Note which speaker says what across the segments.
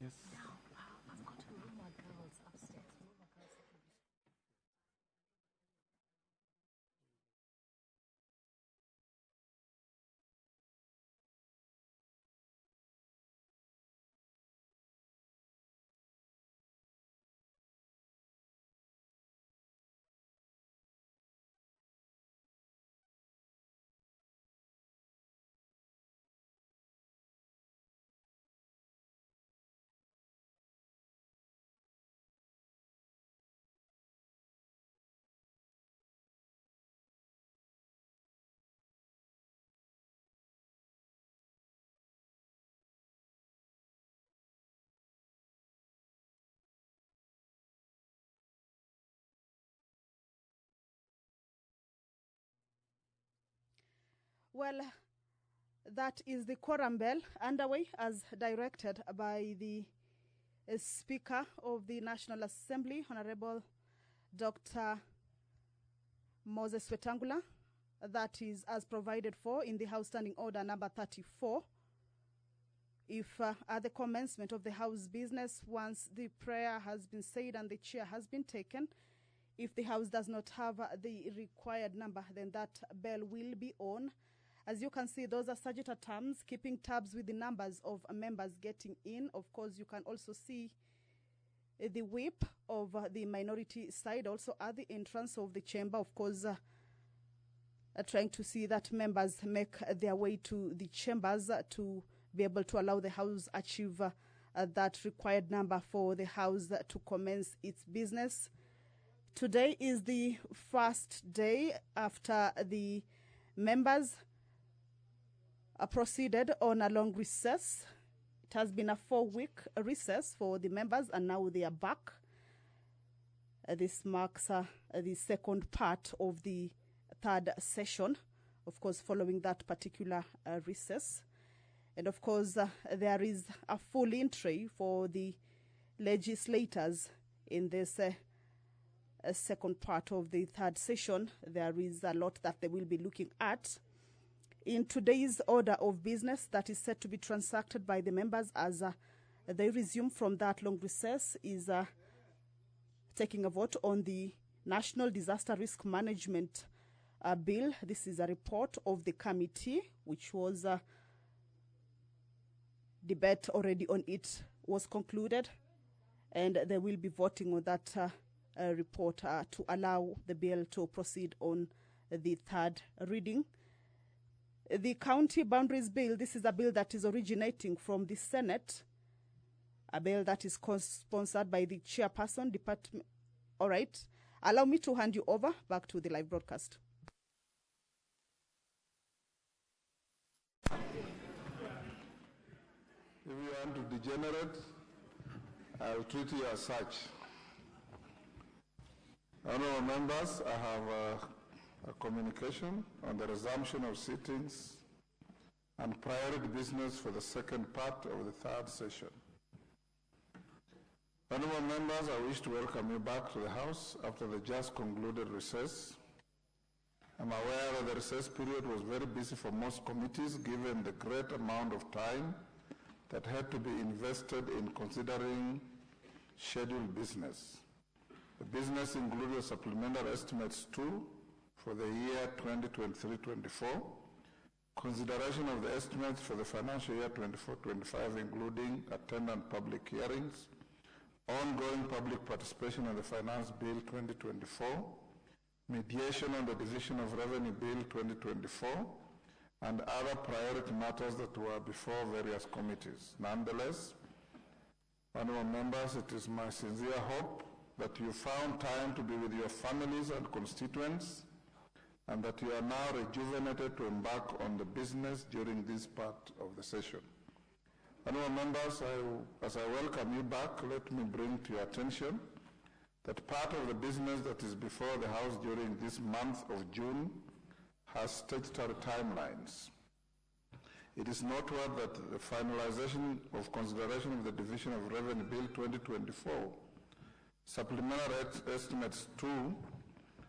Speaker 1: Yes.
Speaker 2: Now, I've got rumor girls upstairs. Rumor girls secondary school.
Speaker 3: Well, that is the quorum bell underway as directed by the Speaker of the National Assembly, Honorable Dr. Moses Wetangula. That is as provided for in the House Standing Order number 34. If at the commencement of the House business, once the prayer has been said and the chair has been taken, if the House does not have the required number, then that bell will be on. As you can see, those are sagittal terms, keeping tabs with the numbers of members getting in. Of course, you can also see the whip of the minority side also at the entrance of the chamber. Of course, trying to see that members make their way to the chambers to be able to allow the House achieve that required number for the House to commence its business. Today is the first day after the members proceeded on a long recess. It has been a 4-week recess for the members, and now they are back. This marks the second part of the third session, of course, following that particular recess. And of course, there is a full entry for the legislators in this second part of the third session. There is a lot that they will be looking at. In today's order of business that is set to be transacted by the members as they resume from that long recess is taking a vote on the National Disaster Risk Management Bill. This is a report of the committee, which was debate already on it was concluded, and they will be voting on that report to allow the bill to proceed on the third reading. The County Boundaries Bill, this is a bill that is originating from the Senate, a bill that is co-sponsored by the chairperson, department. All right, allow me to hand you over back to the live broadcast.
Speaker 4: If you want to degenerate, I'll treat you as such. Honourable members, I have a communication on the resumption of sittings and priority business for the second part of the third session. Honourable members, I wish to welcome you back to the House after the just concluded recess. I'm aware that the recess period was very busy for most committees given the great amount of time that had to be invested in considering scheduled business. The business included supplementary estimates 2 for the year 2023-24, consideration of the estimates for the financial year 24-25, including attendant public hearings, ongoing public participation in the Finance Bill 2024, mediation on the Division of Revenue Bill 2024, and other priority matters that were before various committees. Nonetheless, honourable members, it is my sincere hope that you found time to be with your families and constituents, and that you are now rejuvenated to embark on the business during this part of the session. Honourable members, as I welcome you back, let me bring to your attention that part of the business that is before the House during this month of June has statutory timelines. It is noteworthy that the finalization of consideration of the Division of Revenue Bill 2024, supplementary estimates 2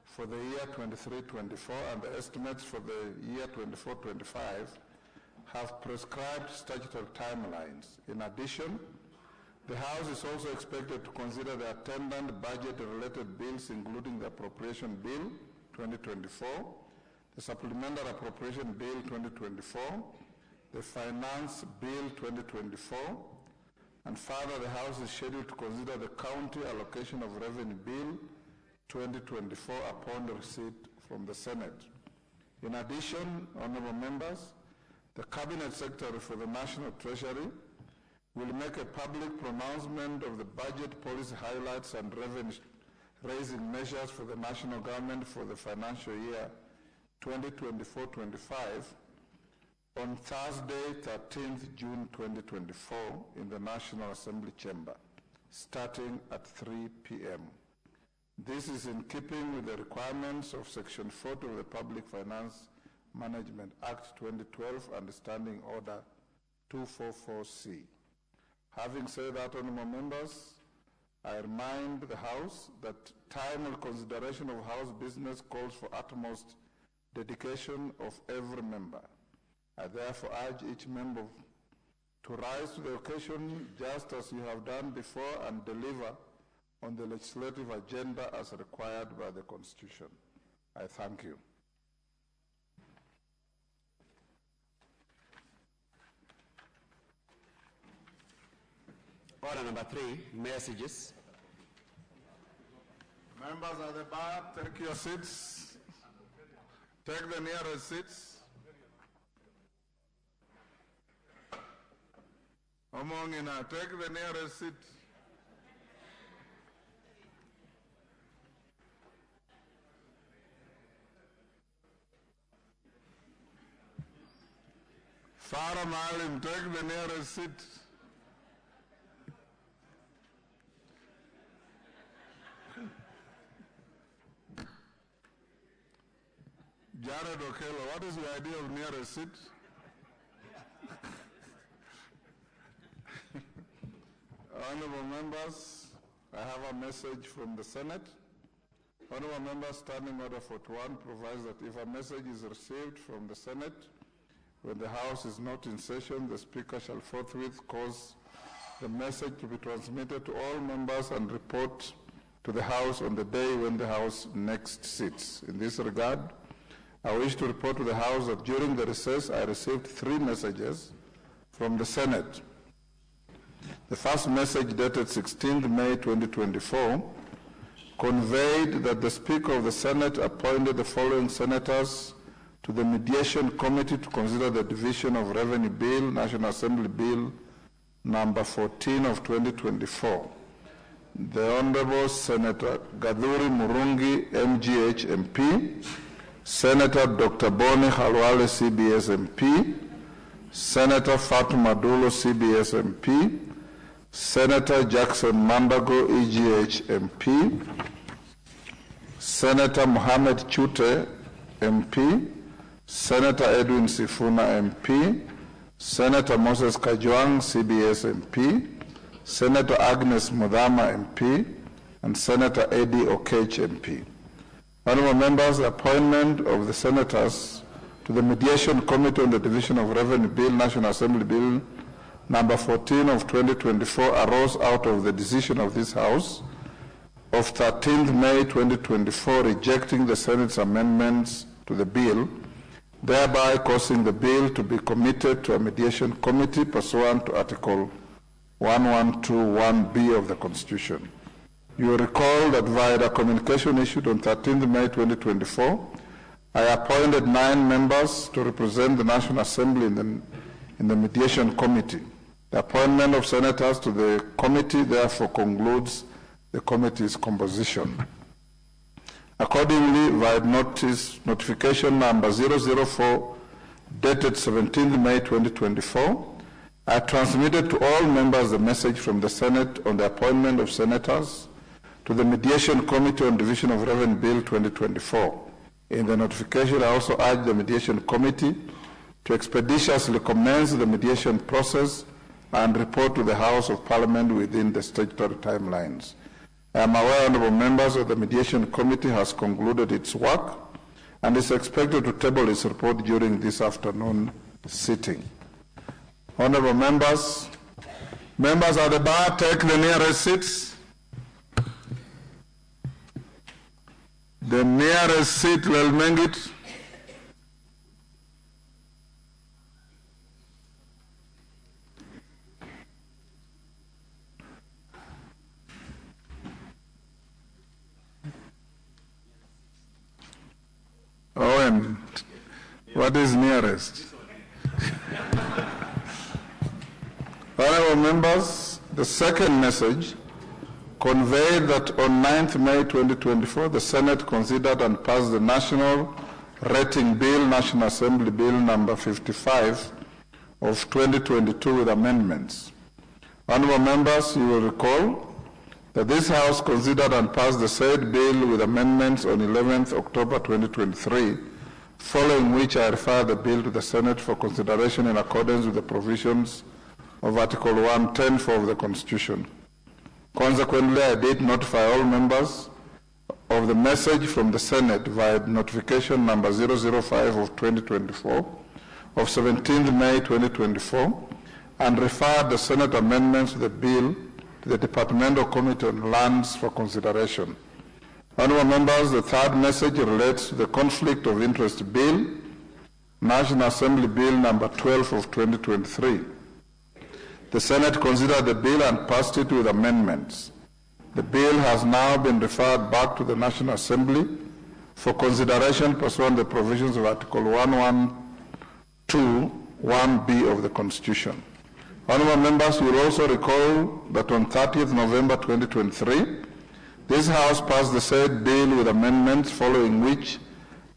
Speaker 4: for the year 23-24 and the estimates for the year 24-25 have prescribed statutory timelines. In addition, The House is also expected to consider the attendant budget-related bills, including the Appropriation Bill 2024, the Supplemental Appropriation Bill 2024, the Finance Bill 2024, and further, the House is scheduled to consider the County Allocation of Revenue Bill 2024 upon the receipt from the Senate. In addition, honorable members, the Cabinet Secretary for the National Treasury will make a public pronouncement of the budget policy highlights and revenue-raising measures for the national government for the financial year 2024-25 on Thursday, 13th June 2024 in the National Assembly Chamber, starting at 3 p.m. This is in keeping with the requirements of Section 40 of the Public Finance Management Act 2012 and Standing Order 244C. Having said that, honorable members, I remind the House that timely consideration of House business calls for utmost dedication of every member. I therefore urge each member to rise to the occasion just as you have done before and deliver on the legislative agenda as required by the Constitution. I thank you.
Speaker 1: Order number 3, messages.
Speaker 4: Members at the back, take your seats. Take the nearest seats. Omongina, take the nearest seat. Farah Malim, take the nearest seat. Jared Okello, what is the idea of nearest seat? Honorable members, I have a message from the Senate. Honorable members, Standing Order 41 provides that if a message is received from the Senate when the House is not in session, the Speaker shall forthwith cause the message to be transmitted to all members and report to the House on the day when the House next sits. In this regard, I wish to report to the House that during the recess, I received 3 messages from the Senate. The first message, dated 16th May 2024, conveyed that the Speaker of the Senate appointed the following senators to the Mediation Committee to consider the Division of Revenue Bill, National Assembly Bill number 14 of 2024. The Honorable Senator Gadhuri Murungi, MGH MP, Senator Dr. Boni Khalwale, CBS MP, Senator Fatuma Dulo, CBS MP, Senator Jackson Mandago, EGH MP, Senator Mohammed Chute, MP, Senator Edwin Sifuna, MP, Senator Moses Kajwang, CBS MP, Senator Agnes Mudhama, MP, and Senator Eddie Okech, MP. Honorable members, the appointment of the senators to the Mediation Committee on the Division of Revenue Bill, National Assembly Bill number 14 of 2024 arose out of the decision of this House of 13th May 2024 rejecting the Senate's amendments to the bill, thereby causing the bill to be committed to a mediation committee pursuant to Article 1121B of the Constitution. You will recall that via the communication issued on 13th May 2024, I appointed 9 members to represent the National Assembly in the Mediation Committee. The appointment of senators to the committee therefore concludes the committee's composition. Accordingly, via notification number 004, dated 17th May 2024, I transmitted to all members the message from the Senate on the appointment of senators to the Mediation Committee on Division of Revenue Bill 2024. In the notification, I also urged the Mediation Committee to expeditiously commence the mediation process and report to the House of Parliament within the statutory timelines. I am aware, honorable members, that the Mediation Committee has concluded its work and is expected to table its report during this afternoon sitting. Honorable members, Members at the bar, take the nearest seats. The nearest seat, Lelmengit. Owen, what is nearest? Honorable members, the second message conveyed that on 9th May 2024, the Senate considered and passed the National Rating Bill, National Assembly Bill number 55 of 2022 with amendments. Honorable members, you will recall that this House considered and passed the said bill with amendments on 11th October 2023, following which I refer the bill to the Senate for consideration in accordance with the provisions of Article 110(4) of the Constitution. Consequently, I did notify all members of the message from the Senate via notification number 005 of 2024 of 17th May 2024 and referred the Senate amendments to the bill to the Departmental Committee on Lands for consideration. Honorable members, the third message relates to the Conflict of Interest Bill, National Assembly Bill number 12 of 2023. The Senate considered the bill and passed it with amendments. The bill has now been referred back to the National Assembly for consideration pursuant to the provisions of Article 112(1)(b) of the Constitution. Honorable members, you will also recall that on 30th November 2023, this House passed the said bill with amendments, following which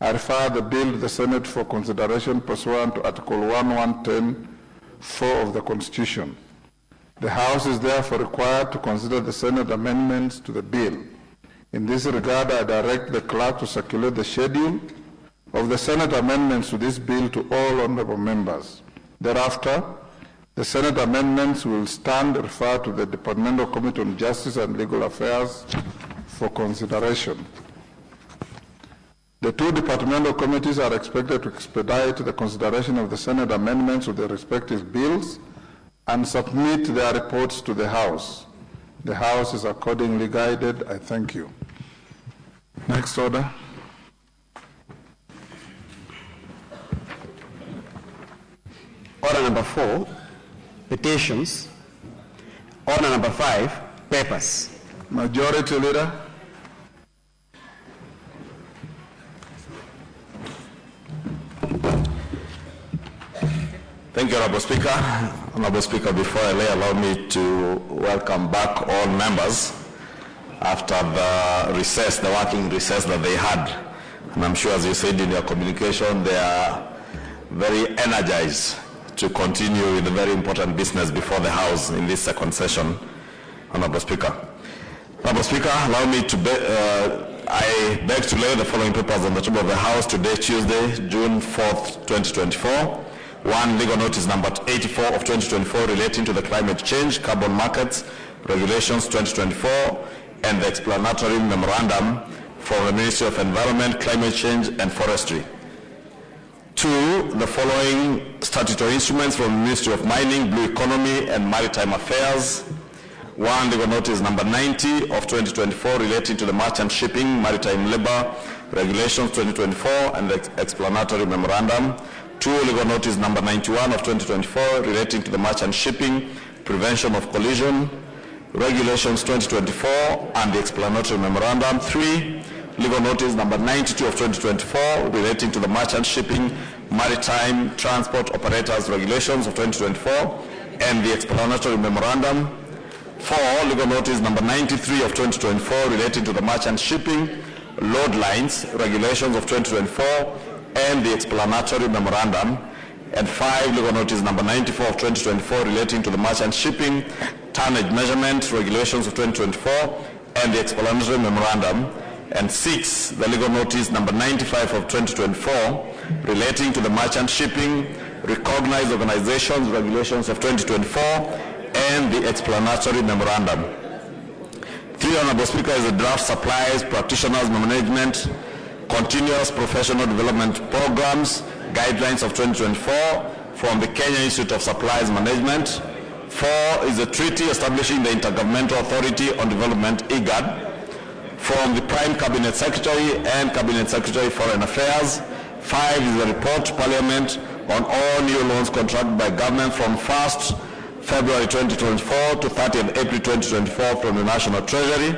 Speaker 4: I refer the bill to the Senate for consideration pursuant to Article 110(4) of the Constitution. The House is therefore required to consider the Senate amendments to the bill. In this regard, I direct the clerk to circulate the schedule of the Senate amendments to this bill to all honorable members. Thereafter, the Senate amendments will stand referred to the Departmental Committee on Justice and Legal Affairs for consideration. The two departmental committees are expected to expedite the consideration of the Senate amendments to the respective bills and submit their reports to the House. The House is accordingly guided. I thank you. Next order.
Speaker 1: Order number 4, petitions. Order number 5, papers.
Speaker 4: Majority Leader.
Speaker 5: Thank you, Honorable Speaker. Honorable Speaker, before I lay, allow me to welcome back all members after the recess, the working recess that they had. And I'm sure, as you said in your communication, they are very energized to continue with the very important business before the House in this second session, Honorable Speaker. Honorable Speaker, allow me to I beg to lay the following papers on the table of the House today, Tuesday, June 4th, 2024. One, legal notice number 84 of 2024 relating to the climate change, carbon markets, regulations 2024, and the explanatory memorandum from the Ministry of Environment, Climate Change, and Forestry. Two, the following statutory instruments from the Ministry of Mining, Blue Economy, and Maritime Affairs. One, legal notice number 90 of 2024 relating to the merchant shipping, maritime labor, regulations 2024, and the explanatory memorandum. Two, legal notice number 91 of 2024 relating to the merchant shipping, prevention of collision, regulations 2024, and the explanatory memorandum. Three, legal notice number 92 of 2024 relating to the merchant shipping, maritime transport operators regulations of 2024, and the explanatory memorandum. Four, legal notice number 93 of 2024 relating to the merchant shipping, load lines regulations of 2024, and the explanatory memorandum. And five, legal notice number 94 of 2024 relating to the merchant shipping, tonnage measurement regulations of 2024, and the explanatory memorandum. And six, the legal notice number 95 of 2024 relating to the merchant shipping, recognized organizations regulations of 2024, and the explanatory memorandum. Three, Honorable Speaker, is the draft supplies, practitioners management, continuous professional development programs, guidelines of 2024 from the Kenya Institute of Supplies Management. 4 is a treaty establishing the Intergovernmental Authority on Development, IGAD, from the Prime Cabinet Secretary and Cabinet Secretary Foreign Affairs. 5 is a report to Parliament on all new loans contracted by government from 1st February 2024 to 30th April 2024 from the National Treasury.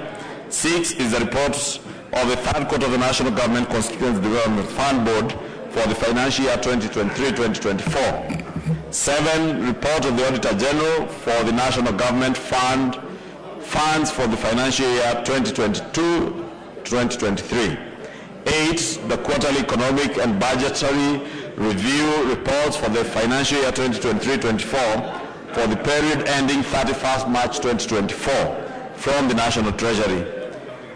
Speaker 5: 6 is a report of the third quarter of the National Government Constituency Development Fund Board for the financial year 2023-2024. 7, report of the Auditor General for the National Government funds for the financial year 2022-2023. 8, the quarterly economic and budgetary review reports for the financial year 2023-24 for the period ending 31st March 2024 from the National Treasury.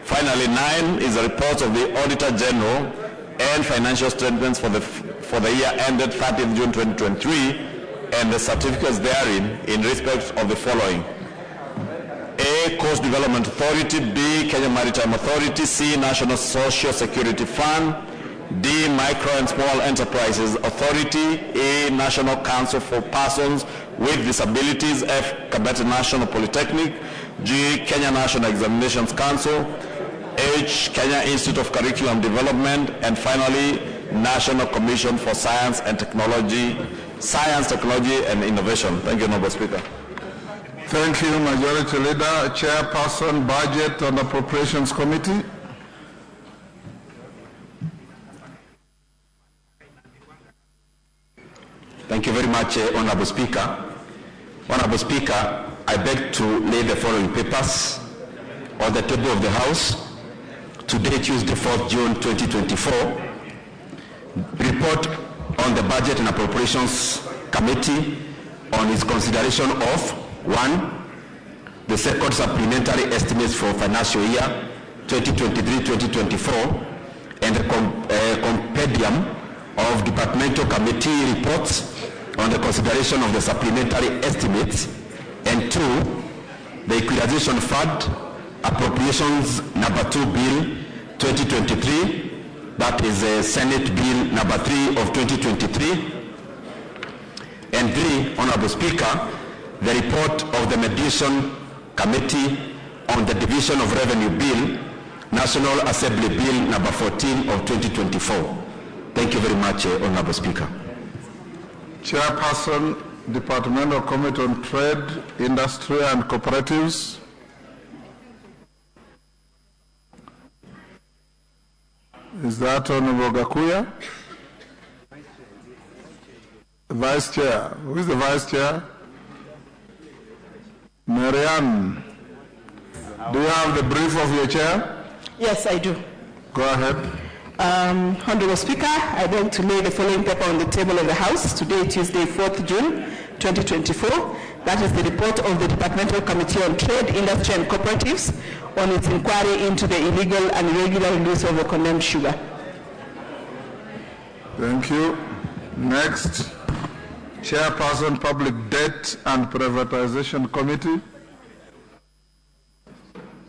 Speaker 5: Finally, 9 is a report of the Auditor General and financial statements for the year ended 30th June 2023 and the certificates therein in respect of the following: A, Coast Development Authority; B, Kenya Maritime Authority; C, National Social Security Fund; D, Micro and Small Enterprises Authority; E, National Council for Persons with Disabilities; F, Kabete National Polytechnic; G, Kenya National Examinations Council; H, Kenya Institute of Curriculum Development; and finally, National Commission for Science, Technology and Innovation. Thank you, Honorable Speaker.
Speaker 4: Thank you, Majority Leader. Chairperson, Budget and Appropriations Committee.
Speaker 6: Thank you very much, Honorable Speaker. Honorable Speaker, I beg to lay the following papers on the table of the House. Today, Tuesday, 4th June 2024. Report on the Budget and Appropriations Committee on its consideration of 1. The second supplementary estimates for financial year 2023-2024 and a compendium of departmental committee reports on the consideration of the supplementary estimates, and 2, the Equalization Fund Appropriations Number 2 Bill 2023, that is Senate Bill Number 3 of 2023, and 3, Honorable Speaker, the report of the Mediation Committee on the Division of Revenue Bill, National Assembly Bill Number 14 of 2024. Thank you very much, Honorable Speaker.
Speaker 4: Chairperson, Departmental Committee on Trade, Industry and Cooperatives. Is that Honorable Gakuya? Vice Chair. Who is the Vice Chair? Marianne. Do you have the brief of your chair?
Speaker 7: Yes, I do.
Speaker 4: Go ahead.
Speaker 7: Honorable Speaker, I beg to lay the following paper on the table of the House today, Tuesday, 4th June 2024. That is the report of the Departmental Committee on Trade, Industry and Cooperatives on its inquiry into the illegal and irregular release of the condemned sugar.
Speaker 4: Thank you. Next, Chairperson, Public Debt and Privatization Committee.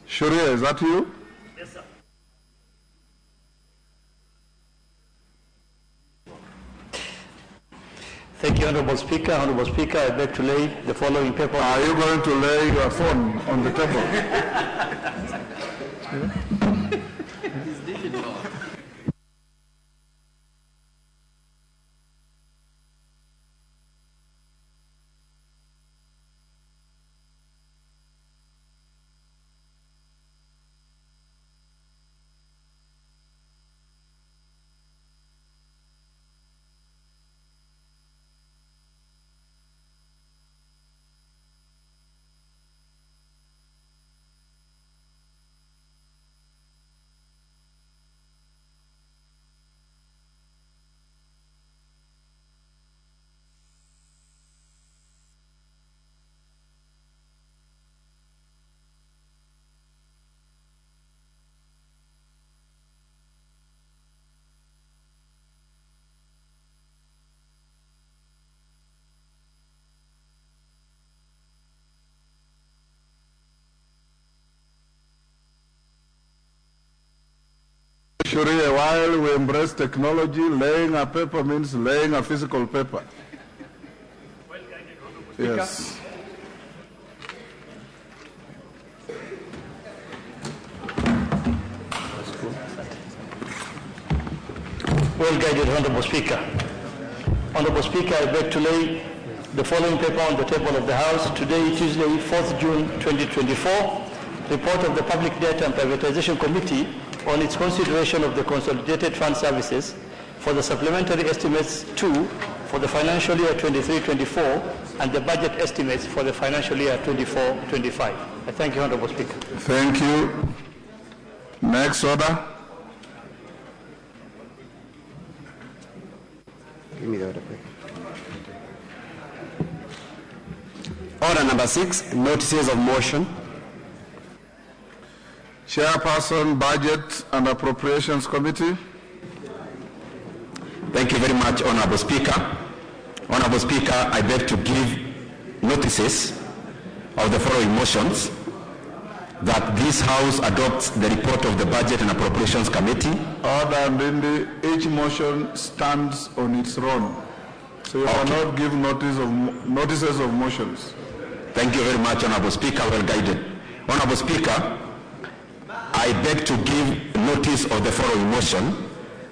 Speaker 4: Sharia, is that you?
Speaker 8: Yes, sir. Thank you, Honorable Speaker. Honorable Speaker, I beg to lay the following paper.
Speaker 4: Are you going to lay your phone on the table? Sharia, while we embrace technology, laying a paper means laying a physical paper. Yes.
Speaker 8: Well-guided Honorable Speaker. Honorable Speaker, I beg to lay the following paper on the table of the House today, Tuesday, 4th June 2024, report of the Public Debt and Privatization Committee on its consideration of the Consolidated Fund Services for the supplementary estimates 2 for the financial year 23-24 and the budget estimates for the financial year 24-25. I thank you, Honorable Speaker.
Speaker 4: Thank you. Next order.
Speaker 1: Give me the order, please. Order number 6, notices of motion.
Speaker 4: Chairperson, Budget and Appropriations Committee.
Speaker 6: Thank you very much, Honorable Speaker. Honorable Speaker, I beg to give notices of the following motions: that this House adopts the report of the Budget and Appropriations Committee.
Speaker 4: Order, and each motion stands on its own, so you cannot give notices of motions.
Speaker 6: Thank you very much, Honorable Speaker, well guided. Honorable Speaker, I beg to give notice of the following motion: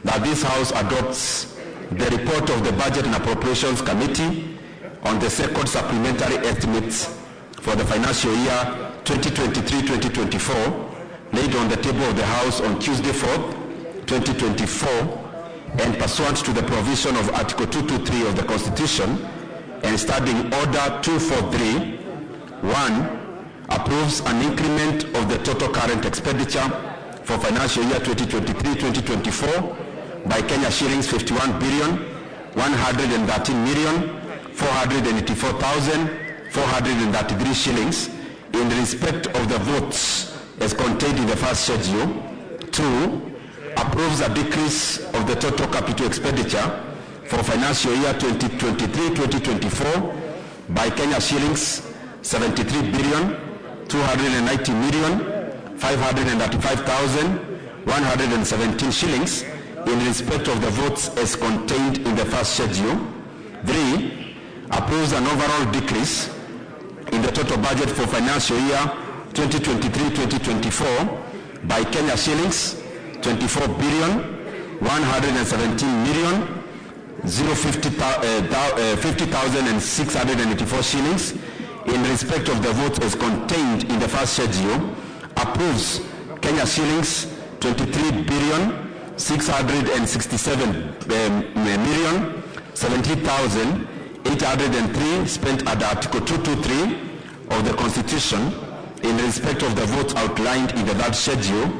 Speaker 6: that this House adopts the report of the Budget and Appropriations Committee on the second supplementary estimates for the financial year 2023-2024, laid on the table of the House on Tuesday 4th, 2024, and pursuant to the provision of Article 223 of the Constitution, and Standing Order 243, 1, approves an increment of the total current expenditure for financial year 2023-2024 by Kenya shillings 51,113,484,433 shillings in respect of the votes as contained in the first schedule. 2, approves a decrease of the total capital expenditure for financial year 2023-2024 by Kenya shillings 73,290,535,117 shillings in respect of the votes as contained in the first schedule. 3, approves an overall decrease in the total budget for financial year 2023-2024 by Kenya shillings 24,117,050,684 shillings in respect of the votes as contained in the first schedule. Approves Kenya shillings 23,667,070,803 spent under Article 223 of the Constitution in respect of the votes outlined in the third schedule.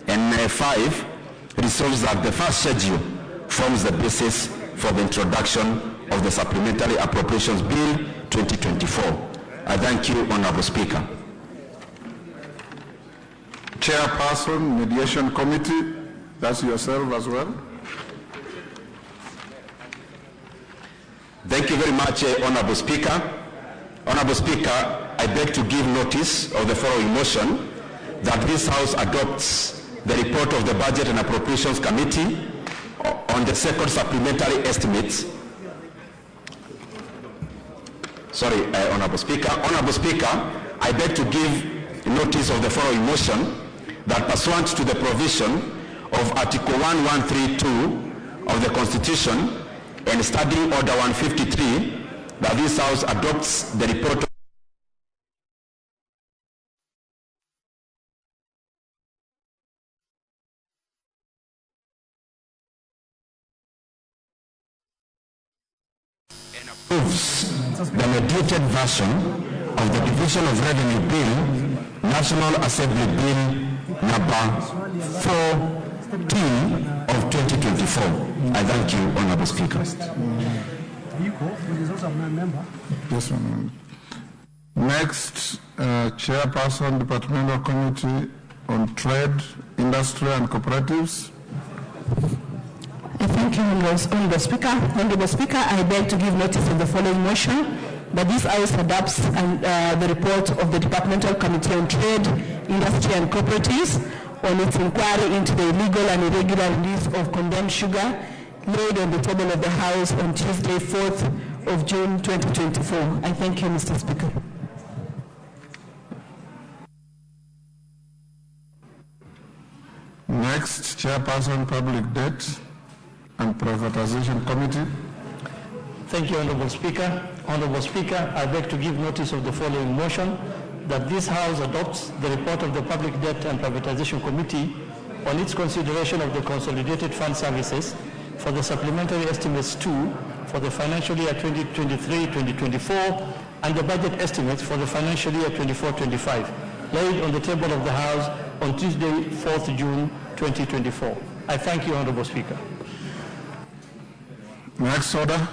Speaker 6: And 5, resolves that the first schedule forms the basis for the introduction of the Supplementary Appropriations Bill 2024. I thank you, Honorable Speaker.
Speaker 4: Chairperson, Mediation Committee, that's yourself as well.
Speaker 6: Thank you very much, Honorable Speaker. Honorable Speaker, I beg to give notice of the following motion: that this House adopts the report of the Budget and Appropriations Committee on the second supplementary estimates. Honorable Speaker. Honorable Speaker, I beg to give notice of the following motion: that pursuant to the provision of Article 1132 of the Constitution and Standing Order 153, that this House adopts the report and approves the mediated version of the Division of Revenue Bill, National Assembly Bill number 14 of 2024. I thank you, Honorable Speaker.
Speaker 4: Yes, next, Chairperson, Departmental Committee on Trade, Industry and Cooperatives.
Speaker 7: Thank you, Honorable Speaker. Honorable Speaker, I beg to give notice of the following motion: that this House adopts the report of the Departmental Committee on Trade, Industry and Cooperatives on its inquiry into the illegal and irregular release of condemned sugar, laid on the table of the House on Tuesday, 4th of June 2024. I thank you, Mr. Speaker.
Speaker 4: Next, Chairperson, Public Debt and Privatization Committee.
Speaker 8: Thank you, Honorable Speaker. Honorable Speaker, I beg to give notice of the following motion, that this House adopts the report of the Public Debt and Privatization Committee on its consideration of the Consolidated Fund Services for the Supplementary Estimates 2 for the financial year 2023-2024 and the budget estimates for the financial year 24-25, laid on the table of the House on Tuesday, 4th June 2024. I thank you, Honorable Speaker.
Speaker 4: Next order.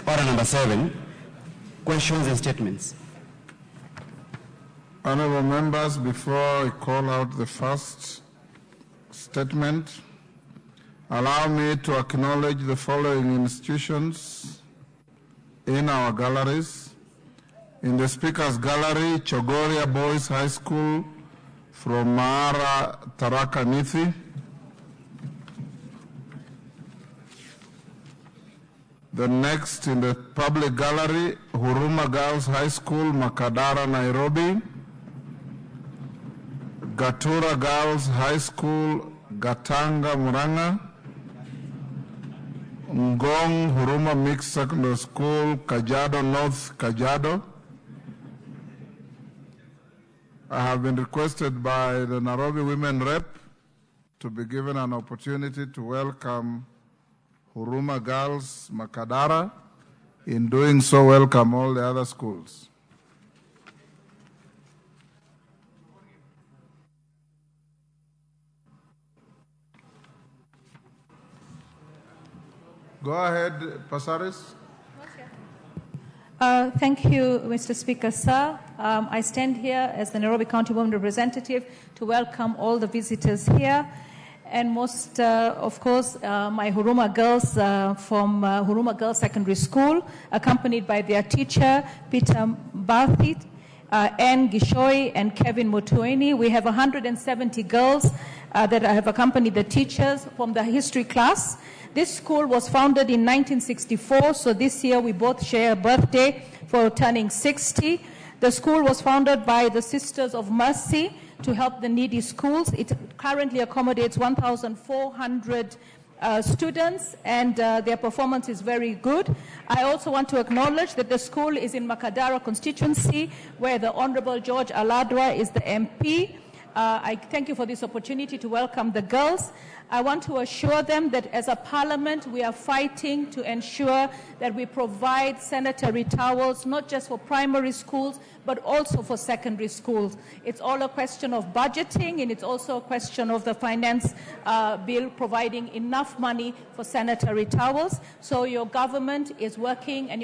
Speaker 1: Order number 7, questions and statements.
Speaker 4: Honorable members, before I call out the first statement, allow me to acknowledge the following institutions in our galleries. In the Speaker's Gallery, Chogoria Boys High School from Mara, Tharaka Nithi. The next in the Public Gallery, Huruma Girls High School, Makadara, Nairobi. Gatura Girls High School, Gatanga, Muranga. Ngong Huruma Mixed Secondary School, Kajiado North, Kajiado. I have been requested by the Nairobi Women Rep to be given an opportunity to welcome Huruma Girls, Makadara. In doing so, welcome all the other schools. Go ahead, Pasaris.
Speaker 9: Thank you, Mr. Speaker, sir. I stand here as the Nairobi County Women Representative to welcome all the visitors here, and most, of course, my Huruma girls from Huruma Girls Secondary School, accompanied by their teacher, Peter Barthit, Anne Gishoi, and Kevin Mutuini. We have 170 girls that have accompanied the teachers from the history class. This school was founded in 1964, so this year we both share a birthday for turning 60. The school was founded by the Sisters of Mercy to help the needy schools. It currently accommodates 1,400 students, and their performance is very good. I also want to acknowledge that the school is in Makadara constituency, where the Honorable George Aladwa is the MP. I thank you for this opportunity to welcome the girls. I want to assure them that as a parliament, we are fighting to ensure that we provide sanitary towels, not just for primary schools, but also for secondary schools. It's all a question of budgeting, and it's also a question of the finance bill providing enough money for sanitary towels. So your government is working, and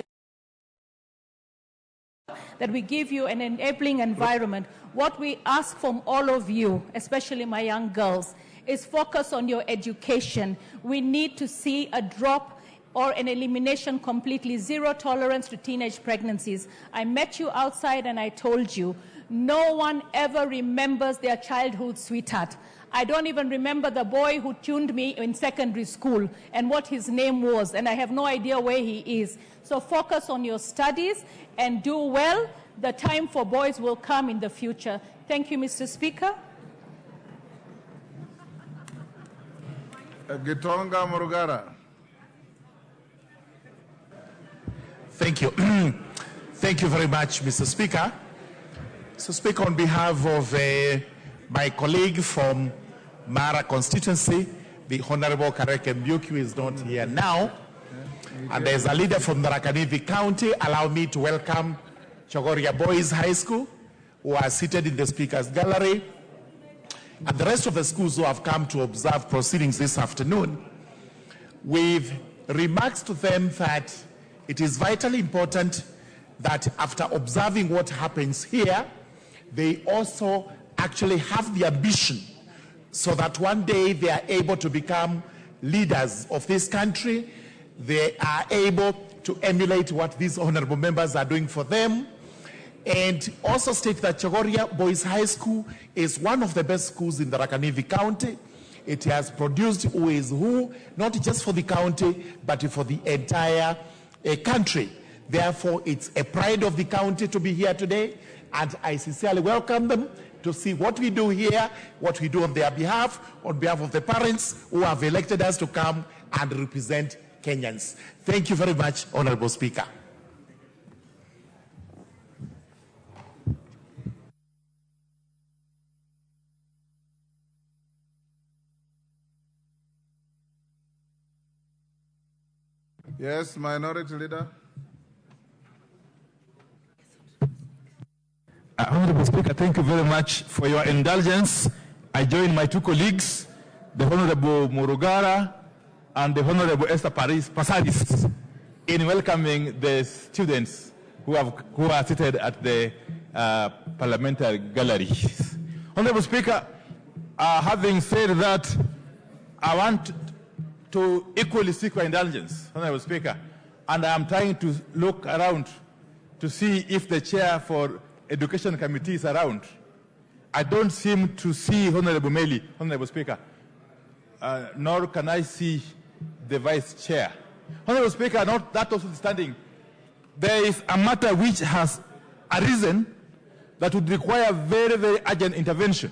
Speaker 9: that we give you an enabling environment. What we ask from all of you, especially my young girls, is focus on your education. We need to see a drop or an elimination completely, zero tolerance to teenage pregnancies. I met you outside and I told you, no one ever remembers their childhood sweetheart. I don't even remember the boy who tuned me in secondary school and what his name was, and I have no idea where he is. So focus on your studies and do well. The time for boys will come in the future. Thank you, Mr. Speaker.
Speaker 4: Gitonga Murugara.
Speaker 10: Thank you. Thank you very much, Mr. Speaker. So speak on behalf of my colleague from Mara constituency, the Honorable Kareke Mbyuki, is not here now. And there's a leader from Tharaka Nithi County. Allow me to welcome Chogoria Boys High School, who are seated in the Speaker's Gallery, and the rest of the schools who have come to observe proceedings this afternoon. We've remarked to them that it is vitally important that after observing what happens here, they also actually have the ambition so that one day they are able to become leaders of this country. They are able to emulate what these honorable members are doing for them, and also state that Chogoria Boys High School is one of the best schools in the Tharaka Nithi County. It has produced who is who, not just for the county, but for the entire country. Therefore, it's a pride of the county to be here today, and I sincerely welcome them to see what we do here, what we do on their behalf, on behalf of the parents who have elected us to come and represent Kenyans. Thank you very much, Honorable Speaker.
Speaker 4: Yes, Minority Leader.
Speaker 11: Honorable Speaker, thank you very much for your indulgence. I join my two colleagues, the Honorable Murugara and the Honorable Esther Pasadis, in welcoming the students who are seated at the parliamentary gallery. Honorable Speaker, having said that, I want to equally seek your indulgence, Honorable Speaker, and I am trying to look around to see if the chair for Education Committee is around. I don't seem to see Honorable Meli, Honorable Speaker, nor can I see the Vice Chair. Honorable Speaker, not that notwithstanding, there is a matter which has arisen that would require very, very urgent intervention.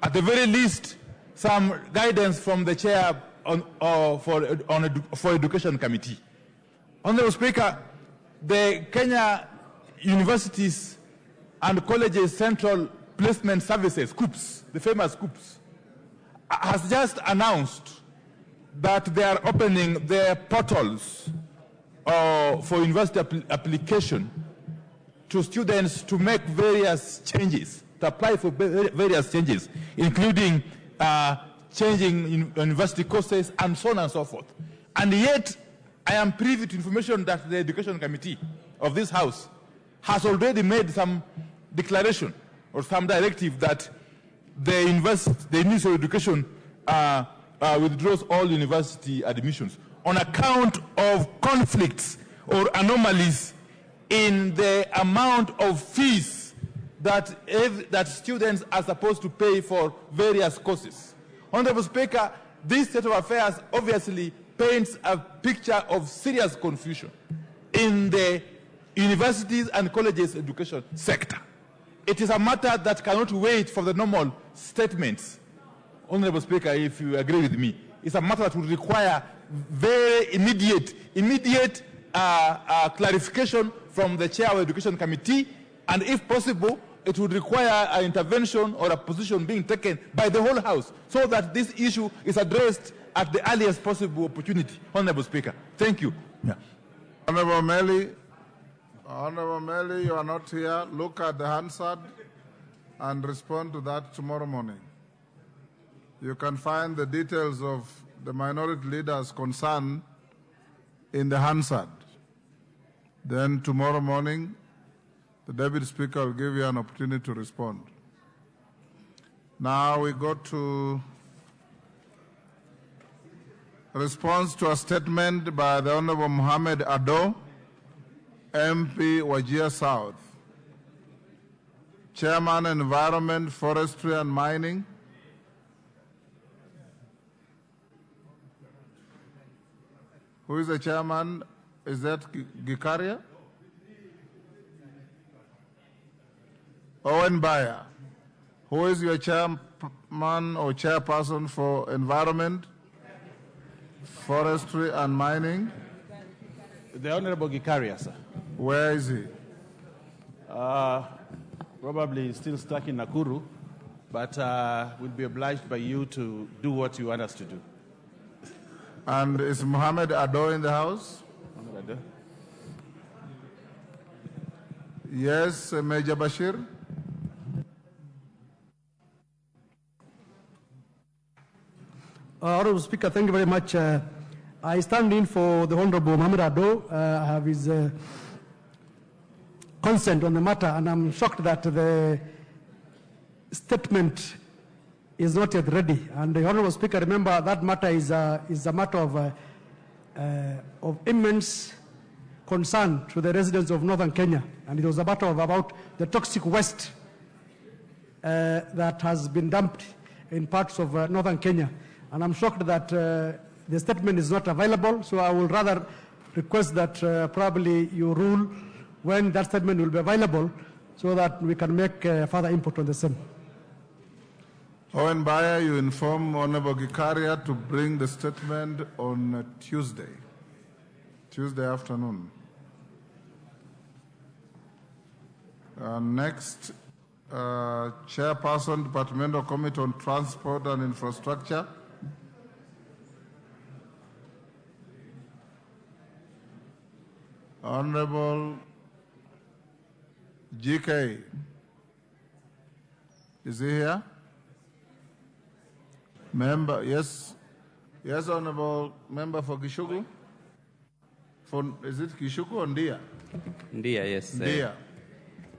Speaker 11: At the very least, some guidance from the Chair for Education Committee. Honorable Speaker, the Kenya Universities and Colleges Central Placement Services, COOPS, the famous COOPS, has just announced that they are opening their portals for university application to students to make various changes, to apply for various changes, including changing university courses and so on and so forth. And yet, I am privy to information that the Education Committee of this House has already made some declaration or some directive that the Ministry of Education withdraws all university admissions on account of conflicts or anomalies in the amount of fees that students are supposed to pay for various courses. Honorable Speaker, this state of affairs obviously paints a picture of serious confusion in the universities and colleges education sector. It is a matter that cannot wait for the normal statements. Honorable Speaker, if you agree with me, it's a matter that would require very immediate clarification from the Chair of the Education Committee, and if possible, it would require an intervention or a position being taken by the whole House so that this issue is addressed at the earliest possible opportunity. Honorable Speaker, thank you. Yeah.
Speaker 4: Honorable Meli, you are not here. Look at the Hansard and respond to that tomorrow morning. You can find the details of the minority leaders' concern in the Hansard. Then tomorrow morning, the Deputy Speaker will give you an opportunity to respond. Now we go to response to a statement by the Honorable Mohammed Ado, MP Wajir South, Chairman Environment, Forestry and Mining. Who is the chairman? Is that Gikaria? Owen Bayer. Who is your chairman or chairperson for Environment, Forestry and Mining?
Speaker 12: The Honorable Gikaria, sir.
Speaker 4: Where is he?
Speaker 12: Probably still stuck in Nakuru, but we'll be obliged by you to do what you want us to do.
Speaker 4: And is Mohammed Ado in the house?
Speaker 12: Mohammed Ado?
Speaker 4: Yes, Major Bashir.
Speaker 13: Honorable Speaker, thank you very much. I stand in for the Honorable Mohammed Ado. I have his consent on the matter, and I'm shocked that the statement is not yet ready. And the Honorable Speaker, remember that matter is a matter of immense concern to the residents of northern Kenya, and it was a matter about the toxic waste that has been dumped in parts of northern Kenya. And I'm shocked that the statement is not available, so I will rather request that probably you rule when that statement will be available so that we can make further input on the same.
Speaker 4: Owen Bayer, you inform Honorable Gikaria to bring the statement on Tuesday afternoon. Next, Chairperson, Departmental Committee on Transport and Infrastructure. Honorable GK, is he here? Member, yes. Yes, Honorable Member for Kishugu. Is it Kishugu or Ndia?
Speaker 14: Ndia, yes.
Speaker 4: Ndia.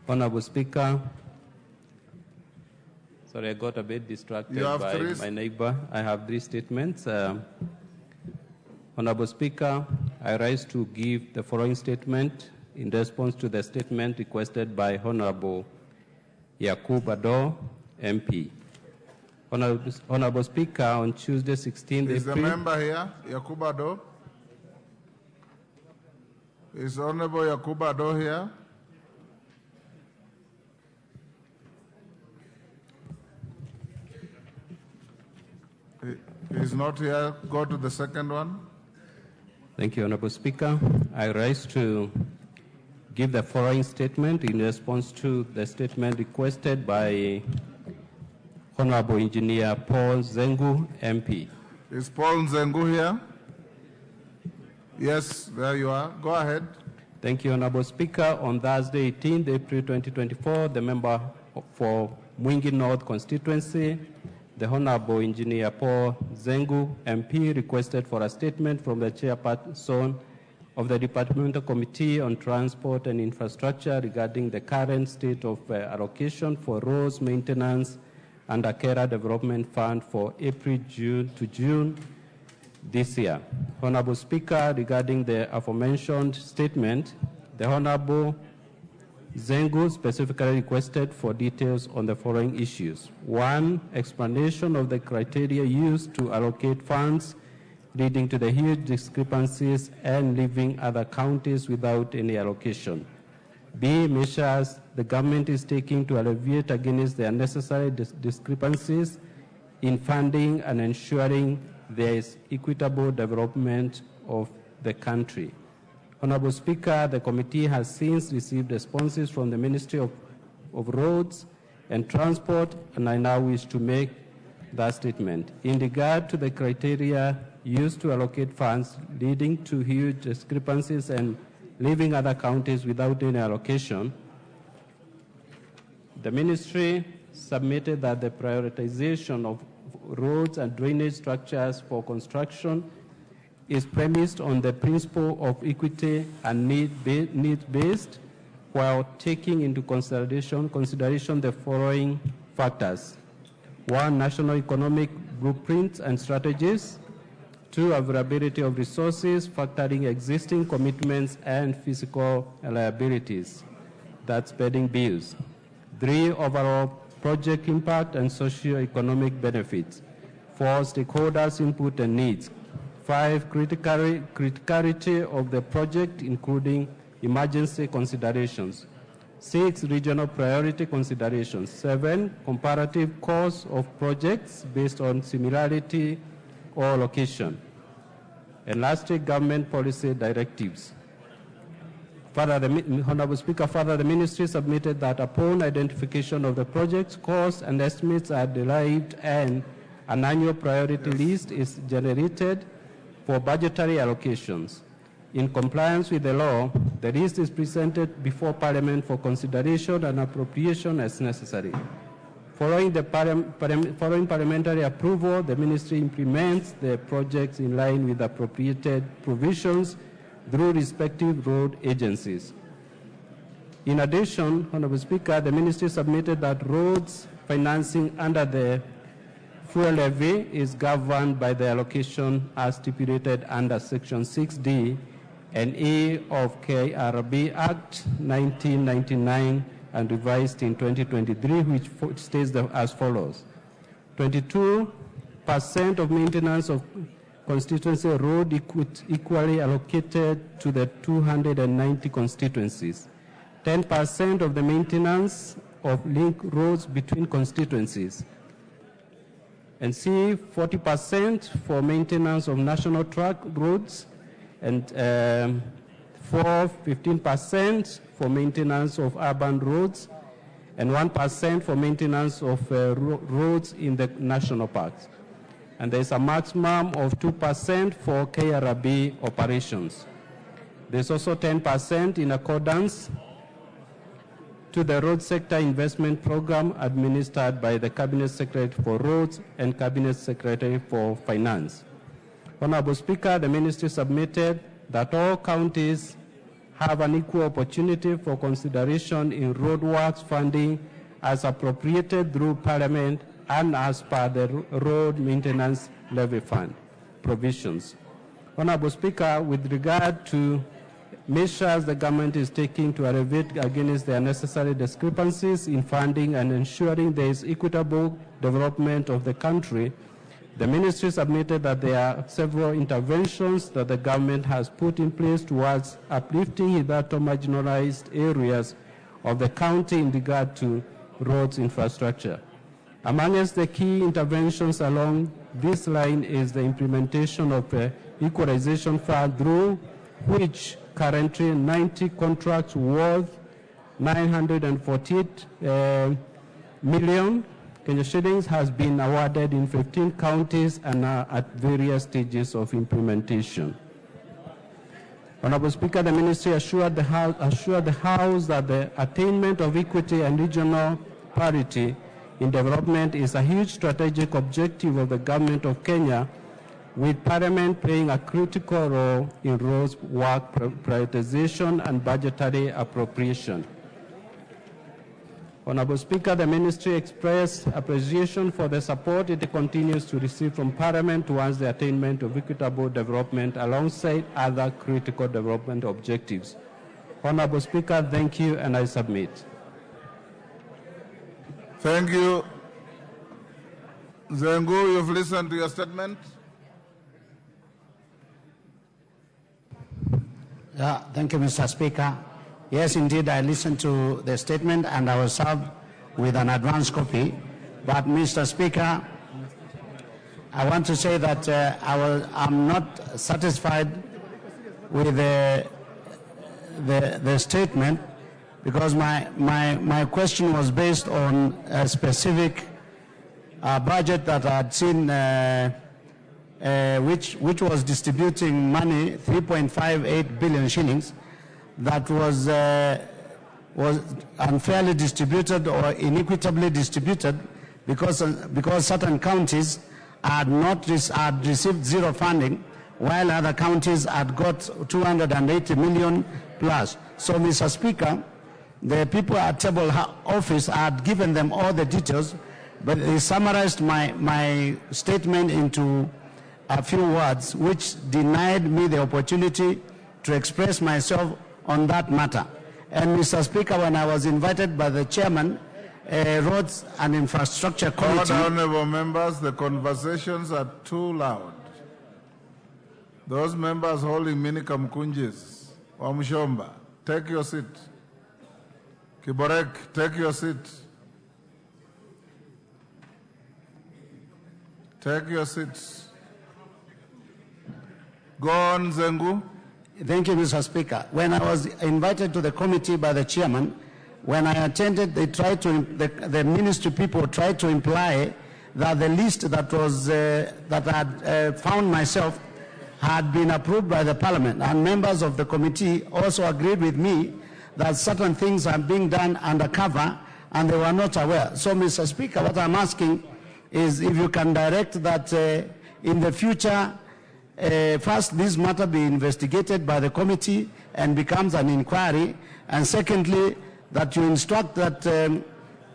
Speaker 14: Honorable Speaker, sorry, I got a bit distracted by my neighbor. I have 3 statements. Honorable Speaker, I rise to give the following statement in response to the statement requested by Honorable Yakub Ado, MP. Honorable Speaker, on Tuesday, 16th April...
Speaker 4: Is the member here, Yakub Ado? Is Honorable Yakub Ado here? He is not here. Go to the second one.
Speaker 14: Thank you, Honorable Speaker. I rise to give the following statement in response to the statement requested by Honorable Engineer Paul Zengu, MP.
Speaker 4: Is Paul Zengu here? Yes, there you are. Go ahead.
Speaker 14: Thank you, Honorable Speaker. On Thursday, 18th April 2024, the member for Mwingi North constituency, the Honorable Engineer Paul Zengu, MP, requested for a statement from the chairperson of the Departmental Committee on Transport and Infrastructure regarding the current state of allocation for roads maintenance under Kera Development Fund for April to June this year. Honorable Speaker, regarding the aforementioned statement, the Honorable Zengu specifically requested for details on the following issues. 1, explanation of the criteria used to allocate funds, leading to the huge discrepancies and leaving other counties without any allocation. B, measures the government is taking to alleviate against the unnecessary discrepancies in funding and ensuring there is equitable development of the country. Honorable Speaker, the committee has since received responses from the Ministry of Roads and Transport, and I now wish to make that statement. In regard to the criteria used to allocate funds, leading to huge discrepancies and leaving other counties without any allocation, the Ministry submitted that the prioritization of roads and drainage structures for construction is premised on the principle of equity and need-based, while taking into consideration the following factors. 1, national economic blueprints and strategies. 2, availability of resources, factoring existing commitments and physical liabilities. That's pending bills. 3, overall project impact and socio-economic benefits. 4, stakeholders' input and needs. 5, criticality of the project, including emergency considerations. 6, regional priority considerations. 7, comparative cost of projects based on similarity or location. And lastly, government policy directives. Further, Honorable Speaker, the Ministry submitted that upon identification of the project's costs and estimates are derived and an annual priority list is generated for budgetary allocations. In compliance with the law, the list is presented before Parliament for consideration and appropriation as necessary. Following parliamentary approval, the Ministry implements the projects in line with appropriated provisions through respective road agencies. In addition, Honorable Speaker, the Ministry submitted that roads financing under the fuel levy is governed by the allocation as stipulated under Section 6D and E of KRB Act 1999 and revised in 2023, which states as follows. 22% of maintenance of constituency road equally allocated to the 290 constituencies. 10% of the maintenance of link roads between constituencies. And C, 40% for maintenance of national track roads, and 15% for maintenance of urban roads, and 1% for maintenance of roads in the national parks. And there's a maximum of 2% for KRB operations. There's also 10% in accordance to the Road Sector Investment Program administered by the Cabinet Secretary for Roads and Cabinet Secretary for Finance. Honorable Speaker, the Ministry submitted that all counties have an equal opportunity for consideration in roadworks funding as appropriated through Parliament and as per the Road Maintenance Levy Fund provisions. Honorable Speaker, with regard to measures the government is taking to elevate against the unnecessary discrepancies in funding and ensuring there is equitable development of the country, the ministry submitted that there are several interventions that the government has put in place towards uplifting hitherto marginalized areas of the county in regard to roads infrastructure. Amongst the key interventions along this line is the implementation of an equalization fund through which currently 90 contracts worth 948 million Kenya shillings has been awarded in 15 counties and are at various stages of implementation. Honorable Speaker, the Ministry assured the House that the attainment of equity and regional parity in development is a huge strategic objective of the Government of Kenya, with Parliament playing a critical role in roads work prioritization and budgetary appropriation. Honorable Speaker, the Ministry expressed appreciation for the support it continues to receive from Parliament towards the attainment of equitable development alongside other critical development objectives. Honorable Speaker, thank you, and I submit.
Speaker 4: Thank you. Zengu, you've listened to your statement.
Speaker 15: Thank you, Mr. Speaker. Yes, indeed, I listened to the statement and I was served with an advance copy. But, Mr. Speaker, I want to say that I'm not satisfied with the statement, because my question was based on a specific budget that I had seen, which was distributing money, 3.58 billion shillings, that was unfairly distributed or inequitably distributed, because certain counties had received zero funding, while other counties had got 280 million plus. So, Mr. Speaker, the people at Table Office had given them all the details, but they summarized my statement into a few words, which denied me the opportunity to express myself on that matter. And, Mr. Speaker, when I was invited by the chairman, Roads and Infrastructure Committee...
Speaker 4: Honorable members, the conversations are too loud. Those members holding mini kamkunjis, Wamshomba, take your seat. Kiborek, take your seat. Take your seats. Go on, Zengu.
Speaker 15: Thank you, Mr. Speaker. When I was invited to the committee by the chairman, when I attended, they tried to, the ministry people tried to imply that the list that was that I had found myself had been approved by the Parliament, and members of the committee also agreed with me that certain things are being done undercover and they were not aware. So, Mr. Speaker, what I'm asking is if you can direct that in the future, first, this matter be investigated by the committee and becomes an inquiry, and secondly, that you instruct that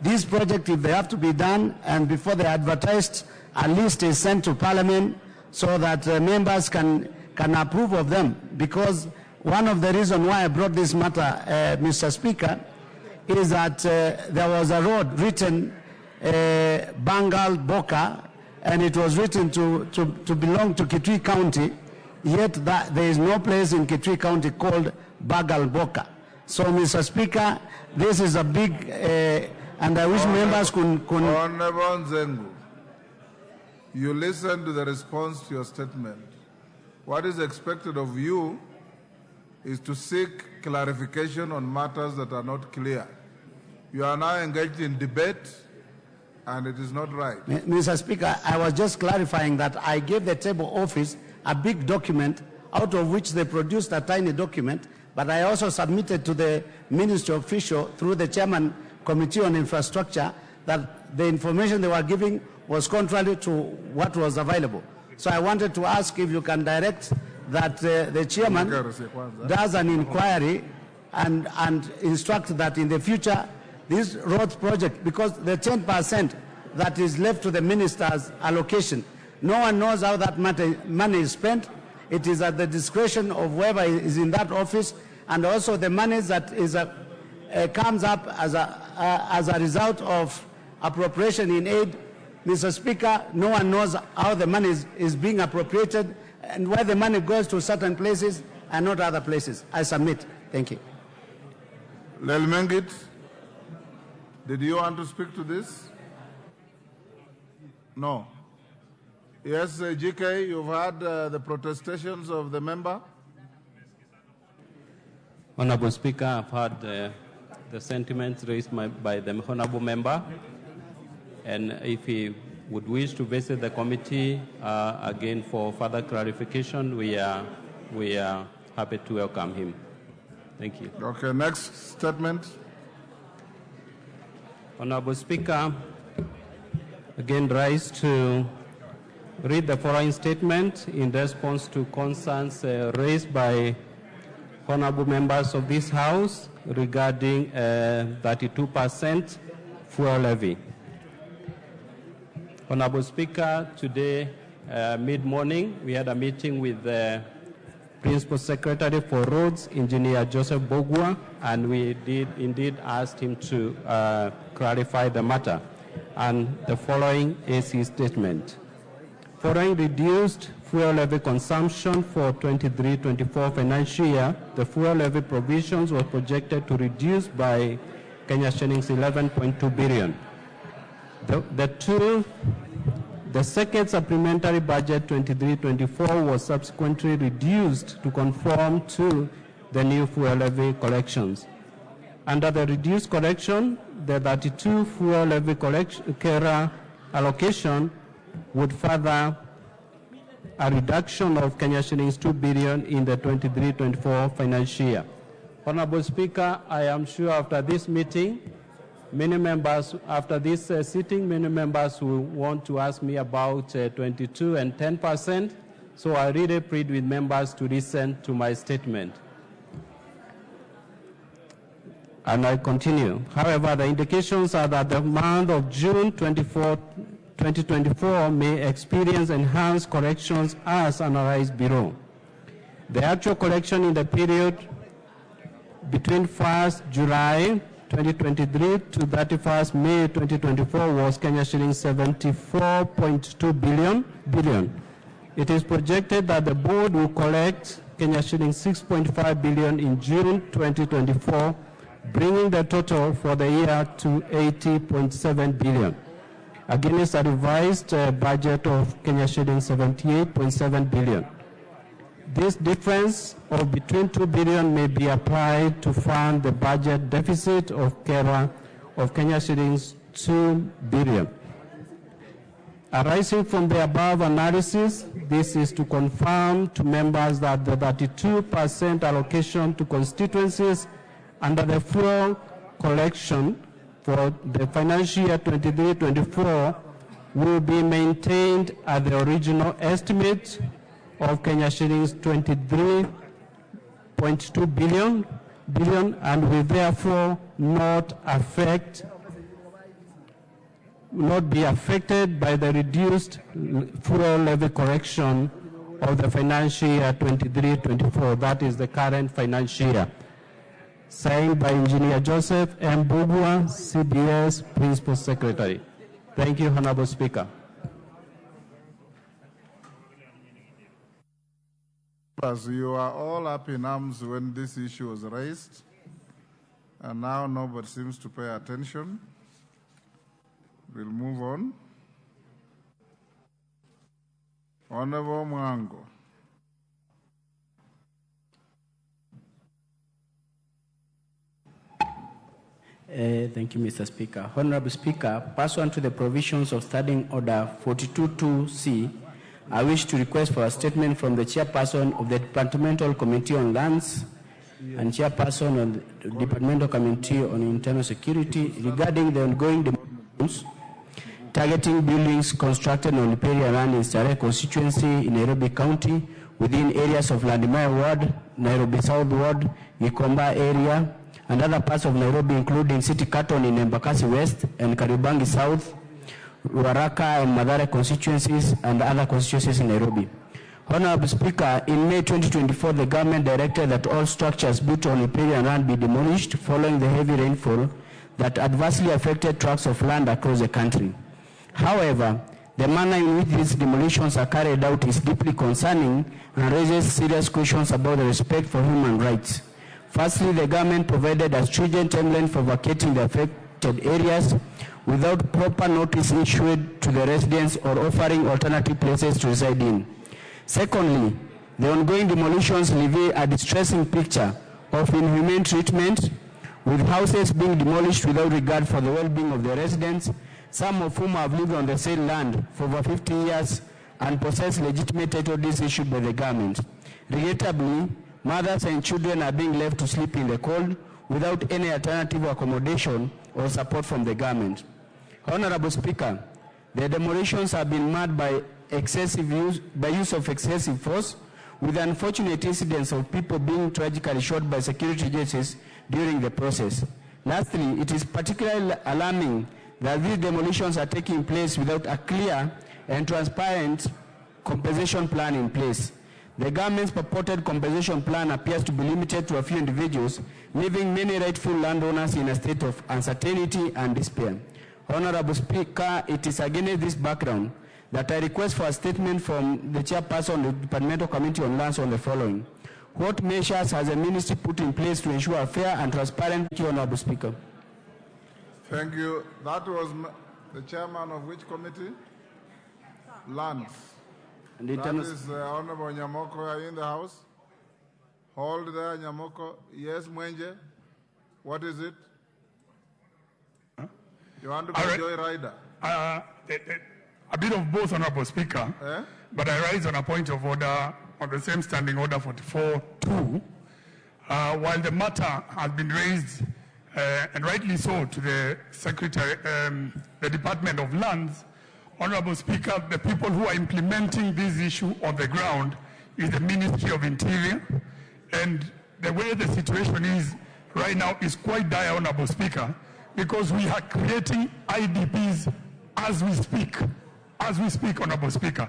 Speaker 15: this project, if they have to be done, and before they're advertised, a list is sent to Parliament so that members can approve of them. Because one of the reasons why I brought this matter, Mr. Speaker, is that there was a road written Bangal Boka, and it was written to belong to Kitui County, yet there is no place in Kitui County called Bagal Boka. So, Mr. Speaker, this is a big, and I wish members could...
Speaker 4: Honorable Nzengu, you listen to the response to your statement. What is expected of you is to seek clarification on matters that are not clear. You are now engaged in debate, and it is not right.
Speaker 15: Mr. Speaker, I was just clarifying that I gave the table office a big document, out of which they produced a tiny document, but I also submitted to the ministry official through the chairman committee on infrastructure that the information they were giving was contrary to what was available. So I wanted to ask if you can direct that the chairman does an inquiry and instruct that in the future this road project, because the 10% that is left to the minister's allocation, no one knows how that money is spent. It is at the discretion of whoever is in that office, and also the money that is comes up as a result of appropriation in aid. Mr. Speaker, no one knows how the money is being appropriated and why the money goes to certain places and not other places. I submit. Thank you.
Speaker 4: Lelmengit, did you want to speak to this? No. Yes, GK, you've heard the protestations of the member.
Speaker 14: Honorable Speaker, I've heard the sentiments raised by the honorable member, and if he would wish to visit the committee again for further clarification, we are happy to welcome him. Thank you.
Speaker 4: Okay, next statement.
Speaker 14: Honorable Speaker, again rise to read the following statement in response to concerns raised by honorable members of this House regarding 32% fuel levy. Honorable Speaker, today mid-morning we had a meeting with the Principal Secretary for Roads, Engineer Joseph Bogua, and we did indeed ask him to clarify the matter. And the following is his statement. Following reduced fuel levy consumption for 23-24 financial year, the fuel levy provisions were projected to reduce by Kenya shillings 11.2 billion. The second supplementary budget 23-24 was subsequently reduced to conform to the new fuel levy collections. Under the reduced collection, the 32 fuel levy KERA allocation would further a reduction of Kenya shillings 2 billion in the 23-24 financial year. Honorable Speaker, I am sure after this meeting, many members, after this sitting, many members will want to ask me about 22 and 10%, so I really plead with members to listen to my statement. And I continue. However, the indications are that the month of June 2024 may experience enhanced collections as analyzed below. The actual collection in the period between 1st July 2023 to 31st May 2024 was Kenya shillings 74.2 billion. It is projected that the board will collect Kenya shillings 6.5 billion in June 2024, bringing the total for the year to 80.7 billion. Against a revised budget of Kenya shillings 78.7 billion. This difference of between 2 billion may be applied to fund the budget deficit of KERA of Kenya shillings 2 billion. Arising from the above analysis, this is to confirm to members that the 32% allocation to constituencies under the fuel collection for the financial year 23-24 will be maintained at the original estimate of Kenya shillings 23.2 billion and will therefore not be affected by the reduced fuel levy correction of the financial year 23-24. That is the current financial year. Signed by Engineer Joseph M. Bugua, CBS Principal Secretary. Thank you, Honorable Speaker.
Speaker 4: As you are all up in arms when this issue was raised, And now nobody seems to pay attention. We'll move on. Honorable Mwango.
Speaker 16: Thank you, Mr. Speaker. Honorable Speaker, pursuant to the provisions of Standing Order 42.2c, I wish to request for a statement from the Chairperson of the Departmental Committee on Lands and Chairperson of the Departmental Committee on Internal Security regarding the ongoing demolitions targeting buildings constructed on riparian land in Starehe constituency in Nairobi County within areas of Landimai Ward, Nairobi South Ward, Gikomba area, and other parts of Nairobi, including City Canton in Embakasi West and Karibangi South, Ruaraka and Mathare constituencies, and other constituencies in Nairobi. Honorable Speaker, in May 2024, the government directed that all structures built on riparian land be demolished following the heavy rainfall that adversely affected tracts of land across the country. However, the manner in which these demolitions are carried out is deeply concerning and raises serious questions about the respect for human rights. Firstly, the government provided a stringent timeline for vacating the affected areas without proper notice issued to the residents or offering alternative places to reside in. Secondly, the ongoing demolitions reveal a distressing picture of inhumane treatment, with houses being demolished without regard for the well-being of the residents, some of whom have lived on the same land for over 50 years and possess legitimate title deeds issued by the government. Regrettably, mothers and children are being left to sleep in the cold without any alternative accommodation or support from the government. Honorable Speaker, the demolitions have been marred by use of excessive force, with unfortunate incidents of people being tragically shot by security agencies during the process. Lastly, it is particularly alarming that these demolitions are taking place without a clear and transparent compensation plan in place. The government's purported compensation plan appears to be limited to a few individuals, leaving many rightful landowners in a state of uncertainty and despair. Honorable Speaker, it is against this background that I request for a statement from the Chairperson of the Departmental Committee on Lands on the following. What measures has the ministry put in place to ensure a fair and transparent? Thank you, Honorable Speaker.
Speaker 4: Thank you. That was the chairman of which committee? Lands.
Speaker 16: And
Speaker 4: that is Honorable Nyamoko. Are you in the house? Hold there, Nyamoko. Yes, Mwenje. What is it?
Speaker 17: Huh?
Speaker 4: You want to be a joyrider?
Speaker 17: A bit of both, Honorable Speaker. But I rise on a point of order on the same Standing Order 44.2. While the matter has been raised, and rightly so, to the Secretary, the Department of Lands, Honorable Speaker, the people who are implementing this issue on the ground is the Ministry of Interior, and the way the situation is right now is quite dire, Honorable Speaker, because we are creating IDPs as we speak, Honorable Speaker.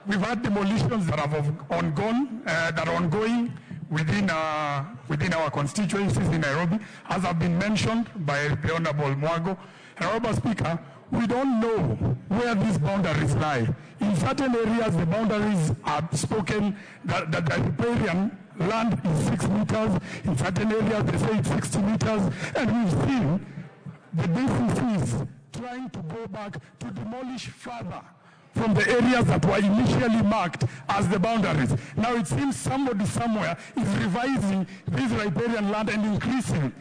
Speaker 17: We've had demolitions that are ongoing within our constituencies in Nairobi, as have been mentioned by the Honorable Mwango. Honorable Speaker, we don't know where these boundaries lie. In certain areas, the boundaries are spoken that the riparian land is 6 meters. In certain areas, they say it's 60 meters. And we've seen the DCCs trying to go back to demolish further from the areas that were initially marked as the boundaries. Now it seems somebody somewhere is revising this riparian land and increasing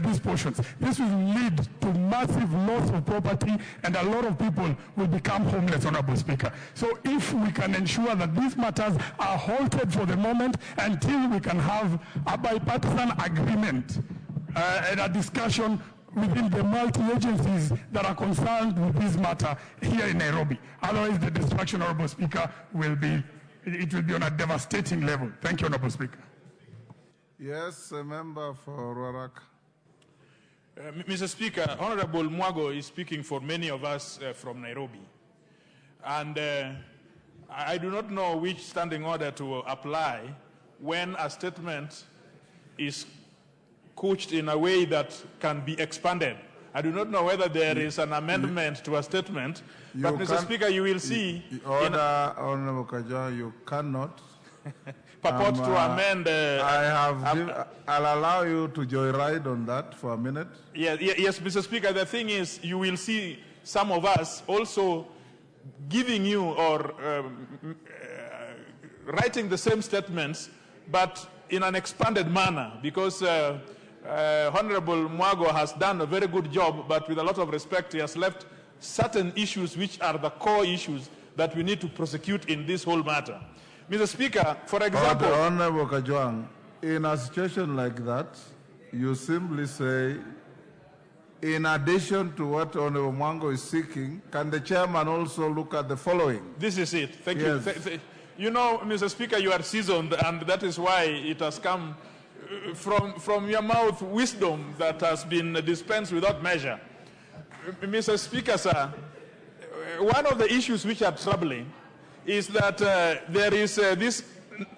Speaker 17: these portions. This will lead to massive loss of property, and a lot of people will become homeless, Honorable Speaker. So if we can ensure that these matters are halted for the moment until we can have a bipartisan agreement and a discussion within the multi-agencies that are concerned with this matter here in Nairobi. Otherwise, the destruction, Honorable Speaker, will be on a devastating level. Thank you, Honorable Speaker.
Speaker 4: Yes, a member for Ruaraka.
Speaker 18: Mr. Speaker, Honorable Mwago is speaking for many of us from Nairobi. And I do not know which standing order to apply when a statement is couched in a way that can be expanded. I do not know whether there is an amendment to a statement, but Mr. Speaker, you will see...
Speaker 4: Honorable Kaja, you cannot.
Speaker 18: purport to amend.
Speaker 4: I'll allow you to joyride on that for a minute.
Speaker 18: Yes, Mr. Speaker, the thing is, you will see some of us also giving you or writing the same statements, but in an expanded manner, because Honorable Mwago has done a very good job, but with a lot of respect, he has left certain issues which are the core issues that we need to prosecute in this whole matter. Mr. Speaker, for example...
Speaker 4: Honorable Kajwang, in a situation like that, you simply say, in addition to what Honorable Mwango is seeking, can the chairman also look at the following?
Speaker 18: This is it. Thank
Speaker 4: Yes.
Speaker 18: you. You know, Mr. Speaker, you are seasoned, and that is why it has come from your mouth wisdom that has been dispensed without measure. Mr. Speaker, sir, one of the issues which are troubling is that there is this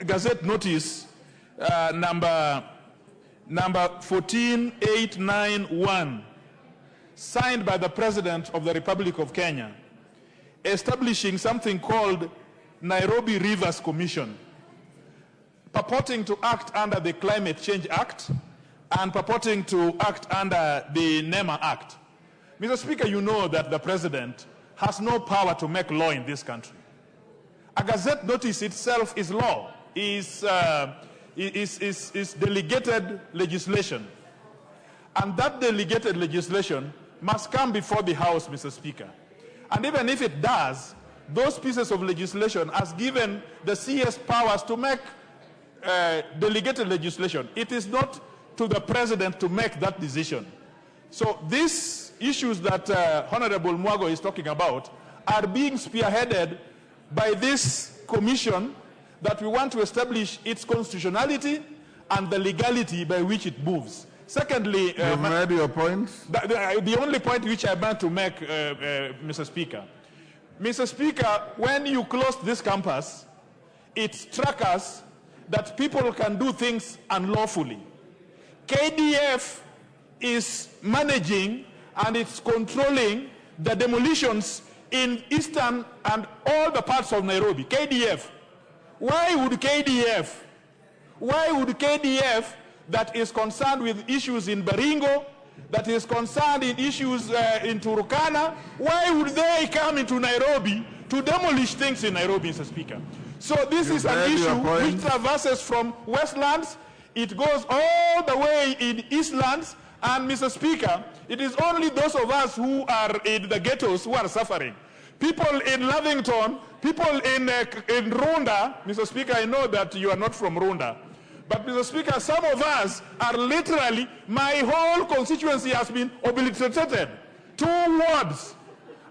Speaker 18: Gazette notice number 14891, signed by the President of the Republic of Kenya, establishing something called Nairobi Rivers Commission, purporting to act under the Climate Change Act and purporting to act under the NEMA Act. Mr. Speaker, you know that the President has no power to make law in this country. A Gazette notice itself is law, is delegated legislation. And that delegated legislation must come before the House, Mr. Speaker. And even if it does, those pieces of legislation has given the CS powers to make delegated legislation. It is not to the President to make that decision. So these issues that Honorable Mwago is talking about are being spearheaded by this commission that we want to establish its constitutionality and the legality by which it moves. Secondly,
Speaker 4: you've made your point.
Speaker 18: The only point which I want to make, Mr. Speaker. Mr. Speaker, when you closed this campus, it struck us that people can do things unlawfully. KDF is managing and it's controlling the demolitions in eastern and all the parts of Nairobi. KDF. Why would KDF that is concerned with issues in Baringo, that is concerned in issues in Turkana, why would they come into Nairobi to demolish things in Nairobi, Mr. Speaker? So this is an issue which traverses from Westlands, it goes all the way in Eastlands, and Mr. Speaker, it is only those of us who are in the ghettos who are suffering. People in Lavington, people in Runda, Mr. Speaker, I know that you are not from Runda, but Mr. Speaker, some of us are literally, my whole constituency has been obliterated. 2 wards.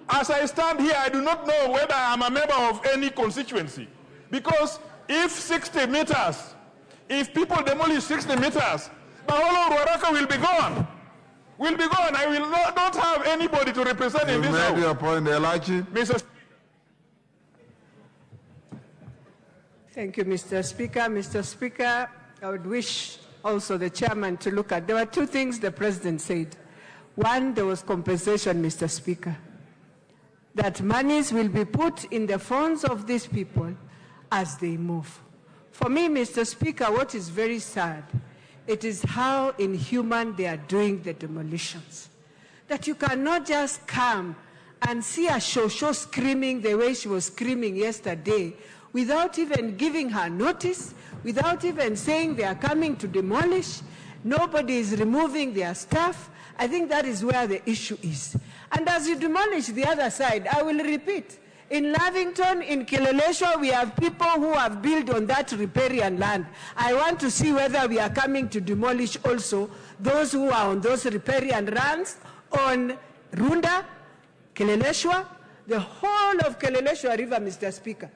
Speaker 18: As I stand here, I do not know whether I'm a member of any constituency. Because if 60 meters, if people demolish 60 meters, the whole of Ruaraka will be gone. Will be gone. I will not have anybody to represent in this house.
Speaker 4: You made your point, Elachi.
Speaker 19: Thank you, Mr. Speaker. Mr. Speaker, I would wish also the chairman to look at. There were 2 things the president said. One, there was compensation, Mr. Speaker. That monies will be put in the funds of these people as they move. For me, Mr. Speaker, what is very sad, it is how inhuman they are doing the demolitions. That you cannot just come and see a Shosho screaming the way she was screaming yesterday without even giving her notice, without even saying they are coming to demolish. Nobody is removing their stuff. I think that is where the issue is. And as you demolish the other side, I will repeat, in Lavington, in Kileleshwa, we have people who have built on that riparian land. I want to see whether we are coming to demolish also those who are on those riparian lands on Runda, Kileleshwa, the whole of Kileleshwa River, Mr. Speaker.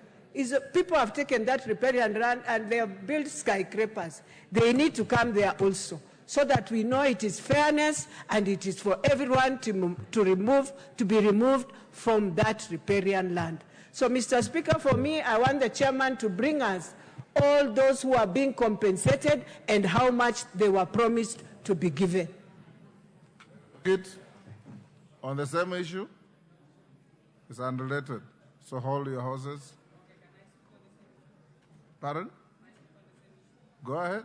Speaker 19: People have taken that riparian land and they have built skyscrapers. They need to come there also, so that we know it is fairness and it is for everyone to be removed from that riparian land. So, Mr. Speaker, for me, I want the chairman to bring us all those who are being compensated and how much they were promised to be given.
Speaker 4: On the same issue, it's unrelated. So hold your horses. Pardon? Go ahead.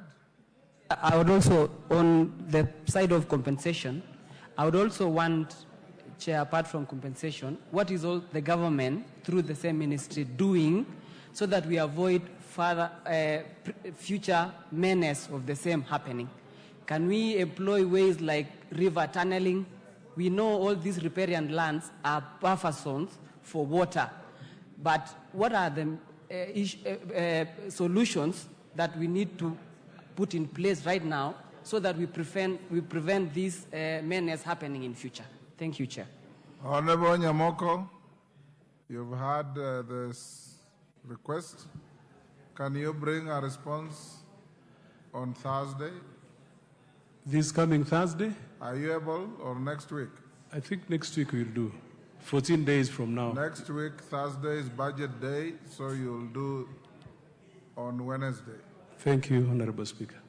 Speaker 16: I would also, on the side of compensation, I would also want, Chair, apart from compensation, what is all the government, through the same ministry, doing so that we avoid further future menace of the same happening? Can we employ ways like river tunneling? We know all these riparian lands are buffer zones for water, but what are the solutions that we need to put in place right now so that we prevent this menace happening in future? Thank you, Chair.
Speaker 4: Honorable Nyamoko, you've heard this request. Can you bring a response on Thursday?
Speaker 13: This coming Thursday?
Speaker 4: Are you able, or next week?
Speaker 13: I think next week we'll do. 14 days from now.
Speaker 4: Next week, Thursday is budget day, so you'll do on Wednesday.
Speaker 13: Thank you, Honorable Speaker.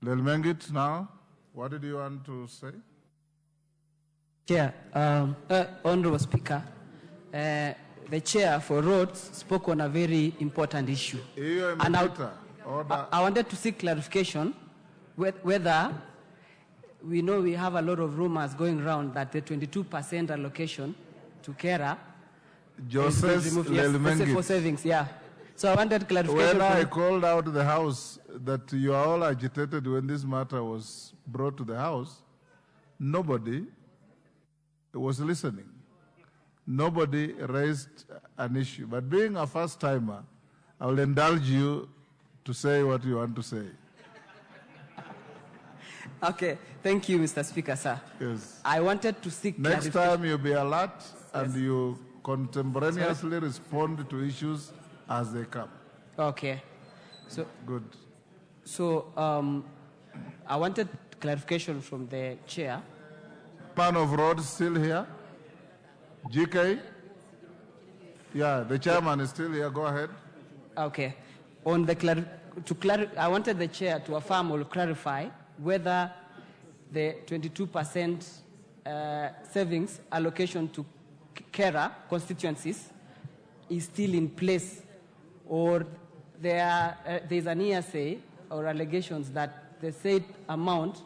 Speaker 4: Lelmengit now, what did you want to say?
Speaker 16: Chair, Honorable Speaker, the Chair for Roads spoke on a very important issue. And I wanted to seek clarification whether we know we have a lot of rumors going around that the 22% allocation to Kera
Speaker 4: Joseph
Speaker 16: for savings, yeah. So I wanted clarification.
Speaker 4: When I called out the House that you are all agitated when this matter was brought to the House, nobody was listening. Nobody raised an issue. But being a first-timer, I will indulge you to say what you want to say.
Speaker 16: Okay, thank you, Mr. Speaker, sir.
Speaker 4: Yes.
Speaker 16: I wanted to seek
Speaker 4: Next time you'll be alert and you contemporaneously respond to issues as they come.
Speaker 16: Okay. So
Speaker 4: good.
Speaker 16: So I wanted clarification from the chair.
Speaker 4: Man of Roads still here? GK? Yeah, the chairman is still here. Go ahead.
Speaker 16: Okay. On the I wanted the chair to affirm or clarify whether the 22% savings allocation to Kera constituencies is still in place, or there's an hearsay or allegations that the said amount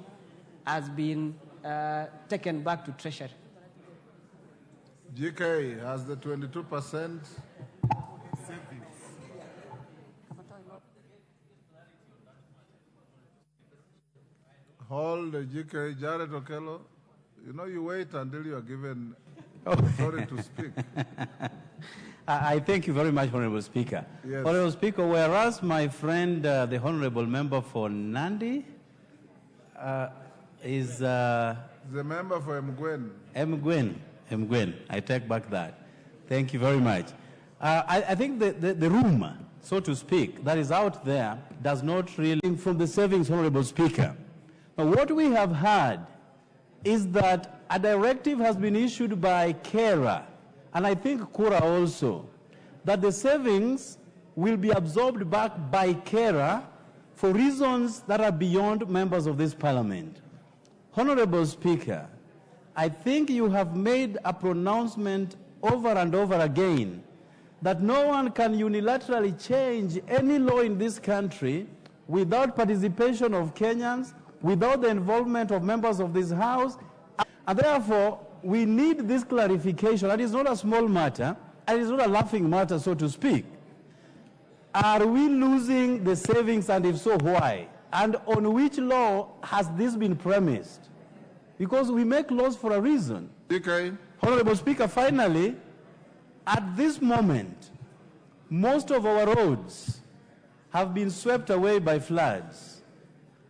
Speaker 16: has been taken back to Treasury.
Speaker 4: GK has the 22% hold the GK. Jared Okello, you know, you wait until you are given authority to speak.
Speaker 20: I thank you very much, Honorable Speaker.
Speaker 4: Yes.
Speaker 20: Honorable Speaker, whereas my friend, the Honorable Member for Nandi, is... the
Speaker 4: member for Mgwen.
Speaker 20: Mgwen. I take back that. Thank you very much. I think the rumor, so to speak, that is out there does not really from the savings, Honorable Speaker. Now, what we have heard is that a directive has been issued by Kera, and I think Kura also, that the savings will be absorbed back by Kera for reasons that are beyond members of this parliament. Honorable Speaker, I think you have made a pronouncement over and over again that no one can unilaterally change any law in this country without participation of Kenyans, without the involvement of members of this House, and therefore we need this clarification. That is not a small matter, and it is not a laughing matter, so to speak. Are we losing the savings, and if so, why? And on which law has this been premised? Because we make laws for a reason.
Speaker 4: Okay.
Speaker 20: Honorable Speaker, finally, at this moment, most of our roads have been swept away by floods.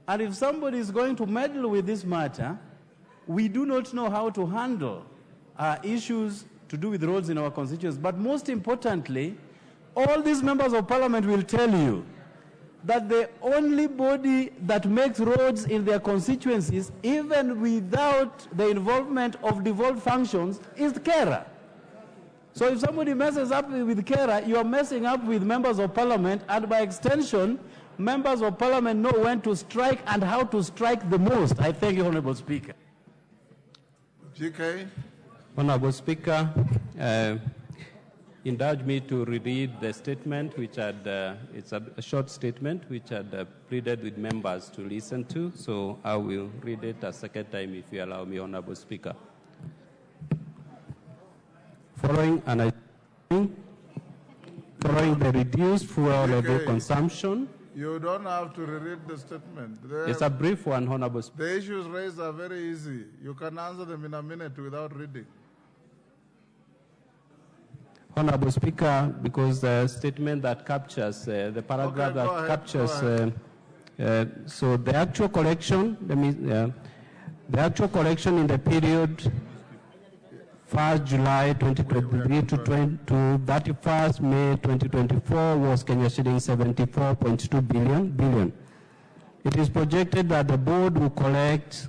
Speaker 20: And if somebody is going to meddle with this matter, we do not know how to handle issues to do with roads in our constituencies. But most importantly, all these members of parliament will tell you that the only body that makes roads in their constituencies, even without the involvement of devolved functions, is Kera. So if somebody messes up with Kera, you are messing up with members of parliament, and by extension, members of parliament know when to strike and how to strike the most. I thank you, Honorable Speaker.
Speaker 4: GK.
Speaker 14: Honorable Speaker, indulge me to reread the statement, which it's a short statement, which I'd pleaded with members to listen to. So I will read it a second time, if you allow me, Honorable Speaker. Following the reduced fuel levy consumption.
Speaker 4: You don't have to reread the statement.
Speaker 14: It's a brief one, Honorable Speaker.
Speaker 4: The issues raised are very easy. You can answer them in a minute without reading.
Speaker 14: Honorable Speaker, because the statement that captures, the paragraph that captures, so the actual collection, the actual collection in the period 1st July 2023 to 31st May 2024 was Kenya shillings 74.2 billion. It is projected that the board will collect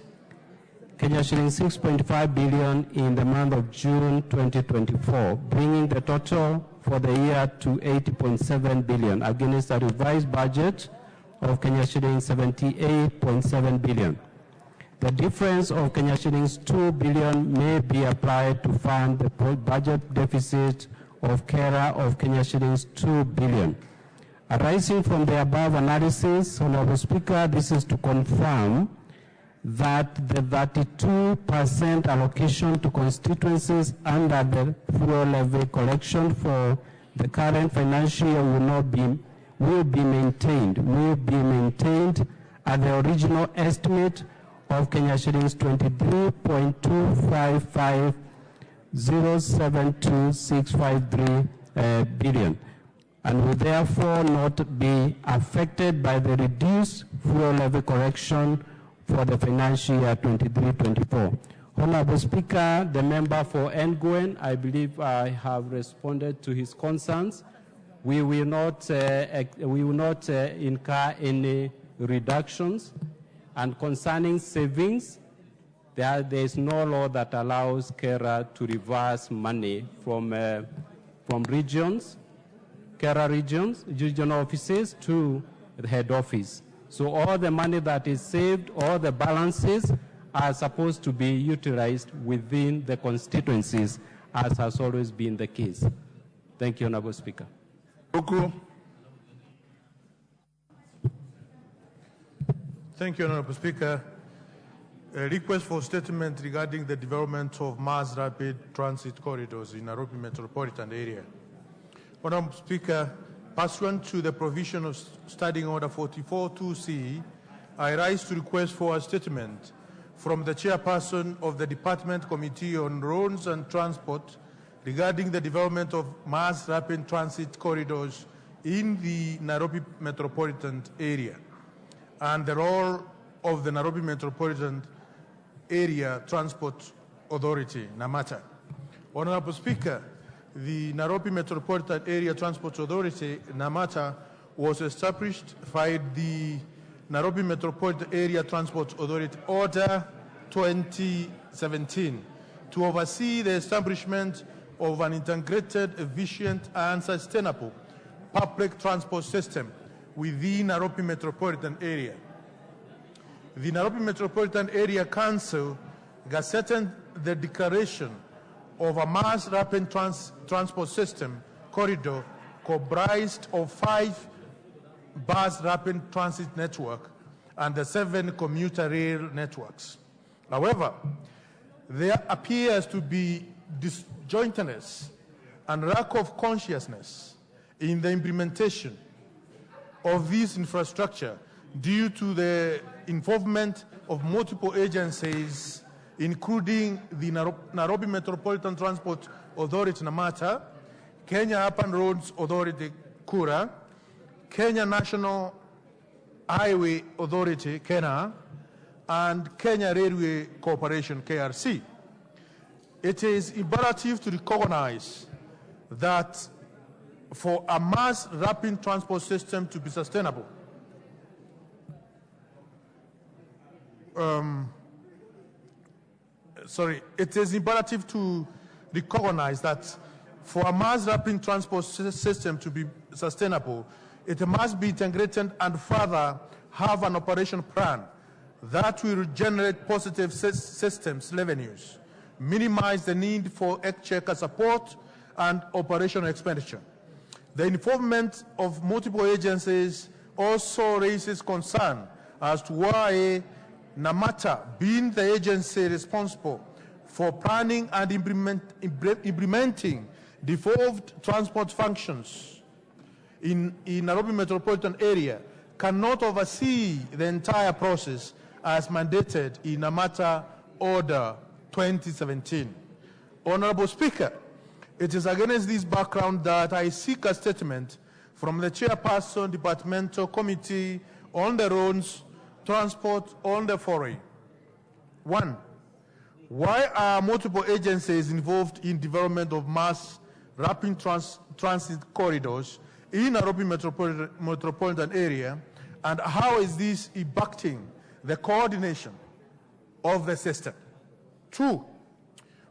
Speaker 14: Kenya shillings 6.5 billion in the month of June 2024, bringing the total for the year to 80.7 billion against a revised budget of Kenya shillings 78.7 billion. The difference of Kenya shillings 2 billion may be applied to fund the budget deficit of KERA of Kenya shillings 2 billion. Arising from the above analysis, Honorable Speaker, this is to confirm that the 32% allocation to constituencies under the fuel levy collection for the current financial year will be maintained at the original estimate of Kenya shillings 23.255072653 billion, and will therefore not be affected by the reduced fuel levy correction for the financial year 23-24. Honorable Speaker, the member for Nguyen, I believe I have responded to his concerns. We will not incur any reductions. And concerning savings, there is no law that allows KERA to reverse money from regions, KERA regions, regional offices to the head office. So all the money that is saved, all the balances are supposed to be utilized within the constituencies, as has always been the case. Thank you, Honorable Speaker.
Speaker 21: Thank you, Honorable Speaker. A request for statement regarding the development of mass rapid transit corridors in Nairobi metropolitan area. Honorable Speaker, pursuant to the provision of Standing Order 44-2C, I rise to request for a statement from the chairperson of the Department Committee on Roads and Transport regarding the development of mass rapid transit corridors in the Nairobi metropolitan area and the role of the Nairobi Metropolitan Area Transport Authority, NAMATA. Honorable Speaker, the Nairobi Metropolitan Area Transport Authority, NAMATA, was established by the Nairobi Metropolitan Area Transport Authority Order 2017 to oversee the establishment of an integrated, efficient, and sustainable public transport system within Nairobi metropolitan area. The Nairobi Metropolitan Area Council gazetted the declaration of a mass rapid transport system corridor comprised of 5 bus rapid transit network and the 7 commuter rail networks. However, there appears to be disjointedness and lack of consciousness in the implementation of this infrastructure due to the involvement of multiple agencies, including the Nairobi Metropolitan Transport Authority, NAMATA, Kenya Urban Roads Authority, KURA, Kenya National Highway Authority, KENHA, and Kenya Railway Corporation, KRC. It is imperative to recognize that for a mass rapid transport system to be sustainable, it is imperative to recognize that for a mass rapid transport system to be sustainable, it must be integrated and further have an operation plan that will generate positive systems revenues, minimize the need for exchequer support, and operational expenditure. The involvement of multiple agencies also raises concern as to why NAMATA, being the agency responsible for planning and implementing devolved transport functions in Nairobi metropolitan area, cannot oversee the entire process as mandated in NAMATA Order 2017. Honorable Speaker, it is against this background that I seek a statement from the Chairperson, Departmental Committee on the Roads, Transport on the following. 1. Why are multiple agencies involved in development of mass rapid transit corridors in Nairobi metropolitan area, and how is this impacting the coordination of the system? 2.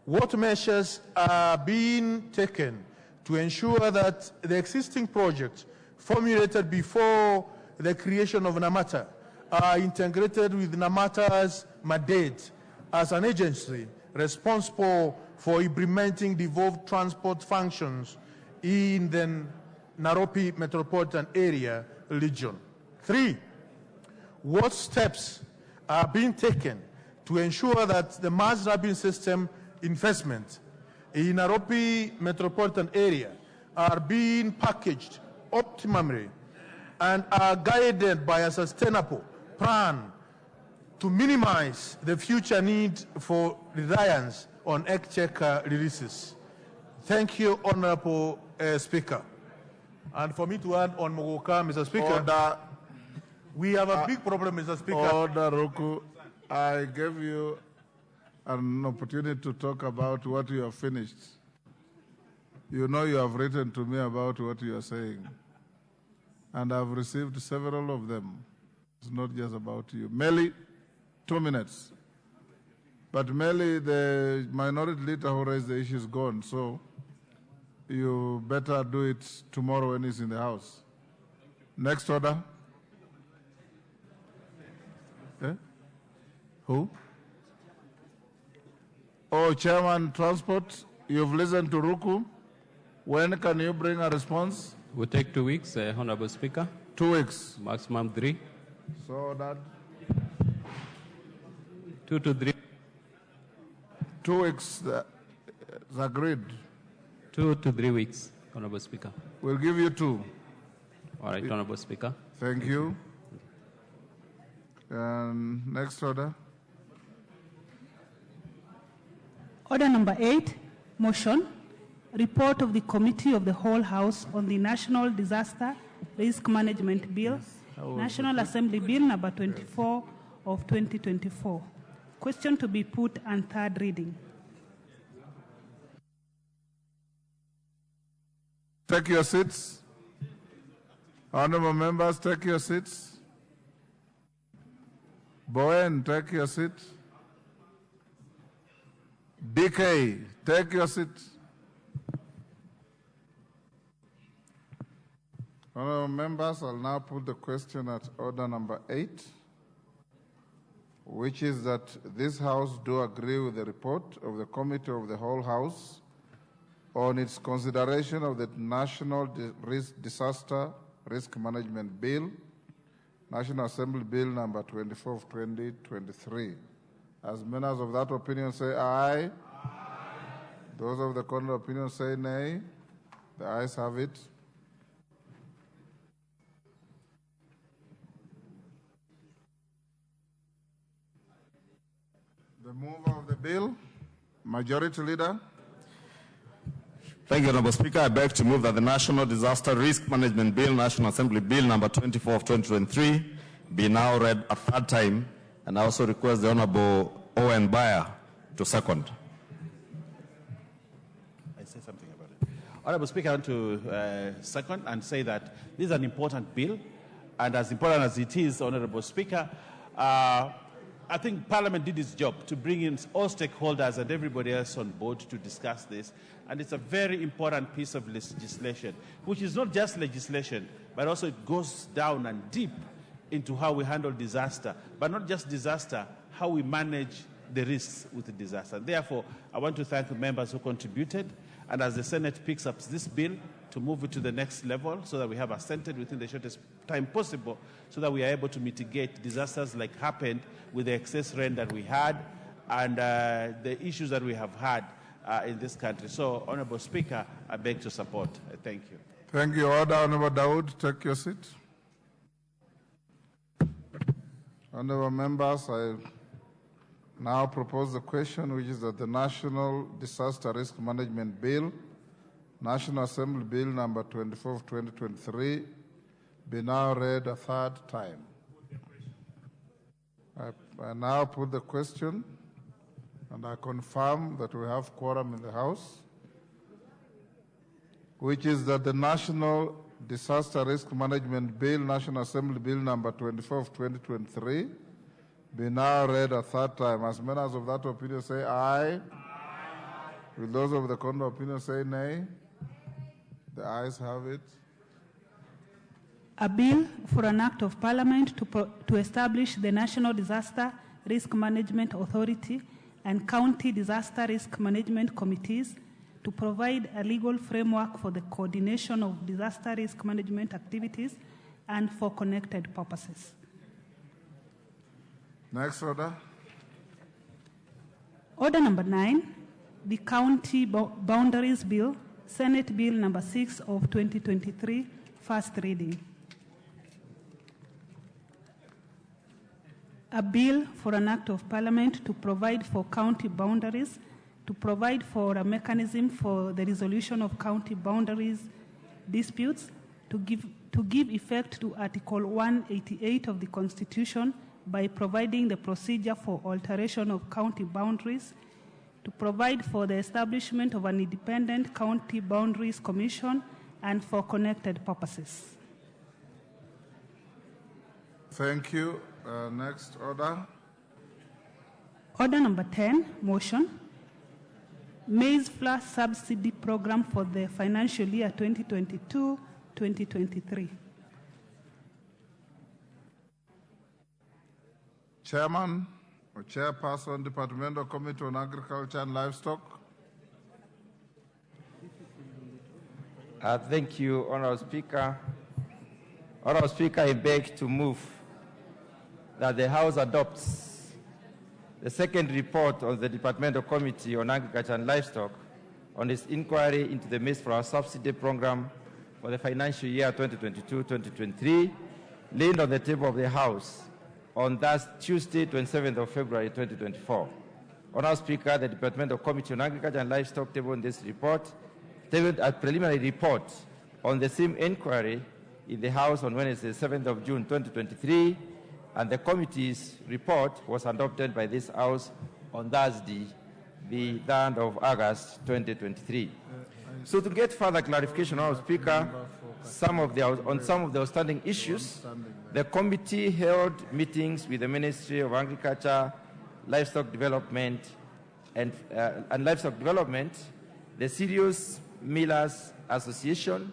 Speaker 21: What measures are being taken to ensure that the existing projects formulated before the creation of NAMATA are integrated with NAMATA's mandate as an agency responsible for implementing devolved transport functions in the Nairobi metropolitan area region? 3. What steps are being taken to ensure that the mass rapid system investment in Nairobi metropolitan area are being packaged optimally and are guided by a sustainable plan to minimize the future need for reliance on exchequer releases? Thank you, Honorable Speaker. And for me to add on Mogoka, Mr. Speaker,
Speaker 4: Order.
Speaker 21: We have a big problem, Mr. Speaker.
Speaker 4: Order, Roku. I gave you an opportunity to talk about what you have finished. You know you have written to me about what you are saying. And I've received several of them. It's not just about you. Meli, 2 minutes. But Meli, the minority leader who raised the issue is gone, so you better do it tomorrow when he's in the House. Next order. Eh? Who? Oh, Chairman Transport, you've listened to Ruku. When can you bring a response?
Speaker 14: We'll take 2 weeks, Honorable Speaker.
Speaker 4: 2 weeks.
Speaker 14: Maximum 3.
Speaker 4: So that
Speaker 14: 2 to 3.
Speaker 4: 2 weeks is agreed.
Speaker 14: 2 to 3 weeks, Honorable Speaker.
Speaker 4: We'll give you 2.
Speaker 14: All right, Honorable Speaker.
Speaker 4: Thank you. And next order.
Speaker 2: Order number 8, motion, report of the Committee of the Whole House on the National Disaster Risk Management Bill, National Assembly Bill number 24 of 2024. Question to be put and third reading.
Speaker 4: Take your seats. Honorable members, take your seats. Bowen, take your seat. DK, take your seat. Honorable members, I'll now put the question at order number 8, which is that this House do agree with the report of the Committee of the Whole House on its consideration of the National Disaster Risk Management Bill, National Assembly Bill number 24 of 2023. As members of that opinion say aye. Aye. Those of the contrary opinion say nay. The ayes have it. The mover of the bill, Majority Leader.
Speaker 5: Thank you, Honorable Speaker. I beg to move that the National Disaster Risk Management Bill, National Assembly Bill number 24 of 2023, be now read a third time, and I also request the Honorable Owen Bayer to second.
Speaker 20: I say something about it. Honorable Speaker, I want to second and say that this is an important bill, and as important as it is, Honorable Speaker, I think Parliament did its job to bring in all stakeholders and everybody else on board to discuss this. And it's a very important piece of legislation, which is not just legislation, but also it goes down and deep into how we handle disaster, but not just disaster, how we manage the risks with the disaster. Therefore, I want to thank the members who contributed,
Speaker 12: and as the Senate picks up this bill, to move it to the next level so that we have assented within the shortest time possible so that we are able to mitigate disasters like happened with the excess rain that we had and the issues that we have had in this country. So, Honorable Speaker, I beg to support. Thank you.
Speaker 4: Thank you. Order. Honorable Dawood, take your seat. Honorable members, I now propose the question, which is that the National Disaster Risk Management Bill, National Assembly Bill number 24 of 2023, be now read a third time. I now put the question, and I confirm that we have quorum in the House, which is that the National Disaster Risk Management Bill, National Assembly Bill number 24 of 2023, be now read a third time. As members of that opinion say aye. Aye. Will those of the contrary opinion say nay? The ayes have it.
Speaker 2: A bill for an act of parliament to establish the National Disaster Risk Management Authority and County Disaster Risk Management Committees to provide a legal framework for the coordination of disaster risk management activities and for connected purposes.
Speaker 4: Next order.
Speaker 2: Order number 9, the County Boundaries Bill, Senate Bill number 6 of 2023, first reading. A bill for an act of parliament to provide for county boundaries, to provide for a mechanism for the resolution of county boundaries disputes, to give effect to Article 188 of the Constitution by providing the procedure for alteration of county boundaries, to provide for the establishment of an independent county boundaries commission, and for connected purposes.
Speaker 4: Thank you. Next order.
Speaker 2: Order number 10, motion. Maize flour subsidy program for the financial year 2022-2023.
Speaker 4: Chairman or Chairperson, Departmental Committee on Agriculture and Livestock.
Speaker 3: Thank you, Honorable Speaker. Honorable Speaker, I beg to move that the House adopts the second report of the Departmental Committee on Agriculture and Livestock on its inquiry into the maize flour subsidy program for the financial year 2022-2023, laid on the table of the House on Tuesday, 27th of February 2024. Honorable Speaker, the Departmental Committee on Agriculture and Livestock tabled this report, tabled a preliminary report on the same inquiry in the House on Wednesday, 7th of June 2023, and the committee's report was adopted by this House on Thursday, the 3rd of August 2023. So to get further clarification, Honorable Speaker, on some of the outstanding issues, the committee held meetings with the Ministry of Agriculture, Livestock Development, and Livestock Development, the Serious Millers Association,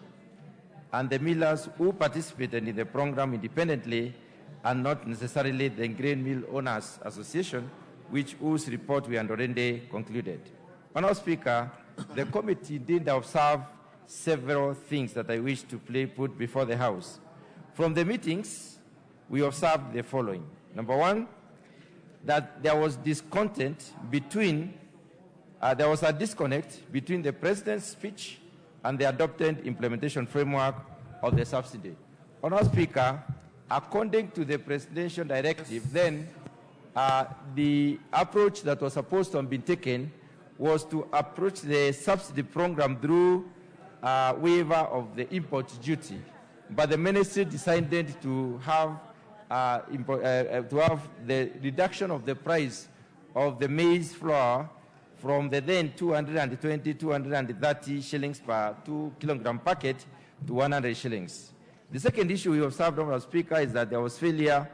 Speaker 3: and the millers who participated in the program independently and not necessarily the Grain Mill Owners Association, whose report we had already concluded. Honorable Speaker, the committee did observe several things that I wish to put before the House. From the meetings, we observed the following. Number one, that there was discontent between, there was a disconnect between the President's speech and the adopted implementation framework of the subsidy. Honorable Speaker, according to the presidential directive, then the approach that was supposed to have been taken was to approach the subsidy program through waiver of the import duty. But the ministry decided to have the reduction of the price of the maize flour from the then 220, 230 shillings per 2 kilogram packet to 100 shillings. The second issue we observed, Honorable Speaker, is that there was failure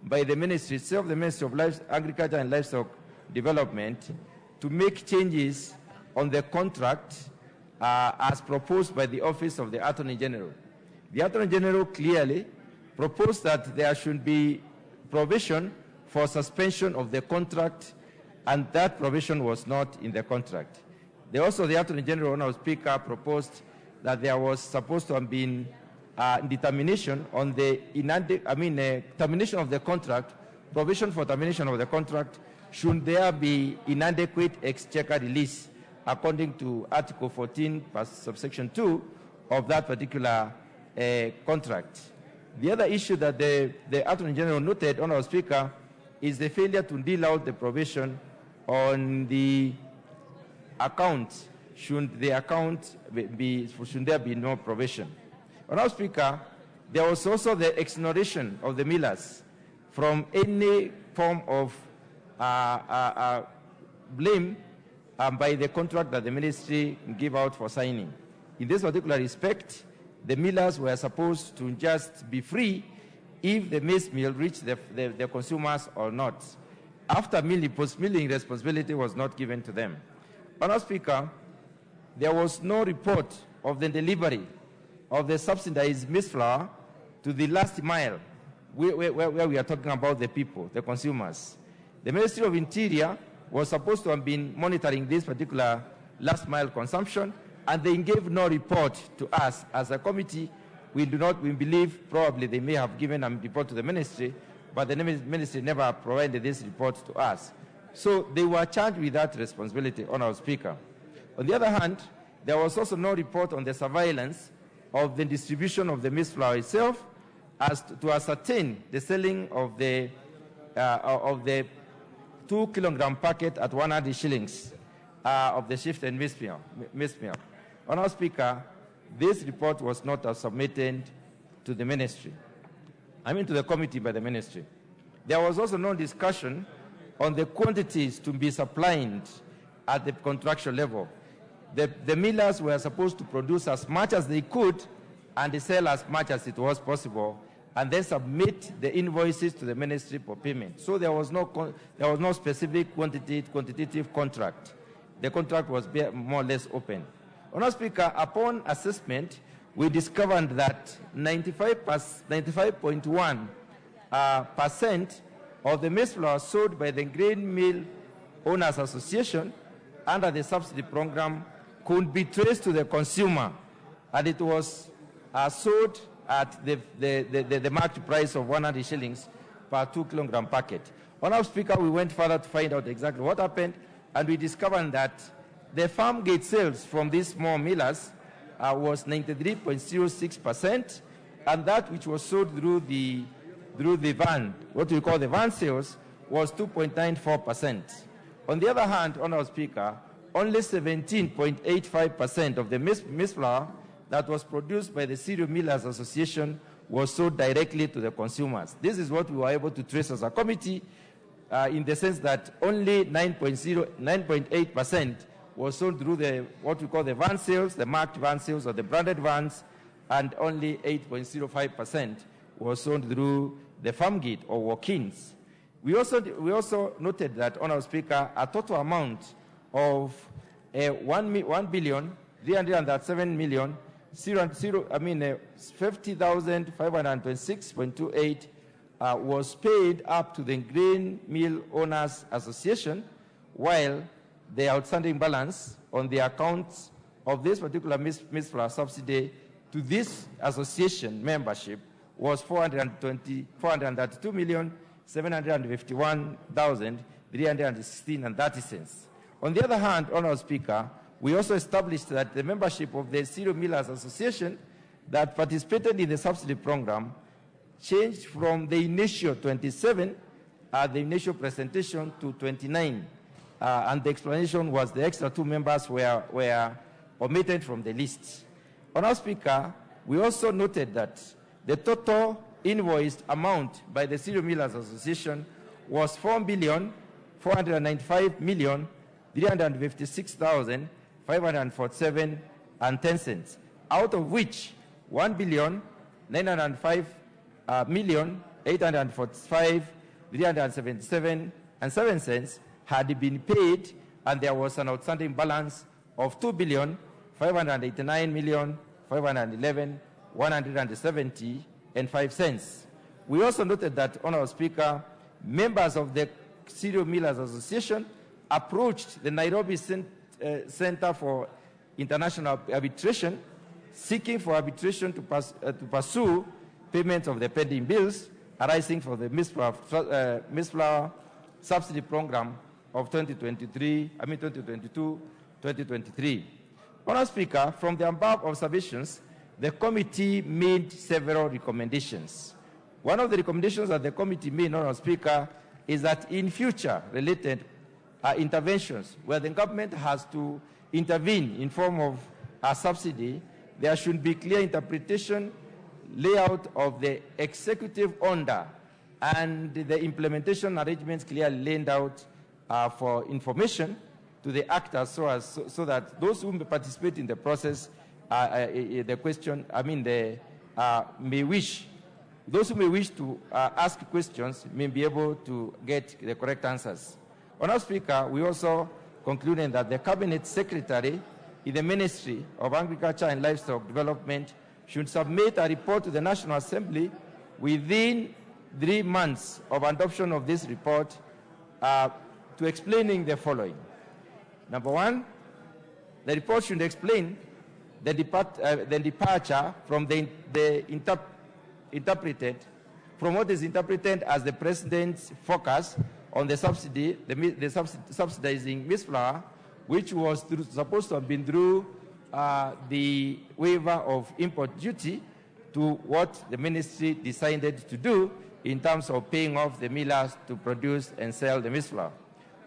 Speaker 3: by the ministry itself, the Ministry of Agriculture and Livestock Development, to make changes on the contract as proposed by the Office of the Attorney General. The Attorney General clearly proposed that there should be provision for suspension of the contract, and that provision was not in the contract. The Attorney General, Honorable Speaker, proposed that there was supposed to have been determination on the termination of the contract, provision for termination of the contract, should there be inadequate exchequer release according to Article 14, subsection 2 of that particular contract. The other issue that the Attorney General noted, Honorable Speaker, is the failure to deal out the provision on the account. Should there be no provision? Honorable Speaker, there was also the exoneration of the millers from any form of blame by the contract that the ministry gave out for signing. In this particular respect, the millers were supposed to just be free if the maize meal reached the consumers or not. After milling, post-milling responsibility was not given to them. Honorable Speaker, there was no report of the delivery of the subsidized maize flour to the last mile, where we are talking about the people, the consumers. The Ministry of Interior was supposed to have been monitoring this particular last mile consumption, and they gave no report to us as a committee. We believe probably they may have given a report to the ministry, but the ministry never provided this report to us. So they were charged with that responsibility, Honorable Speaker. On the other hand, there was also no report on the surveillance of the distribution of the maize flour itself, as to ascertain the selling of the 2-kilogram packet at 100 shillings of the shift and maize meal. Honorable Speaker, this report was not submitted to the ministry. To the committee by the ministry. There was also no discussion on the quantities to be supplied at the contractual level. The millers were supposed to produce as much as they could and sell as much as it was possible, and then submit the invoices to the ministry for payment. So there was no specific quantitative contract. The contract was more or less open. Honorable Speaker, upon assessment, we discovered that 95.1% of the maize flour sold by the Grain Mill Owners Association under the subsidy program could be traced to the consumer, and it was sold at the market price of 100 shillings per 2-kilogram packet. Honorable Speaker, we went further to find out exactly what happened, and we discovered that the farm gate sales from these small millers was 93.06%, and that which was sold through the van, what we call the van sales, was 2.94%. On the other hand, Honorable Speaker, only 17.85% of the maize flour that was produced by the Cereal Millers Association was sold directly to the consumers. This is what we were able to trace as a committee, in the sense that only 9.8% was sold through what we call the van sales, the marked van sales or the branded vans, and only 8.05% was sold through the farm gate or walk-ins. We also noted that, Honorable Speaker, a total amount of 50,526.28 was paid up to the Grain Mill Owners Association, while the outstanding balance on the accounts of this particular maize flour subsidy to this association membership was 432,751,316.30. On the other hand, Honorable Speaker, we also established that the membership of the Cereal Millers Association that participated in the subsidy program changed from the initial 27 at the initial presentation to 29. And the explanation was the extra 2 members were omitted from the list. Honorable Speaker, we also noted that the total invoiced amount by the Cereal Millers Association was 4,495,356,547.10, out of which 1,905,845,377.07 had been paid, and there was an outstanding balance of 2,589,511,170.05. We also noted that, Honorable Speaker, members of the Cereal Millers Association approached the Nairobi Center for International Arbitration, seeking for arbitration to pursue payment of the pending bills arising from the maize flour subsidy program of 2022-2023. Honourable Speaker, from the above observations, the committee made several recommendations. One of the recommendations that the committee made, Honourable Speaker, is that in future related interventions where the government has to intervene in form of a subsidy, there should be clear interpretation, layout of the executive order, and the implementation arrangements clearly laid out for information to the actors so that those who may participate in the process, those who may wish to ask questions may be able to get the correct answers. Honourable Speaker, we also concluded that the Cabinet Secretary in the Ministry of Agriculture and Livestock Development should submit a report to the National Assembly within 3 months of adoption of this report to explaining the following. Number one, the report should explain the departure from from what is interpreted as the President's focus on the subsidy, subsidizing maize flour, which was supposed to have been through the waiver of import duty, to what the ministry decided to do in terms of paying off the millers to produce and sell the maize flour.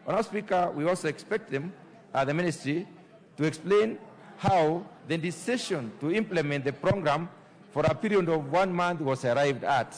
Speaker 3: Honourable Speaker, we also expect them, the ministry, to explain how the decision to implement the program for a period of 1 month was arrived at.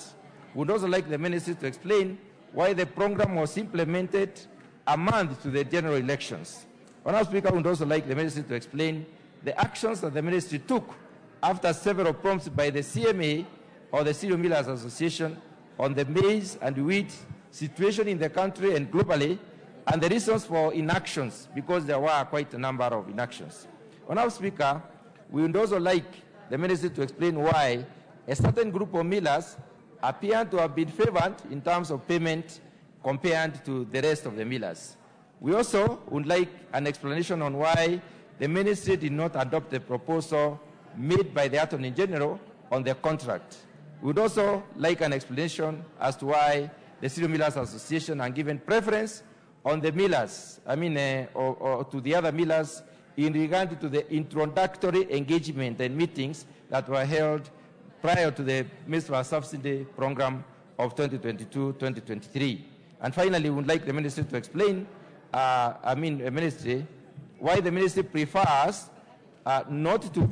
Speaker 3: We would also like the ministry to explain why the program was implemented a month to the general elections. Honourable Speaker, we would also like the ministry to explain the actions that the ministry took after several prompts by the CMA or the Cereal Millers Association on the maize and wheat situation in the country and globally, and the reasons for inactions, because there were quite a number of inactions. Honourable Speaker, we would also like the ministry to explain why a certain group of millers appear to have been favoured in terms of payment compared to the rest of the millers. We also would like an explanation on why the ministry did not adopt the proposal made by the Attorney General on the contract. We would also like an explanation as to why the Cereal Millers Association are given preference on the millers, or to the other millers, in regard to the introductory engagement and meetings that were held prior to the maize flour subsidy program of 2022-2023. And finally, we would like the ministry to explain, why the ministry prefers not to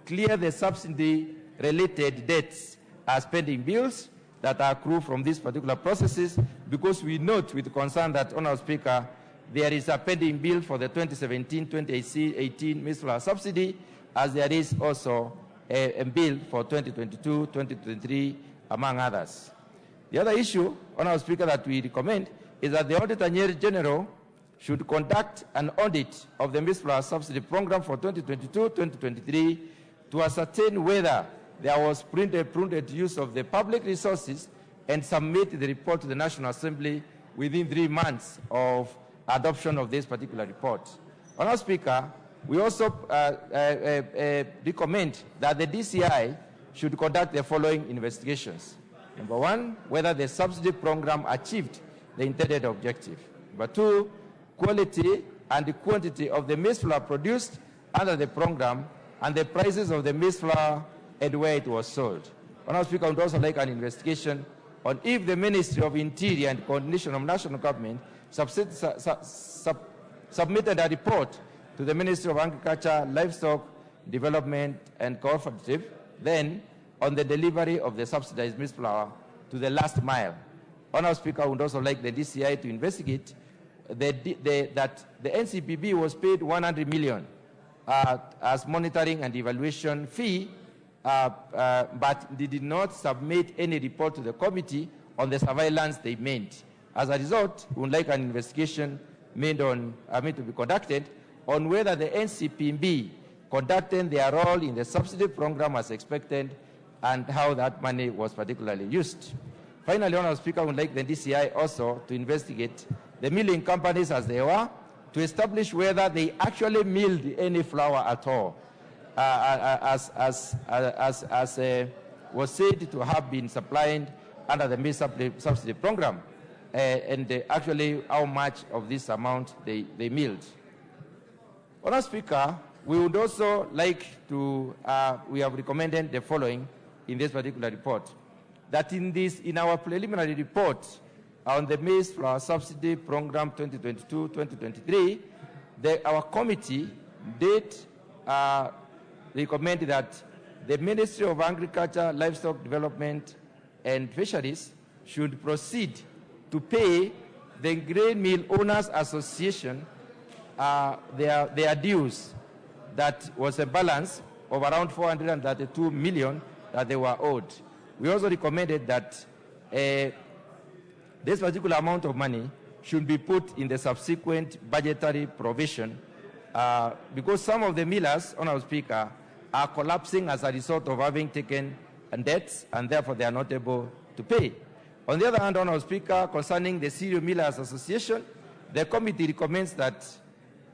Speaker 3: clear the subsidy-related debts as pending bills that are accrued from these particular processes, because we note with concern that, Honourable Speaker, there is a pending bill for the 2017-2018 maize flour subsidy, as there is also a bill for 2022-2023, among others. The other issue, Honourable Speaker, that we recommend is that the Auditor General should conduct an audit of the maize flour subsidy program for 2022-2023 to ascertain whether there was prudent use of the public resources and submit the report to the National Assembly within 3 months of adoption of this particular report. Honourable Speaker, we also recommend that the DCI should conduct the following investigations. Number one, whether the subsidy program achieved the intended objective. Number two, quality and the quantity of the maize flour produced under the program and the prices of the maize flour and where it was sold. Honourable Speaker, I would also like an investigation on if the Ministry of Interior and Coordination of National Government submitted a report to the Ministry of Agriculture, Livestock Development and Cooperative, then on the delivery of the subsidized maize flour to the last mile. Honourable Speaker, I would also like the DCI to investigate that the NCPB was paid 100 million as monitoring and evaluation fee, but they did not submit any report to the committee on the surveillance they made. As a result, we would like an investigation made on, to be conducted on whether the NCPB conducted their role in the subsidy program as expected and how that money was particularly used. Finally, Honourable Speaker, I would like the DCI also to investigate the milling companies as they were to establish whether they actually milled any flour at all, as was said to have been supplied under the Maize subsidy program, and actually how much of this amount they milled. Honourable Speaker, we would also like to, we have recommended the following in this particular report, that in our preliminary report on the Maize flour subsidy program 2022-2023, our committee did recommend that the Ministry of Agriculture, Livestock Development and Fisheries should proceed to pay the Grain Mill Owners Association their dues. That was a balance of around 432 million that they were owed. We also recommended that this particular amount of money should be put in the subsequent budgetary provision because some of the millers, Honourable Speaker, are collapsing as a result of having taken debts and therefore they are not able to pay. On the other hand, Honourable Speaker, concerning the Cereal Millers Association, the committee recommends that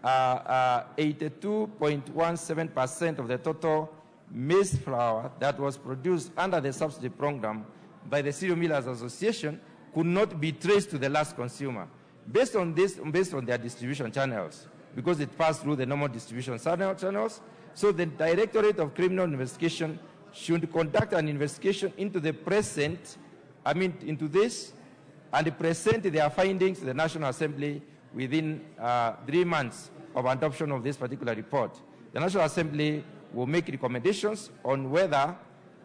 Speaker 3: 82.17% of the total maize flour that was produced under the subsidy program by the Cereal Millers Association could not be traced to the last consumer. Based on their distribution channels, because it passed through the normal distribution channels, so the Directorate of Criminal Investigation should conduct an investigation into into this, and present their findings to the National Assembly within 3 months of adoption of this particular report. The National Assembly will make recommendations on whether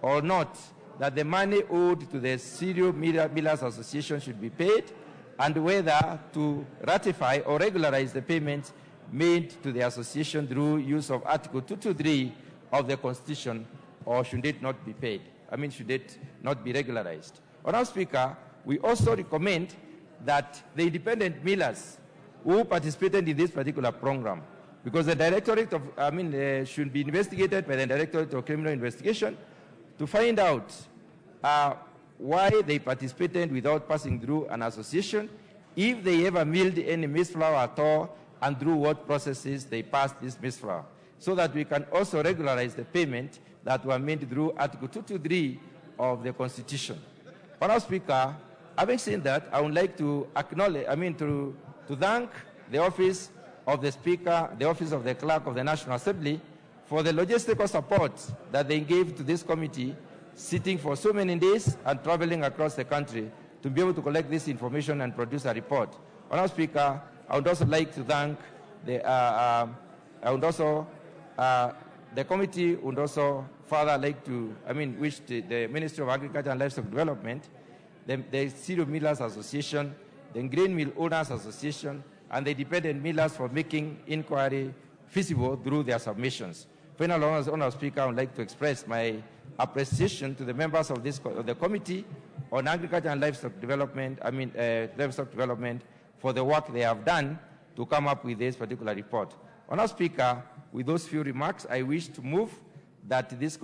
Speaker 3: or not that the money owed to the Cereal Millers Association should be paid, and whether to ratify or regularize the payments made to the association through use of Article 223 of the Constitution, or should it not be paid? Should it not be regularized? Honourable Speaker, we also recommend that the independent millers who participated in this particular program, because the Directorate of, should be investigated by the Directorate of Criminal Investigation to find out why they participated without passing through an association, if they ever milled any maize flour at all, and through what processes they passed this maize flour, so that we can also regularize the payment that were made through Article 223 of the Constitution. Honourable Speaker, having said that, I would like to acknowledge, to thank the Office of the Speaker, the Office of the Clerk of the National Assembly for the logistical support that they gave to this committee, sitting for so many days and traveling across the country to be able to collect this information and produce a report. Honourable Speaker, I would also like to thank the, the committee would also further like to, wish the Ministry of Agriculture and Livestock Development, the Cereal Millers Association, the Grain Mill Owners Association, and the independent millers for making inquiry feasible through their submissions. Finally, Honourable Speaker, I would like to express my appreciation to the members of the Committee on Agriculture and Livestock Development, Livestock Development, for the work they have done to come up with this particular report. Honourable Speaker, with those few remarks, I wish to move that this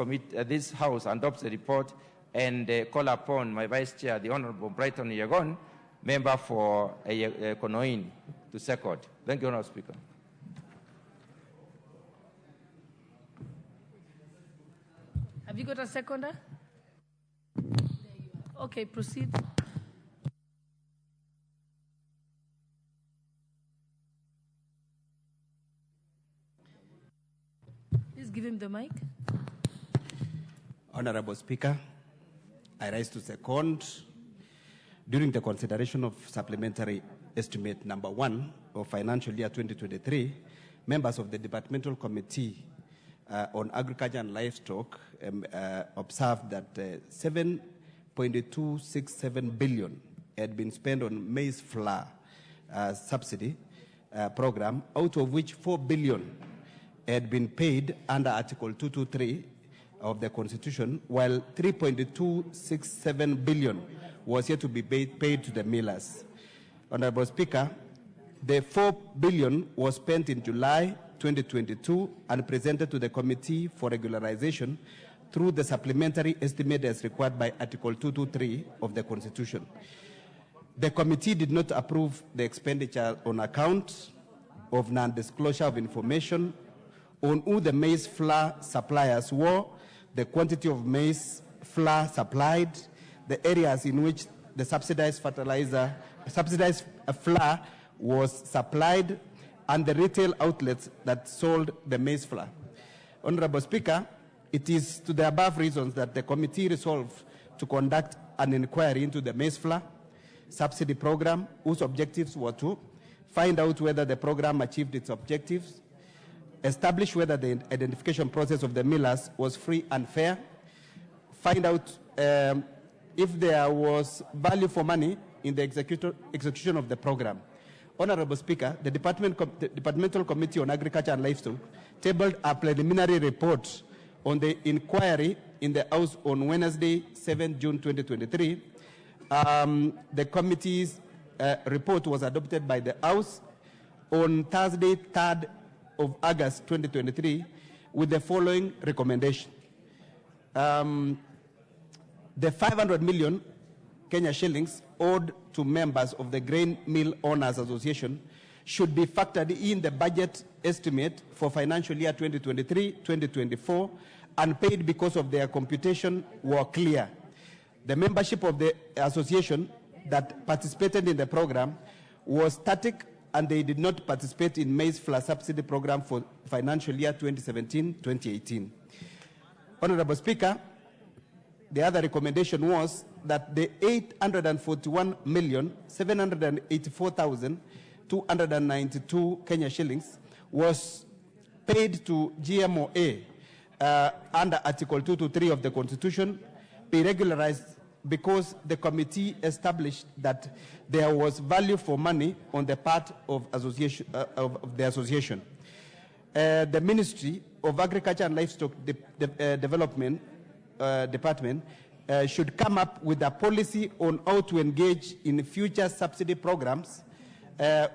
Speaker 3: House adopts the report and call upon my Vice Chair, the Honourable Brighton Yagon, member for Konoin, to second. Thank you, Honourable Speaker.
Speaker 6: Have you got a seconder? Okay, proceed. Please give him the mic.
Speaker 22: Honorable Speaker, I rise to second. During the consideration of supplementary estimate number 1 of financial year 2023, members of the Departmental Committee on Agriculture and Livestock observed that 7.267 billion had been spent on maize flour subsidy program, out of which 4 billion had been paid under Article 223 of the Constitution, while 3.267 billion was yet to be paid to the millers. Honorable Speaker, the 4 billion was spent in July 2022 and presented to the Committee for Regularization through the supplementary estimate as required by Article 223 of the Constitution. The committee did not approve the expenditure on account of non-disclosure of information on who the maize flour suppliers were, the quantity of maize flour supplied, the areas in which the subsidized flour was supplied, and the retail outlets that sold the maize flour. Honorable Speaker, it is to the above reasons that the committee resolved to conduct an inquiry into the maize flour subsidy program, whose objectives were to find out whether the program achieved its objectives, establish whether the identification process of the millers was free and fair, find out if there was value for money in the execution of the program. Honorable Speaker, the Departmental Committee on Agriculture and Livestock tabled a preliminary report on the inquiry in the House on Wednesday, 7 June 2023. The committee's report was adopted by the House on Thursday, 3rd of August 2023, with the following recommendation. The 500 million Kenya shillings owed to members of the Grain Mill Owners Association should be factored in the budget estimate for financial year 2023-2024 and paid because of their computation were clear. The membership of the association that participated in the program was static, and they did not participate in maize flour subsidy program for financial year 2017-2018. Honorable Speaker, the other recommendation was that the 841,784,292 Kenya shillings was paid to GMOA under Article 223 of the Constitution be regularized because the committee established that there was value for money on the part of the association. The Ministry of Agriculture and Livestock Development Department should come up with a policy on how to engage in future subsidy programs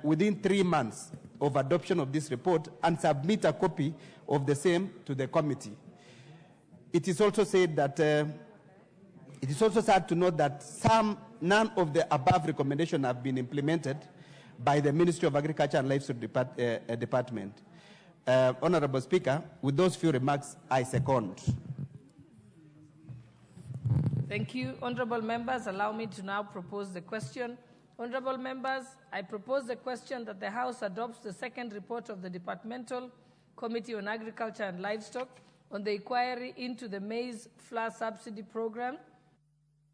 Speaker 22: within 3 months of adoption of this report and submit a copy of the same to the committee. It is also said that it is also sad to note that none of the above recommendations have been implemented by the Ministry of Agriculture and Livestock Department. Honorable Speaker, with those few remarks, I second.
Speaker 6: Thank you. Honorable members, allow me to now propose the question. Honorable members, I propose the question that the House adopts the second report of the Departmental Committee on Agriculture and Livestock on the inquiry into the maize flour subsidy program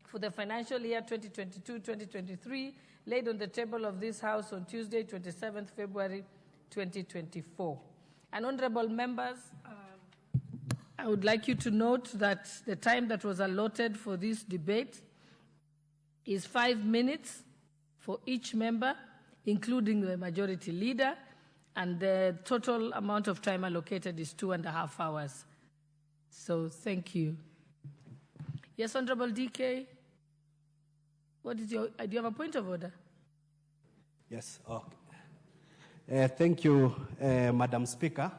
Speaker 6: for the financial year 2022-2023, laid on the table of this House on Tuesday, 27th February 2024. And honorable members, I would like you to note that the time that was allotted for this debate is 5 minutes for each member, including the majority leader, and the total amount of time allocated is 2.5 hours. So thank you. Yes, Honorable DK. What is do you have a point of order?
Speaker 16: Yes. Okay. Thank you, Madam Speaker.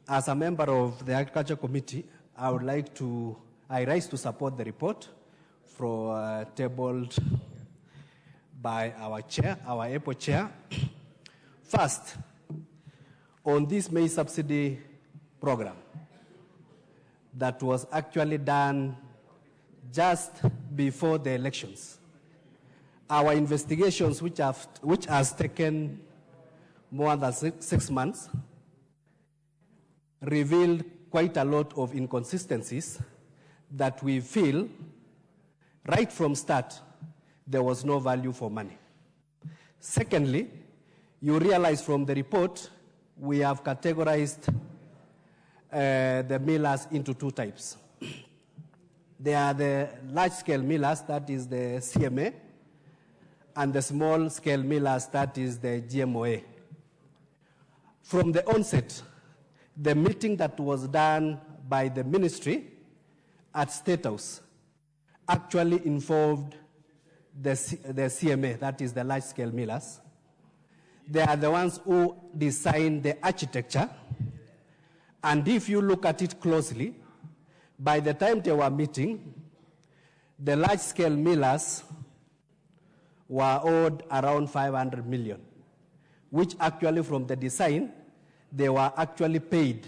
Speaker 16: As a member of the Agriculture Committee, I rise to support the report tabled by our chair, our APO chair. First, on this maize subsidy program that was actually done just before the elections. Our investigations, which has taken more than 6 months, revealed quite a lot of inconsistencies that we feel right from start there was no value for money. Secondly, you realize from the report we have categorized the millers into 2 types. There are the large-scale millers, that is the CMA, and the small-scale millers, that is the GMOA. From the onset, the meeting that was done by the ministry at State House actually involved the CMA, that is the large-scale millers. They are the ones who designed the architecture, and if you look at it closely, by the time they were meeting, the large-scale millers were owed around 500 million, which actually from the design, they were actually paid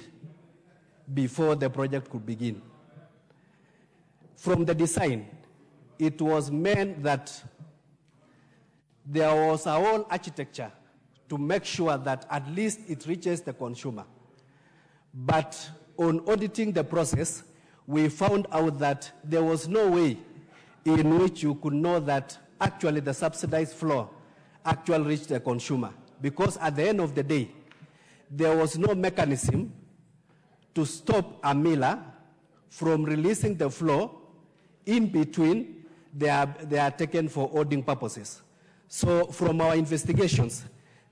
Speaker 16: before the project could begin. From the design, it was meant that there was a whole architecture to make sure that at least it reaches the consumer. But on auditing the process, we found out that there was no way in which you could know that actually the subsidized floor actually reached the consumer. Because at the end of the day, there was no mechanism to stop a miller from releasing the floor in between they are taken for auditing purposes. So from our investigations,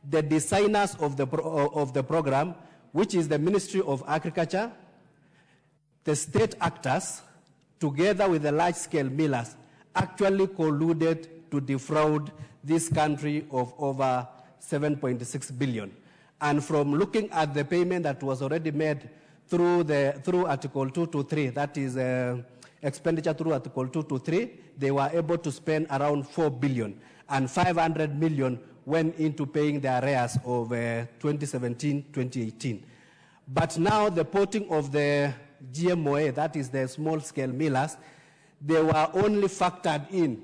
Speaker 16: the designers of the program, which is the Ministry of Agriculture, the state actors, together with the large-scale millers, actually colluded to defraud this country of over 7.6 billion. And from looking at the payment that was already made through Article 223, that is expenditure through Article 223, they were able to spend around 4 billion, and 500 million went into paying the arrears of 2017-2018. But now the porting of the GMOA, that is the small-scale millers, they were only factored in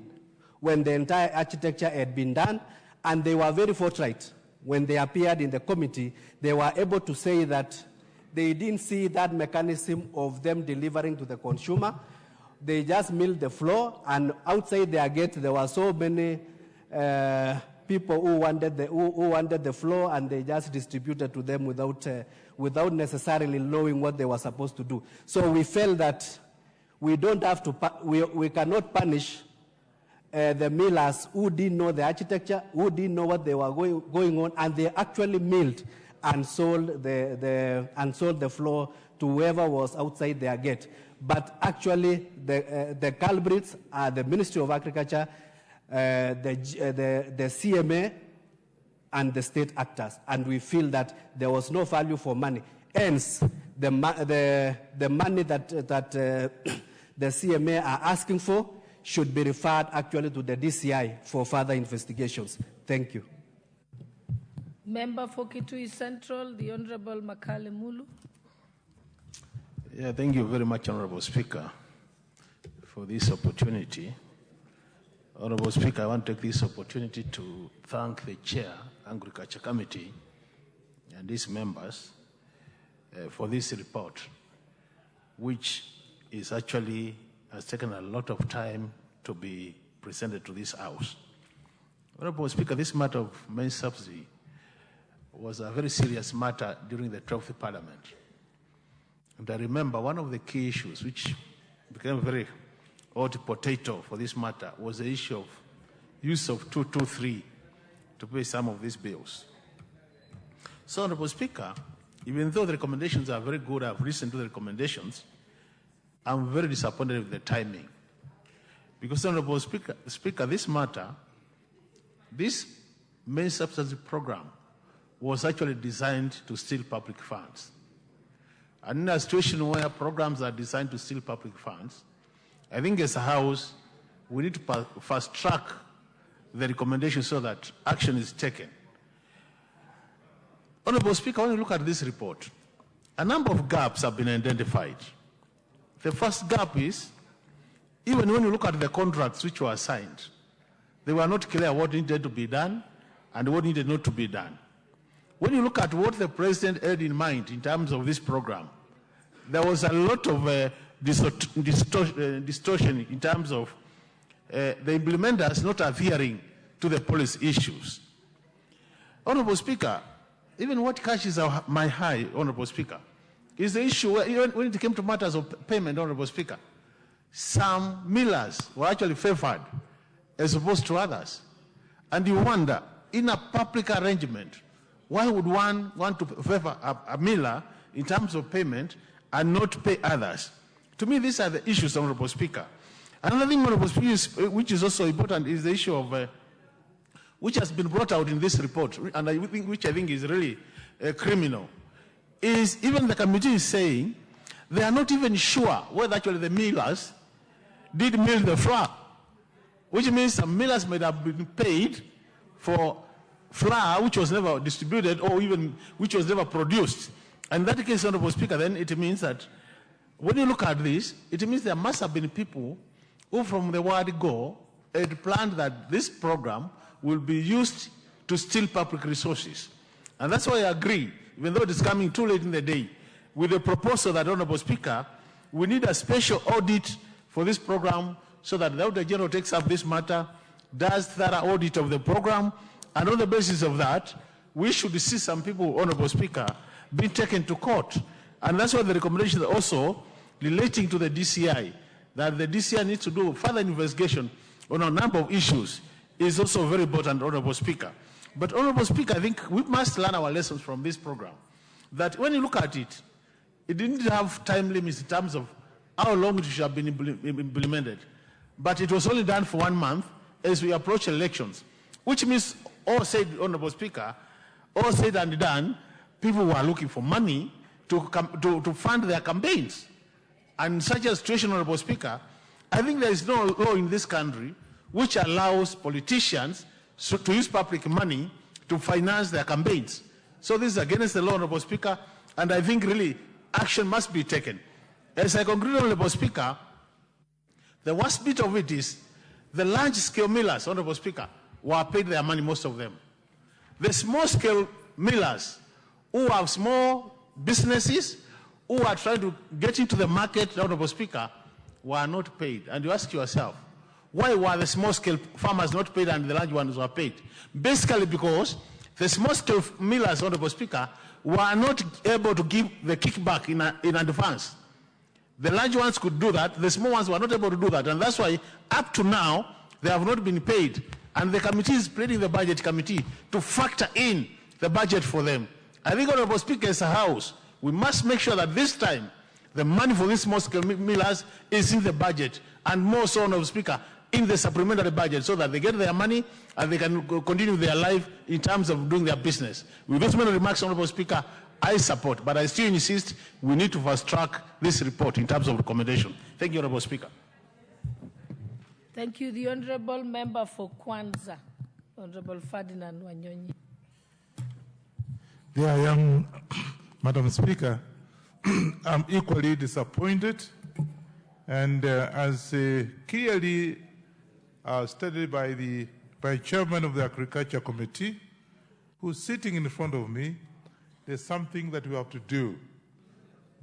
Speaker 16: when the entire architecture had been done, and they were very forthright. When they appeared in the committee, they were able to say that they didn't see that mechanism of them delivering to the consumer. They just milled the floor, and outside their gate, there were so many people who wanted the floor, and they just distributed to them without necessarily knowing what they were supposed to do. So we felt that we don't have to, we cannot punish the millers who didn't know the architecture, who didn't know what they were going on, and they actually milled and sold the floor to whoever was outside their gate. But actually, the culprits are the Ministry of Agriculture, the CMA, and the state actors. And we feel that there was no value for money. Hence, the money that the CMA are asking for should be referred actually to the DCI for further investigations. Thank you.
Speaker 6: Member for Kitui Central, the Honorable Makale Mulu.
Speaker 12: Yeah, thank you very much, Honorable Speaker, for this opportunity. Honorable Speaker, I want to take this opportunity to thank the Chair, Agriculture Committee, and its members for this report, which is actually has taken a lot of time to be presented to this House. Honorable Speaker, this matter of maize subsidy was a very serious matter during the 12th Parliament. And I remember one of the key issues which became a very hot potato for this matter was the issue of use of 223 to pay some of these bills. So, Honorable Speaker, even though the recommendations are very good, I've listened to the recommendations, I'm very disappointed with the timing. Because, Honorable Speaker, this matter, this maize subsidy program was actually designed to steal public funds. And in a situation where programs are designed to steal public funds, I think as a House, we need to fast track the recommendation so that action is taken. Honorable Speaker, when you look at this report, a number of gaps have been identified. The first gap is, even when you look at the contracts which were signed, they were not clear what needed to be done and what needed not to be done. When you look at what the President had in mind in terms of this program, there was a lot of distortion in terms of the implementers not adhering to the policy issues. Honorable Speaker, even what catches my eye, Honorable Speaker, is the issue where, when it came to matters of payment, Honorable Speaker, some millers were actually favored as opposed to others. And you wonder, in a public arrangement, why would one want to favor a miller in terms of payment and not pay others? To me, these are the issues, Honorable Speaker. Another thing, Honorable Speaker, which is also important is the issue of, which has been brought out in this report, and which I think is really criminal, is even the committee is saying they are not even sure whether actually the millers did mill the flour, which means some millers might have been paid for
Speaker 10: flour which was never distributed or even which was never produced. And in that case, Honorable Speaker, then it means that when you look at this, it means there must have been people who from the word go had planned that this program will be used to steal public resources. And that's why I agree, even though it is coming too late in the day, with the proposal that, Honorable Speaker, we need a special audit for this program so that the Auditor General takes up this matter, does thorough audit of the program, and on the basis of that, we should see some people, Honorable Speaker, being taken to court. And that's why the recommendation also relating to the DCI, that the DCI needs to do further investigation on a number of issues, is also very important, Honorable Speaker. But, Honorable Speaker, I think we must learn our lessons from this program. That when you look at it, it didn't have time limits in terms of how long it should have been implemented. But it was only done for 1 month as we approach elections, which means, all said, Honorable Speaker, all said and done, people were looking for money to fund their campaigns. And in such a situation, Honorable Speaker, I think there is no law in this country which allows politicians to use public money to finance their campaigns. So this is against the law, Honorable Speaker, and I think really action must be taken. As I conclude, Honorable Speaker, the worst bit of it is the large-scale millers, Honorable Speaker, were paid their money, most of them. The small-scale millers who have small businesses, who are trying to get into the market, Honorable Speaker, were not paid. And you ask yourself, why were the small-scale farmers not paid and the large ones were paid? Basically because the small-scale millers, Honorable Speaker, were not able to give the kickback in advance. The large ones could do that, the small ones were not able to do that, and that's why up to now they have not been paid. And the committee is pleading the budget committee to factor in the budget for them. I think, Honorable Speaker, as a House, we must make sure that this time the money for these small-scale millers is in the budget, and more so, Honorable Speaker, in the supplementary budget, so that they get their money and they can continue their life in terms of doing their business. With those many remarks, Honorable Speaker, I support, but I still insist we need to fast-track this report in terms of recommendation. Thank you, Honorable Speaker.
Speaker 6: Thank you. The Honorable Member for Kwanza, Honorable Ferdinand Wanyonyi.
Speaker 21: There I am, Madam Speaker. I'm equally disappointed, and as clearly stated by Chairman of the Agriculture Committee, who's sitting in front of me, there's something that we have to do.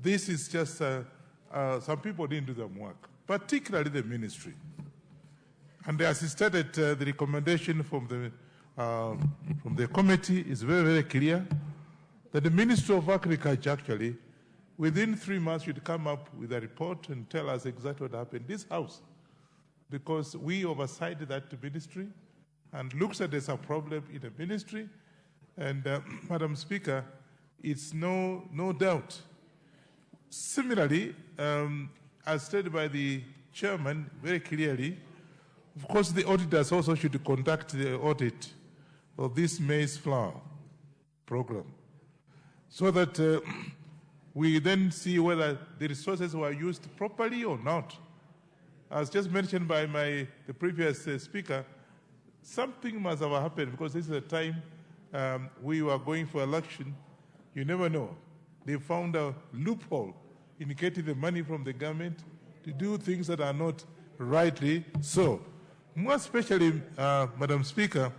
Speaker 21: This is just, some people didn't do their work, particularly the ministry. And as he stated, the recommendation from the committee is very, very clear that the Ministry of Agriculture actually, within 3 months, should come up with a report and tell us exactly what happened in this House. Because we oversight that ministry and looks at there's a problem in the ministry. And Madam Speaker, it's no doubt. Similarly, as stated by the chairman very clearly, of course the auditors also should conduct the audit of this maize flour program, so that we then see whether the resources were used properly or not. As just mentioned by the previous speaker, something must have happened, because this is the time we were going for election. You never know. They found a loophole in getting the money from the government to do things that are not rightly so. More especially, Madam Speaker,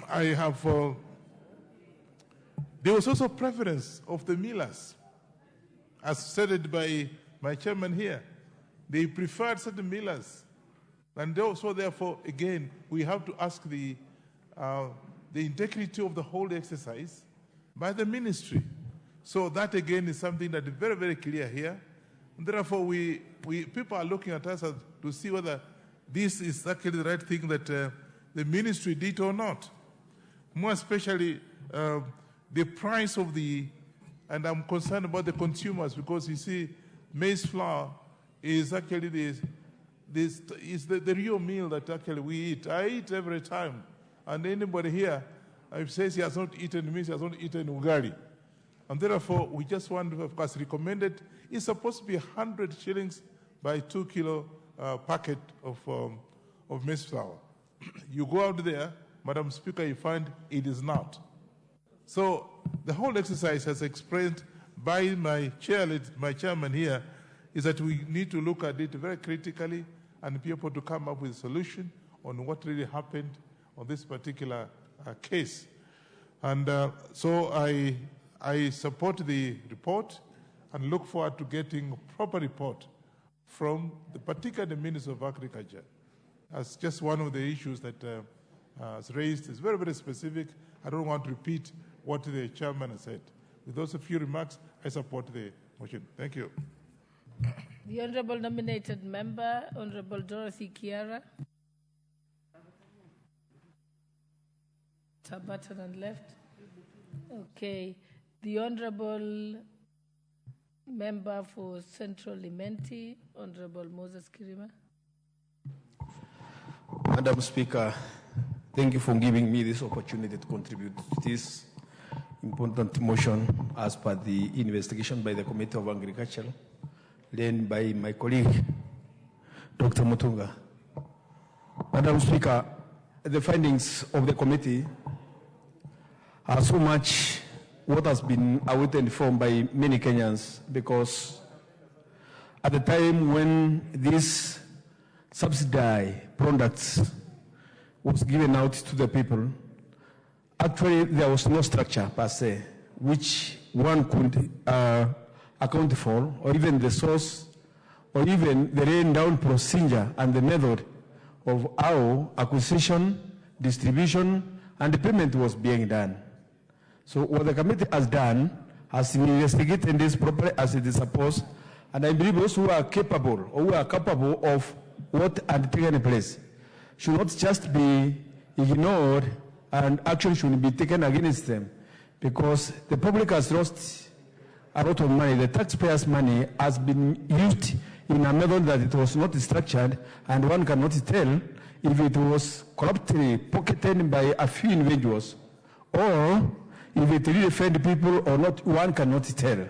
Speaker 21: I have, there was also preference of the millers, as stated by my chairman here. They preferred certain millers. And also, therefore, again, we have to ask the integrity of the whole exercise by the ministry. So that, again, is something that is very, very clear here. And therefore, people are looking at us to see whether this is actually the right thing that the ministry did or not. More especially, the price of and I'm concerned about the consumers, because you see, maize flour is actually the real meal that actually we eat. I eat every time. And anybody here, if says he has not eaten means he has not eaten ugali. And therefore, we just want to, of course, recommended, it's supposed to be 100 shillings by 2 kilo packet of maize flour. You go out there, Madam Speaker, you find it is not. So the whole exercise, as explained by my chairman here, is that we need to look at it very critically and be able to come up with a solution on what really happened on this particular case. And so I support the report and look forward to getting a proper report from particularly the Minister of Agriculture. As just one of the issues that is raised is very, very specific. I don't want to repeat what the chairman has said. With those few remarks, I support the motion. Thank you.
Speaker 6: The Honourable Nominated Member, Honourable Dorothy Kiara. Button and left. Okay. The Honourable Member for Central Limenti, Honourable Moses Kirima.
Speaker 7: Madam Speaker, thank you for giving me this opportunity to contribute to this important motion as per the investigation by the Committee of Agriculture, led by my colleague, Dr. Mutunga. Madam Speaker, the findings of the committee are so much what has been awaited for by many Kenyans, because at the time when these subsidized products was given out to the people, actually there was no structure per se which one could account for, or even the source, or even the laying down procedure and the method of how acquisition, distribution, and payment was being done. So what the committee has done has investigated this properly as it is supposed, and I believe those who are capable of what had taken place should not just be ignored and action should be taken against them, because the public has lost a lot of money. The taxpayers' money has been used in a method that it was not structured, and one cannot tell if it was corruptly pocketed by a few individuals or if it really fed people or not, one cannot tell.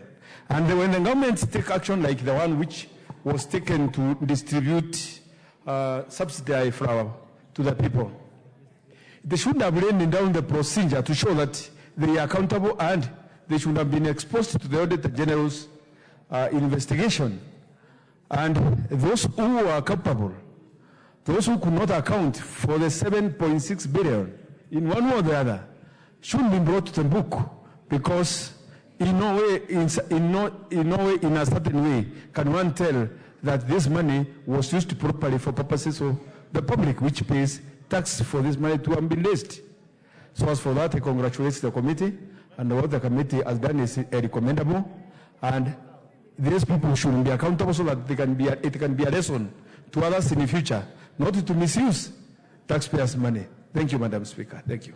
Speaker 7: And when the government take action like the one which was taken to distribute subsidized flour to the people, they should have laid down the procedure to show that they are accountable, and they should have been exposed to the Auditor General's investigation. And those who are culpable, those who could not account for the 7.6 billion in one way or the other, should be brought to the book, because in no way, in a certain way, can one tell that this money was used properly for purposes of the public, which pays tax for this money to have been raised. So as for that, I congratulate the committee, and what the committee has done is recommendable, and these people should be accountable so that it can be a lesson to others in the future, not to misuse taxpayers' money. Thank you, Madam Speaker. Thank you.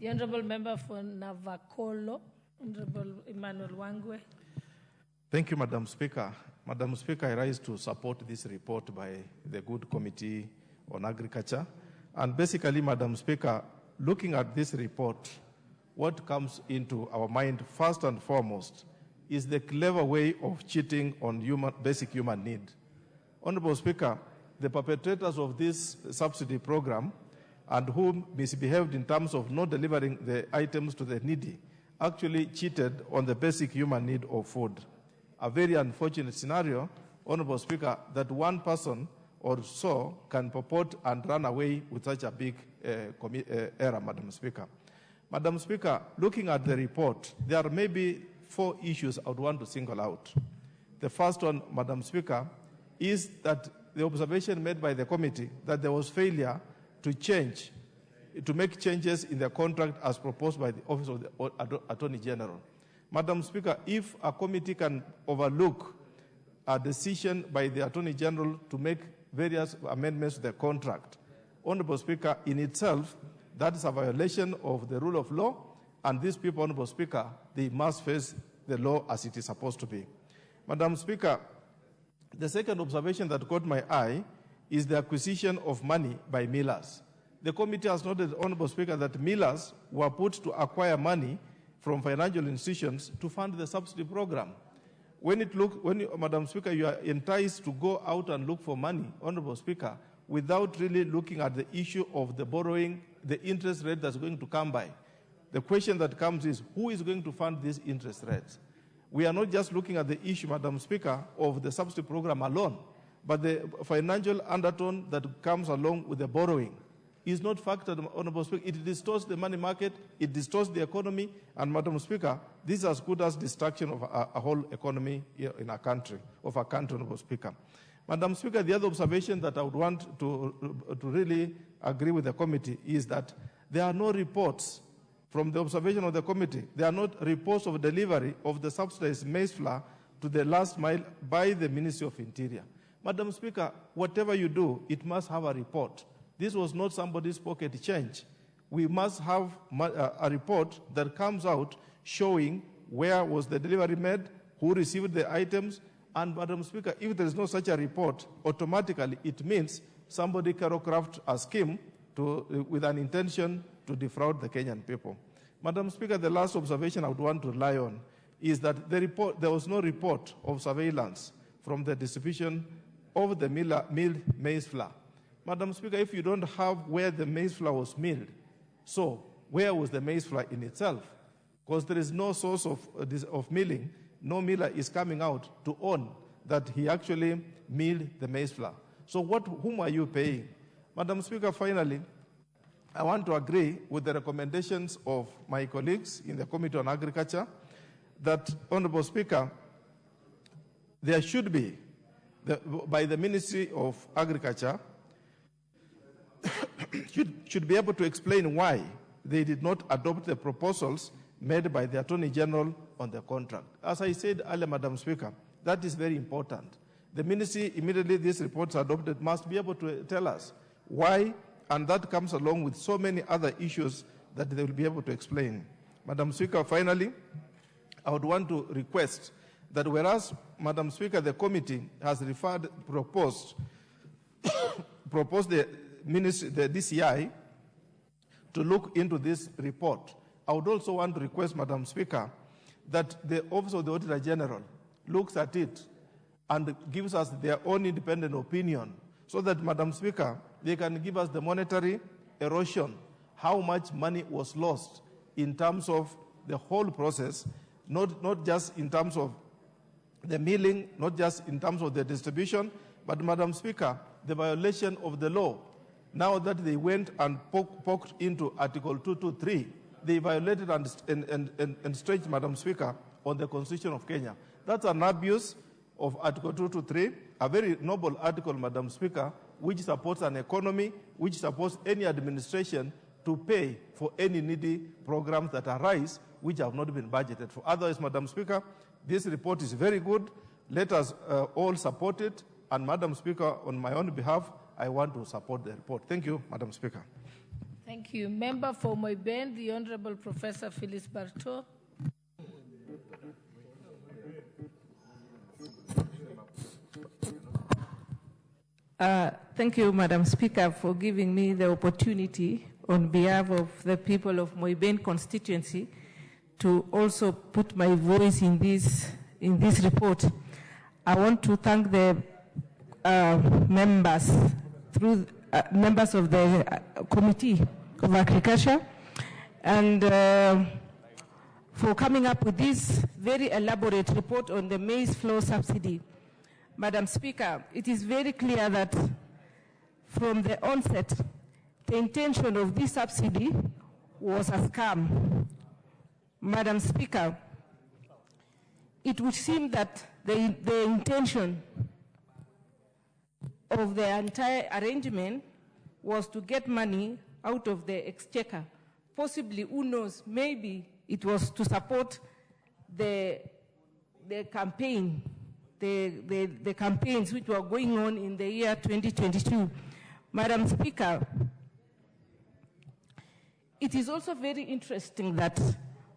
Speaker 6: The Honourable Member for Navakolo, Honourable Emmanuel Wangwe.
Speaker 12: Thank you, Madam Speaker. Madam Speaker, I rise to support this report by the good Committee on Agriculture. And basically, Madam Speaker, looking at this report, what comes into our mind first and foremost is the clever way of cheating on basic human need. Honourable Speaker, the perpetrators of this subsidy program and who misbehaved in terms of not delivering the items to the needy actually cheated on the basic human need of food. A very unfortunate scenario, Honourable Speaker, that one person or so can purport and run away with such a big error, Madam Speaker. Madam Speaker, looking at the report, there are maybe 4 issues I would want to single out. The first one, Madam Speaker, is that the observation made by the committee that there was failure to make changes in the contract as proposed by the Office of the Attorney General. Madam Speaker, if a committee can overlook a decision by the Attorney General to make various amendments to the contract, Honourable Speaker, in itself, that is a violation of the rule of law, and these people, Honourable Speaker, they must face the law as it is supposed to be. Madam Speaker, the second observation that caught my eye is the acquisition of money by millers. The committee has noted, Honourable Speaker, that millers were put to acquire money from financial institutions to fund the subsidy program. Madam Speaker, you are enticed to go out and look for money, Honourable Speaker, without really looking at the issue of the borrowing the interest rate that's going to come by. The question that comes is, who is going to fund these interest rates? We are not just looking at the issue, Madam Speaker, of the subsidy program alone, but the financial undertone that comes along with the borrowing is not factored, Honorable Speaker. It distorts the money market, it distorts the economy, and Madam Speaker, this is as good as destruction of a whole economy here in our country, Honorable Speaker. Madam Speaker, the other observation that I would want to really agree with the committee is that there are no reports from the observation of the committee. There are not reports of delivery of the subsidized maize flour to the last mile by the Ministry of Interior. Madam Speaker, whatever you do, it must have a report. This was not somebody's pocket change. We must have a report that comes out showing where was the delivery made, who received the items, and Madam Speaker, if there is no such a report, automatically it means somebody choreographed a scheme with an intention to defraud the Kenyan people. Madam Speaker, the last observation I would want to rely on is that there was no report of surveillance from the distribution of the milled maize flour. Madam Speaker, if you don't have where the maize flour was milled, so where was the maize flour in itself? Because there is no source of milling, no miller is coming out to own that he actually milled the maize flour. So whom are you paying? Madam Speaker, finally, I want to agree with the recommendations of my colleagues in the Committee on Agriculture that, Honorable Speaker, there should be, by the Ministry of Agriculture, should be able to explain why they did not adopt the proposals made by the Attorney General on the contract. As I said earlier, Madam Speaker, that is very important. The Ministry, immediately these reports are adopted, must be able to tell us why, and that comes along with so many other issues that they will be able to explain. Madam Speaker, finally, I would want to request that whereas, Madam Speaker, the committee has proposed the DCI to look into this report, I would also want to request, Madam Speaker, that the Office of the Auditor General looks at it and gives us their own independent opinion so that, Madam Speaker, they can give us the monetary erosion, how much money was lost in terms of the whole process, not just in terms of the milling, not just in terms of the distribution, but, Madam Speaker, the violation of the law. Now that they went and poked into Article 223, they violated and stretched, Madam Speaker, on the Constitution of Kenya. That's an abuse of Article 223, a very noble article, Madam Speaker, which supports an economy, which supports any administration to pay for any needy programs that arise which have not been budgeted for. Otherwise, Madam Speaker, this report is very good. Let us all support it. And Madam Speaker, on my own behalf, I want to support the report. Thank you, Madam Speaker.
Speaker 6: Thank you. Member for Moiben, the Honorable Professor Phyllis Barto.
Speaker 1: Thank you, Madam Speaker, for giving me the opportunity on behalf of the people of Moiben constituency to also put my voice in this report. I want to thank the members of the Committee of Agriculture and for coming up with this very elaborate report on the maize flour subsidy. Madam Speaker, it is very clear that from the onset, the intention of this subsidy was a scam. Madam Speaker, it would seem that the intention of the entire arrangement was to get money out of the exchequer. Possibly, who knows, maybe it was to support the campaign, the campaigns which were going on in the year 2022. Madam Speaker, it is also very interesting that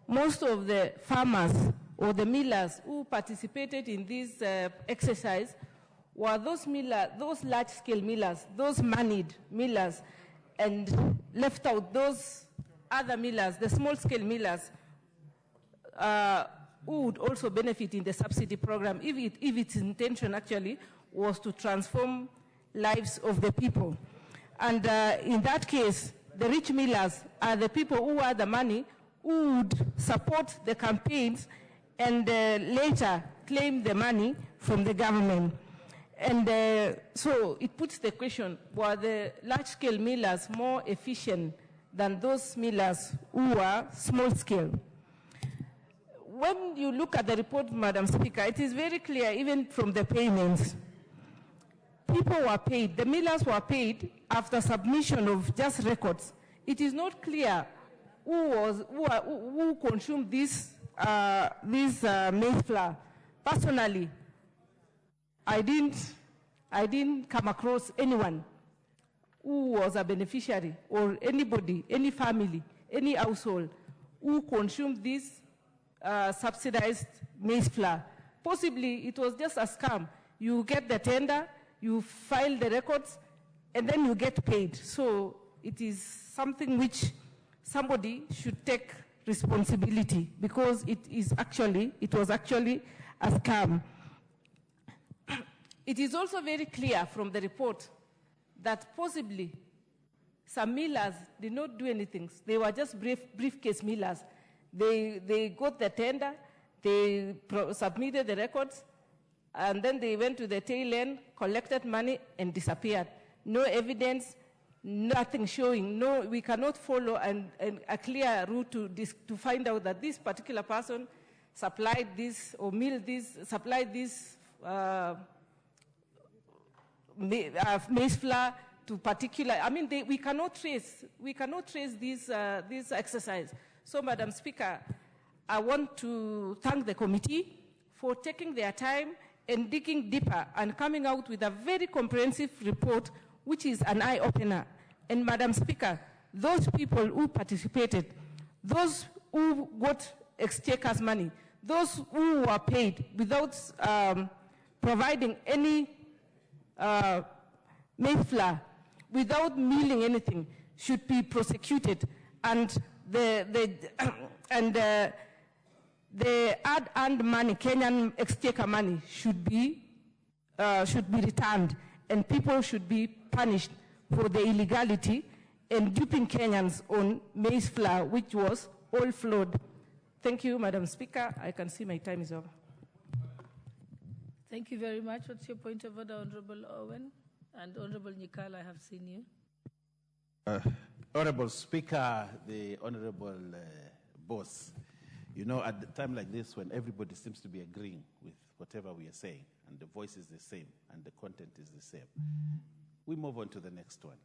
Speaker 1: most of the farmers or the millers who participated in this exercise were those large-scale millers, those moneyed millers, and left out those other millers, the small-scale millers, who would also benefit in the subsidy program if its intention actually was to transform lives of the people. And in that case, the rich millers are the people who have the money, who would support the campaigns and later claim the money from the government. And so it puts the question, were the large-scale millers more efficient than those millers who are small-scale? When you look at the report, Madam Speaker, it is very clear, even from the payments, people were paid, the millers were paid after submission of just records. It is not clear who consumed this maize flour. Personally, I didn't come across anyone who was a beneficiary or anybody, any family, any household who consumed this subsidized maize flour. Possibly it was just a scam. You get the tender, you file the records, and then you get paid. So it is something which somebody should take responsibility, because it was actually a scam. It is also very clear from the report that possibly some millers did not do anything. They were just briefcase millers. They got the tender, they submitted the records, and then they went to the tail end, collected money, and disappeared. No evidence, nothing showing. No, we cannot follow a clear route to find out that this particular person supplied this or milled this, supplied this maize flour to particular. I mean, we cannot trace this exercise. So, Madam Speaker, I want to thank the committee for taking their time and digging deeper and coming out with a very comprehensive report, which is an eye-opener. And Madam Speaker, those people who participated, those who got exchequers money, those who were paid without providing any maize flour, without milling anything, should be prosecuted, and the hard-earned money, Kenyan exchequer money, should be returned, and people should be punished for the illegality and duping Kenyans on maize flour, which was all flawed. Thank you, Madam Speaker. I can see my time is over.
Speaker 6: Thank you very much. What's your point of order, Honorable Owen? And Honorable Nyikal, I have seen you.
Speaker 12: Honorable Speaker, the Honorable Boss, you know, at a time like this when everybody seems to be agreeing with whatever we are saying, and the voice is the same, and the content is the same, we move on to the next one.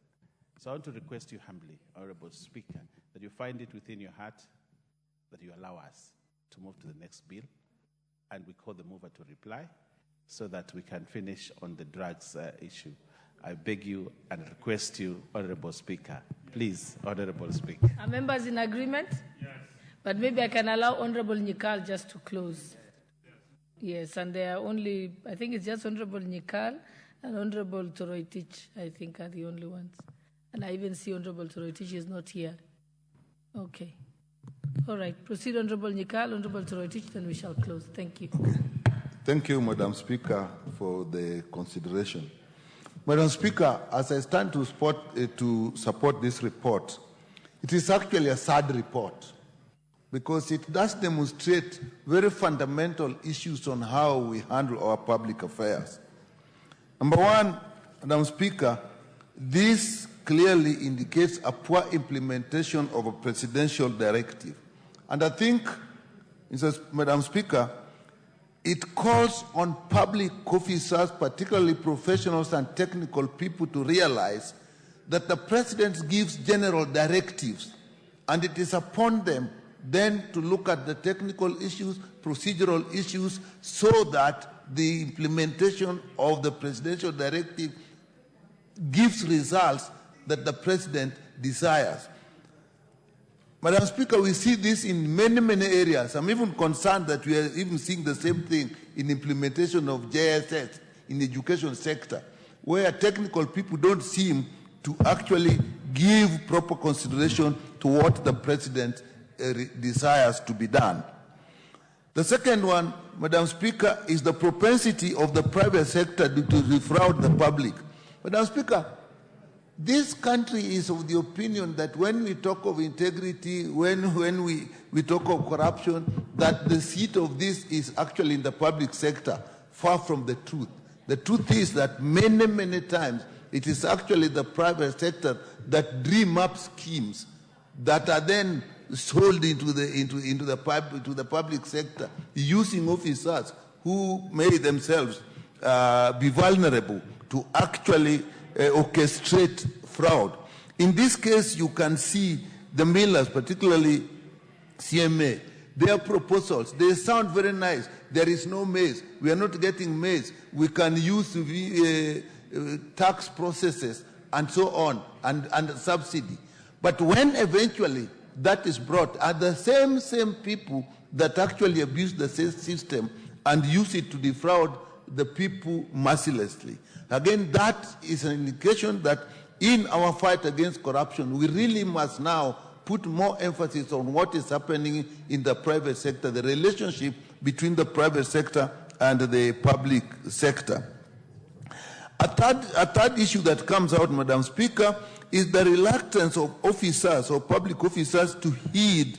Speaker 12: So I want to request you humbly, Honorable Speaker, that you find it within your heart that you allow us to move to the next bill, and we call the mover to reply so that we can finish on the drugs issue. I beg you and request you, Honorable Speaker. Please, Honorable Speaker.
Speaker 6: Are members in agreement? Yes. But maybe I can allow Honorable Nyikal just to close. Yes, and there are only, I think it's just Honorable Nyikal and Honorable Toroitich, I think, are the only ones. And I even see Honorable Toroitich is not here. Okay. All right. Proceed, Honorable Nyikal, Honorable Toroitich, then we shall close. Thank you.
Speaker 4: Thank you, Madam Speaker, for the consideration. Madam Speaker, as I stand to support this report, it is actually a sad report because it does demonstrate very fundamental issues on how we handle our public affairs. Number one, Madam Speaker, this clearly indicates a poor implementation of a presidential directive. And I think, Madam Speaker, it calls on public officers, particularly professionals and technical people, to realize that the President gives general directives, and it is upon them then to look at the technical issues, procedural issues, so that the implementation of the presidential directive gives results that the President desires. Madam Speaker, we see this in many, many areas. I'm even concerned that we are even seeing the same thing in implementation of JSS in the education sector, where technical people don't seem to actually give proper consideration to what the President desires to be done. The second one, Madam Speaker, is the propensity of the private sector to defraud the public. Madam Speaker,
Speaker 8: This country is of the opinion that when we talk of integrity, when we talk of corruption, that the seat of this is actually in the public sector, far from the truth. The truth is that many, many times it is actually the private sector that dream up schemes that are then sold into the public sector, using officers who may themselves be vulnerable to actually orchestrate fraud. In this case, you can see the millers, particularly CMA, their proposals, they sound very nice. There is no maize. We are not getting maize. We can use tax processes and so on, and subsidy. But when eventually that is brought, are the same people that actually abuse the system and use it to defraud the people mercilessly. Again, that is an indication that in our fight against corruption, we really must now put more emphasis on what is happening in the private sector, the relationship between the private sector and the public sector. A third issue that comes out, Madam Speaker, is the reluctance of officers or public officers to heed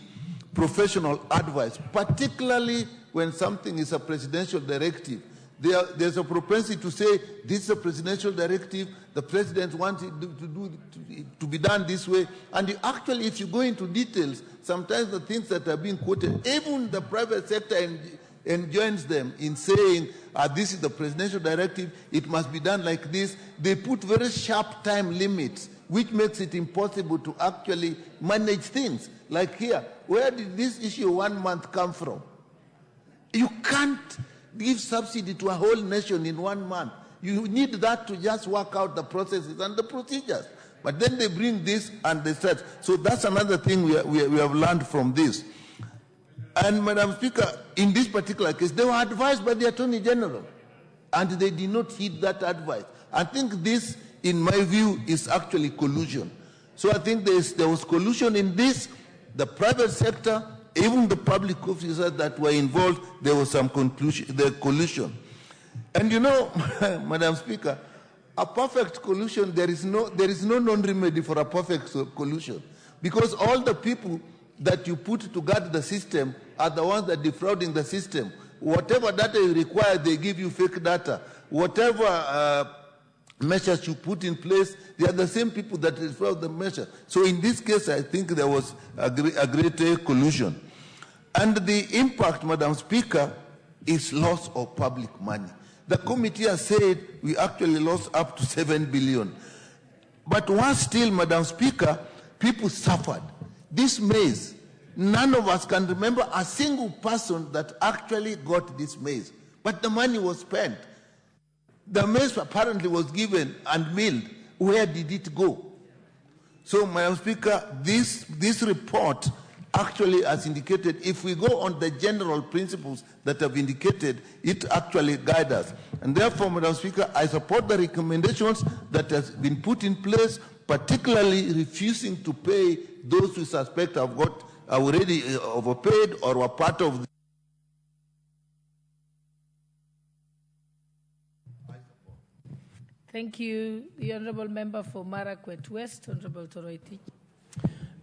Speaker 8: professional advice, particularly when something is a presidential directive. There's a propensity to say, this is a presidential directive, the president wants it to be done this way. And actually, if you go into details, sometimes the things that are being quoted, even the private sector enjoins them in saying, this is the presidential directive, it must be done like this. They put very sharp time limits, which makes it impossible to actually manage things. Like here, where did this issue 1 month come from? You can't give subsidy to a whole nation in 1 month. You need that to just work out the processes and the procedures. But then they bring this and they said, so that's another thing we have learned from this. And Madam Speaker, in this particular case, they were advised by the Attorney General, and they did not heed that advice. I think this, in my view, is actually collusion. So I think there was collusion in this. The private sector, even the public officers that were involved, there was some collusion. And you know, Madam Speaker, a perfect collusion, there is no non-remedy for a perfect collusion, because all the people that you put to guard the system are the ones that are defrauding the system. Whatever data is required, they give you fake data. Whatever measures you put in place, they are the same people that defraud the measure. So in this case, I think there was a great collusion. And the impact, Madam Speaker, is loss of public money. The committee has said we actually lost up to 7 billion. But once still, Madam Speaker, people suffered. This maize, none of us can remember a single person that actually got this maize. But the money was spent. The maize apparently was given and milled. Where did it go? So, Madam Speaker, this report actually has indicated, if we go on the general principles that have indicated, it actually guides us. And therefore, Madam Speaker, I support the recommendations that has been put in place, particularly refusing to pay those who suspect have got already overpaid or were part of the
Speaker 6: Thank you. The Honourable Member for Marakwet West, Honourable Toroitich.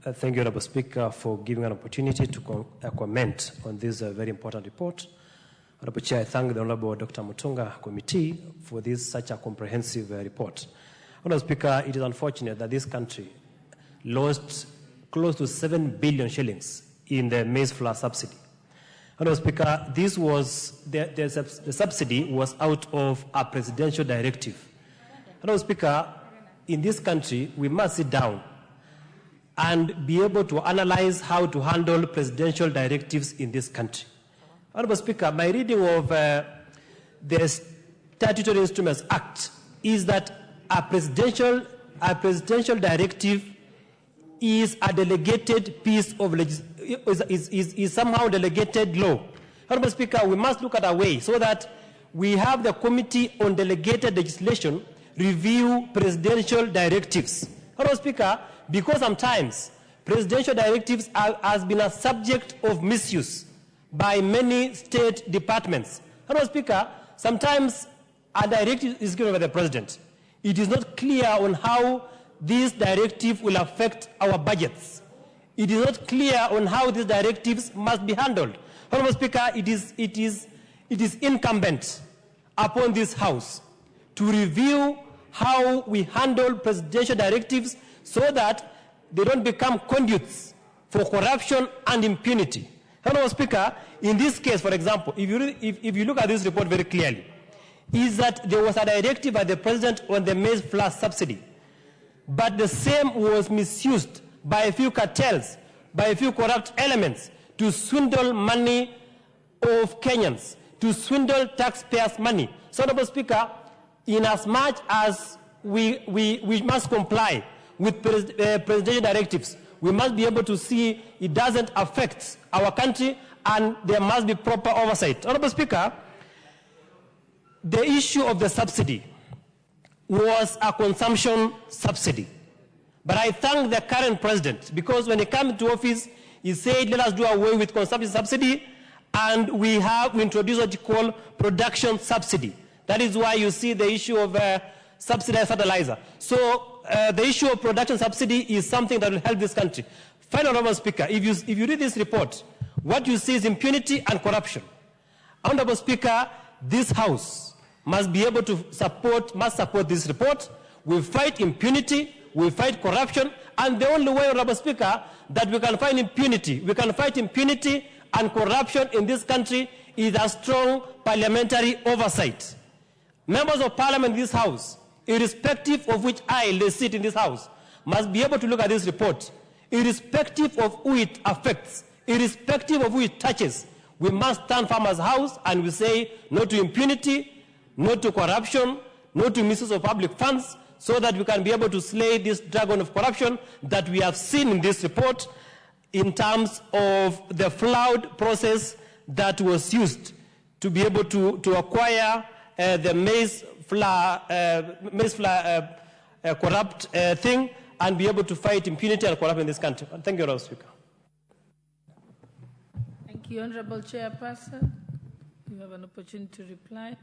Speaker 9: Thank you, Honourable Speaker, for giving an opportunity to comment on this very important report. Honourable Chair, I thank the Honourable Dr. Mutunga Committee for such a comprehensive report. Honourable Speaker, it is unfortunate that this country lost close to 7 billion shillings in the maize flour subsidy. Honourable Speaker, the subsidy was out of a presidential directive. Honourable Speaker, in this country, we must sit down and be able to analyze how to handle presidential directives in this country. Honourable Speaker, my reading of the Statutory Instruments Act is that a presidential directive is a delegated piece of is somehow delegated law. Honourable Speaker, we must look at a way so that we have the Committee on Delegated Legislation review presidential directives. Honourable Speaker, because sometimes presidential directives has been a subject of misuse by many state departments. Honourable Speaker, sometimes a directive is given by the president. It is not clear on how this directive will affect our budgets. It is not clear on how these directives must be handled. Honorable Speaker, it is incumbent upon this House to review how we handle presidential directives so that they don't become conduits for corruption and impunity. Honorable Speaker, in this case, for example, if you look at this report very clearly, is that there was a directive by the President on the maize flour subsidy, but the same was misused by a few cartels, by a few corrupt elements to swindle money of Kenyans, to swindle taxpayers' money. So, Honorable Speaker, in as much as we must comply with presidential directives, we must be able to see it doesn't affect our country and there must be proper oversight. Honorable Speaker, the issue of the subsidy was a consumption subsidy. But I thank the current president because when he came into office, he said, let us do away with consumption subsidy, and we introduced what you call production subsidy. That is why you see the issue of subsidized fertilizer. So the issue of production subsidy is something that will help this country. Final, Honorable Speaker, if you read this report, what you see is impunity and corruption. Honorable Speaker, this House must be able to support this report. We fight impunity, we fight corruption, and the only way, Honorable Speaker, that we can fight impunity and corruption in this country is a strong parliamentary oversight. Members of Parliament in this House, irrespective of which aisle they sit in this House, must be able to look at this report, irrespective of who it affects, irrespective of who it touches. We must stand firm as a House and we say no to impunity, no to corruption, no to misuse of public funds, so that we can be able to slay this dragon of corruption that we have seen in this report in terms of the flawed process that was used to be able to acquire the maize flour corrupt thing and be able to fight impunity and corruption in this country. Thank you, Honorable Speaker.
Speaker 6: Thank you, Honorable Chairperson. You have an opportunity to reply.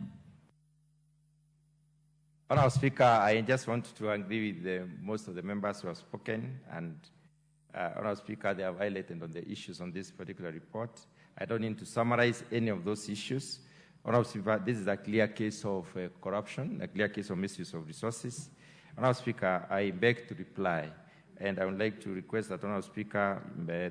Speaker 3: Honorable Speaker, I just want to agree with most of the members who have spoken, and Honorable Speaker, they have highlighted on the issues on this particular report. I don't need to summarize any of those issues. Honorable Speaker, this is a clear case of corruption, a clear case of misuse of resources. Honorable Speaker, I beg to reply, and I would like to request that Honorable Speaker,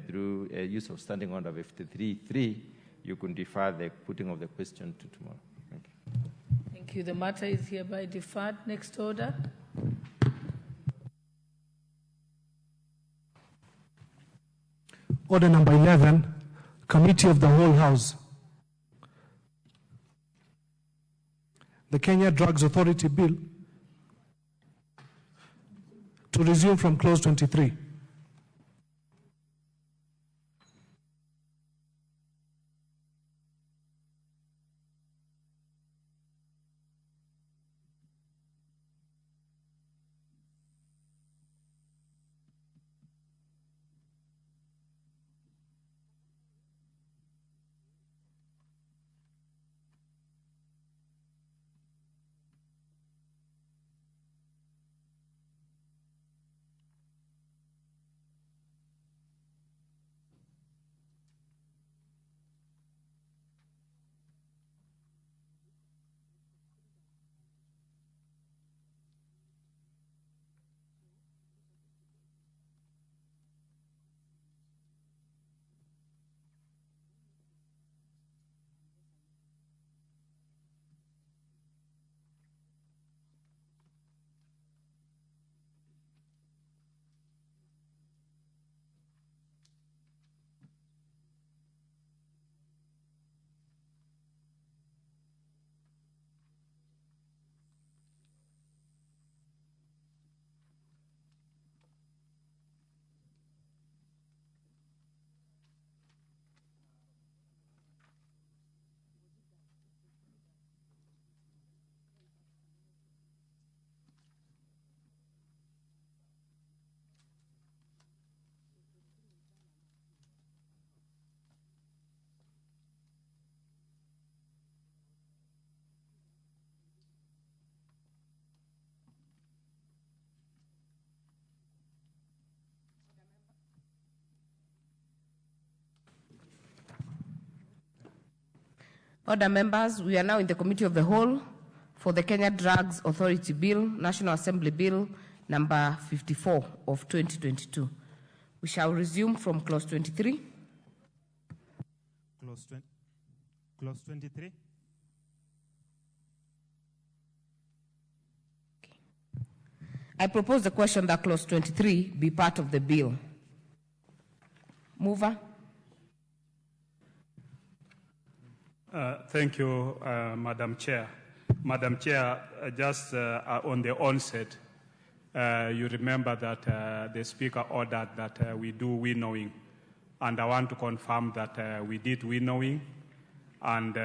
Speaker 3: through use of Standing Order 53.3, you can defer the putting of the question to tomorrow. Thank you.
Speaker 6: Thank you. The matter is hereby deferred. Next order.
Speaker 13: Order number 11, Committee of the Whole House. The Kenya Drugs Authority Bill to resume from clause 23.
Speaker 1: Order members, we are now in the Committee of the Whole for the Kenya Drugs Authority Bill, National Assembly Bill number 54 of 2022. We shall resume from clause 23.
Speaker 11: Clause 23.
Speaker 1: I propose the question that clause 23 be part of the bill. Mover.
Speaker 11: Thank you, Madam Chair. Madam Chair, just on the onset, you remember that the Speaker ordered that we do winnowing, and I want to confirm that we did winnowing, and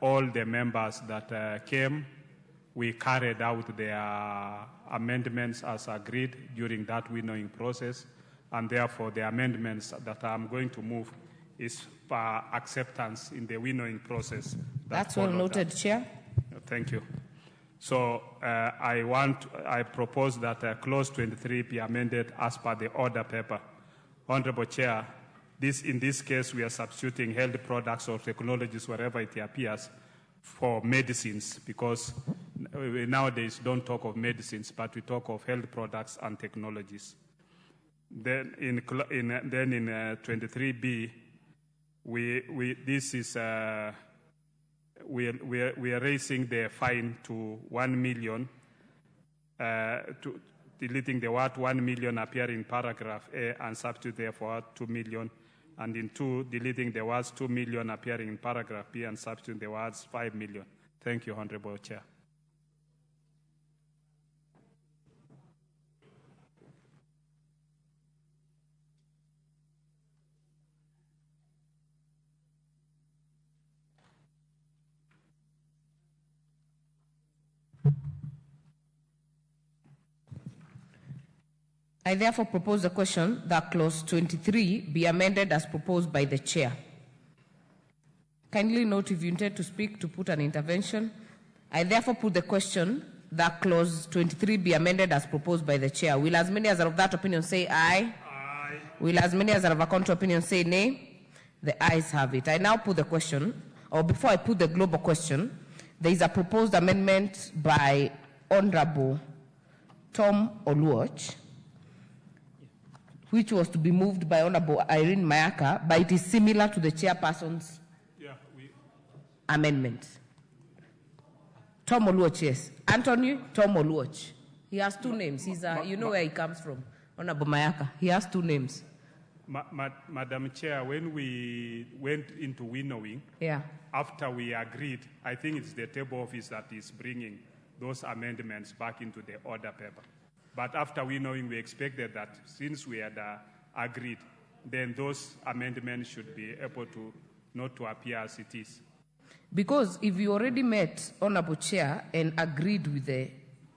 Speaker 11: all the members that came, we carried out their amendments as agreed during that winnowing process, and therefore the amendments that I'm going to move is for acceptance in the winnowing process.
Speaker 1: That's well noted, Chair.
Speaker 11: Thank you. So I propose that clause 23 be amended as per the order paper. Honorable Chair, in this case we are substituting health products or technologies wherever it appears for medicines, because we nowadays don't talk of medicines, but we talk of health products and technologies. Then in 23B, we are raising the fine to 1 million, deleting the word 1 million appearing in paragraph A and substitute therefore 2 million, and in 2, deleting the words 2 million appearing in paragraph B and substituting the words 5 million. Thank you, Honorable Chair.
Speaker 1: I therefore propose the question that clause 23 be amended as proposed by the Chair. Kindly note if you intend to speak to put an intervention. I therefore put the question that clause 23 be amended as proposed by the Chair. Will as many as are of that opinion say aye? Aye. Will as many as are of a contrary opinion say nay? The ayes have it. I now put the question, or before I put the global question, there is a proposed amendment by Honorable Tom Oluoch, which was to be moved by Honorable Irene Mayaka, but it is similar to the chairperson's amendment. Tom Oluoch, yes. Anthony Tom Oluoch. He has two names. He's you know where he comes from. Honorable Mayaka. He has two names.
Speaker 11: Madam Chair, when we went into winnowing, after we agreed, I think it's the table office that is bringing those amendments back into the order paper. But after winnowing, we expected that since we had agreed, then those amendments should be able to not to appear as it is.
Speaker 1: Because if you already met, Honorable Chair, and agreed with the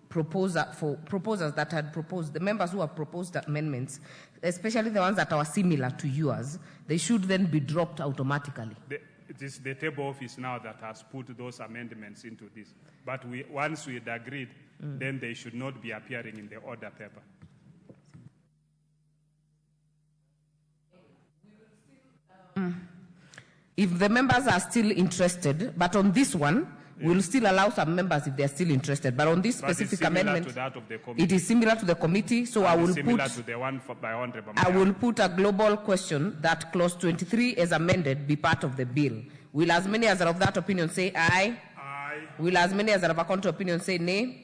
Speaker 1: proposers that had proposed, the members who have proposed amendments, especially the ones that are similar to yours, they should then be dropped automatically.
Speaker 11: It is the table office now that has put those amendments into this. But once we had agreed, then they should not be appearing in the order paper.
Speaker 1: If the members are still interested, but on this one, we'll still allow some members if they're still interested. But on this specific amendment, it is similar to the committee, so I will put a global question that clause 23 as amended be part of the bill. Will as many as are of that opinion say aye? Aye. Will as many as are of a contrary opinion say nay?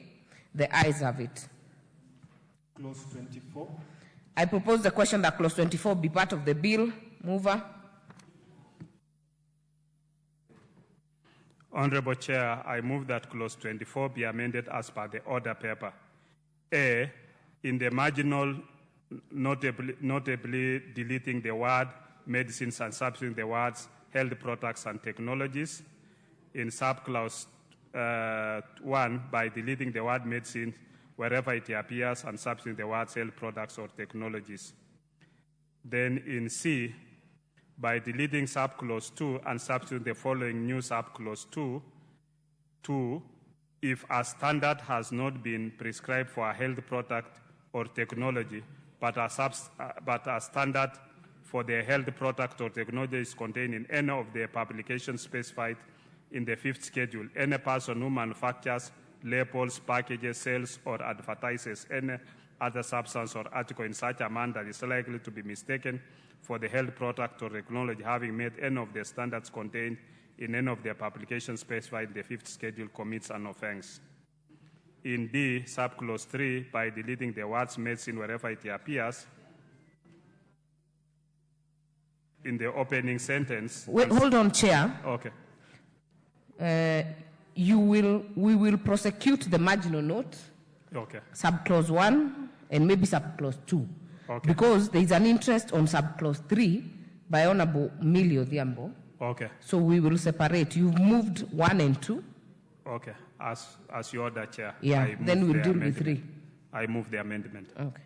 Speaker 1: The ayes have it.
Speaker 11: Clause 24.
Speaker 1: I propose the question that clause 24 be part of the bill. Mover.
Speaker 11: Honorable Chair, I move that clause 24 be amended as per the order paper. A, in the marginal, notably deleting the word medicines and substituting the words health products and technologies. In subclause 1, by deleting the word medicine wherever it appears and substituting the words health products or technologies. Then in C, by deleting subclause 2 and substituting the following new subclause 2, if a standard has not been prescribed for a health product or technology, but a standard for the health product or technology is contained in any of the publications specified in the 5th schedule, any person who manufactures, labels, packages, sells, or advertises any other substance or article in such a manner that is likely to be mistaken for the health product or technology having met any of the standards contained in any of the publications specified in the 5th schedule commits an offense. In D, subclause 3, by deleting the words medicine wherever it appears, in the opening sentence.
Speaker 1: Wait, hold on, Chair.
Speaker 11: Okay.
Speaker 1: We will prosecute the marginal note,
Speaker 11: Okay.
Speaker 1: subclause 1, and maybe subclause 2.
Speaker 11: Okay.
Speaker 1: Because there is an interest on subclause 3 by Honorable Millie Odhiambo.
Speaker 11: Okay.
Speaker 1: So we will separate. You've moved 1 and 2.
Speaker 11: Okay. As you order, Chair.
Speaker 1: Yeah,
Speaker 11: I
Speaker 1: then
Speaker 11: move
Speaker 1: we'll
Speaker 11: the
Speaker 1: deal with
Speaker 11: amendment.
Speaker 1: 3.
Speaker 11: I move the amendment.
Speaker 1: Okay.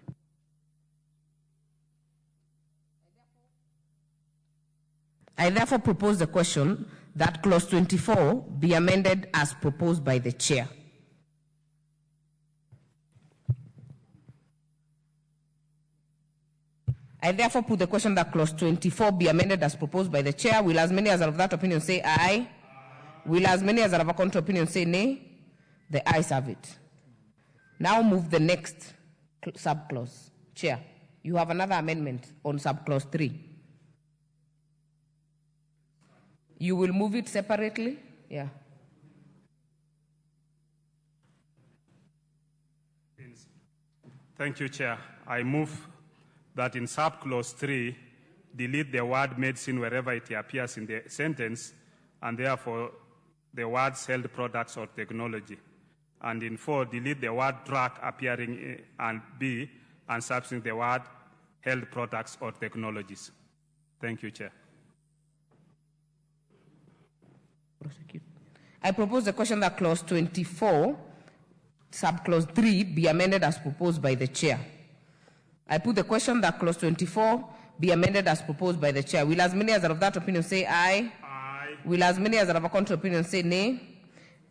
Speaker 1: I therefore propose the question that clause 24 be amended as proposed by the chair. I therefore put the question that clause 24 be amended as proposed by the chair. Will as many as are of that opinion say aye? Will as many as are of a contrary opinion say nay? The ayes have it. Now move the next subclause. Chair, you have another amendment on subclause 3. You will move it separately? Yeah.
Speaker 11: Thank you, Chair. I move that in subclause 3, delete the word medicine wherever it appears in the sentence, and therefore the words health products or technology. And in 4, delete the word drug appearing and B, and substitute the word health products or technologies. Thank you, Chair.
Speaker 1: Prosecute. I propose the question that clause 24, subclause 3, be amended as proposed by the chair. I put the question that clause 24 be amended as proposed by the chair. Will as many as are of that opinion say aye?
Speaker 11: Aye.
Speaker 1: Will as many as are of a contrary opinion say nay?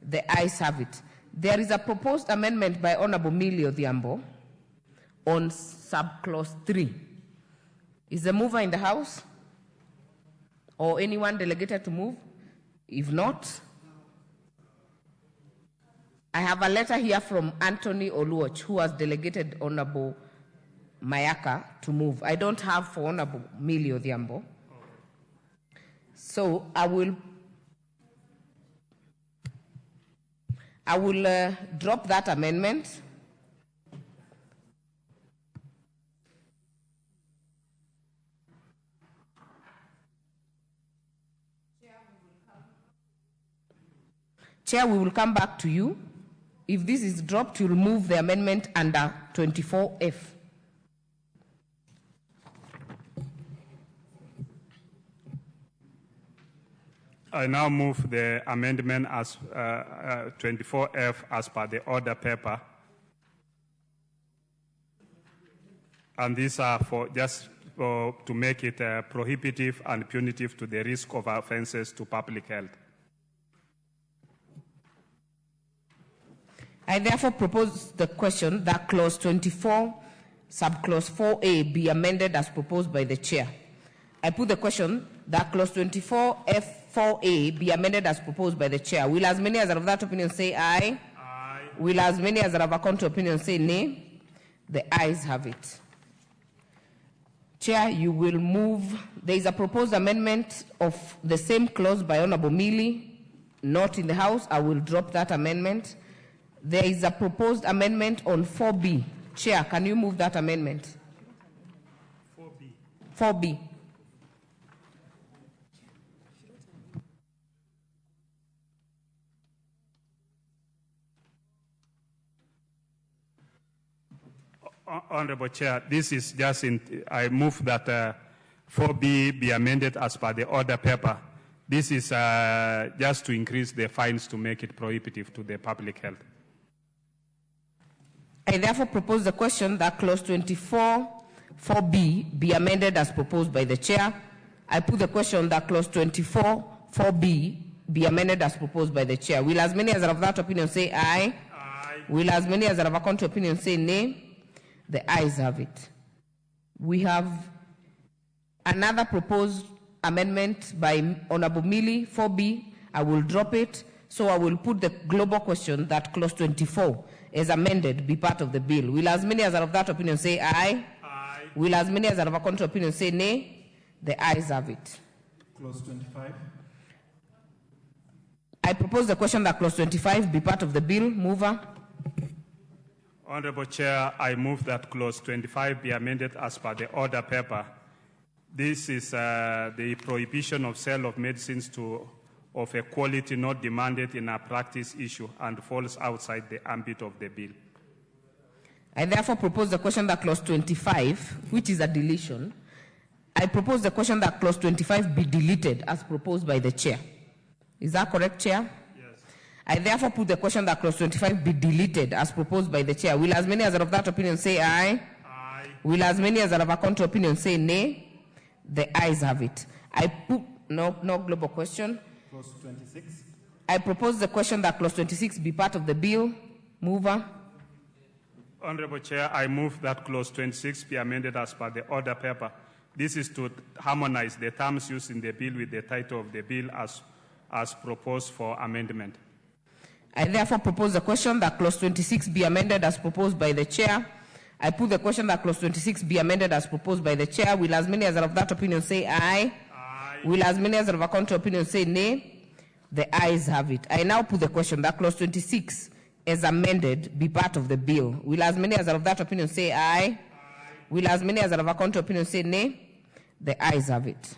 Speaker 1: The ayes have it. There is a proposed amendment by Honorable Millie Odhiambo on subclause 3. Is the mover in the House? Or anyone delegated to move? If not, I have a letter here from Anthony Oluoch, who has delegated Honorable Mayaka to move. I don't have for Honorable Millie Odhiambo. So I will drop that amendment. Chair, we will come back to you. If this is dropped, you'll move the amendment under 24F.
Speaker 11: I now move the amendment as 24F as per the order paper. And these are for just to make it prohibitive and punitive to the risk of offenses to public health.
Speaker 1: I therefore propose the question that clause 24, subclause 4A be amended as proposed by the chair. I put the question that clause 24F4A be amended as proposed by the chair. Will as many as are of that opinion say aye?
Speaker 11: Aye.
Speaker 1: Will as many as are of a contrary opinion say nay? The ayes have it. Chair, you will move. There is a proposed amendment of the same clause by Honorable Millie, not in the House. I will drop that amendment. There is a proposed amendment on 4B. Chair, can you move that amendment?
Speaker 11: 4B.
Speaker 1: 4B.
Speaker 11: Honorable Chair, this is just I move that 4B be amended as per the order paper. This is just to increase the fines to make it prohibitive to the public health.
Speaker 1: I therefore propose the question that clause 24, 4B be amended as proposed by the chair. I put the question that clause 24, 4B be amended as proposed by the chair. Will as many as are of that opinion say aye?
Speaker 11: Aye.
Speaker 1: Will as many as are of a contrary opinion say nay? The ayes have it. We have another proposed amendment by Honorable Millie, 4B. I will drop it. So I will put the global question that clause 24 is amended be part of the bill. Will as many as are of that opinion say aye? Aye. Will as many as are of a contrary opinion say nay? The ayes have it.
Speaker 15: Clause 25.
Speaker 1: I propose the question that clause 25 be part of the bill. Mover.
Speaker 11: Honorable Chair, I move that clause 25 be amended as per the order paper. This is the prohibition of sale of medicines of a quality not demanded in a practice issue and falls outside the ambit of the bill.
Speaker 1: I therefore propose the question that clause 25, which is a deletion, I propose the question that clause 25 be deleted as proposed by the chair. Is that correct, Chair? Yes. I therefore put the question that clause 25 be deleted as proposed by the chair. Will as many as are of that opinion say aye? Aye. Will as many as are of a contrary opinion say nay? The ayes have it. I put no global question.
Speaker 15: Clause 26.
Speaker 1: I propose the question that clause 26 be part of the bill. Mover.
Speaker 11: Honorable Chair, I move that clause 26 be amended as per the order paper. This is to harmonize the terms used in the bill with the title of the bill as proposed for amendment.
Speaker 1: I therefore propose the question that clause 26 be amended as proposed by the chair. I put the question that clause 26 be amended as proposed by the chair. Will as many as are of that opinion say aye? Aye. Will as many as are of a contrary opinion say nay? The ayes have it. I now put the question that clause 26 as amended be part of the bill. Will as many as are of that opinion say aye? Aye. Will as many as are of a contrary opinion say nay? The ayes have it.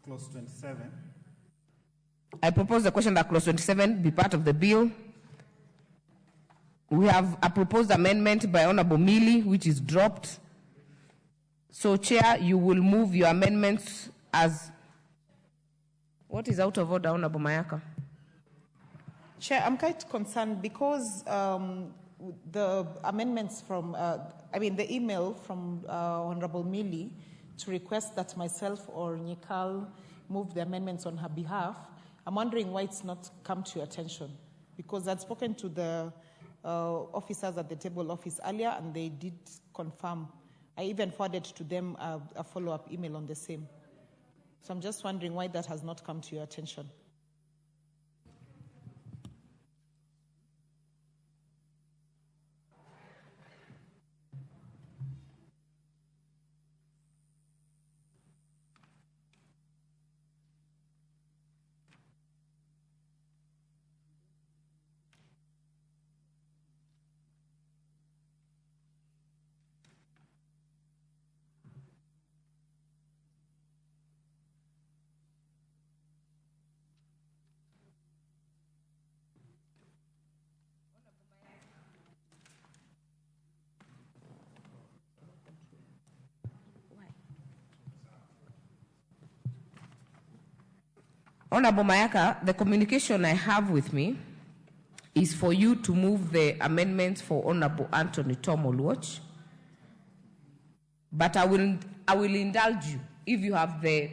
Speaker 15: Clause 27.
Speaker 1: I propose the question that clause 27 be part of the bill. We have a proposed amendment by Honorable Millie, which is dropped. So, Chair, you will move your amendments as... What is out of order, Honorable Mayaka?
Speaker 17: Chair, I'm quite concerned because the amendments from, the email from Honorable Millie to request that myself or Nikal move the amendments on her behalf, I'm wondering why it's not come to your attention. Because I'd spoken to the officers at the table office earlier and they did confirm. I even forwarded to them a follow-up email on the same. So I'm just wondering why that has not come to your attention.
Speaker 1: Honorable Mayaka, the communication I have with me is for you to move the amendments for Honorable Anthony Tom Oluoch. But I will indulge you if you have been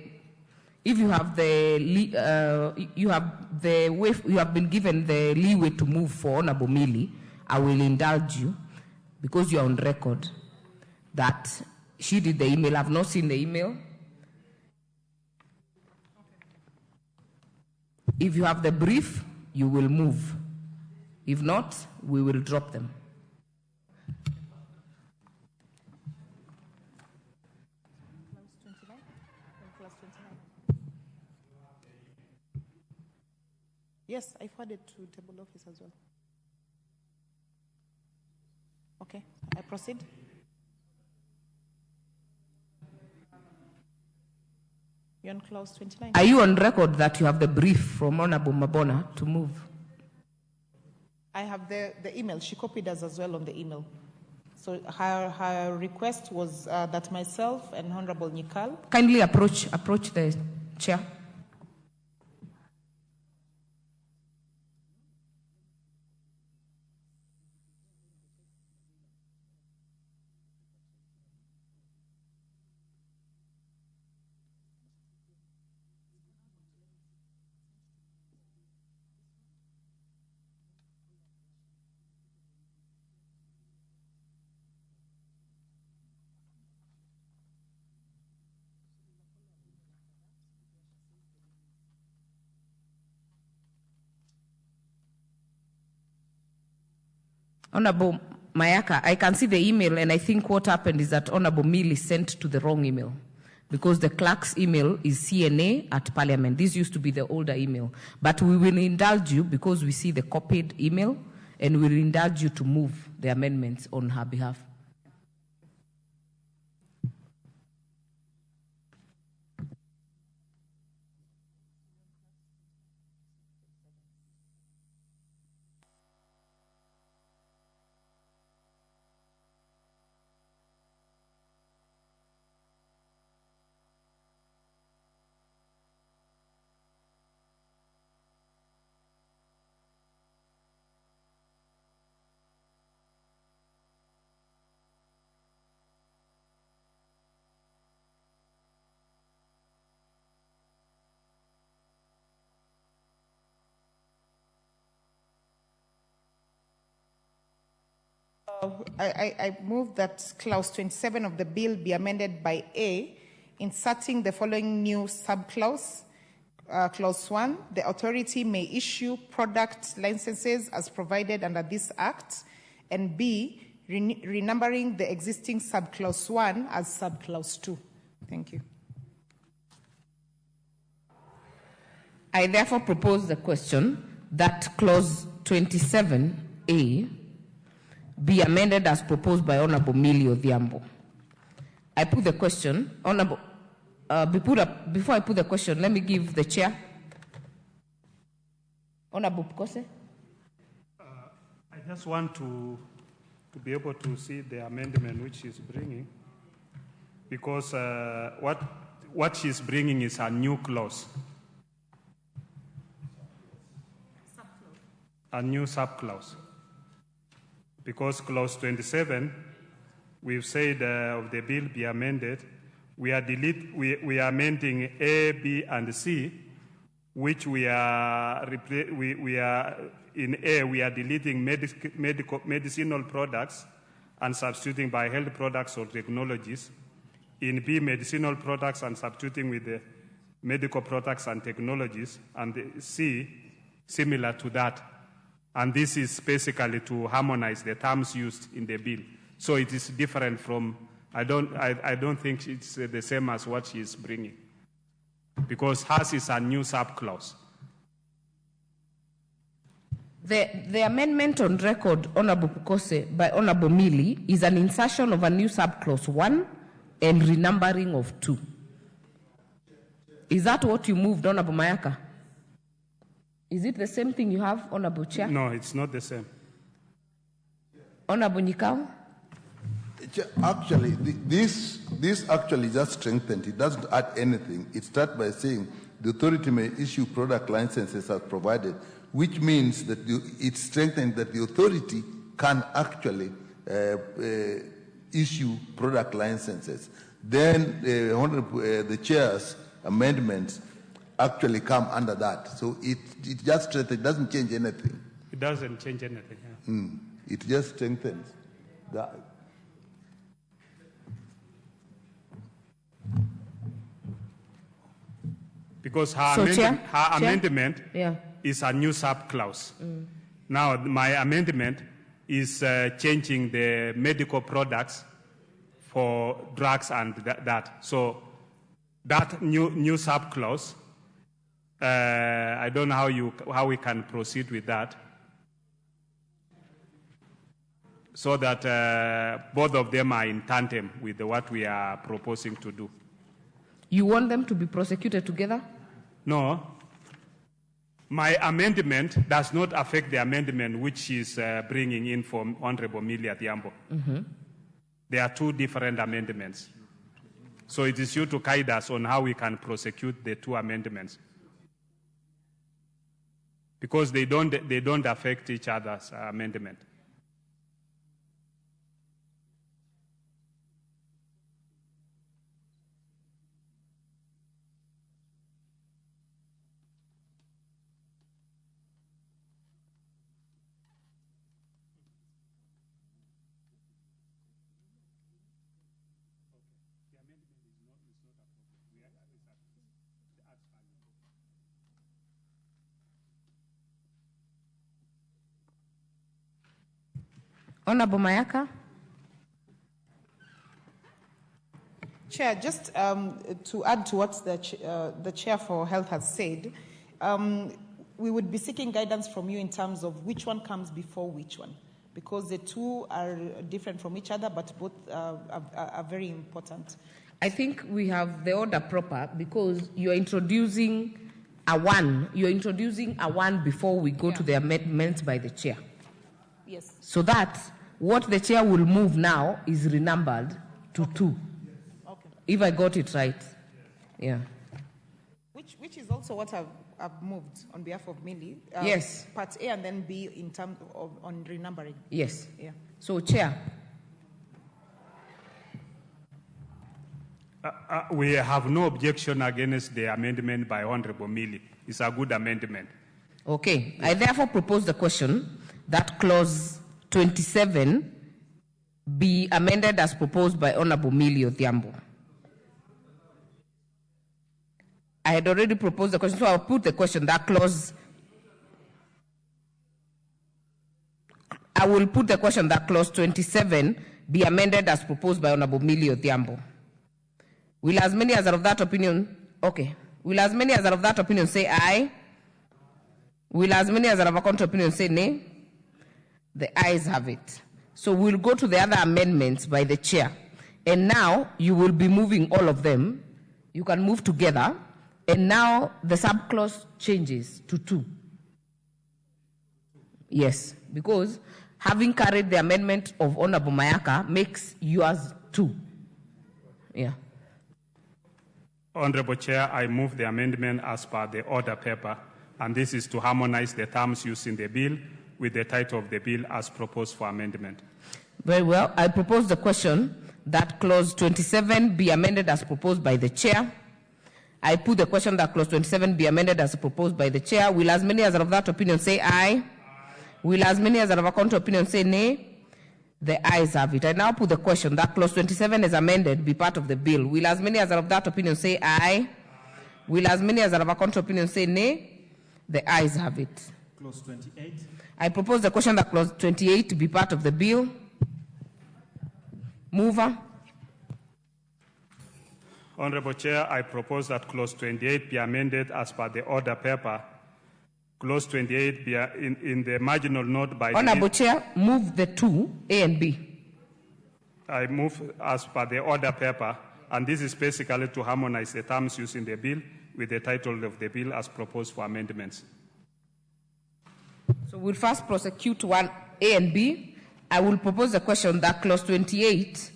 Speaker 1: given the leeway to move for Honorable Millie. I will indulge you because you are on record that she did the email. I've not seen the email. If you have the brief, you will move. If not, we will drop them.
Speaker 17: Yes, I forwarded to table office as well. Okay, I proceed. You're on clause 29.
Speaker 1: Are you on record that you have the brief from Honorable Mabona to move?
Speaker 17: I have the email. She copied us as well on the email. So her request was that myself and Honorable Nikal...
Speaker 1: Kindly approach the chair. Honorable Mayaka, I can see the email, and I think what happened is that Honorable Millie sent to the wrong email, because the clerk's email is CNA@Parliament. This used to be the older email. But we will indulge you, because we see the copied email, and we will indulge you to move the amendments on her behalf.
Speaker 17: I move that clause 27 of the bill be amended by A, inserting the following new subclause. Clause 1, the authority may issue product licenses as provided under this act, and B, renumbering the existing subclause 1 as subclause 2. Thank you.
Speaker 1: I therefore propose the question that clause 27A be amended as proposed by Honorable Millie Odhiambo. I put the question, Honorable, before I put the question, let me give the chair. Honorable Pukose.
Speaker 11: I just want to be able to see the amendment which she's bringing, because what she's bringing is a new clause. A new subclause. Because clause 27, we've said of the bill be amended, we are amending A, B, and C, which we are in A, we are deleting medicinal products and substituting by health products or technologies. In B, medicinal products and substituting with the medical products and technologies. And C, similar to that. And this is basically to harmonize the terms used in the bill. So it is different from, I don't think it's the same as what she is bringing. Because hers is a new subclause.
Speaker 1: The amendment on record, Honorable Pukose, by Honorable Millie, is an insertion of a new subclause 1 and renumbering of 2. Is that what you moved, Honorable Mayaka? Is it the same thing you have, Honorable Chair?
Speaker 11: No, it's not the same.
Speaker 1: Honorable Nikau?
Speaker 8: Actually, this actually just strengthened. It doesn't add anything. It starts by saying the authority may issue product licenses as provided, which means that it strengthens that the authority can actually issue product licenses. Then the chair's amendments actually come under that. So it just strengthens, it doesn't change anything.
Speaker 11: It doesn't change anything. Yeah.
Speaker 8: It just strengthens that.
Speaker 11: Because her amendment is a new subclause. Now, my amendment is changing the medical products for drugs and that. So that new subclause, I don't know how we can proceed with that, so that both of them are in tandem with what we are proposing to do.
Speaker 1: You want them to be prosecuted together?
Speaker 11: No. My amendment does not affect the amendment which is bringing in from Honorable Millie Odhiambo. There are two different amendments. So it is you to guide us on how we can prosecute the two amendments. Because they don't affect each other's amendment.
Speaker 1: Honorable Mayaka.
Speaker 17: Chair, just to add to what the Chair for Health has said, we would be seeking guidance from you in terms of which one comes before which one, because the two are different from each other, but both are very important.
Speaker 1: I think we have the order proper because you're introducing a one. You're introducing a one before we go to the amendments by the Chair.
Speaker 17: Yes.
Speaker 1: So that what the Chair will move now is renumbered to two.
Speaker 17: Okay.
Speaker 1: If I got it right. Yeah.
Speaker 17: Which is also what I've moved on behalf of Millie.
Speaker 1: Yes.
Speaker 17: Part A and then B in terms of on renumbering.
Speaker 1: Yes.
Speaker 17: Yeah.
Speaker 1: So, Chair.
Speaker 11: We have no objection against the amendment by Honorable Millie. It's a good amendment.
Speaker 1: Okay. I therefore propose the question that clause 27 be amended as proposed by Honorable Millie Odhiambo. I had already proposed the question, so I'll put the question that clause. I will put the question that clause 27 be amended as proposed by Honorable Millie Odhiambo. Will as many as are of that opinion, okay. Will as many as are of that opinion say aye? Will as many as are of a contrary opinion say nay? The ayes have it. So we'll go to the other amendments by the Chair. And now you will be moving all of them. You can move together. And now the subclause changes to two. Yes, because having carried the amendment of Honorable Mayaka makes yours two. Yeah.
Speaker 11: Honorable Chair, I move the amendment as per the order paper, and this is to harmonize the terms used in the bill with the title of the bill as proposed for amendment.
Speaker 1: Very well. I propose the question that clause 27 be amended as proposed by the Chair. I put the question that clause 27 be amended as proposed by the Chair. Will as many as are of that opinion say aye? Will as many as are of a contrary opinion say nay? The ayes have it. I now put the question that clause 27 is amended be part of the bill. Will as many as are of that opinion say aye? Will as many as are of a contrary opinion say nay? The ayes have it.
Speaker 15: Clause 28.
Speaker 1: I propose the question that clause 28 be part of the bill. Mover.
Speaker 11: Honorable Chair, I propose that clause 28 be amended as per the order paper. Clause 28 be in the marginal note by
Speaker 1: Honorable Chair, move the two, A and B.
Speaker 11: I move as per the order paper, and this is basically to harmonize the terms used in the bill with the title of the bill as proposed for amendments.
Speaker 1: So we'll first prosecute one, A and B. I will propose the question that clause 28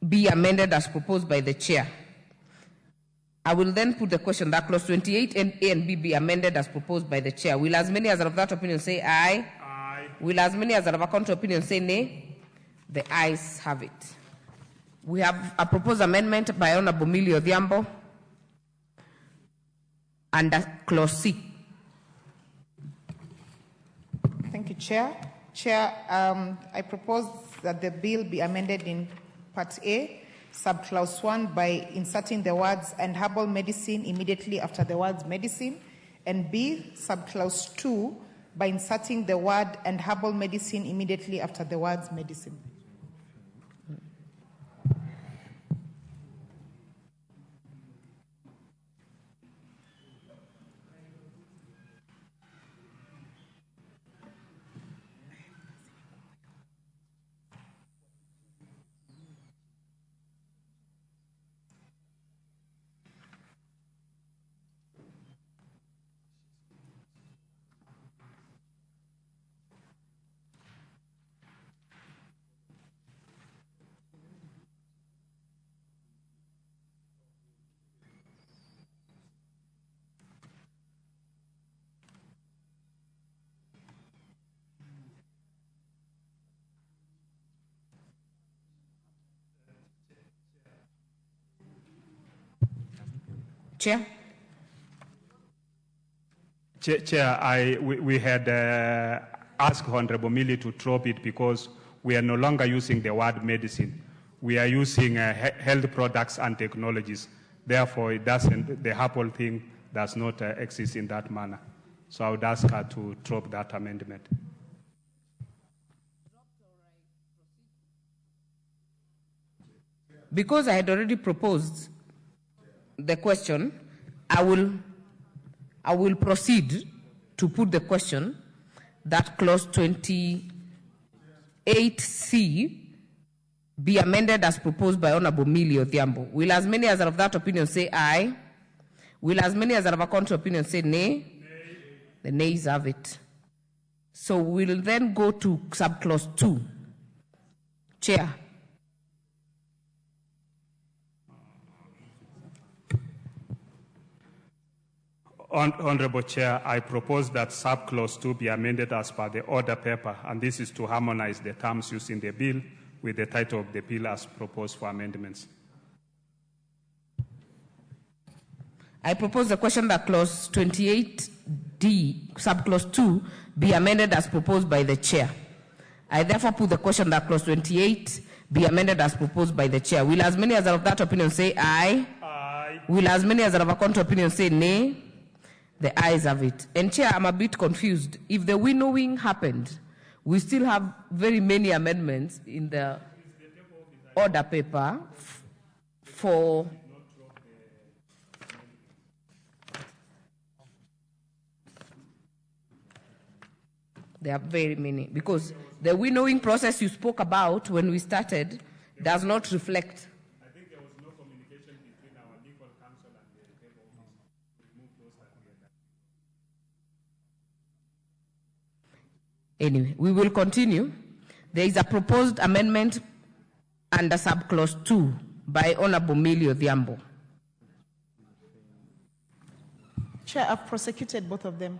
Speaker 1: be amended as proposed by the Chair. I will then put the question that clause 28 and A and B be amended as proposed by the Chair. Will as many as are of that opinion say aye?
Speaker 11: Aye.
Speaker 1: Will as many as are of a contrary opinion say nay? The ayes have it. We have a proposed amendment by Honorable Millie Odhiambo under clause C.
Speaker 17: Thank you, Chair. Chair, I propose that the bill be amended in Part A, subclause 1 by inserting the words and herbal medicine immediately after the words medicine, and B, subclause 2 by inserting the word and herbal medicine immediately after the words medicine.
Speaker 1: Chair.
Speaker 11: Chair, we had asked Honorable Millie to drop it because we are no longer using the word medicine. We are using health products and technologies. Therefore, it doesn't, the herbal thing does not exist in that manner. So I would ask her to drop that amendment.
Speaker 1: because I had already proposed the question, I will proceed to put the question that clause 28C be amended as proposed by Honorable Millie Odhiambo. Will as many as are of that opinion say aye? Will as many as are of a contrary opinion say nay? Nay. The nays have it. So we'll then go to subclause 2. Chair.
Speaker 11: Honorable Chair, I propose that subclause 2 be amended as per the order paper, and this is to harmonize the terms used in the bill with the title of the bill as proposed for amendments.
Speaker 1: I propose the question that clause 28D, subclause 2, be amended as proposed by the chair. I therefore put the question that clause 28 be amended as proposed by the chair. Will as many as are of that opinion say aye?
Speaker 11: Aye.
Speaker 1: Will as many as are of a contrary opinion say nay? The ayes have it. And Chair, I'm a bit confused. If the winnowing happened, we still have very many amendments in the order paper for there are very many, because the winnowing process you spoke about when we started does not reflect.
Speaker 11: I think there was no communication between our legal counsel and the Labor Office to remove those that we had.
Speaker 1: Anyway, we will continue. There is a proposed amendment under subclause 2 by Honorable Millie Odhiambo.
Speaker 17: Chair, I've prosecuted both of them.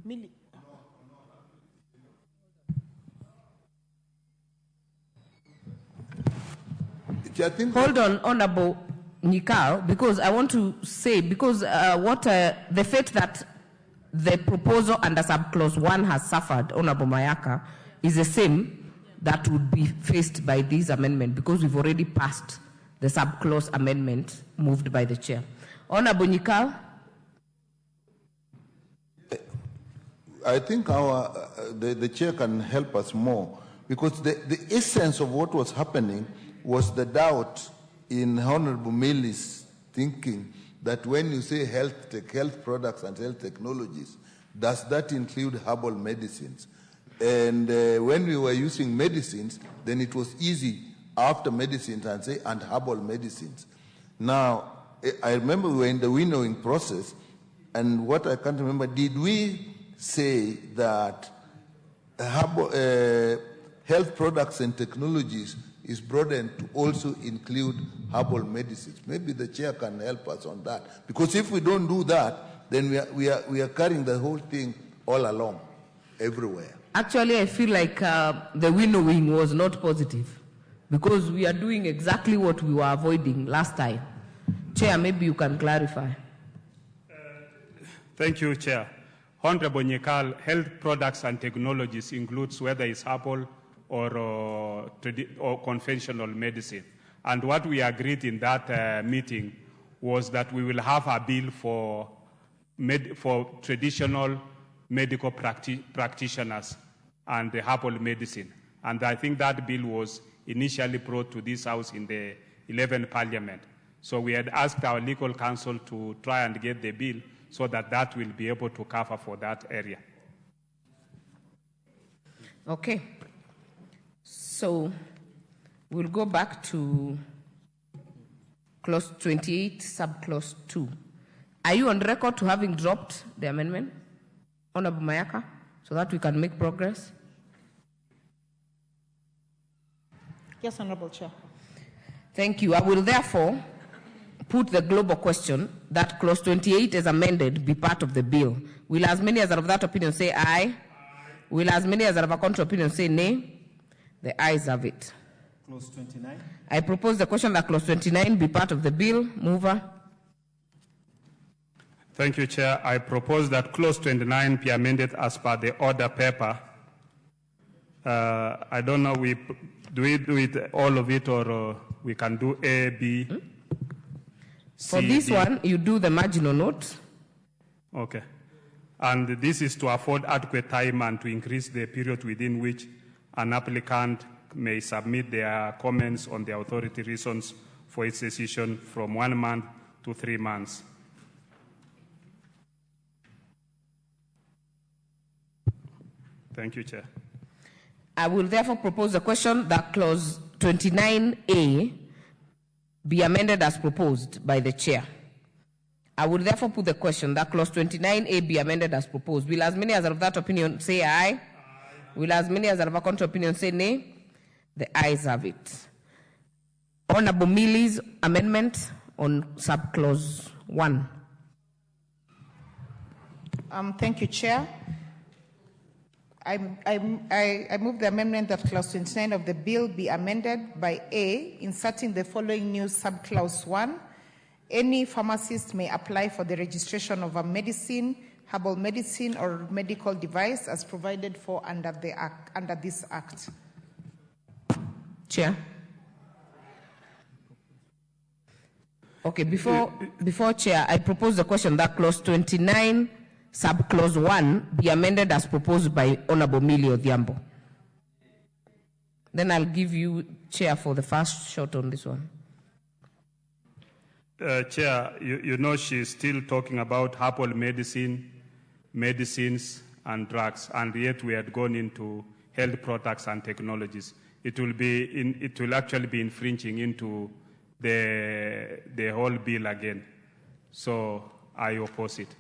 Speaker 17: Millie.
Speaker 1: Hold on, Honorable Nikao, because I want to say, because the fact that the proposal under subclause 1 has suffered, Honorable Mayaka, is the same that would be faced by this amendment, because we've already passed the subclause amendment moved by the chair. Honorable Nikao.
Speaker 8: I think the chair can help us more, because the essence of what was happening was the doubt in Honorable Millie's thinking that when you say health products and health technologies, does that include herbal medicines? And when we were using medicines, then it was easy after medicines and say, and herbal medicines. Now, I remember we were in the winnowing process, and what I can't remember, did we say that health products and technologies is broadened to also include herbal medicines? Maybe the chair can help us on that. Because if we don't do that, then we are carrying the whole thing all along, everywhere.
Speaker 1: Actually, I feel like the winnowing was not positive, because we are doing exactly what we were avoiding last time. Chair, maybe you can clarify.
Speaker 11: Thank you, Chair. Honorable Nyekal, health products and technologies includes whether it's herbal or conventional medicine. And what we agreed in that meeting was that we will have a bill for traditional medical practitioners and the herbal medicine. And I think that bill was initially brought to this House in the 11th Parliament. So we had asked our legal counsel to try and get the bill so that will be able to cover for that area.
Speaker 1: Okay. So we'll go back to clause 28, subclause 2. Are you on record to having dropped the amendment, Honorable Mayaka, so that we can make progress?
Speaker 17: Yes, Honorable Chair.
Speaker 1: Thank you. I will therefore put the global question that clause 28 as amended be part of the bill. Will as many as are of that opinion say aye? Aye. Will as many as are of a contrary opinion say nay? The ayes have it.
Speaker 15: Clause 29.
Speaker 1: I propose the question that clause 29 be part of the bill. Mover.
Speaker 11: Thank you, Chair. I propose that clause 29 be amended as per the order paper. I don't know, do we do it all of it, or we can do A, B, C,
Speaker 1: For this
Speaker 11: D.
Speaker 1: one, you do the marginal note.
Speaker 11: Okay. And this is to afford adequate time and to increase the period within which an applicant may submit their comments on the authority reasons for its decision from 1 month to 3 months. Thank you, Chair.
Speaker 18: I will therefore propose a question that clause 29A be amended as proposed by the Chair. I will therefore put the question that clause 29A be amended as proposed. Will as many as are of that opinion say aye? Aye. Will as many as are of a contrary opinion say nay? The ayes have it. Honorable Millie's amendment on subclause 1.
Speaker 17: Thank you, Chair. I move the amendment that clause 29 of the bill be amended by A, inserting the following new subclause 1. Any pharmacist may apply for the registration of a medicine, herbal medicine, or medical device as provided for under this Act.
Speaker 18: Chair. Okay, before Chair, I propose the question that clause 29, subclause 1, be amended as proposed by Honorable Millie Odhiambo. Then I'll give you, Chair, for the first shot on this one.
Speaker 11: Chair, you know she's still talking about herbal medicines, and drugs, and yet we had gone into health products and technologies. It will actually be infringing into the whole bill again. So I oppose it.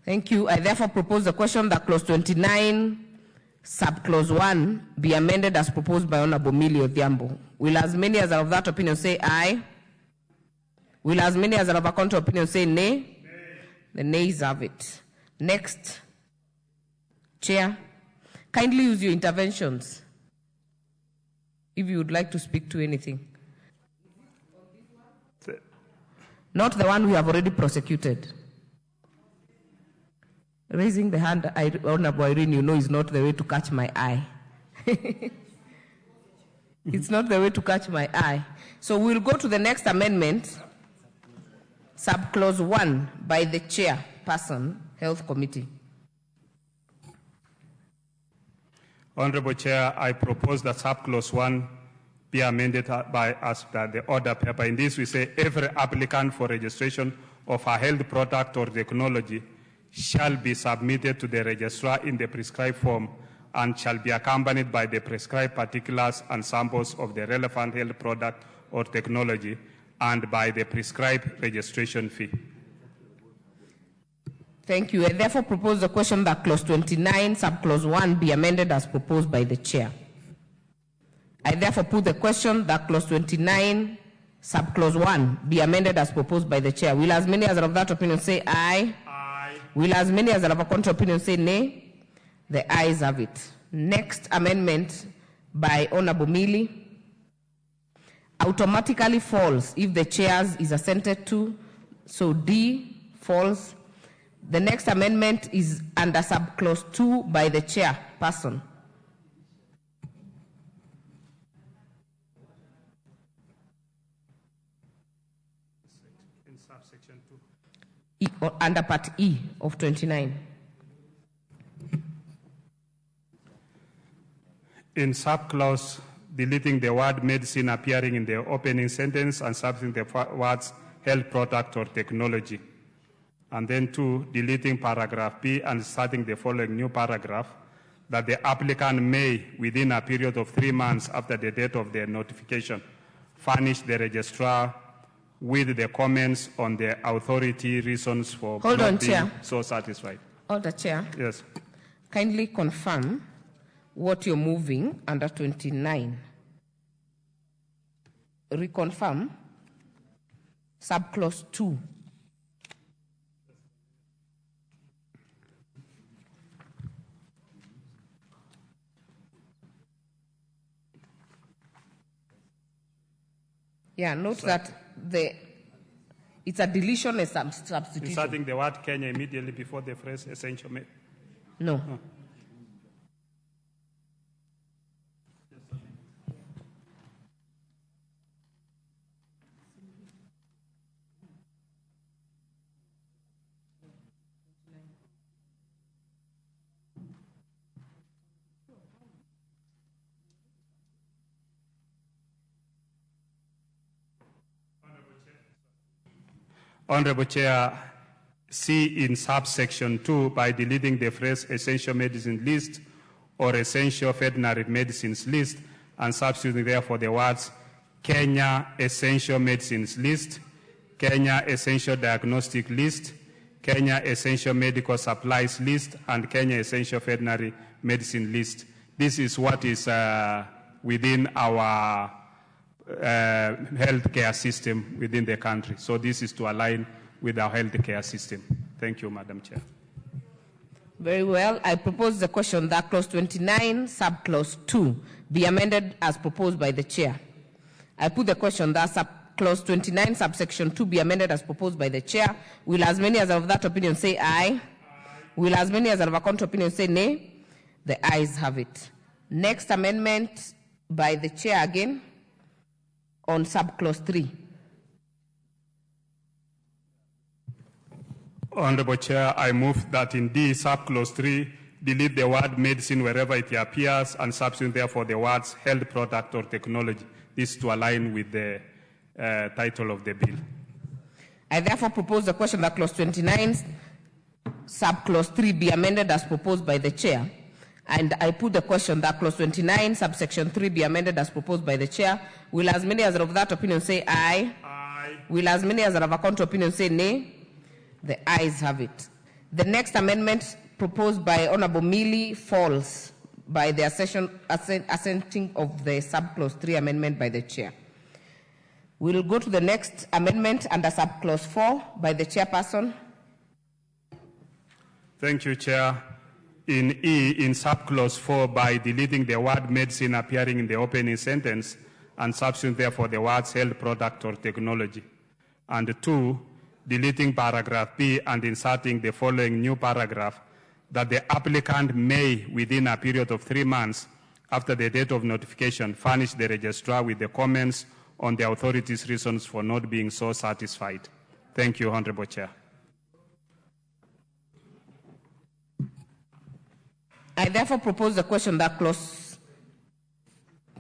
Speaker 18: Thank you. I therefore propose the question that clause 29, subclause 1, be amended as proposed by Honorable Millie Odhiambo. Will as many as are of that opinion say aye? Will as many as are of a contrary opinion say nay? Nay. The nays have it. Next. Chair, kindly use your interventions if you would like to speak to anything. Not the one we have already prosecuted. Raising the hand, Honorable Irene, you know, is not the way to catch my eye. It's not the way to catch my eye. So we'll go to the next amendment, subclause 1, by the chairperson, Health Committee.
Speaker 11: Honorable Chair, I propose that subclause 1 be amended by as per the order paper. In this, we say every applicant for registration of a health product or technology shall be submitted to the registrar in the prescribed form and shall be accompanied by the prescribed particulars and samples of the relevant health product or technology and by the prescribed registration fee.
Speaker 18: Thank you. I therefore propose the question that clause 29, subclause 1 be amended as proposed by the chair. I therefore put the question that clause 29, subclause 1 be amended as proposed by the chair. Will as many as are of that opinion say aye? Aye. Will as many as are of a contrary opinion say nay? The ayes have it. Next amendment by Honorable Millie automatically falls if the chairs is assented to. So D falls. The next amendment is under subclause 2 by the chairperson.
Speaker 11: In subsection
Speaker 18: 2. Under part E of 29.
Speaker 11: In subclause, deleting the word medicine appearing in the opening sentence and substituting the words health product or technology. And then 2, deleting paragraph B and starting the following new paragraph, that the applicant may, within a period of 3 months after the date of their notification, furnish the registrar with the comments on the authority reasons for not being so satisfied.
Speaker 18: Order, Chair.
Speaker 11: Yes.
Speaker 18: Kindly confirm what you're moving under 29. Reconfirm subclause 2. Yeah, note that it's a deletion and substitution.
Speaker 11: Inserting the word Kenya immediately before the phrase essential.
Speaker 18: No.
Speaker 11: Honorable Chair, C in subsection 2 by deleting the phrase essential medicine list or essential veterinary medicines list and substituting therefore the words Kenya essential medicines list, Kenya essential diagnostic list, Kenya essential medical supplies list, and Kenya essential veterinary medicine list. This is what is within our healthcare system within the country. So this is to align with our healthcare system. Thank you, Madam Chair.
Speaker 18: Very well. I propose the question that clause 29, subclause 2, be amended as proposed by the chair. I put the question that clause 29, subsection 2, be amended as proposed by the chair. Will as many as are of that opinion say aye? Aye. Will as many as are of a contrary opinion say nay? The ayes have it. Next amendment by the chair again on subclause 3.
Speaker 11: Honorable Chair, I move that in D, subclause 3, delete the word medicine wherever it appears and substitute therefore the words health product or technology. This to align with the title of the bill.
Speaker 18: I therefore propose the question that clause 29, subclause 3 be amended as proposed by the chair. And I put the question that clause 29, subsection 3 be amended as proposed by the chair. Will as many as are of that opinion say aye? Aye. Will as many as are of a contrary opinion say nay? The ayes have it. The next amendment proposed by Honorable Millie falls by the assenting of the subclause 3 amendment by the chair. We will go to the next amendment under subclause 4 by the chairperson.
Speaker 11: Thank you, Chair. In E, in subclause 4, by deleting the word medicine appearing in the opening sentence and substituting therefore the words health product or technology. And 2, deleting paragraph B and inserting the following new paragraph, that the applicant may, within a period of 3 months after the date of notification, furnish the registrar with the comments on the authority's reasons for not being so satisfied. Thank you, Honorable Chair.
Speaker 18: I therefore propose the question that clause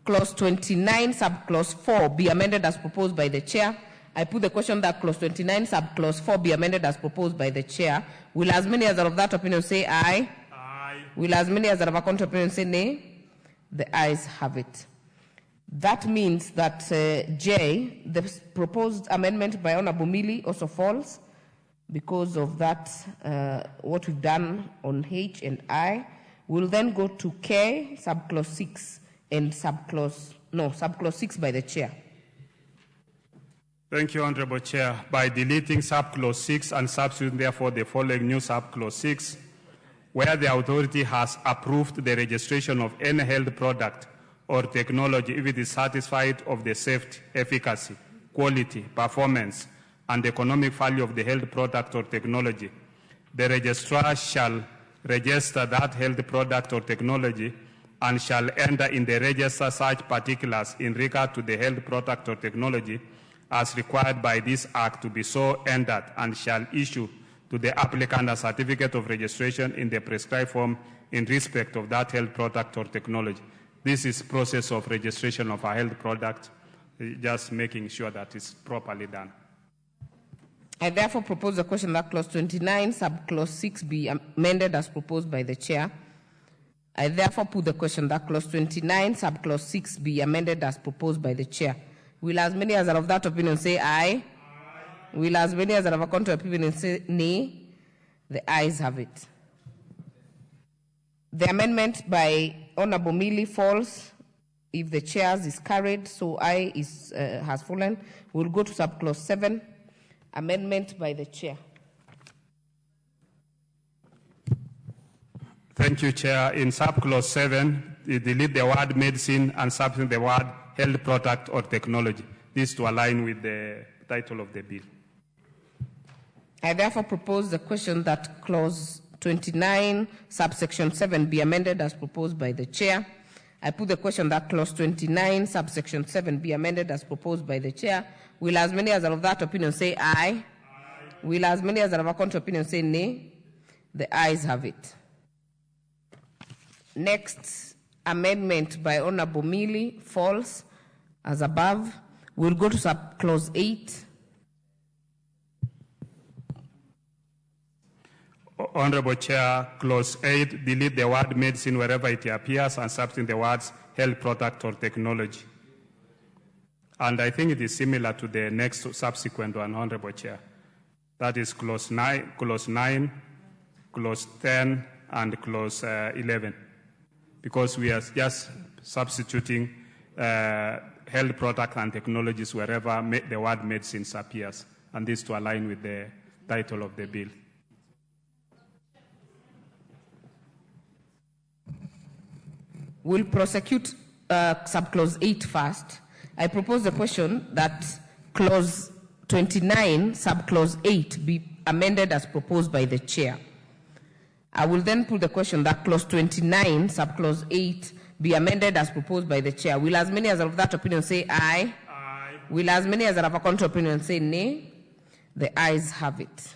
Speaker 18: 29, subclause 4 be amended as proposed by the chair. I put the question that clause 29, subclause 4 be amended as proposed by the chair. Will as many as are of that opinion say aye? Aye. Will as many as are of a contrary opinion say nay? The ayes have it. That means that J, the proposed amendment by Honorable Millie also falls because of that, what we've done on H and I. We'll then go to K, subclause 6, and subclause 6 by the chair.
Speaker 11: Thank you, Honorable Chair. By deleting subclause 6 and substituting therefore the following new subclause 6, where the authority has approved the registration of any health product or technology if it is satisfied of the safety, efficacy, quality, performance, and economic value of the health product or technology, the registrar shall register that health product or technology and shall enter in the register such particulars in regard to the health product or technology as required by this Act to be so entered, and shall issue to the applicant a certificate of registration in the prescribed form in respect of that health product or technology. This is process of registration of a health product, just making sure that it's properly done.
Speaker 18: I therefore propose the question that clause 29, subclause 6 be amended as proposed by the chair. I therefore put the question that clause 29, subclause 6 be amended as proposed by the chair. Will as many as are of that opinion say aye? Aye. Will as many as are of a contrary opinion say nay? The ayes have it. The amendment by Honorable Millie falls if the chair's is carried, so aye has fallen. We'll go to subclause 7, amendment by the chair.
Speaker 11: Thank you, Chair. In subclause 7, you delete the word medicine and substitute the word health product or technology. This to align with the title of the bill.
Speaker 18: I therefore propose the question that clause 29, subsection 7 be amended as proposed by the chair. I put the question that clause 29, subsection 7 be amended as proposed by the chair. Will as many as are of that opinion say aye? Aye. Will as many as are of a contrary opinion say nay? The ayes have it. Next amendment by Honorable Millie falls as above. We'll go to subclause 8.
Speaker 11: Honorable Chair, clause 8, delete the word medicine wherever it appears and substitute the words health product or technology. And I think it is similar to the next subsequent one, Honorable Chair. That is clause 9, clause 10, and clause 11. Because we are just substituting health product and technologies wherever the word medicines appears, and this to align with the title of the bill.
Speaker 18: We'll prosecute subclause 8 first. I propose the question that clause 29, subclause 8 be amended as proposed by the chair. I will then put the question that clause 29, subclause 8 be amended as proposed by the chair. Will as many as are of that opinion say aye? Aye. Will as many as are of a contrary opinion say nay? The ayes have it.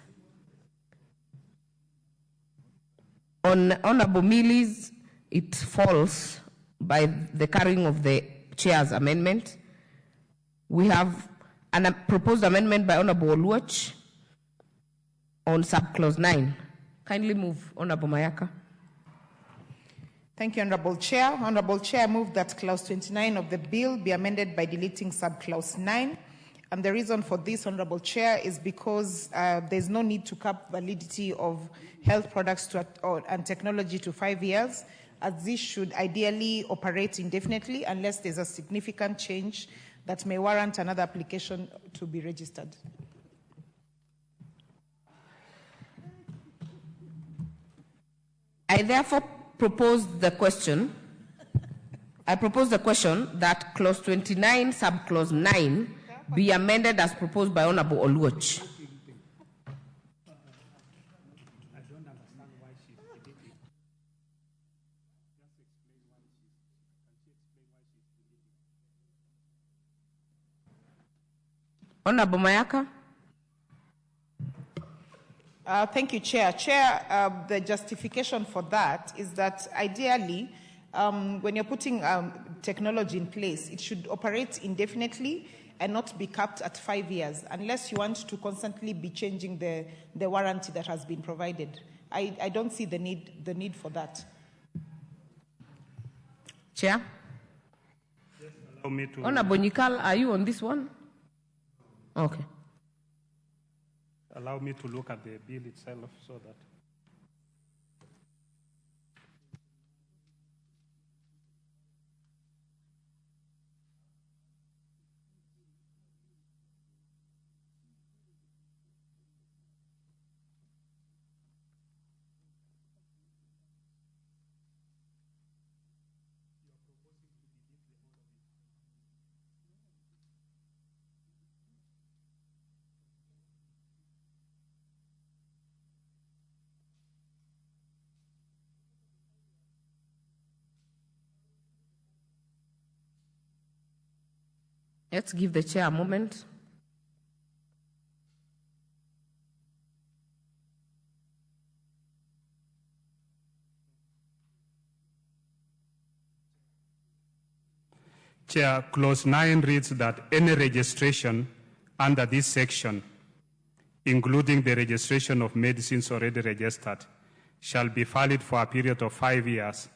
Speaker 18: On Honorable Milli's, it falls by the carrying of the chair's amendment. We have a proposed amendment by Honorable Oluoch on subclause 9. Kindly move, Honorable Mayaka.
Speaker 17: Thank you, Honorable Chair. Honorable Chair, I move that clause 29 of the bill be amended by deleting subclause 9. And the reason for this, Honorable Chair, is because there's no need to cap validity of health products and technology to 5 years, as this should ideally operate indefinitely unless there's a significant change that may warrant another application to be registered.
Speaker 18: I therefore propose the question. I propose the question that clause 29, subclause 9 be amended as proposed by Honorable Oluoch. Honorable Mayaka.
Speaker 17: Thank you, Chair. Chair, the justification for that is that ideally, when you're putting technology in place, it should operate indefinitely and not be capped at 5 years, unless you want to constantly be changing the warranty that has been provided. I don't see the need for that.
Speaker 18: Chair?
Speaker 11: Yes, allow me to...
Speaker 18: Honorable Nikal, are you on this one? Okay.
Speaker 11: Allow me to look at the bill itself so that...
Speaker 18: Let's give the chair a moment.
Speaker 11: Chair, clause 9 reads that any registration under this section, including the registration of medicines already registered, shall be valid for a period of 5 years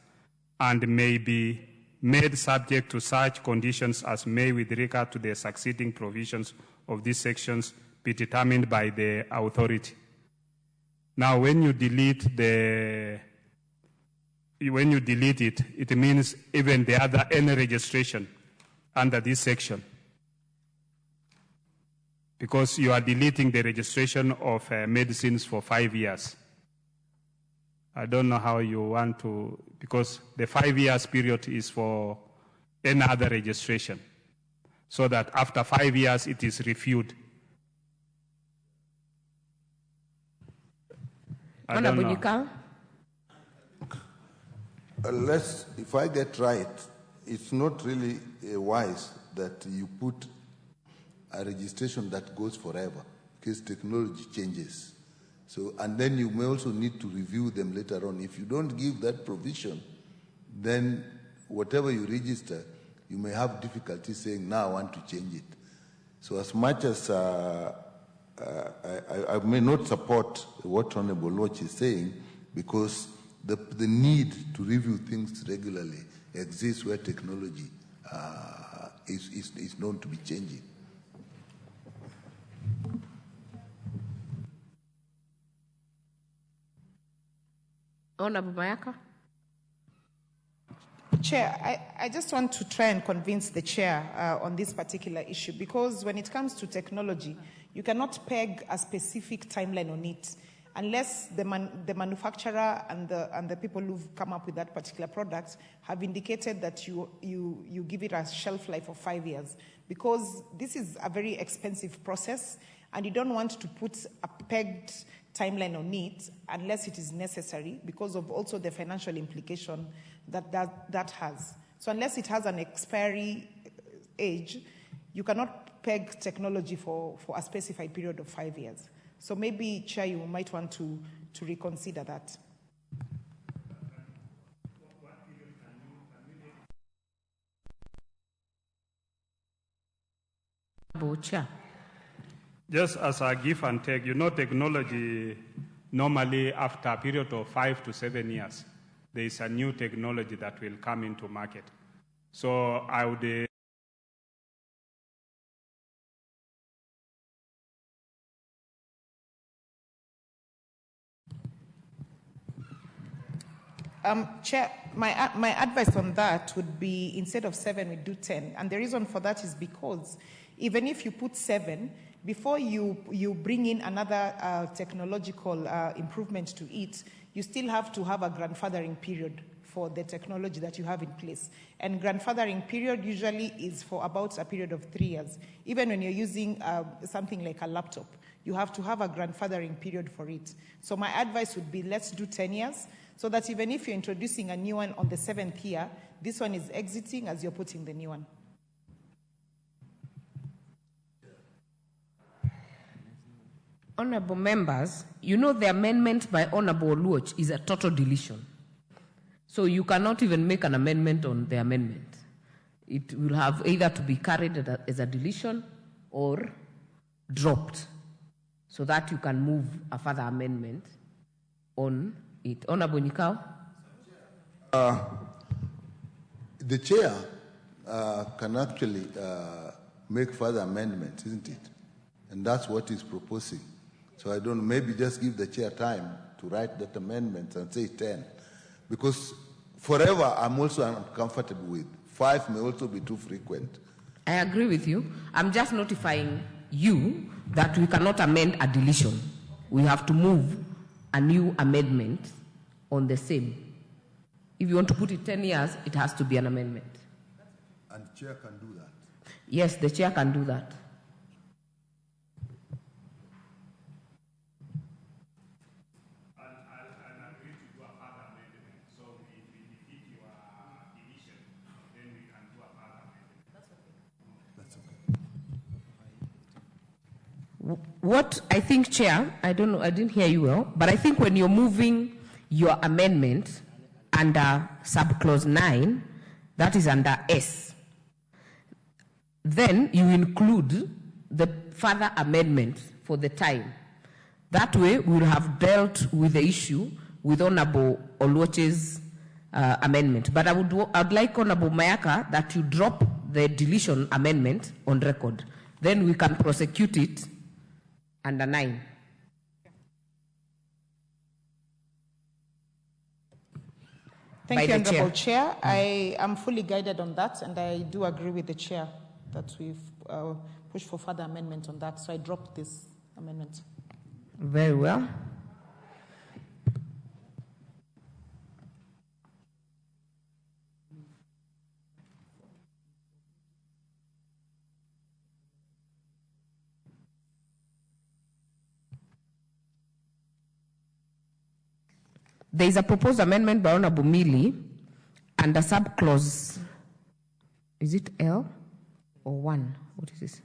Speaker 11: and may be made subject to such conditions as may, with regard to the succeeding provisions of these sections, be determined by the authority. Now, when you delete it, it means even the other any registration under this section, because you are deleting the registration of medicines for 5 years. I don't know how you want to, because the 5 years period is for any other registration, so that after 5 years it is reviewed.
Speaker 18: Honorable Nikal.
Speaker 8: If I get right, it's not really wise that you put a registration that goes forever, because technology changes. So, and then you may also need to review them later on. If you don't give that provision, then whatever you register, you may have difficulty saying, now I want to change it. So as much as I may not support what Honorable Lodge is saying, because the need to review things regularly exists where technology is known to be changing.
Speaker 18: Honorable Mayaka.
Speaker 17: Chair, I just want to try and convince the chair on this particular issue, because when it comes to technology, you cannot peg a specific timeline on it unless the manufacturer and the people who've come up with that particular product have indicated that you give it a shelf life of 5 years, because this is a very expensive process and you don't want to put a pegged timeline on it unless it is necessary, because of also the financial implication that has. So unless it has an expiry age, you cannot peg technology for a specified period of 5 years. So maybe, Chair, you might want to reconsider that.
Speaker 18: Chair.
Speaker 11: Just as a give and take, technology normally after a period of 5 to 7 years, there is a new technology that will come into market. So I would
Speaker 17: Chair, my advice on that would be, instead of 7, we do 10. And the reason for that is because even if you put 7, before you bring in another technological improvement to it, you still have to have a grandfathering period for the technology that you have in place. And grandfathering period usually is for about a period of 3 years. Even when you're using something like a laptop, you have to have a grandfathering period for it. So my advice would be, let's do 10 years, so that even if you're introducing a new one on the 7th year, this one is exiting as you're putting the new one.
Speaker 18: Honorable members, the amendment by Honorable Oluoch is a total deletion. So you cannot even make an amendment on the amendment. It will have either to be carried as a deletion or dropped, so that you can move a further amendment on it. Honorable Nikau?
Speaker 8: The chair can actually make further amendments, isn't it? And that's what he's proposing. So I don't know, maybe just give the chair time to write that amendment and say 10. Because forever, I'm also uncomfortable with. 5 may also be too frequent.
Speaker 18: I agree with you. I'm just notifying you that we cannot amend a deletion. We have to move a new amendment on the same. If you want to put it 10 years, it has to be an amendment.
Speaker 8: And the chair can do that?
Speaker 18: Yes, the chair can do that. What I think, Chair, I don't know, I didn't hear you well, but I think when you're moving your amendment under subclause 9, that is under S, then you include the further amendment for the time. That way, we will have dealt with the issue with Honorable Oluoch's amendment. But I'd like Honorable Mayaka that you drop the deletion amendment on record. Then we can prosecute it under 9.
Speaker 17: Thank you, Honorable Chair. I am fully guided on that, and I do agree with the Chair that we've pushed for further amendment on that. So I dropped this amendment.
Speaker 18: Very well. There is a proposed amendment by Honorable Mili under subclause, is it L or 1? What is this?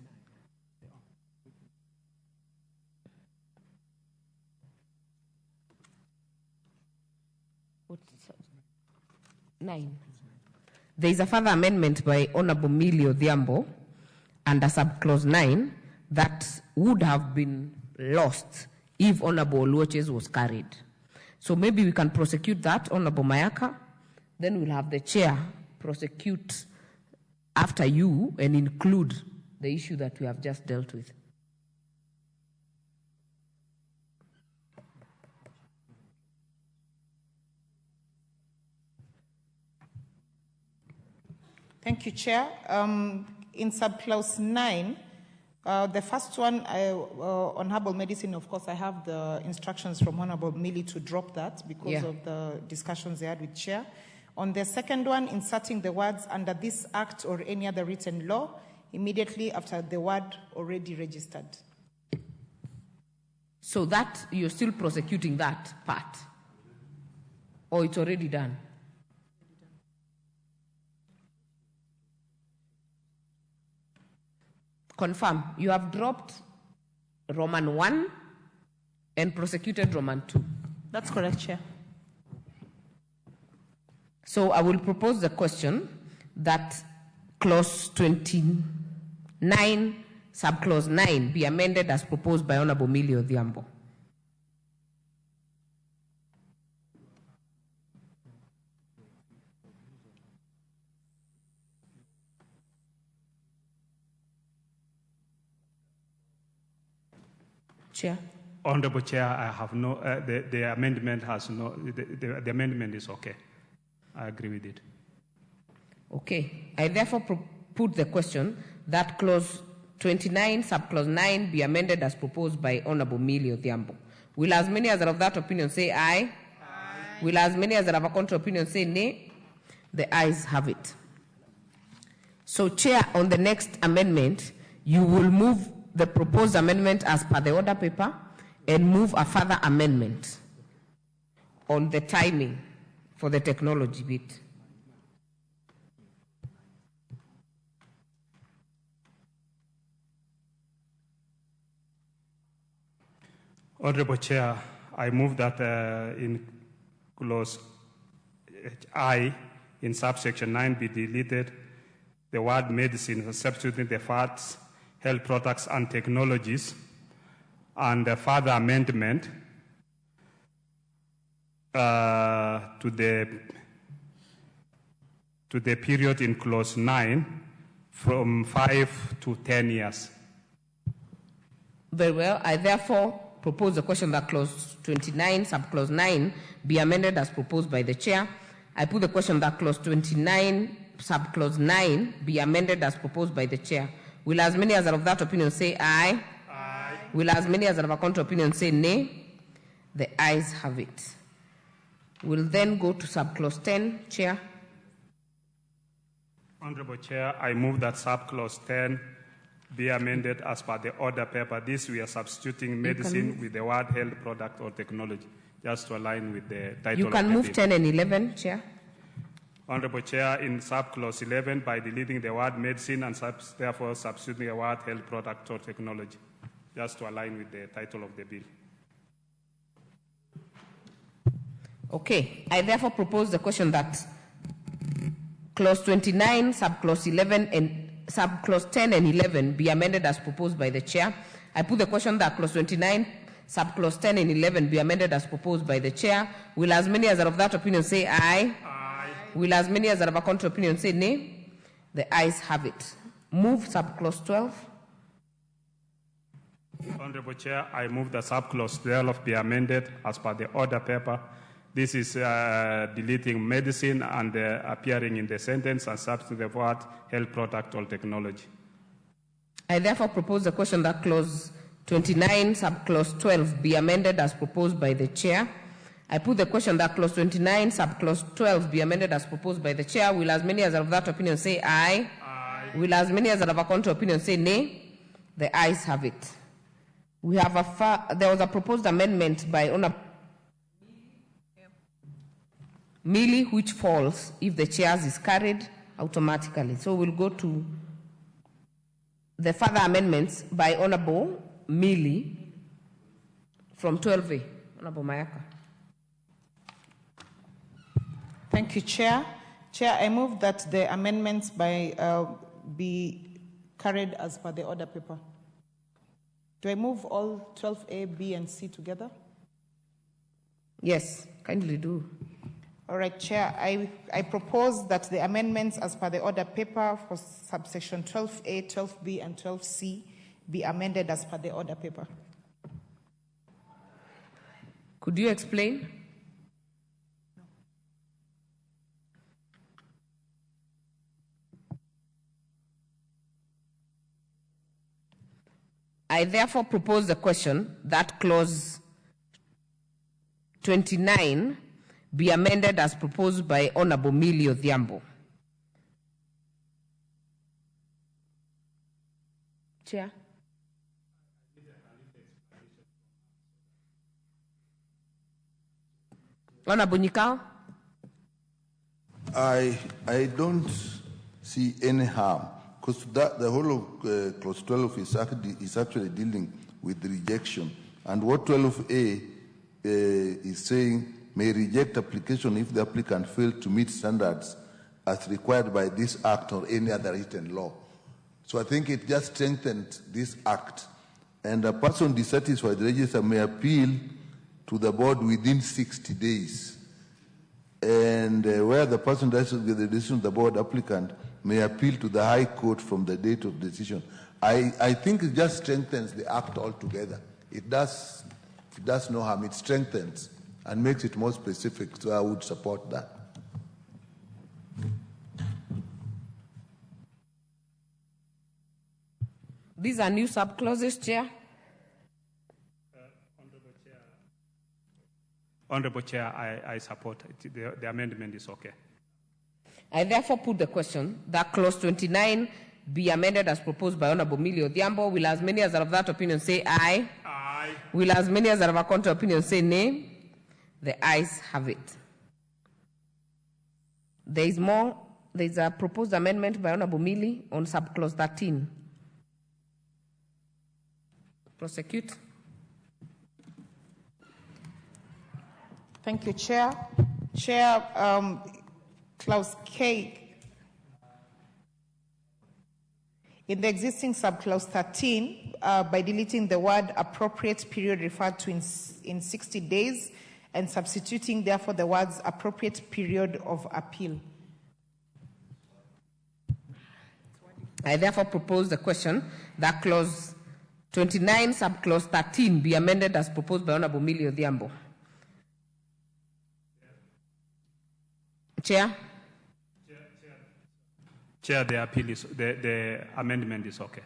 Speaker 18: What's 9. There is a further amendment by Honorable Mili Odhiambo under subclause 9 that would have been lost if Honorable Oluoche's was carried. So maybe we can prosecute that, Honorable Mayaka. Then we'll have the chair prosecute after you and include the issue that we have just dealt with.
Speaker 17: Thank you, Chair. In subclause 9, the first one, on herbal medicine, of course, I have the instructions from Honorable Millie to drop that because of the discussions they had with Chair. On the second one, inserting the words under this act or any other written law, immediately after the word already registered.
Speaker 18: So that, you're still prosecuting that part? Or it's already done? Confirm, you have dropped Roman 1 and prosecuted Roman 2.
Speaker 17: That's correct, Chair.
Speaker 18: So I will propose the question that clause 29, subclause 9, be amended as proposed by Honorable Millie Odhiambo. Chair.
Speaker 11: Honorable Chair, I have no, the amendment has no, the amendment is okay. I agree with it.
Speaker 18: Okay. I therefore put the question that clause 29, subclause 9 be amended as proposed by Honorable Millie Odhiambo. Will as many as are of that opinion say aye? Aye. Will as many as are of a contrary opinion say nay? The ayes have it. So, Chair, on the next amendment, you will move the proposed amendment as per the order paper and move a further amendment on the timing for the technology bit.
Speaker 11: Honorable Chair, I move that in clause I in subsection 9 be deleted the word medicine, substituting the words health products and technologies, and a further amendment to the period in clause 9 from 5 to 10 years.
Speaker 18: Very well. I therefore propose the question that clause 29, subclause 9, be amended as proposed by the chair. I put the question that clause 29, subclause 9, be amended as proposed by the chair. Will as many as are of that opinion say aye? Aye. Will as many as are of a contrary opinion say nay? The ayes have it. We'll then go to subclause 10, Chair.
Speaker 11: Honorable Chair, I move that subclause 10 be amended as per the order paper. This we are substituting medicine with the word health product or technology, just to align with the title.
Speaker 18: You can
Speaker 11: of the
Speaker 18: move
Speaker 11: bill.
Speaker 18: 10 and 11, Chair.
Speaker 11: Honorable Chair, in subclause 11, by deleting the word medicine and therefore substituting the word health product or technology, just to align with the title of the bill.
Speaker 18: Okay. I therefore propose the question that clause 29, subclause 11, and subclause 10 and 11 be amended as proposed by the chair. I put the question that clause 29, subclause 10 and 11 be amended as proposed by the chair. Will as many as are of that opinion say aye? Aye. Will as many as are of a contrary opinion say nay? The ayes have it. Move subclause 12.
Speaker 11: Honorable Chair, I move that subclause 12 be amended as per the order paper. This is deleting medicine and appearing in the sentence and substitute the word health product or technology.
Speaker 18: I therefore propose the question that clause 29, subclause 12 be amended as proposed by the chair. I put the question that clause 29, subclause 12 be amended as proposed by the chair. Will as many as are of that opinion say aye? Aye. Will as many as are of a contrary opinion say nay? The ayes have it. We have there was a proposed amendment by Honorable Millie, which falls if the chairs is carried automatically. So we'll go to the further amendments by Honorable Millie from 12A. Honorable Mayaka.
Speaker 17: Thank you, Chair. Chair, I move that the amendments be carried as per the order paper. Do I move all 12A, B, and C together?
Speaker 18: Yes, kindly do.
Speaker 17: All right, Chair. I propose that the amendments as per the order paper for subsection 12A, 12B, and 12C be amended as per the order paper.
Speaker 18: Could you explain? I therefore propose the question that clause 29 be amended as proposed by Honorable Millie Odhiambo. Chair. Honorable Nikau.
Speaker 8: I don't see any harm, because the whole of clause 12 is actually dealing with rejection. And what 12A is saying, may reject application if the applicant failed to meet standards as required by this act or any other written law. So I think it just strengthened this act. And a person dissatisfied with the register may appeal to the board within 60 days. And where the person does with the decision of the board, applicant may appeal to the High Court from the date of decision. I think it just strengthens the act altogether. It does no harm. It strengthens and makes it more specific, so I would support that.
Speaker 18: These are new subclauses, Chair.
Speaker 11: Honorable Chair, I support it. The amendment is okay.
Speaker 18: I therefore put the question that clause 29 be amended as proposed by Honorable Millie Odhiambo. Will as many as are of that opinion say aye?
Speaker 11: Aye.
Speaker 18: Will as many as are of a contrary opinion say nay? The ayes have it. There is more. There is a proposed amendment by Honorable Millie on subclause 13. Prosecute.
Speaker 17: Thank you, Chair. Chair, clause K. In the existing subclause 13, by deleting the word appropriate period referred to in 60 days and substituting, therefore, the words appropriate period of appeal.
Speaker 18: I therefore propose the question that clause 29, subclause 13 be amended as proposed by Honorable Millie Odhiambo. Chair.
Speaker 11: Chair, the amendment is okay.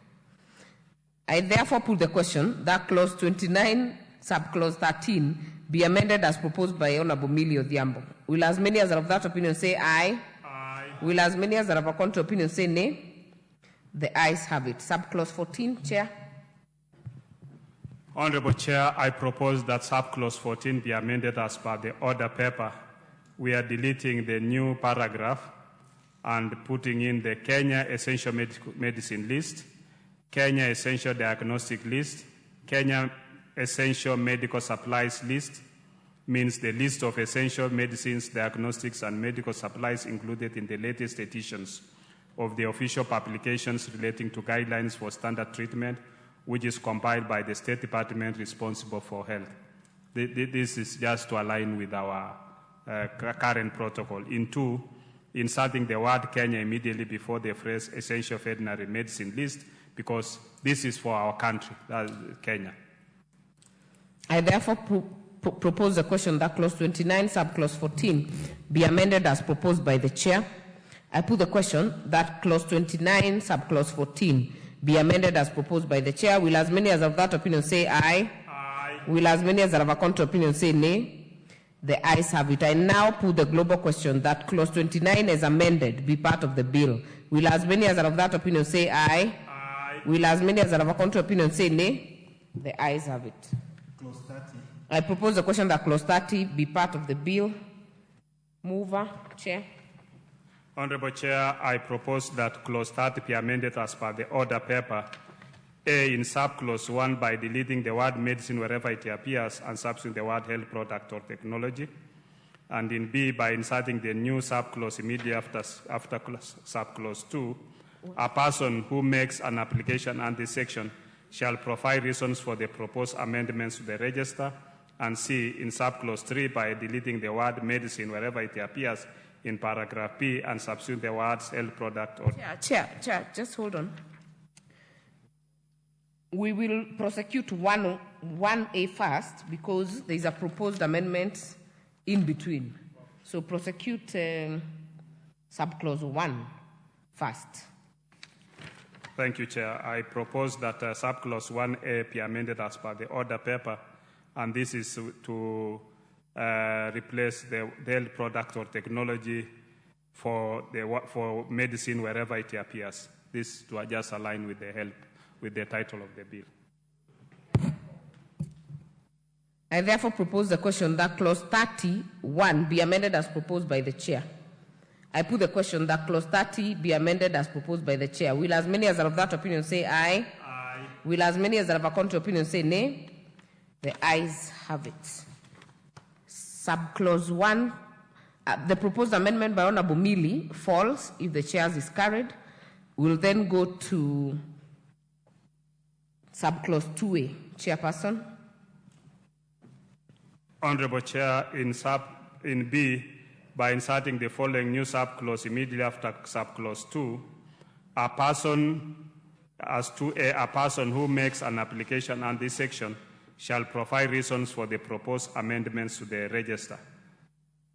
Speaker 18: I therefore put the question that clause 29, subclause 13 be amended as proposed by Honorable Millie Odhiambo. Will as many as are of that opinion say aye?
Speaker 11: Aye.
Speaker 18: Will as many as are of a contrary opinion say nay? The ayes have it. Subclause 14, Chair.
Speaker 11: Honorable Chair, I propose that subclause 14 be amended as per the order paper. We are deleting the new paragraph and putting in the Kenya Essential Medicine List, Kenya Essential Diagnostic List, Kenya Essential Medical Supplies List, means the list of essential medicines, diagnostics, and medical supplies included in the latest editions of the official publications relating to guidelines for standard treatment, which is compiled by the State Department responsible for health. This is just to align with our current protocol. In 2, inserting the word Kenya immediately before the phrase essential veterinary medicine list, because this is for our country, Kenya.
Speaker 18: I therefore propose the question that clause 29, subclause 14 be amended as proposed by the Chair. I put the question that clause 29, subclause 14 be amended as proposed by the Chair. Will as many as of that opinion say aye?
Speaker 11: Aye.
Speaker 18: Will as many as are of a contrary opinion say nay? The ayes have it. I now put the global question that clause 29 as amended be part of the bill. Will as many as are of that opinion say aye?
Speaker 11: Aye.
Speaker 18: Will as many as are of a contrary opinion say nay? The ayes have it.
Speaker 15: Clause 30.
Speaker 18: I propose the question that clause 30 be part of the bill. Mover, Chair.
Speaker 11: Honorable Chair, I propose that clause 30 be amended as per the order paper. A, in subclause 1 by deleting the word medicine wherever it appears and substituting the word health product or technology. And in B, by inserting the new subclause immediately after subclause 2, a person who makes an application under this section shall provide reasons for the proposed amendments to the register, and C, in subclause 3, by deleting the word medicine wherever it appears in paragraph B and substitute the words health product or...
Speaker 18: Chair, just hold on. We will prosecute 1A first because there is a proposed amendment in between. So prosecute subclause 1 first.
Speaker 11: Thank you, Chair. I propose that subclause 1A be amended as per the order paper, and this is to replace the health product or technology for medicine wherever it appears. This to just align with the title of the bill.
Speaker 18: I therefore propose the question that clause 31 be amended as proposed by the chair. I put the question that clause 30 be amended as proposed by the chair. Will as many as are of that opinion say aye? Aye. Will as many as are of a contrary opinion say nay? The ayes have it. Subclause 1, the proposed amendment by Honorable Mili falls if the chair's is carried. We'll then go to subclause 2A. Chairperson.
Speaker 11: Honorable Chair, in B, by inserting the following new subclause immediately after subclause 2, a person, as 2A, a person who makes an application under this section shall provide reasons for the proposed amendments to the register.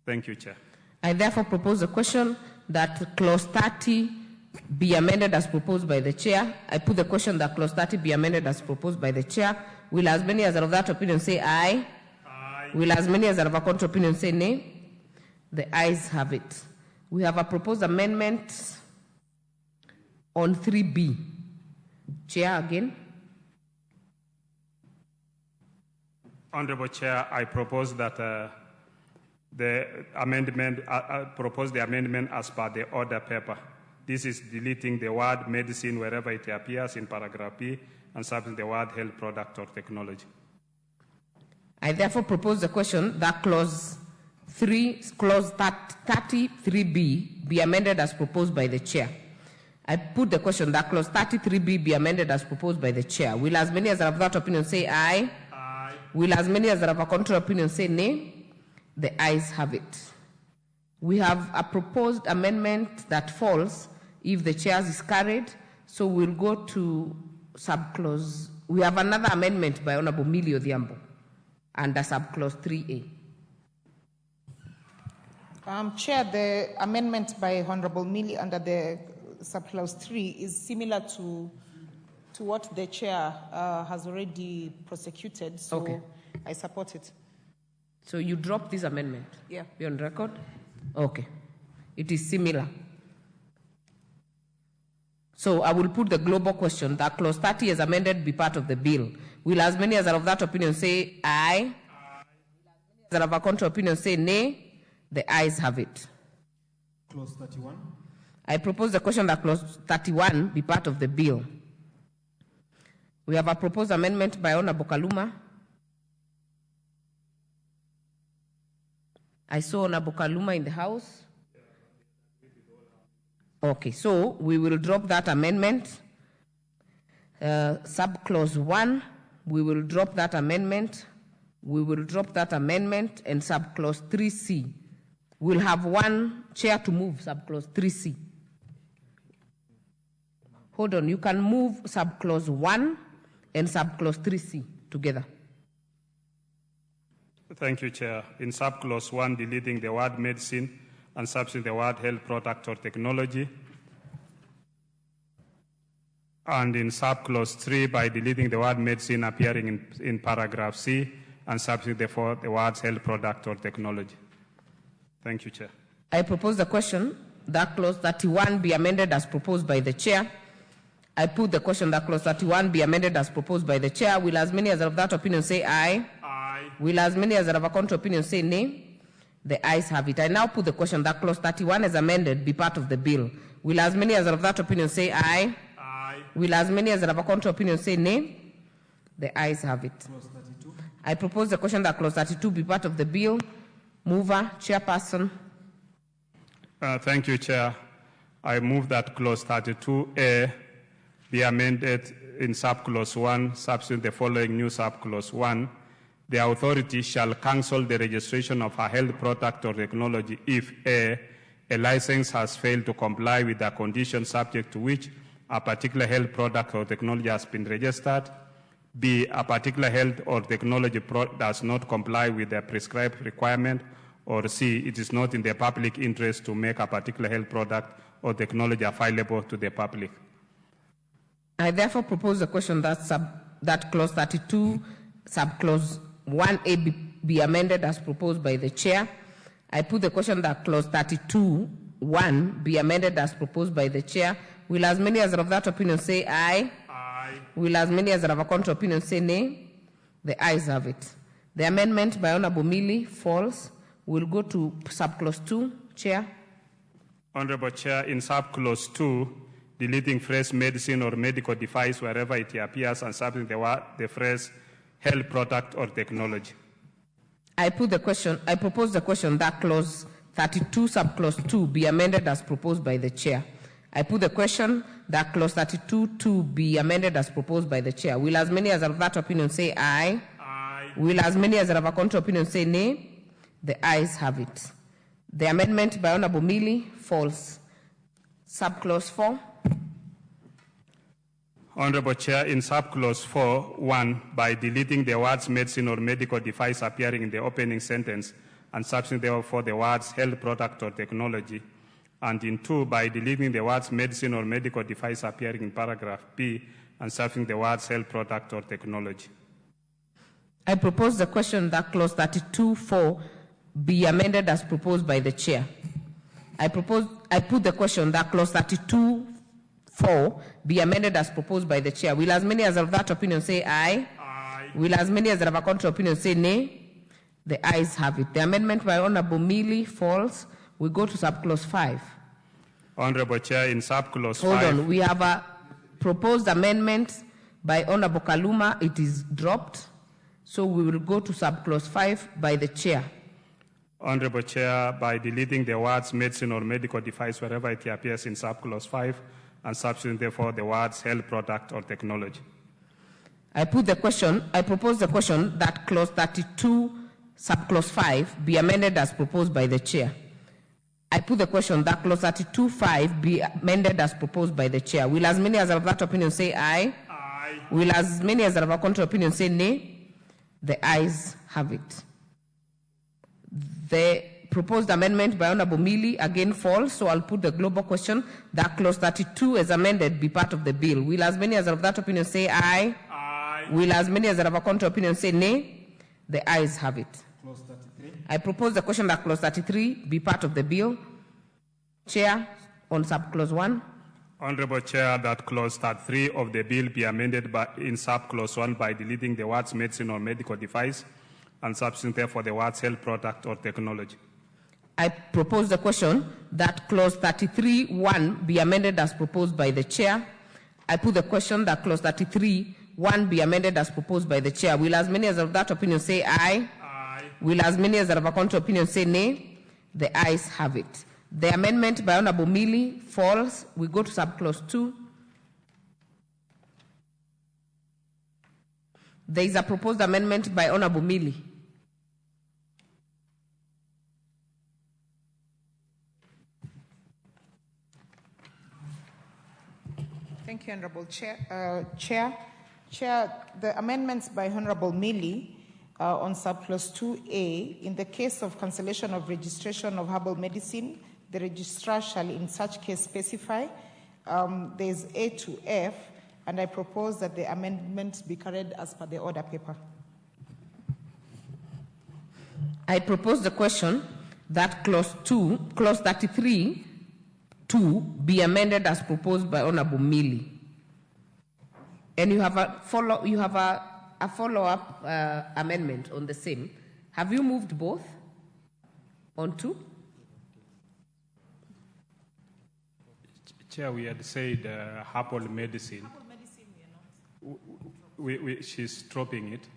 Speaker 11: Thank you, Chair.
Speaker 18: I therefore propose a question that clause 30 be amended as proposed by the chair. I put the question that clause 30 be amended as proposed by the chair. Will as many as are of that opinion say aye? Aye. Will as many as are of a contrary opinion say nay? The ayes have it. We have a proposed amendment on 3B. Chair again.
Speaker 11: Honorable Chair, I propose that the amendment, propose the amendment as per the order paper. This is deleting the word medicine wherever it appears in paragraph B and substituting the word health product or technology.
Speaker 18: I therefore propose the question that clause 33B be amended as proposed by the chair. I put the question that clause 33B be amended as proposed by the chair. Will as many as are of that opinion say aye? Aye. Will as many as are of a contrary opinion say nay? The ayes have it. We have a proposed amendment that falls if the chair is carried, so we'll go to subclause. We have another amendment by Honorable Mili Odhiambo under subclause 3A.
Speaker 17: Chair, the amendment by Honorable Mili under the subclause 3 is similar to what the chair has already prosecuted, so okay. I support it.
Speaker 18: So you drop this amendment?
Speaker 17: Yeah.
Speaker 18: Be on record? Okay. It is similar. So I will put the global question that clause 30 as amended be part of the bill. Will as many as are of that opinion say aye? Aye. As are of a contrary opinion say nay? The ayes have it.
Speaker 15: Clause 31.
Speaker 18: I propose the question that clause 31 be part of the bill. We have a proposed amendment by Honorable Kaluma. I saw Honorable Kaluma in the House. Okay, so we will drop that amendment. Subclause 1, we will drop that amendment. We will drop that amendment, and subclause 3C. We'll have one chair to move subclause 3C. Hold on, you can move subclause 1 and subclause 3C together.
Speaker 11: Thank you, Chair. In subclause 1, deleting the word medicine and substituting the word health product or technology. And in subclause 3, by deleting the word medicine appearing in paragraph C and substituting the words health product or technology. Thank you, Chair.
Speaker 18: I propose the question that clause 31 be amended as proposed by the chair. I put the question that clause 31 be amended as proposed by the chair. Will as many as are of that opinion say aye? Aye. Will as many as are of a contrary opinion say nay? The ayes have it. I now put the question that clause 31 as amended be part of the bill. Will as many as are of that opinion say aye? Aye. Will as many as are of a contrary opinion say nay? The ayes have it.
Speaker 15: Clause 32.
Speaker 18: I propose the question that clause 32 be part of the bill. Mover, Chairperson.
Speaker 11: Thank you, Chair. I move that clause 32A be amended in subclause 1, substitute the following new subclause 1. The authority shall cancel the registration of a health product or technology if A license has failed to comply with the conditions subject to which a particular health product or technology has been registered. B, a particular health or technology does not comply with the prescribed requirement. Or C, it is not in the public interest to make a particular health product or technology available to the public.
Speaker 18: I therefore propose a question that clause 32, subclause 1A be amended as proposed by the chair. I put the question that clause 32(1) be amended as proposed by the chair. Will as many as are of that opinion say aye? Aye. Will as many as are of a contrary opinion say nay? The ayes have it. The amendment by Honorable Millie falls. We'll go to subclause 2. Chair.
Speaker 11: Honorable Chair, in subclause 2, deleting phrase medicine or medical device wherever it appears and substituting the phrase health product or technology.
Speaker 18: I propose the question that clause 32, subclause 2 be amended as proposed by the chair. I put the question that clause 32(2) be amended as proposed by the chair. Will as many as are of that opinion say aye? Aye. Will as many as are of a contrary opinion say nay? The ayes have it. The amendment by Honorable Millie falls. Subclause 4.
Speaker 11: Honorable Chair, in subclause 4(1), by deleting the words medicine or medical device appearing in the opening sentence and substituting therefore the words health product or technology, and in 2, by deleting the words medicine or medical device appearing in paragraph B and substituting the words health product or technology.
Speaker 18: I propose the question that clause 32(4) be amended as proposed by the chair. I put the question that clause 32(4) be amended as proposed by the chair. Will as many as are of that opinion say aye? Aye. Will as many as are of a contrary opinion say nay? The ayes have it. The amendment by Honorable Millie falls. We go to subclause 5.
Speaker 11: Honorable Chair, in subclause 5.
Speaker 18: Hold on. We have a proposed amendment by Honorable Kaluma. It is dropped. So we will go to subclause 5 by the chair.
Speaker 11: Honorable Chair, by deleting the words medicine or medical device wherever it appears in subclause 5 and substituting therefore the words health product or technology.
Speaker 18: I propose the question that clause 32, subclause 5 be amended as proposed by the chair. I put the question that clause 32(5) be amended as proposed by the chair. Will as many as are of that opinion say aye? Aye. Will as many as are of a contrary opinion say nay? The ayes have it. The proposed amendment by Honorable Millie again falls, so I'll put the global question that clause 32 as amended be part of the bill. Will as many as are of that opinion say aye? Aye. Will as many as are of a contrary opinion say nay? The ayes have it.
Speaker 15: Clause 33.
Speaker 18: I propose the question that clause 33 be part of the bill. Chair, on subclause 1.
Speaker 11: Honorable Chair, that clause 33 of the bill be amended in subclause 1 by deleting the words medicine or medical device and substituting therefore the words health product or technology.
Speaker 18: I propose the question that clause 33(1) be amended as proposed by the chair. I put the question that clause 33(1) be amended as proposed by the chair. Will as many as are of that opinion say aye? Aye. Will as many as are of a contrary opinion say nay? The ayes have it. The amendment by Honorable Millie falls. We go to subclause 2. There is a proposed amendment by Honorable Millie.
Speaker 17: Thank you, Honorable Chair. Chair, the amendments by Honorable Millie on subclause 2A, in the case of cancellation of registration of herbal medicine, the registrar shall in such case specify. There's A to F, and I propose that the amendment be carried as per the order paper.
Speaker 18: I propose the question that clause 33(2) be amended as proposed by Honorable Millie. And you have a follow-up amendment on the same. Have you moved both on 2?
Speaker 11: Chair, we had said herbal medicine.
Speaker 17: Herbal medicine, we are not.
Speaker 11: She's dropping it.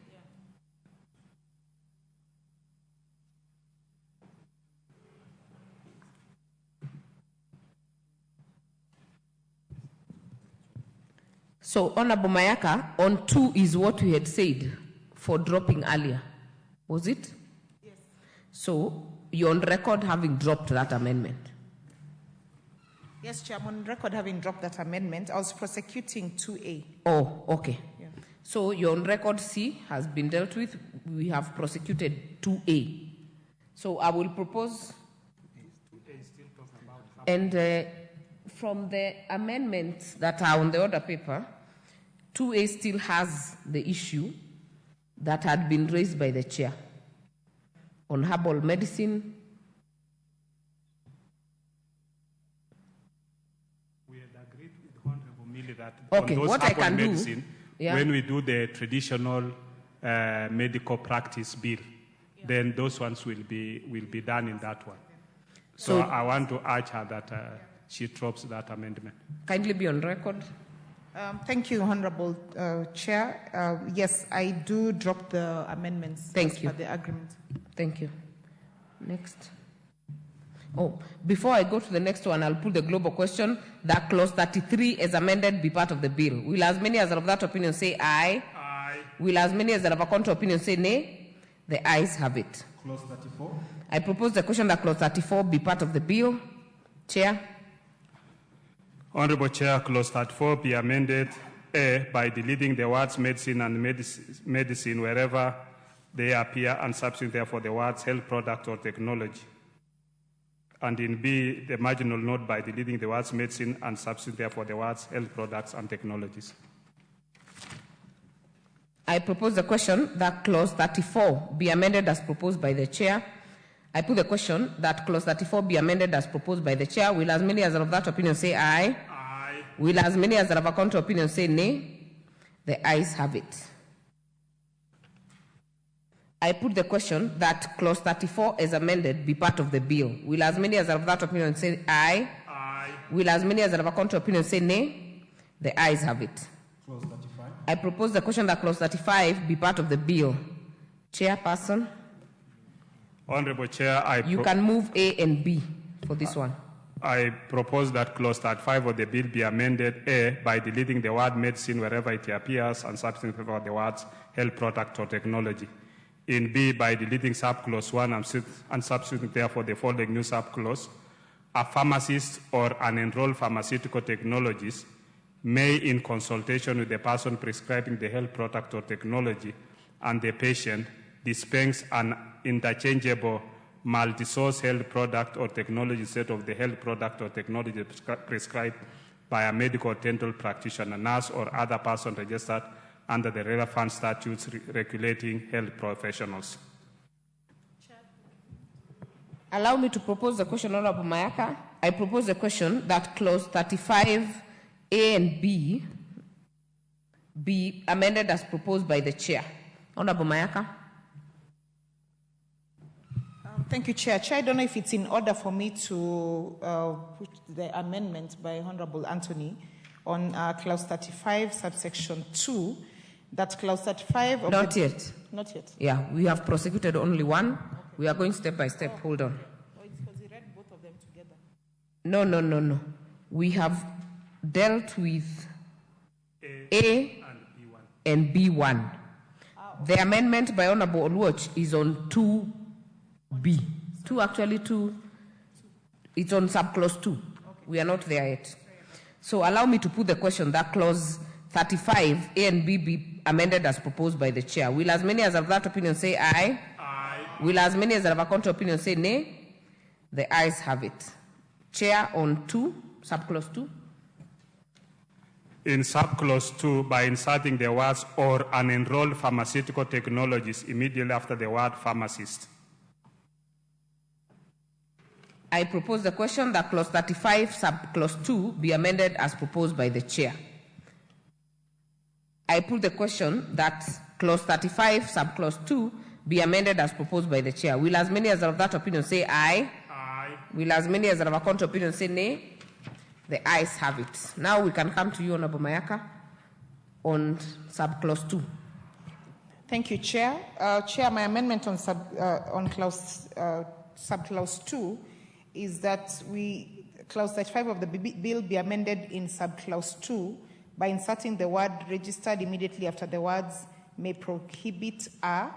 Speaker 18: So, Honorable Mayaka, on 2 is what we had said for dropping earlier. Was it?
Speaker 17: Yes.
Speaker 18: So, you're on record having dropped that amendment.
Speaker 17: Yes, Chair, I'm on record having dropped that amendment. I was prosecuting 2A.
Speaker 18: Oh, okay.
Speaker 17: Yeah.
Speaker 18: So, your on record C has been dealt with. We have prosecuted 2A. So, I will propose. And from the amendments that are on the order paper, 2A still has the issue that had been raised by the chair on herbal medicine.
Speaker 11: We had agreed with Honorable Millie that
Speaker 18: okay,
Speaker 11: on those
Speaker 18: what I can
Speaker 11: medicine,
Speaker 18: do, yeah.
Speaker 11: when we do the traditional medical practice bill, then those ones will be done in that one. So I want to urge her that she drops that amendment.
Speaker 18: Kindly be on record.
Speaker 17: Thank you, Honorable Chair. Yes, I do drop the amendments.
Speaker 18: Thank you.
Speaker 17: For the agreement.
Speaker 18: Thank you. Next. Oh, before I go to the next one, I'll put the global question that clause 33 as amended be part of the bill. Will as many as are of that opinion say aye?
Speaker 11: Aye.
Speaker 18: Will as many as are of a contrary opinion say nay? The ayes have it.
Speaker 15: Clause 34.
Speaker 18: I propose the question that clause 34 be part of the bill. Chair.
Speaker 11: Honorable Chair, clause 34 be amended A by deleting the words medicine and medicine wherever they appear and substituting therefore the words health product or technology. And in B, the marginal note by deleting the words medicine and substituting therefore the words health products and technologies.
Speaker 18: I propose the question that clause 34 be amended as proposed by the chair. I put the question that clause 34 be amended as proposed by the chair. Will as many as are of that opinion say aye?
Speaker 11: Aye.
Speaker 18: Will as many as are of a contrary opinion say nay? The ayes have it. I put the question that clause 34 as amended be part of the bill. Will as many as are of that opinion say aye?
Speaker 11: Aye.
Speaker 18: Will as many as are of a contrary opinion say nay? The ayes have it.
Speaker 15: Clause 35.
Speaker 18: I propose the question that clause 35 be part of the bill. Chairperson.
Speaker 11: Honorable Chair,
Speaker 18: You can move A and B for this one.
Speaker 11: I propose that clause 35 of the bill be amended A by deleting the word medicine wherever it appears and substituting for the words health product or technology. In B, by deleting subclause 1 and substituting therefore the following new subclause, a pharmacist or an enrolled pharmaceutical technologist may, in consultation with the person prescribing the health product or technology and the patient, dispense an interchangeable multi-source health product or technology set of the health product or technology prescribed by a medical or dental practitioner, nurse, or other person registered under the relevant statutes regulating health professionals.
Speaker 18: Allow me to propose the question, Honorable Mayaka. I propose the question that clause 35A and B be amended as proposed by the chair. Honorable Mayaka.
Speaker 17: Thank you, Chair. Chair, I don't know if it's in order for me to put the amendment by Honorable Anthony on clause 35, subsection 2, that clause 35...
Speaker 18: Not yet.
Speaker 17: Not yet.
Speaker 18: Yeah, we have prosecuted only one. We are going step by step. Hold on.
Speaker 17: Oh, it's because he read both of them together.
Speaker 18: No. We have dealt with A and B1. The amendment by Honorable Oluoch is on 2B. 2, it's on subclause 2. Okay. We are not there yet. So allow me to put the question that clause 35, A and B be amended as proposed by the chair. Will as many as have that opinion say aye?
Speaker 11: Aye.
Speaker 18: Will as many as have a contrary opinion say nay? The ayes have it. Chair on 2, subclause 2.
Speaker 11: In subclause 2, by inserting the words or an enrolled pharmaceutical technologist immediately after the word pharmacist.
Speaker 18: I propose the question that clause 35, subclause 2 be amended as proposed by the chair. I put the question that clause 35, subclause 2 be amended as proposed by the chair. Will as many as are of that opinion say aye?
Speaker 11: Aye.
Speaker 18: Will as many as are of a contrary opinion say nay? The ayes have it. Now we can come to you, Honorable Mayaka, on subclause 2.
Speaker 17: Thank you, Chair. Chair, my amendment on subclause 2 is that clause 35 of the bill be amended in subclause 2 by inserting the word registered immediately after the words may prohibit are.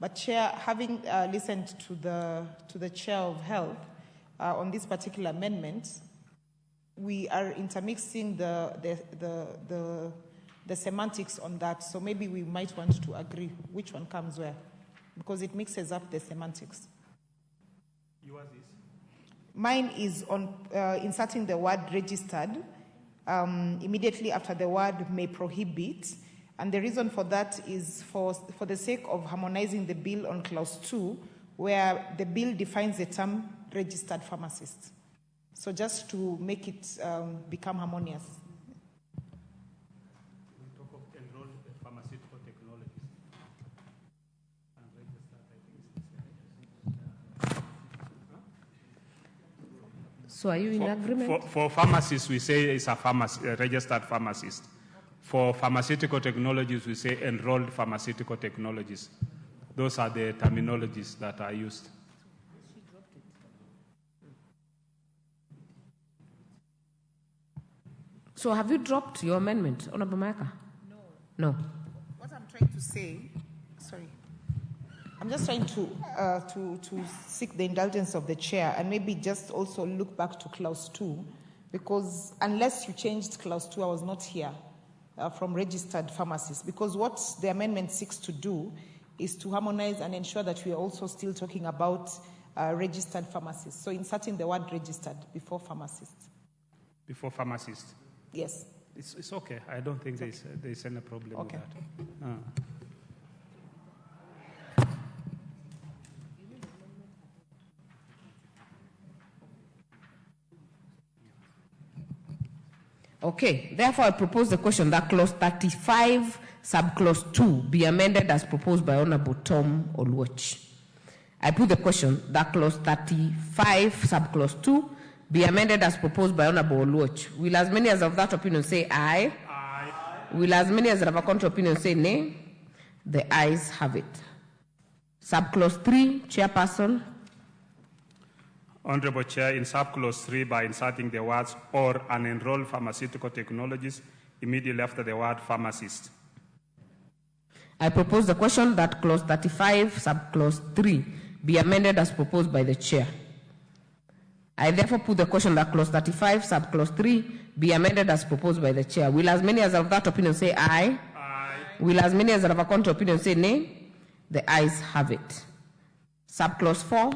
Speaker 17: But Chair, having listened to the Chair of Health on this particular amendment, we are intermixing the semantics on that. So maybe we might want to agree which one comes where, because it mixes up the semantics.
Speaker 11: Yours is?
Speaker 17: Mine is on inserting the word registered immediately after the word may prohibit. And the reason for that is for the sake of harmonizing the bill on clause 2, where the bill defines the term registered pharmacist. So just to make it become harmonious.
Speaker 11: We talk of enrolled pharmaceutical technologies. And registered, I think it's
Speaker 18: So are you in agreement?
Speaker 11: For pharmacists, we say it's a registered pharmacist. For pharmaceutical technologies, we say enrolled pharmaceutical technologies. Those are the terminologies that are used.
Speaker 18: So have you dropped your amendment, Honorable Maika? No.
Speaker 17: What I'm trying to say, sorry, I'm just trying to seek the indulgence of the chair and maybe just also look back to clause 2, because unless you changed clause 2, I was not here. From registered pharmacists, because what the amendment seeks to do is to harmonize and ensure that we are also still talking about registered pharmacists. So inserting the word registered before pharmacists.
Speaker 11: Before pharmacists?
Speaker 17: Yes.
Speaker 11: It's okay. I don't think there's any problem with that.
Speaker 18: Okay, therefore I propose the question that clause 35, subclause 2, be amended as proposed by Honorable Tom Oluoch. I put the question that clause 35, subclause 2, be amended as proposed by Honorable Oluoch. Will as many as of that opinion say aye?
Speaker 11: Aye.
Speaker 18: Will as many as of a contrary opinion say nay? The ayes have it. Subclause 3, Chairperson.
Speaker 11: Honorable Chair, in subclause 3, by inserting the words or an enrolled pharmaceutical technologies immediately after the word pharmacist.
Speaker 18: I propose the question that clause 35, subclause 3, be amended as proposed by the Chair. I therefore put the question that clause 35, subclause 3, be amended as proposed by the Chair. Will as many as of that opinion say aye?
Speaker 11: Aye.
Speaker 18: Will as many as of a contrary opinion say nay? The ayes have it. Subclause 4,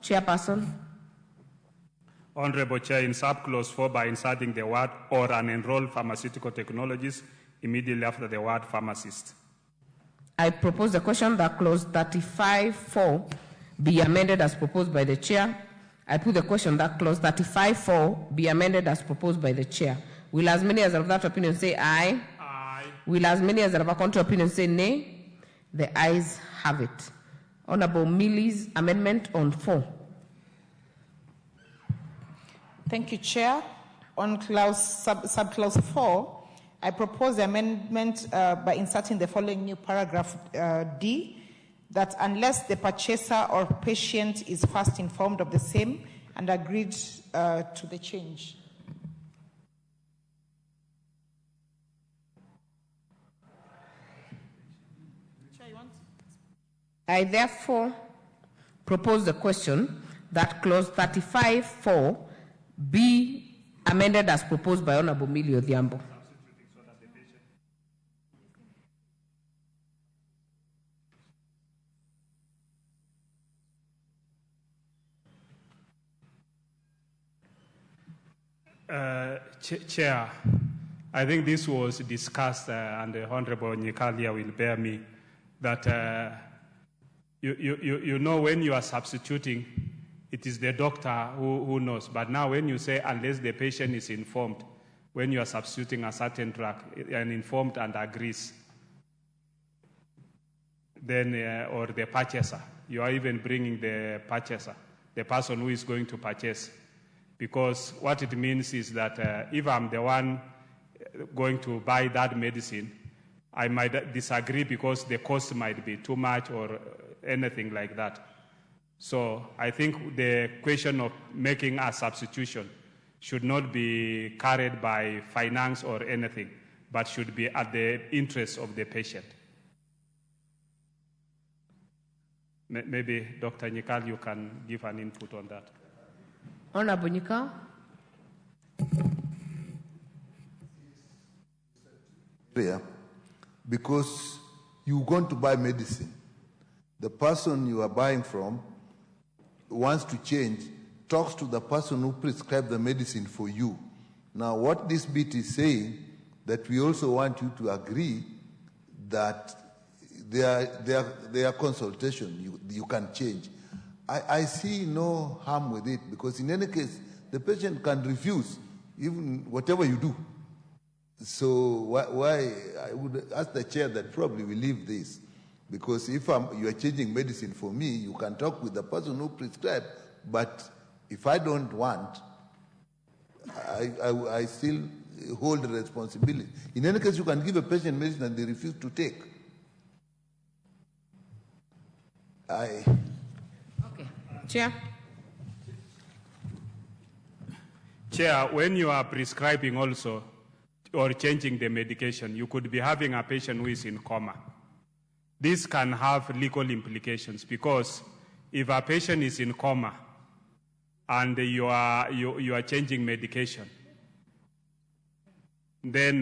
Speaker 18: Chairperson.
Speaker 11: Honorable Chair, in subclause 4, by inserting the word or an enrolled pharmaceutical technologies immediately after the word pharmacist.
Speaker 18: I propose the question that clause 35.4 be amended as proposed by the Chair. I put the question that clause 35.4 be amended as proposed by the Chair. Will as many as of that opinion say aye?
Speaker 11: Aye.
Speaker 18: Will as many as of a contrary opinion say nay? The ayes have it. Honorable Millie's amendment on 4.
Speaker 17: Thank you, Chair. On subclause 4, I propose the amendment by inserting the following new paragraph D, that unless the purchaser or patient is first informed of the same and agreed to the change.
Speaker 18: I therefore propose the question that clause 35.4 be amended as proposed by Honorable Millie Odhiambo.
Speaker 11: Chair, I think this was discussed, and the Honorable Nyikalia will bear me, that you know when you are substituting, it is the doctor who knows. But now when you say unless the patient is informed, when you are substituting a certain drug and informed and agrees, then, or the purchaser, you are even bringing the purchaser, the person who is going to purchase. Because what it means is that if I'm the one going to buy that medicine, I might disagree because the cost might be too much or anything like that. So I think the question of making a substitution should not be carried by finance or anything. but should be at the interest of the patient. Maybe Dr. Nyikal, you can give an input on that.
Speaker 18: Honorable Nyikal.
Speaker 8: Because you're going to buy medicine. The person you are buying from wants to change, talks to the person who prescribed the medicine for you. Now, what this bit is saying, that we also want you to agree that their consultation, you can change. I see no harm with it, because in any case, the patient can refuse even whatever you do. So why I would ask the chair that probably we leave this, because if you are changing medicine for me, you can talk with the person who prescribed, but if I don't want, I still hold the responsibility. In any case, you can give a patient medicine and they refuse to take.
Speaker 18: Okay. Chair.
Speaker 11: Chair, when you are prescribing also or changing the medication, you could be having a patient who is in coma. This can have legal implications, because if a patient is in coma and you are changing medication, then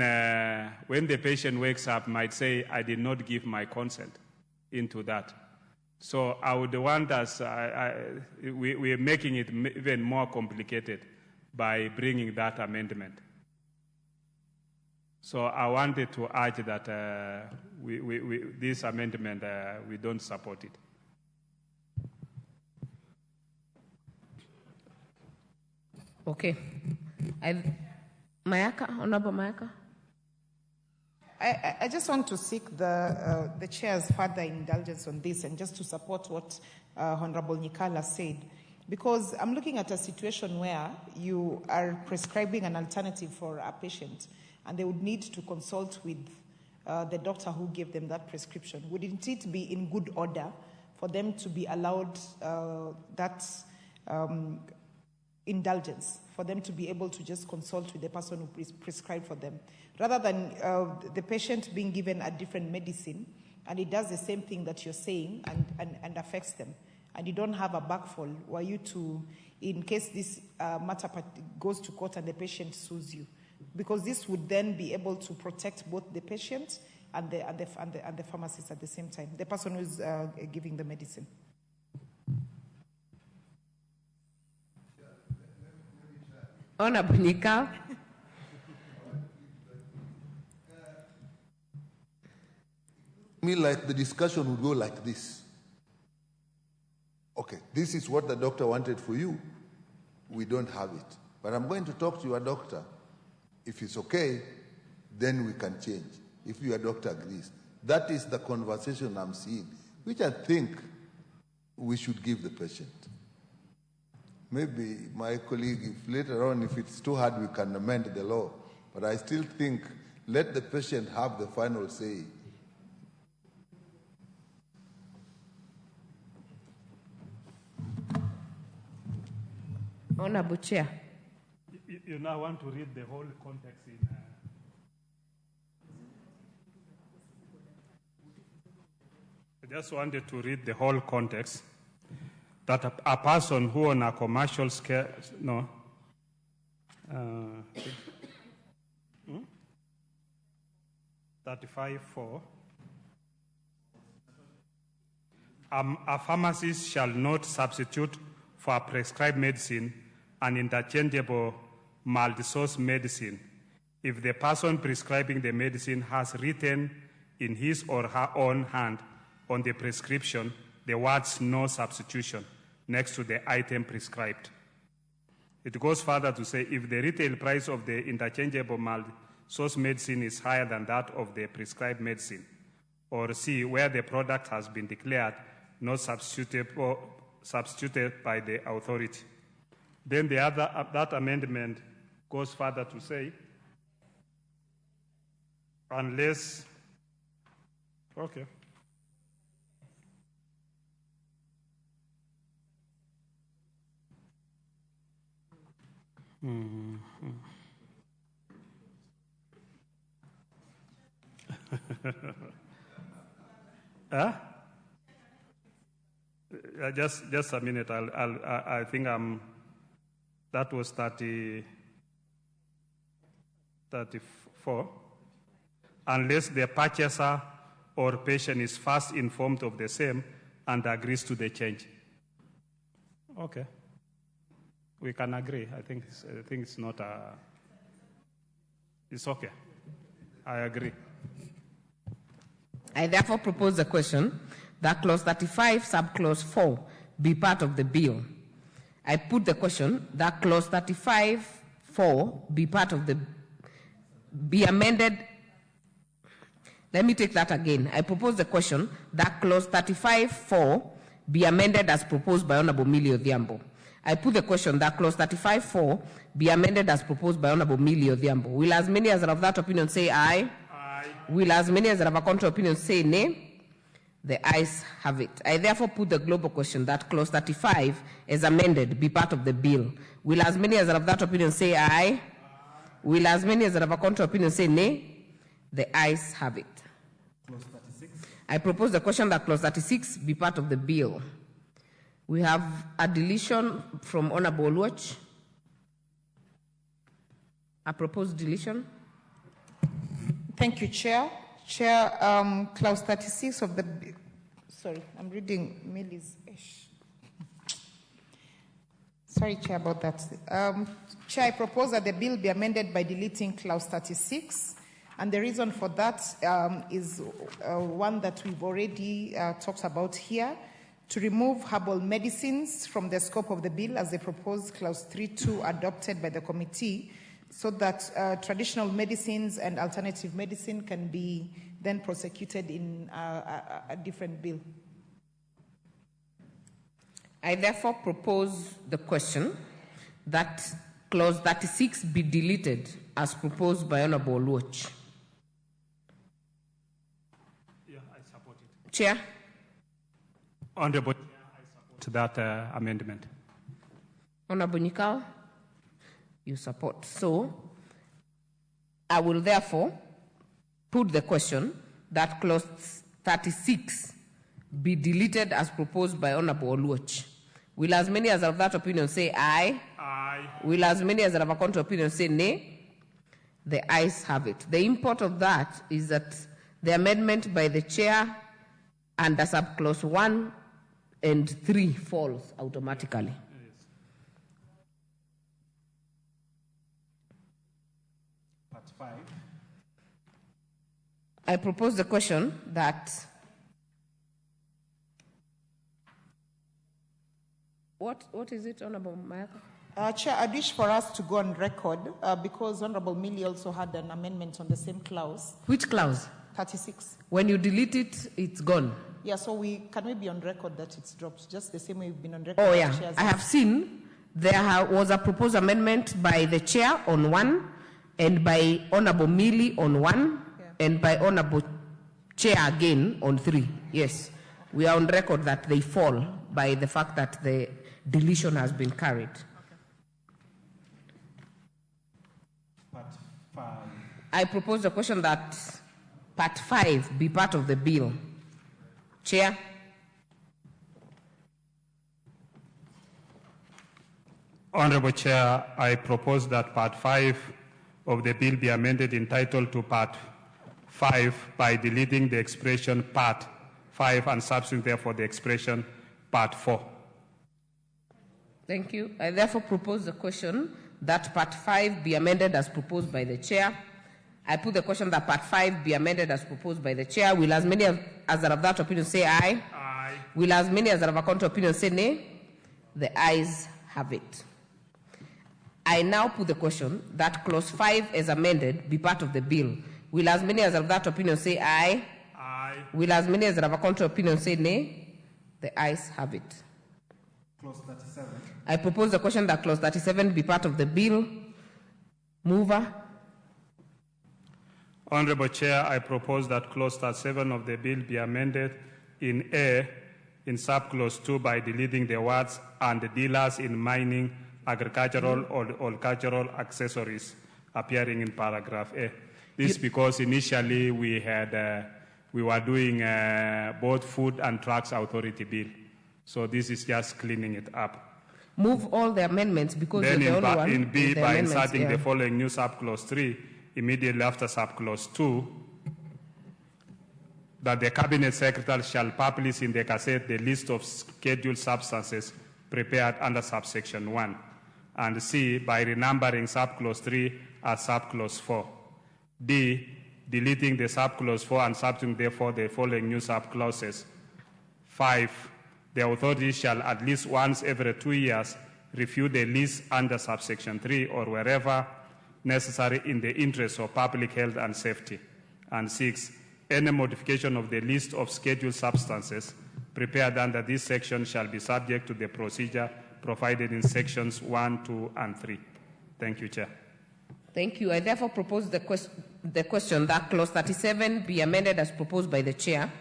Speaker 11: when the patient wakes up, might say, I did not give my consent into that. So I would want us, we're making it even more complicated by bringing that amendment. So I wanted to urge that this amendment, we don't support it.
Speaker 18: Okay. Mayaka, Honorable Mayaka.
Speaker 17: I just want to seek the chair's further indulgence on this, and just to support what Honorable Nyikal said, because I'm looking at a situation where you are prescribing an alternative for a patient, and they would need to consult with the doctor who gave them that prescription. Wouldn't it be in good order for them to be allowed that indulgence, for them to be able to just consult with the person who prescribed for them, rather than the patient being given a different medicine and it does the same thing that you're saying and affects them, and you don't have a backfall were you to, in case this matter goes to court and the patient sues you, because this would then be able to protect both the patient and the pharmacist at the same time, the person who is giving the medicine.
Speaker 18: Honorable Nyikal.
Speaker 8: Me, like the discussion would go like this. Okay, this is what the doctor wanted for you. We don't have it. But I'm going to talk to your doctor. If it's okay, then we can change. If your doctor agrees. That is the conversation I'm seeing, which I think we should give the patient. Maybe my colleague, if later on, if it's too hard, we can amend the law. But I still think let the patient have the final say.
Speaker 18: Honorable Chair.
Speaker 11: You now want to read the whole context in... I just wanted to read the whole context. That a person who on a commercial scale, 35(4), a pharmacist shall not substitute for a prescribed medicine an interchangeable multi-source medicine if the person prescribing the medicine has written in his or her own hand on the prescription the words "no substitution" next to the item prescribed. It goes further to say if the retail price of the interchangeable multi-source medicine is higher than that of the prescribed medicine, or C, where the product has been declared not substituted by the authority. Then that amendment goes further to say, unless, okay. Huh? Just a minute. I think that was 34. Unless the purchaser or patient is first informed of the same and agrees to the change. Okay. We can agree. I think it's not it's okay. I agree.
Speaker 18: I therefore propose the question that clause 35, subclause 4 be part of the bill. I put the question that clause 35, 4 be part of the, be amended. Let me take that again. I propose the question that clause 35, 4 be amended as proposed by Honorable Millie Odhiambo. I put the question that clause 35, 4 be amended as proposed by Honorable Millie Odhiambo. Will as many as are of that opinion say aye? Aye. Will as many as are of a contrary opinion say nay? The ayes have it. I therefore put the global question that clause 35 as amended be part of the bill. Will as many as are of that opinion say aye? Aye. Will as many as are of a contrary opinion say nay? The ayes have it.
Speaker 15: Clause 36.
Speaker 18: I propose the question that clause 36 be part of the bill. We have a deletion from Honorable Oluoch. A proposed deletion.
Speaker 17: Thank you, Chair. Chair, clause 36 of the, sorry, I'm reading Millie's. Sorry, Chair, about that. Chair, I propose that the bill be amended by deleting clause 36. And the reason for that is one that we've already talked about here, to remove herbal medicines from the scope of the bill as the proposed clause 3.2 adopted by the committee, so that traditional medicines and alternative medicine can be then prosecuted in a different bill.
Speaker 18: I therefore propose the question that clause 36 be deleted as proposed by Honorable Oluoch.
Speaker 11: Yeah, I support it.
Speaker 18: Chair.
Speaker 11: Honorable Chair, I support that amendment.
Speaker 18: Honorable Nikal, you support. So, I will therefore put the question that clause 36 be deleted as proposed by Honorable Oluoch. Will as many as are of that opinion say aye? Aye. Will as many as are of a contrary opinion say nay? The ayes have it. The import of that is that the amendment by the chair under subclause 1 and 3 falls automatically.
Speaker 15: Part 5.
Speaker 18: I propose the question that what is it, Honorable Mayaka?
Speaker 17: Chair, I wish for us to go on record because Honorable Millie also had an amendment on the same clause.
Speaker 18: Which clause?
Speaker 17: 36.
Speaker 18: When you delete it, it's gone.
Speaker 17: Yeah, so can we be on record that it's dropped, just the same way we've been on record?
Speaker 18: Oh, yeah. I have seen there was a proposed amendment by the chair on 1 and by Honorable Millie on 1 and by Honorable Chair again on 3. Yes. We are on record that they fall by the fact that the deletion has been carried.
Speaker 15: Part 5.
Speaker 18: I propose the question that Part 5 be part of the bill. Chair.
Speaker 11: Honorable Chair, I propose that Part 5 of the bill be amended entitled to Part 5 by deleting the expression Part 5 and substituting therefore the expression Part 4.
Speaker 18: Thank you. I therefore propose the question that Part 5 be amended as proposed by the chair. I put the question that Part 5 be amended as proposed by the chair. Will as many as are of that opinion say aye? Aye. Will as many as are of a contrary opinion say nay? The ayes have it. I now put the question that clause 5 as amended be part of the bill. Will as many as are of that opinion say aye? Aye. Will as many as are of a contrary opinion say nay? The ayes have it.
Speaker 15: Clause 37.
Speaker 18: I propose the question that clause 37 be part of the bill. Mover.
Speaker 11: Honorable Chair, I propose that clause 37 of the bill be amended in A, in subclause 2 by deleting the words "and dealers in mining, agricultural or cultural accessories" appearing in paragraph A. This because initially we were doing both food and drugs authority bill. So this is just cleaning it up.
Speaker 18: Move all the amendments because
Speaker 11: Then
Speaker 18: you're the only one.
Speaker 11: in B,
Speaker 18: with the
Speaker 11: by
Speaker 18: amendments,
Speaker 11: inserting the following new subclause 3, immediately after subclause 2, that the Cabinet Secretary shall publish in the Gazette the list of scheduled substances prepared under subsection 1. And C, by renumbering subclause 3 as subclause 4. D, deleting the subclause 4 and substituting therefore the following new subclauses. 5, the authority shall at least once every 2 years review the list under subsection 3 or wherever necessary in the interest of public health and safety. And 6, any modification of the list of scheduled substances prepared under this section shall be subject to the procedure provided in sections 1, 2, and 3. Thank you, Chair.
Speaker 18: Thank you. I therefore propose the question that clause 37 be amended as proposed by the chair.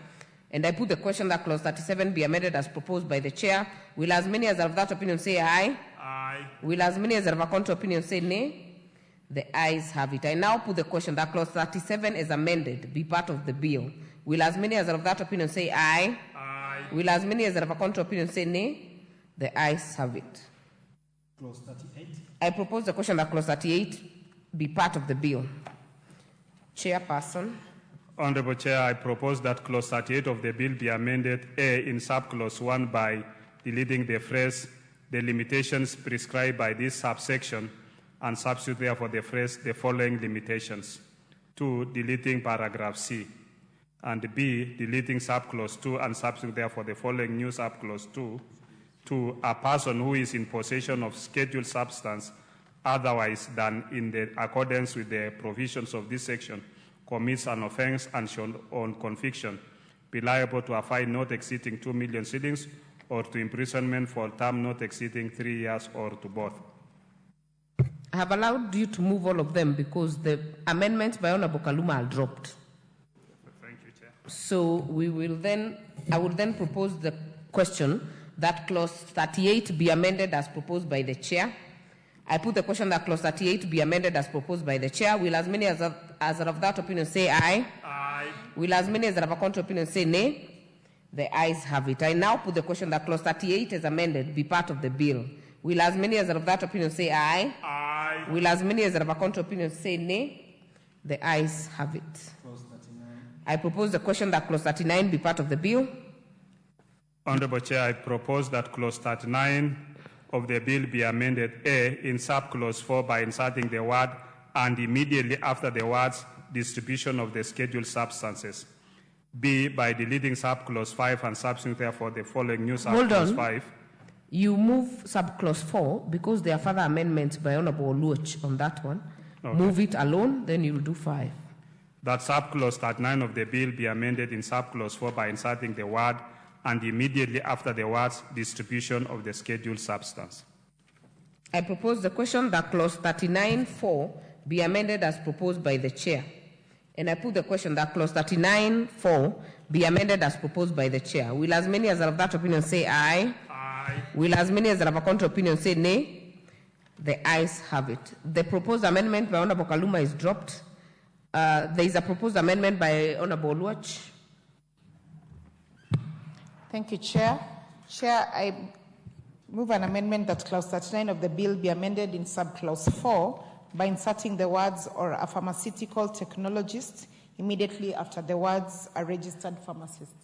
Speaker 18: And I put the question that clause 37 be amended as proposed by the chair. Will as many as are of that opinion say aye?
Speaker 11: Aye.
Speaker 18: Will as many as are of a contrary opinion say nay? The ayes have it. I now put the question that clause 37 is amended be part of the bill. Will as many as are of that opinion say aye?
Speaker 11: Aye.
Speaker 18: Will as many as are of a contrary opinion say nay? The ayes have it.
Speaker 15: Clause 38.
Speaker 18: I propose the question that clause 38 be part of the bill. Chairperson.
Speaker 11: Honorable Chair, I propose that clause 38 of the bill be amended A in subclause 1 by deleting the phrase, the limitations prescribed by this subsection, and substitute therefore the phrase, the following limitations. 2, deleting paragraph C. And B, deleting subclause 2 and substitute therefore the following new subclause 2. 2, a person who is in possession of scheduled substance otherwise than in the accordance with the provisions of this section commits an offense and shall on conviction be liable to a fine not exceeding 2 million shillings or to imprisonment for a term not exceeding 3 years or to both.
Speaker 18: I have allowed you to move all of them because the amendments by Honorable Kaluma are dropped.
Speaker 11: Thank you, Chair.
Speaker 18: So I will then propose the question that clause 38 be amended as proposed by the chair. I put the question that clause 38 be amended as proposed by the chair. Will as many as are of that opinion say aye?
Speaker 11: Aye.
Speaker 18: Will as many as are of a contrary opinion say nay? The ayes have it. I now put the question that clause 38 is amended be part of the bill. Will as many as are of that opinion say aye?
Speaker 11: Aye.
Speaker 18: Will as many as are of a contrary opinion say nay? The ayes have it.
Speaker 15: Clause 39.
Speaker 18: I propose the question that clause 39 be part of the bill.
Speaker 11: Honorable Chair, I propose that clause 39 of the bill be amended A in subclause 4 by inserting the word and immediately after the words distribution of the scheduled substances. B by deleting subclause 5 and substituting therefore the following new subclause 5.
Speaker 18: You move subclause 4 because there are further amendments by Honorable Oluoch on that one.
Speaker 11: Okay.
Speaker 18: Move it alone, then you'll do 5.
Speaker 11: That subclause 39 of the bill be amended in subclause 4 by inserting the word and immediately after the words distribution of the scheduled substance.
Speaker 18: I propose the question that clause 39(4) be amended as proposed by the chair. And I put the question that clause 39(4) be amended as proposed by the chair. Will as many as are of that opinion say aye?
Speaker 11: Aye.
Speaker 18: Will as many as are of a contrary opinion say nay? The ayes have it. The proposed amendment by Honorable Kaluma is dropped. There is a proposed amendment by Honorable Oluoch.
Speaker 17: Thank you, Chair. Chair, I move an amendment that clause 39 of the bill be amended in subclause 4 by inserting the words or a pharmaceutical technologist immediately after the words a registered pharmacist.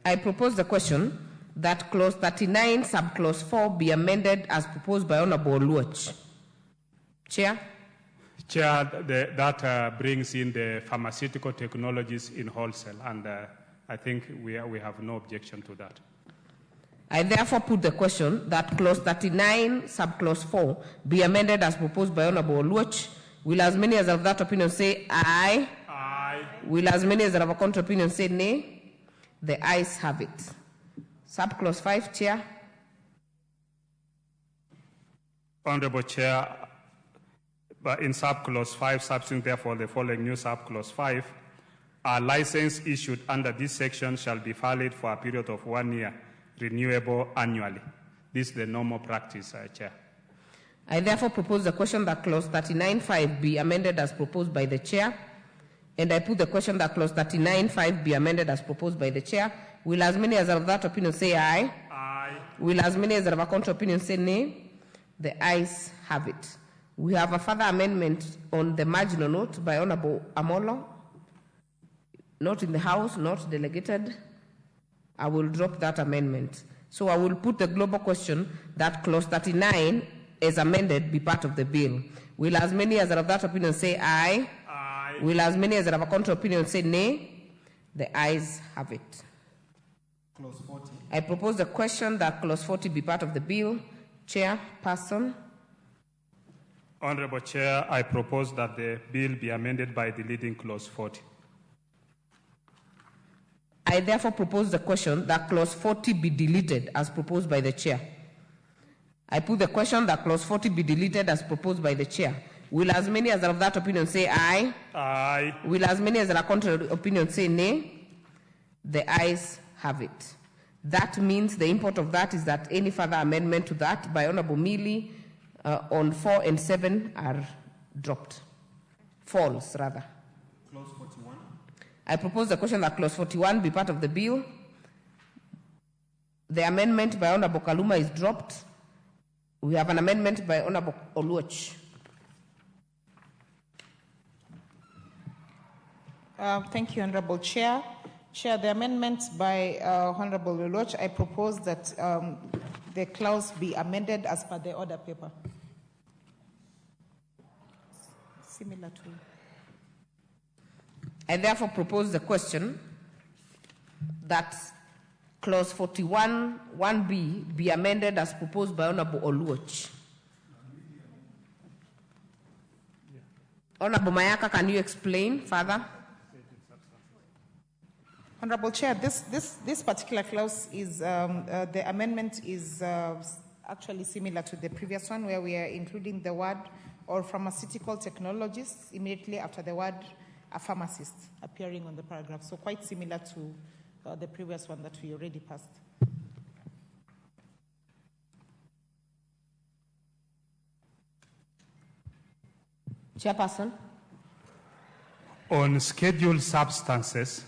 Speaker 18: I propose the question that clause 39 subclause 4 be amended as proposed by Honorable Oluoch. Chair?
Speaker 11: Chair, that brings in the pharmaceutical technologies in wholesale, and I think we have no objection to that.
Speaker 18: I therefore put the question that clause 39 subclause 4 be amended as proposed by Honorable Oluoch. Will as many as are of that opinion say aye?
Speaker 11: Aye.
Speaker 18: Will as many as are of a contrary opinion say nay? The ayes have it. Subclause 5, Chair.
Speaker 11: Honorable Chair, but in subclause 5, substituting therefore the following new subclause 5, a license issued under this section shall be valid for a period of 1 year, renewable annually. This is the normal practice, Chair.
Speaker 18: I therefore propose the question that clause 39.5 be amended as proposed by the chair. And I put the question that clause 39.5 be amended as proposed by the chair. Will as many as are of that opinion say aye?
Speaker 11: Aye.
Speaker 18: Will as many as are of a contrary opinion say nay? The ayes have it. We have a further amendment on the marginal note by Honorable Amolo. Not in the House, not delegated. I will drop that amendment. So I will put the global question that clause 39 as amended be part of the bill. Will as many as are of that opinion say aye?
Speaker 11: Aye.
Speaker 18: Will as many as are of a contrary opinion say nay? The ayes have it.
Speaker 15: Clause 40.
Speaker 18: I propose the question that clause 40 be part of the bill. Chairperson.
Speaker 11: Honorable Chair, I propose that the bill be amended by deleting clause 40.
Speaker 18: I therefore propose the question that clause 40 be deleted as proposed by the chair. I put the question that clause 40 be deleted as proposed by the chair. Will as many as are of that opinion say aye?
Speaker 11: Aye.
Speaker 18: Will as many as are of contrary opinion say nay? The ayes have it. That means the import of that is that any further amendment to that by Honorable Mealy on 4 and 7 are dropped. False, rather.
Speaker 15: Clause 41.
Speaker 18: I propose the question that clause 41 be part of the bill. The amendment by Honorable Kaluma is dropped. We have an amendment by Honorable Oluoch.
Speaker 17: Thank you, Honorable Chair. Chair, the amendment by Honorable Oluoch, I propose that the clause be amended as per the order paper. Similar to.
Speaker 18: I therefore propose the question that clause 41, 1B be amended as proposed by Honorable Oluoch. Honorable Mayaka, can you explain further?
Speaker 17: Honorable Chair, this particular clause is, the amendment is actually similar to the previous one where we are including the word or pharmaceutical technologies immediately after the word a pharmacist appearing on the paragraph. So quite similar to the previous one that we already passed.
Speaker 18: Chairperson.
Speaker 11: On scheduled substances,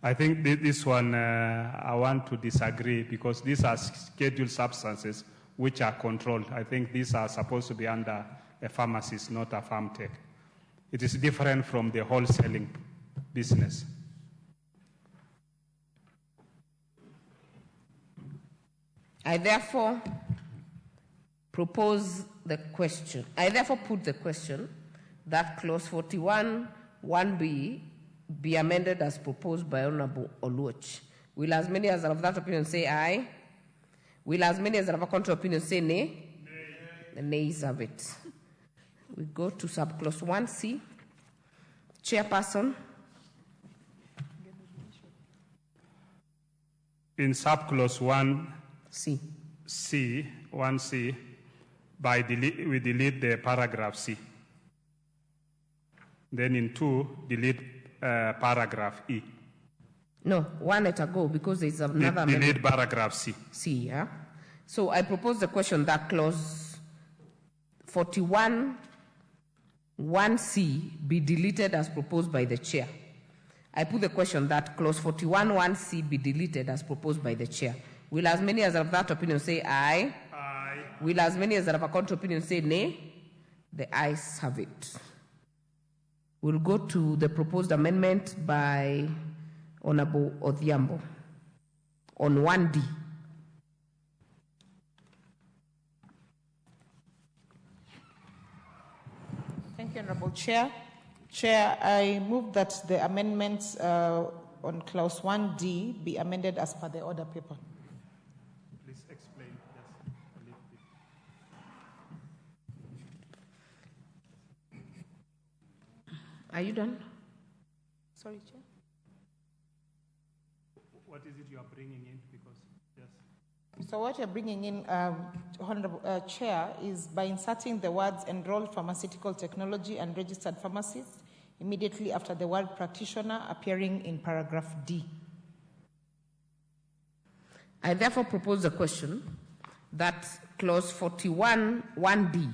Speaker 11: I think this one I want to disagree because these are scheduled substances which are controlled. I think these are supposed to be under a pharmacist, not a farm tech. It is different from the wholesaling business.
Speaker 18: I therefore propose the question. I therefore put the question that clause 41, 1B be amended as proposed by Honorable Oluoch. Will as many as are of that opinion say aye? Will as many as are of a contrary opinion say nay? Nay. The nays have it. We go to subclause 1C. Chairperson.
Speaker 11: In subclause 1C, we delete the paragraph C. Then in 2, delete paragraph E.
Speaker 18: No, one letter go because there's another amendment.
Speaker 11: Delete paragraph C.
Speaker 18: C, yeah. So I propose the question that clause 41, 1C be deleted as proposed by the chair. I put the question that clause 41, 1C be deleted as proposed by the chair. Will as many as are of that opinion say aye?
Speaker 11: Aye.
Speaker 18: Will as many as are of a contrary opinion say nay? The ayes have it. We'll go to the proposed amendment by Honorable Odhiambo on 1D.
Speaker 17: Thank you, Honorable Chair. Chair, I move that the amendments on clause 1D be amended as per the order paper.
Speaker 11: Please explain.
Speaker 18: Are you done?
Speaker 17: Sorry, Chair.
Speaker 11: What is it you are bringing in? Because yes.
Speaker 17: So what you're bringing in, Honorable Chair, is by inserting the words enrolled pharmaceutical technology and registered pharmacist immediately after the word practitioner appearing in paragraph D.
Speaker 18: I therefore propose the question that clause 41 1D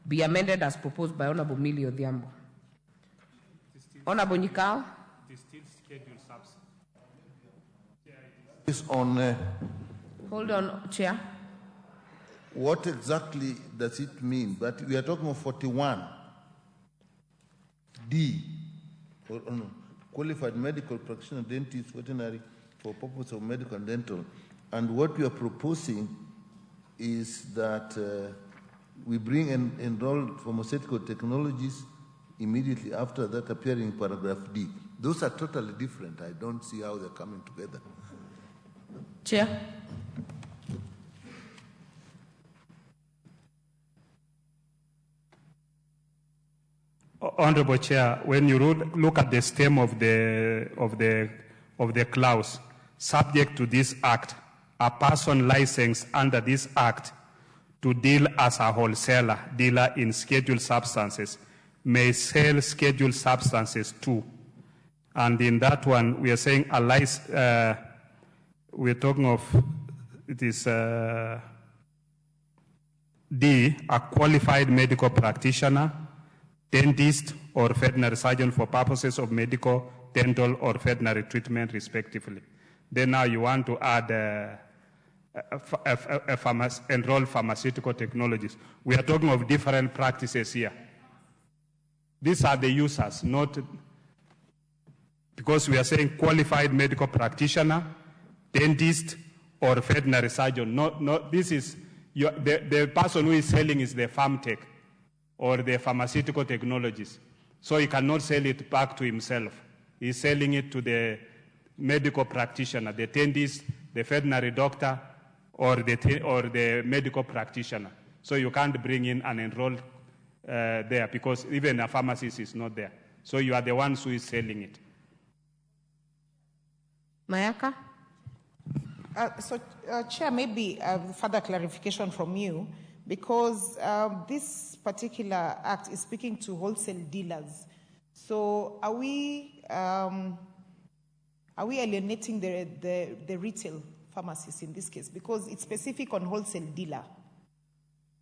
Speaker 18: be amended as proposed by Honorable Millie Odhiambo. Honorable Nyikao.
Speaker 8: Is on.
Speaker 18: Hold on, Chair.
Speaker 8: What exactly does it mean? But we are talking of 41 D, or no, qualified medical practitioner, dentist, veterinary for purpose of medical and dental. And what we are proposing is that we bring and enroll pharmaceutical technologies immediately after that, appearing in paragraph D. Those are totally different. I don't see how they're coming together.
Speaker 18: Chair.
Speaker 11: Honorable Chair, when you look at the stem of the clause, subject to this act, a person licensed under this act to deal as a wholesaler, dealer in scheduled substances, may sell scheduled substances too. And in that one, we are saying we're talking of, it is D, a qualified medical practitioner, dentist, or veterinary surgeon for purposes of medical, dental, or veterinary treatment, respectively. Then now you want to add enroll pharmaceutical technologies. We are talking of different practices here. These are the users, not because we are saying qualified medical practitioner, dentist, or veterinary surgeon. This is the person who is selling is the farm tech or the pharmaceutical technologies. So he cannot sell it back to himself. He's selling it to the medical practitioner, the dentist, the veterinary doctor, or the medical practitioner. So you can't bring in and enroll there because even a pharmacist is not there. So you are the ones who is selling it.
Speaker 18: Mayaka?
Speaker 17: Chair, maybe further clarification from you, because this particular act is speaking to wholesale dealers. So are we alienating the retail pharmacists in this case? Because it's specific on wholesale dealer.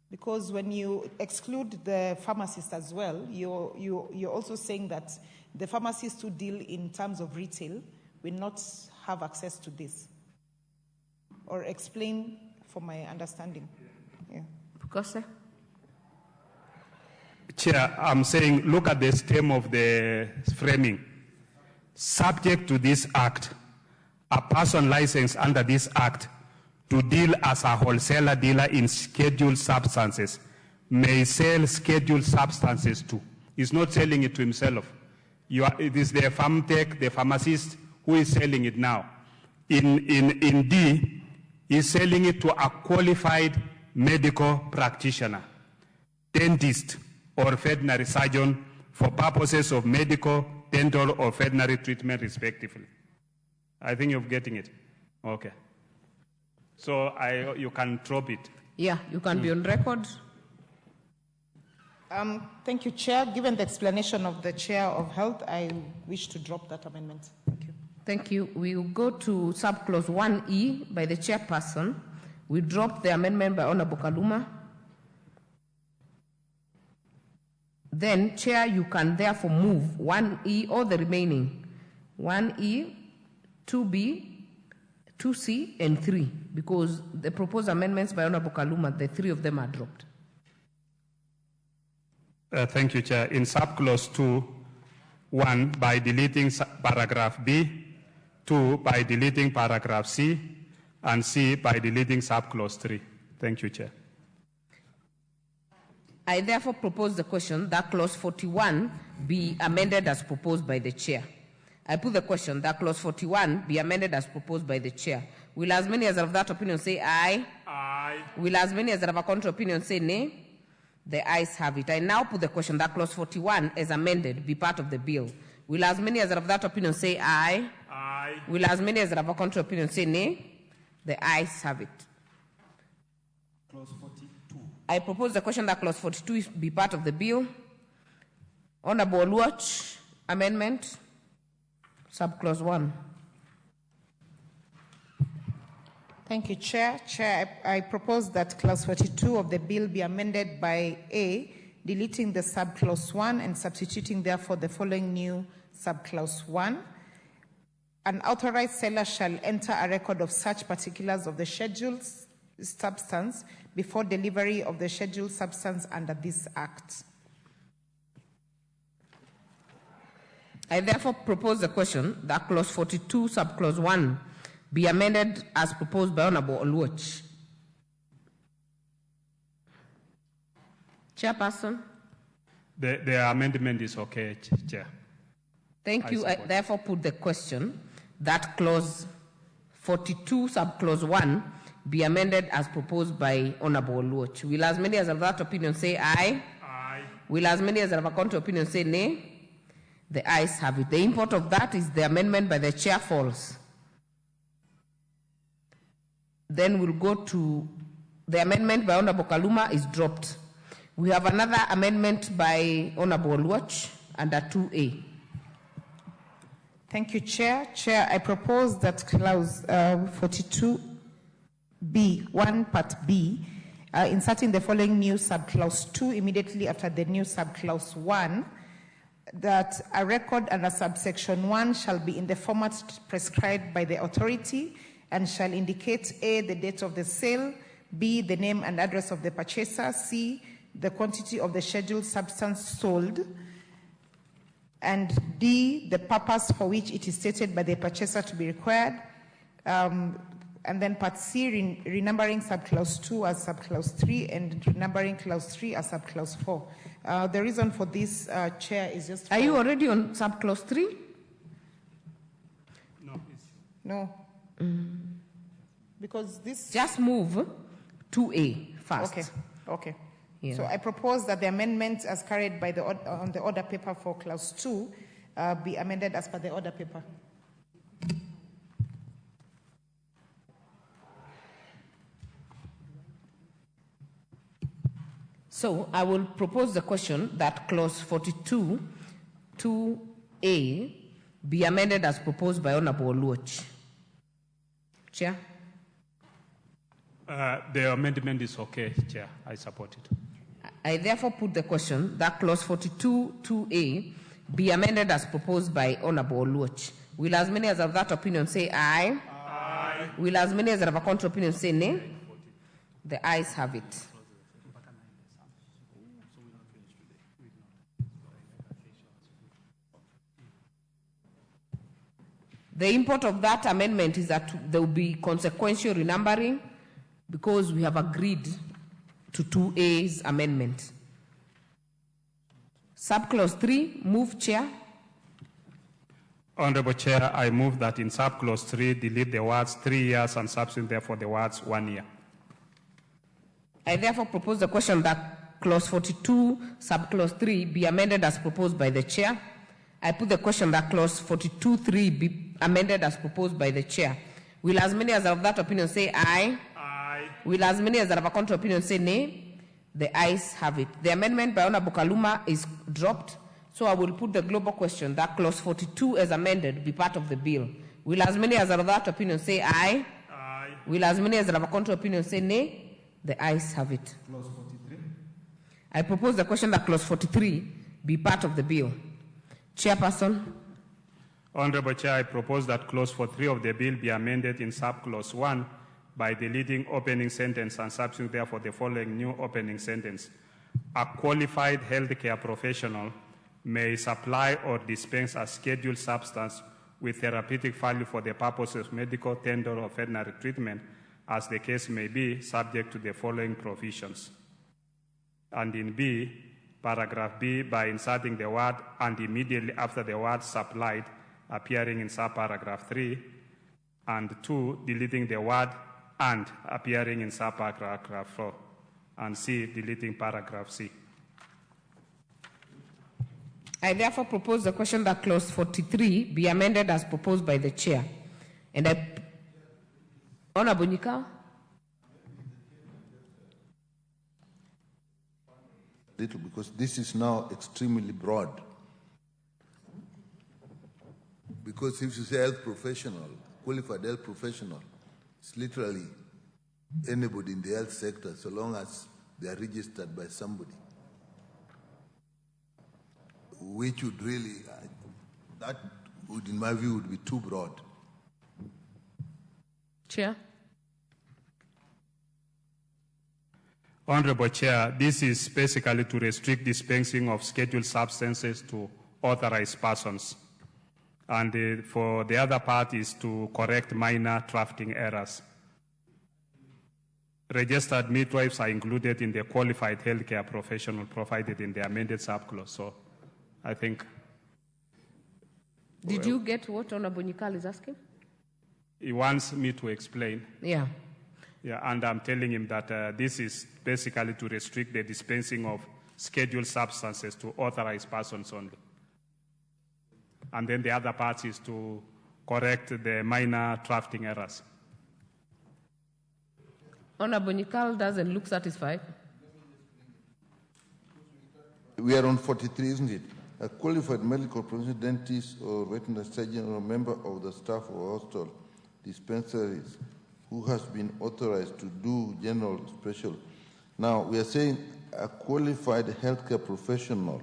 Speaker 17: Because when you exclude the pharmacist as well, you're also saying that the pharmacists who deal in terms of retail will not have access to this. Or explain for my understanding. Yeah.
Speaker 18: Because, sir?
Speaker 11: Chair, I'm saying look at the stem of the framing. Subject to this act, a person licensed under this act to deal as a wholesaler dealer in scheduled substances may sell scheduled substances too. He's not selling it to himself. It is the farm tech, the pharmacist, who is selling it now. In D, he's selling it to a qualified medical practitioner, dentist, or veterinary surgeon for purposes of medical, dental, or veterinary treatment, respectively. I think you're getting it. Okay. So you can drop it.
Speaker 18: Yeah, you can be on record.
Speaker 17: Thank you, Chair. Given the explanation of the Chair of Health, I wish to drop that amendment. Thank you.
Speaker 18: Thank you. We will go to subclause 1E by the chairperson. We drop the amendment by Honorable Kaluma. Then, Chair, you can therefore move 1E or the remaining 1E, 2B, 2C, and 3, because the proposed amendments by Honorable Kaluma, the 3 of them are dropped.
Speaker 11: Thank you, Chair. In subclause 2, 1, by deleting paragraph B, 2, by deleting paragraph C, and C, by deleting subclause 3. Thank you, Chair.
Speaker 18: I therefore propose the question that clause 41 be amended as proposed by the Chair. I put the question that clause 41 be amended as proposed by the Chair. Will as many as are of that opinion say aye?
Speaker 11: Aye.
Speaker 18: Will as many as are of a contrary opinion say nay? The ayes have it. I now put the question that clause 41 as amended be part of the bill. Will as many as are of that opinion say aye?
Speaker 11: Aye.
Speaker 18: Will as many as are of a contrary opinion say nay? The ayes have it.
Speaker 15: Clause 42.
Speaker 18: I propose the question that clause 42 be part of the bill. Honorable Oluoch, amendment, subclause 1.
Speaker 17: Thank you, Chair. Chair, I propose that clause 42 of the bill be amended by A, deleting the subclause 1 and substituting therefore the following new subclause 1. An authorized seller shall enter a record of such particulars of the scheduled substance before delivery of the scheduled substance under this Act.
Speaker 18: I therefore propose the question that clause 42, subclause 1, be amended as proposed by Honorable Oluoch. Chairperson.
Speaker 11: The amendment is okay, Chair.
Speaker 18: Thank you. I therefore put the question that clause 42, subclause 1, be amended as proposed by Honorable Oluoch. Will as many as have that opinion say aye?
Speaker 11: Aye.
Speaker 18: Will as many as have a contrary opinion say nay? The ayes have it. The import of that is the amendment by the chair falls. Then we'll go to the amendment by Honorable Kaluma is dropped. We have another amendment by Honorable Oluoch under 2A.
Speaker 17: Thank you, Chair. Chair, I propose that clause 42B, 1 part B, inserting the following new subclause 2 immediately after the new subclause 1, that a record under subsection 1 shall be in the format prescribed by the authority and shall indicate A, the date of the sale, B, the name and address of the purchaser, C, the quantity of the scheduled substance sold, and D, the purpose for which it is stated by the purchaser to be required, and then part C, renumbering subclause 2 as subclause 3 and renumbering clause 3 as subclause 4. The reason for this, Chair, is just...
Speaker 18: Are you already on subclause 3?
Speaker 17: No. Because this...
Speaker 18: Just move 2A first.
Speaker 17: Okay.
Speaker 18: Yeah.
Speaker 17: So I propose that the amendment as carried by on the order paper for clause 2 be amended as per the order paper.
Speaker 18: So I will propose the question that clause 42, 2A, be amended as proposed by Honorable Oluoch. Chair?
Speaker 11: The amendment is okay, Chair. I support it.
Speaker 18: I therefore put the question that clause 42, 2A, be amended as proposed by Honorable Oluoch. Will as many as have that opinion say aye?
Speaker 11: Aye.
Speaker 18: Will as many as have a contrary opinion say nay? The ayes have it. The import of that amendment is that there will be consequential renumbering because we have agreed to 2A's amendment. Subclause 3, move, Chair.
Speaker 11: Honorable Chair, I move that in subclause 3, delete the words 3 years and substitute therefore the words 1 year.
Speaker 18: I therefore propose the question that clause 42, subclause 3, be amended as proposed by the Chair. I put the question that clause 42.3 be amended as proposed by the Chair. Will as many as have that opinion say aye?
Speaker 11: Aye.
Speaker 18: Will as many as have a contrary opinion say nay? The ayes have it. The amendment by Honorable Kaluma is dropped, so I will put the global question that clause 42 as amended be part of the bill. Will as many as have that opinion say aye?
Speaker 11: Aye.
Speaker 18: Will as many as have a contrary opinion say nay? The ayes have it.
Speaker 15: Clause 43.
Speaker 18: I propose the question that clause 43 be part of the bill. Chairperson.
Speaker 11: Honorable Chair, I propose that clause 43 of the bill be amended in subclause 1 by deleting opening sentence and substituting therefore the following new opening sentence. A qualified healthcare professional may supply or dispense a scheduled substance with therapeutic value for the purposes of medical, tender, or veterinary treatment, as the case may be, subject to the following provisions. And in B, paragraph B, by inserting the word and immediately after the word supplied, appearing in subparagraph 3, and 2, deleting the word and appearing in subparagraph 4, and C, deleting paragraph C.
Speaker 18: I therefore propose the question that clause 43 be amended as proposed by the Chair. And Honorable Nika.
Speaker 8: Little, because this is now extremely broad. Because if you say health professional, qualified health professional, It's literally anybody in the health sector, so long as they are registered by somebody. Which would really, that would, in my view, would be too broad.
Speaker 6: Chair.
Speaker 11: Honorable Chair, this is basically to restrict dispensing of scheduled substances to authorized persons. And for the other part is to correct minor drafting errors. Registered midwives are included in the qualified healthcare professional provided in the amended subclause. So I think.
Speaker 18: Did you get what Honorable Nikal is asking?
Speaker 11: He wants me to explain.
Speaker 18: Yeah.
Speaker 11: Yeah, and I'm telling him that this is basically to restrict the dispensing of scheduled substances to authorized persons only. And then the other part is to correct the minor drafting errors.
Speaker 18: Honorable Nikal doesn't look satisfied.
Speaker 8: We are on 43, isn't it? A qualified medical professional, dentist or veterinary surgeon or a member of the staff of hospital dispensaries who has been authorized to do general special. Now, we are saying a qualified healthcare professional.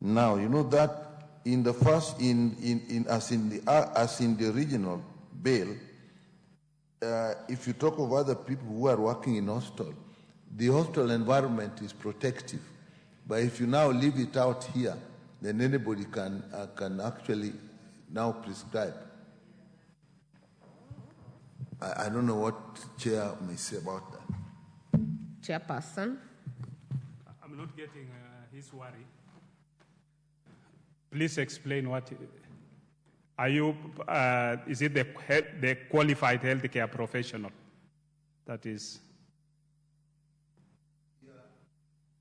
Speaker 8: Now, you know that in the first, as in the original bill, if you talk of other people who are working in hospital, the hospital environment is protective. But if you now leave it out here, then anybody can actually now prescribe. I don't know what Chair may say about that.
Speaker 18: Chairperson.
Speaker 11: I'm not getting his worry. Please explain what. Are you? Is it the qualified healthcare professional? That is.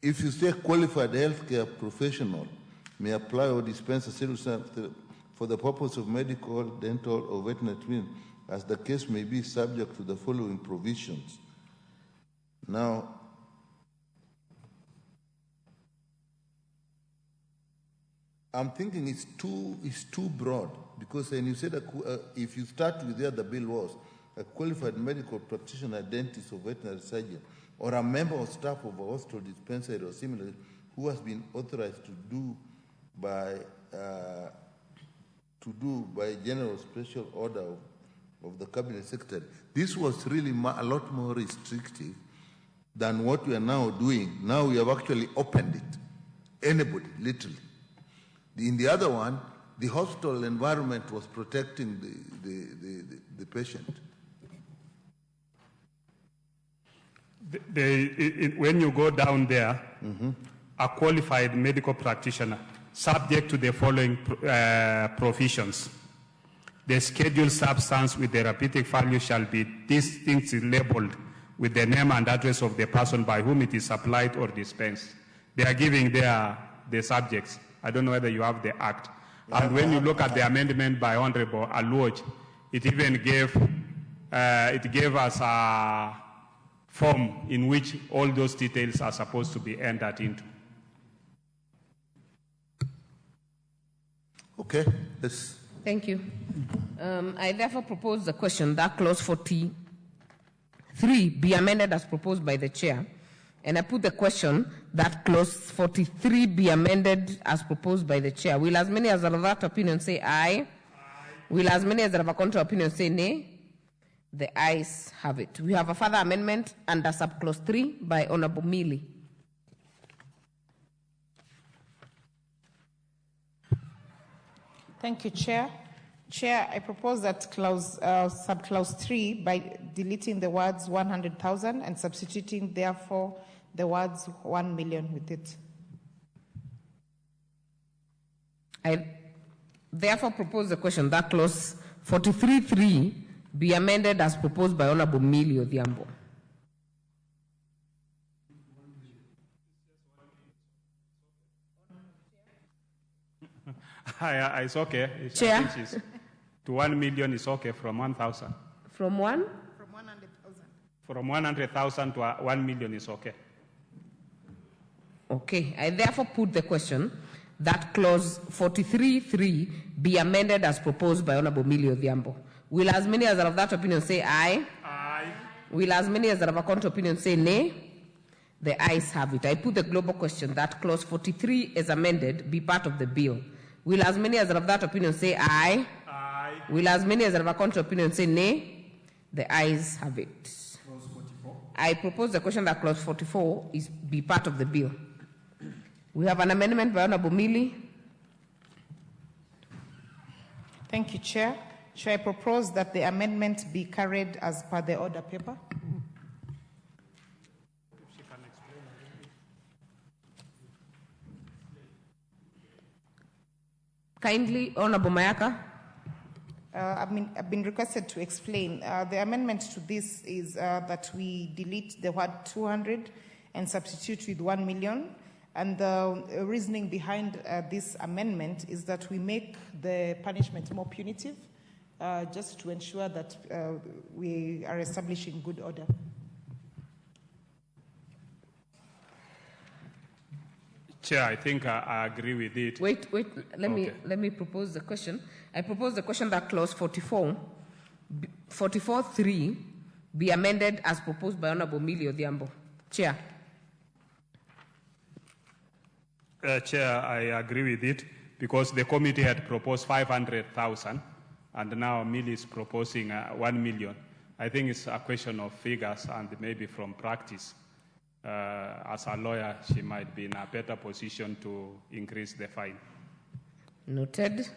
Speaker 8: If you say qualified healthcare professional may apply or dispense a service for the purpose of medical, dental, or veterinary treatment, as the case may be, subject to the following provisions. Now, I'm thinking it's too broad, because when you said if you start with where the bill was, a qualified medical practitioner, dentist, or veterinary surgeon, or a member of staff of a hospital dispensary or similar, who has been authorized to do by general special order of the cabinet secretary. This was really a lot more restrictive than what we are now doing. Now we have actually opened it. Anybody, literally. In the other one, the hospital environment was protecting the patient.
Speaker 11: When you go down there, a qualified medical practitioner, subject to the following provisions. The scheduled substance with therapeutic value shall be distinctly labeled with the name and address of the person by whom it is supplied or dispensed. They are giving the subjects. I don't know whether you have the act. And when you look at the amendment by Honorable Aluoj, it even gave us a form in which all those details are supposed to be entered into.
Speaker 8: Okay. Yes.
Speaker 18: Thank you. I therefore propose the question that clause 43 be amended as proposed by the chair. And I put the question that clause 43 be amended as proposed by the chair. Will as many as are of that opinion say aye? Will as many as are of a contrary opinion say nay? The ayes have it. We have a further amendment under subclause 3 by Honorable Mealy.
Speaker 17: Thank you, Chair. Chair, I propose that subclause 3 by deleting the words 100,000 and substituting, therefore, the words 1 million with it.
Speaker 18: I therefore propose the question that clause 43.3 be amended as proposed by Honorable Mealy Odhiambo.
Speaker 11: It's okay.
Speaker 18: Chair?
Speaker 11: To 1 million is okay from 1,000.
Speaker 18: From 1?
Speaker 17: From 100,000.
Speaker 11: From 100,000 to 1 million is okay.
Speaker 18: Okay. I therefore put the question that clause 43.3 be amended as proposed by Honorable Mealy Odhiambo. Will as many as are of that opinion say aye?
Speaker 11: Aye.
Speaker 18: Will as many as are of a contrary opinion say nay? The ayes have it. I put the global question that clause 43 as amended be part of the bill. Will as many as are of that opinion say aye?
Speaker 11: Aye.
Speaker 18: Will as many as are of a contrary opinion say nay? The ayes have it.
Speaker 11: Clause 44.
Speaker 18: I propose the question that clause 44 is be part of the bill. We have an amendment by Honorable Millie.
Speaker 17: Thank you, Chair. Chair, I propose that the amendment be carried as per the order paper.
Speaker 18: Kindly, Honorable Mayaka.
Speaker 17: I've been requested to explain. The amendment to this is that we delete the word 200 and substitute with 1 million. And the reasoning behind this amendment is that we make the punishment more punitive, just to ensure that we are establishing good order.
Speaker 11: Chair, I think I agree with it.
Speaker 18: Wait, let me propose the question. I propose the question that clause 44.3 be amended as proposed by Honorable Millie Odhiambo. Chair.
Speaker 11: Chair, I agree with it because the committee had proposed 500,000 and now Millie is proposing 1 million. I think it's a question of figures and maybe from practice. As a lawyer, she might be in a better position to increase the fine.
Speaker 18: Noted.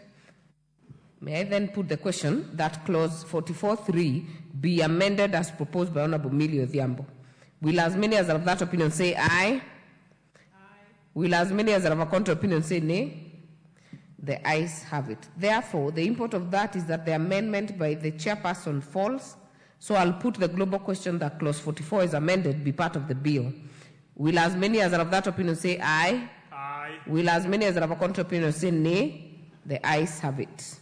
Speaker 18: May I then put the question that clause 44.3 be amended as proposed by Honorable Millie Odhiambo. Will as many as are of that opinion say aye? Will as many as are of a contrary opinion say nay? The ayes have it. Therefore, the import of that is that the amendment by the chairperson falls. So I'll put the global question that clause 44 is amended be part of the bill. Will as many as are of that opinion say aye?
Speaker 11: Aye.
Speaker 18: Will as many as are of a contrary opinion say nay? The ayes have it.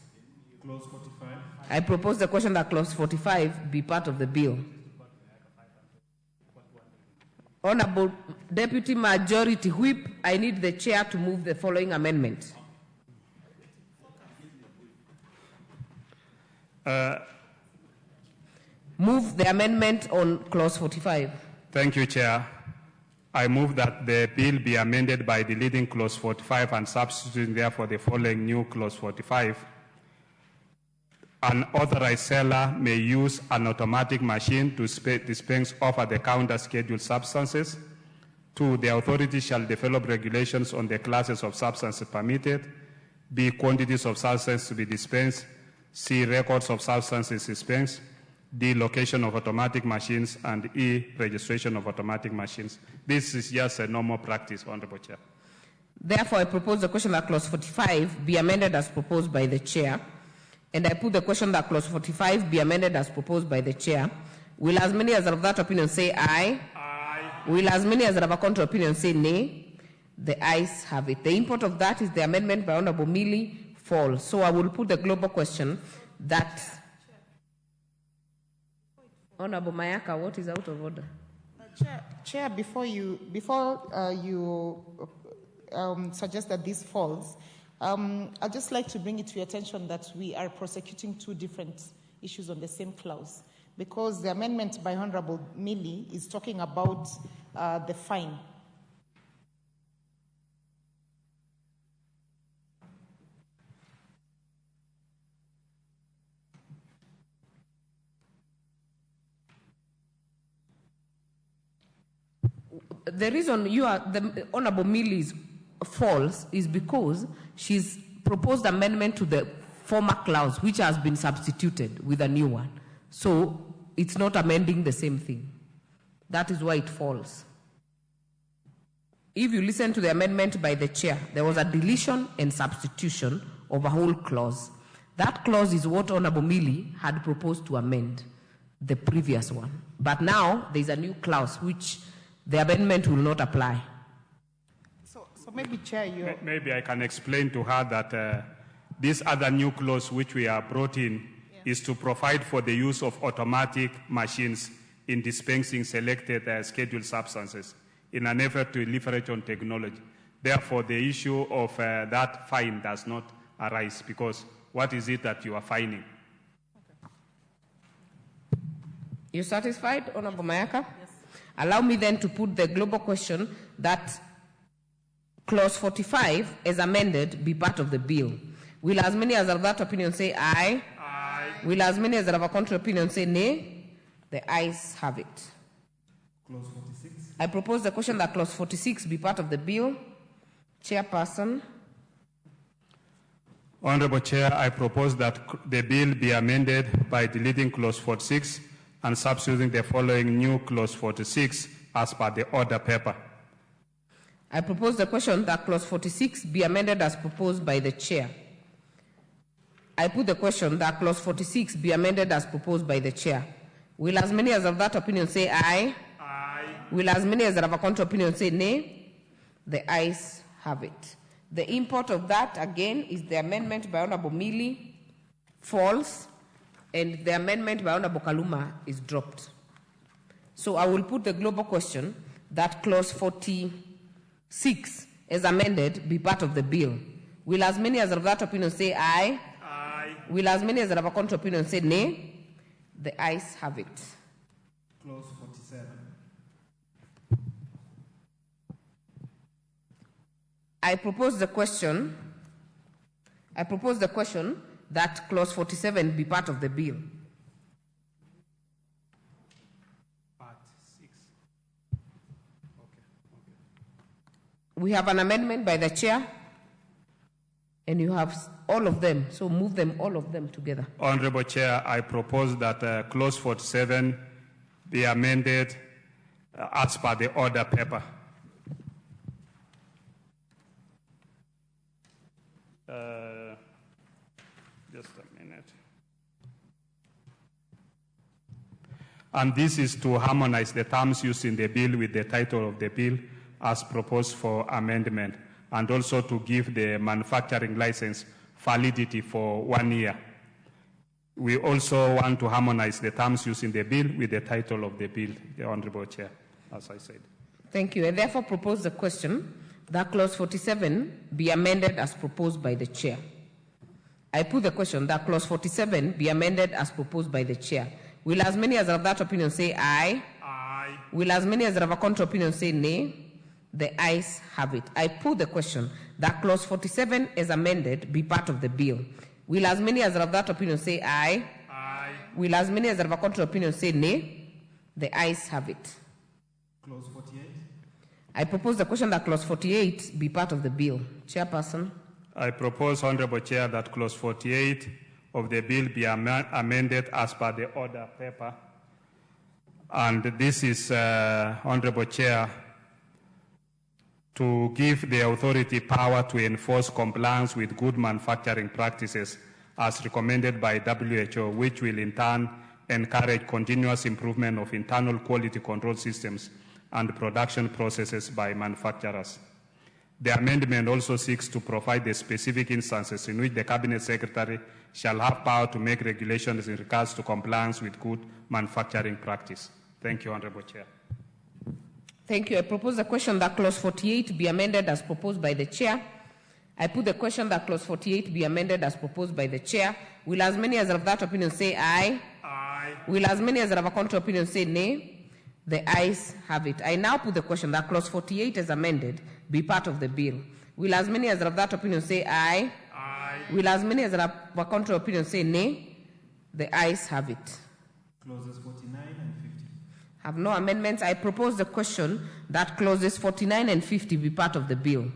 Speaker 11: Clause 45.
Speaker 18: I propose the question that clause 45 be part of the bill. Honorable Deputy Majority Whip, I need the chair to move the following amendment. Move the amendment on clause 45.
Speaker 11: Thank you, Chair. I move that the bill be amended by deleting clause 45 and substituting therefore the following new clause 45. An authorized seller may use an automatic machine to dispense over-the-counter scheduled substances. 2, the authority shall develop regulations on the classes of substances permitted. B, quantities of substances to be dispensed. C, records of substances dispensed. D, location of automatic machines. And E, registration of automatic machines. This is just a normal practice, Honorable Chair.
Speaker 18: Therefore, I propose the question that clause 45 be amended as proposed by the chair. And I put the question that clause 45 be amended as proposed by the chair. Will as many as are of that opinion say aye?
Speaker 11: Aye.
Speaker 18: Will as many as are of a contrary opinion say nay? The ayes have it. The import of that is the amendment by Honorable Millie falls. So I will put the global question that... Honorable Mayaka, what is out of order?
Speaker 17: Chair, before you suggest that this falls, I'd just like to bring it to your attention that we are prosecuting two different issues on the same clause, because the amendment by Honorable Millie is talking about the fine.
Speaker 18: The reason the Honorable Millie's false is because she's proposed amendment to the former clause, which has been substituted with a new one. So it's not amending the same thing. That is why it falls. If you listen to the amendment by the chair, there was a deletion and substitution of a whole clause. That clause is what Honorable Millie had proposed to amend the previous one. But now there's a new clause which the amendment will not apply.
Speaker 17: So maybe, Chair,
Speaker 11: maybe I can explain to her that this other new clause which we are brought in is to provide for the use of automatic machines in dispensing selected scheduled substances in an effort to leverage on technology. Therefore, the issue of that fine does not arise, because what is it that you are fining?
Speaker 18: You satisfied, Honorable Mayaka? Yes. Allow me then to put the global question that clause 45 as amended be part of the bill. Will as many as are of that opinion say aye? Aye. Will as many as are of a contrary opinion say nay? The ayes have it.
Speaker 15: Clause 46.
Speaker 18: I propose the question that clause 46 be part of the bill. Chairperson.
Speaker 11: Honorable Chair, I propose that the bill be amended by deleting clause 46 and substituting the following new clause 46 as per the order paper.
Speaker 18: I propose the question that clause 46 be amended as proposed by the chair. I put the question that clause 46 be amended as proposed by the chair. Will as many as of that opinion say aye? Aye. Will as many as are of a contrary opinion say nay? The ayes have it. The import of that, again, is the amendment by Honorable Mili falls, and the amendment by Honorable Kaluma is dropped. So I will put the global question that clause 46 as amended be part of the bill. Will as many as are of that opinion say aye? Aye. Will as many as are of a contrary opinion say nay? The ayes have it.
Speaker 15: Clause 47.
Speaker 18: I propose the question that clause 47 be part of the bill.
Speaker 11: Part 6. Okay.
Speaker 18: We have an amendment by the chair, and you have all of them, so move them, all of them together.
Speaker 11: Honorable Chair, I propose that clause 47 be amended as per the order paper. Just a minute. And this is to harmonize the terms used in the bill with the title of the bill as proposed for amendment, and also to give the manufacturing license validity for 1 year. We also want to harmonize the terms used in the bill with the title of the bill, the Honorable Chair, as I said.
Speaker 18: Thank you. I therefore propose the question that clause 47 be amended as proposed by the chair. I put the question that clause 47 be amended as proposed by the chair. Will as many as are of that opinion say aye? Aye. Will as many as are of a contrary opinion say nay? The ayes have it. I put the question that clause 47 as amended be part of the bill. Will as many as are of that opinion say aye? Aye. Will as many as are of a contrary opinion say nay? The ayes have it.
Speaker 15: Clause 48.
Speaker 18: I propose the question that clause 48 be part of the bill. Chairperson.
Speaker 11: I propose, Honorable Chair, that clause 48 of the bill be amended as per the order paper. And this is, Honorable Chair, to give the authority power to enforce compliance with good manufacturing practices as recommended by WHO, which will in turn encourage continuous improvement of internal quality control systems and production processes by manufacturers. The amendment also seeks to provide the specific instances in which the Cabinet Secretary shall have power to make regulations in regards to compliance with good manufacturing practice. Thank you, Honorable Chair.
Speaker 18: Thank you. I propose the question that clause 48 be amended as proposed by the chair. I put the question that clause 48 be amended as proposed by the chair. Will as many as are of that opinion say aye? Aye. Will as many as are of a contrary opinion say nay? The ayes have it. I now put the question that clause 48 as amended be part of the bill. Will as many as are of that opinion say aye? Aye. Will as many as are of a contrary opinion say nay? The ayes have it.
Speaker 15: Clauses 49 and 50.
Speaker 18: Have no amendments. I propose the question that clauses 49 and 50 be part of the bill.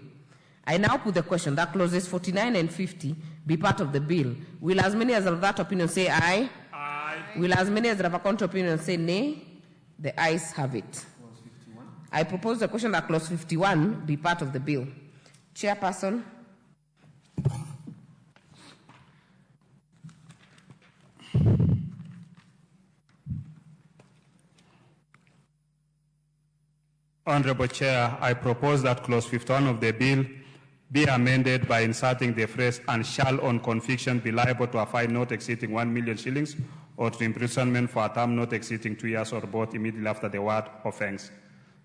Speaker 18: I now put the question that clauses 49 and 50 be part of the bill. Will as many as are of that opinion say aye? Aye. Will as many as are of a contrary opinion say nay? The ayes have it. I propose the question that clause 51 be part of the bill. Chairperson.
Speaker 11: Honorable Chair, I propose that clause 51 of the bill be amended by inserting the phrase "and shall on conviction be liable to a fine not exceeding 1 million shillings or to imprisonment for a term not exceeding 2 years or both immediately after the word offense."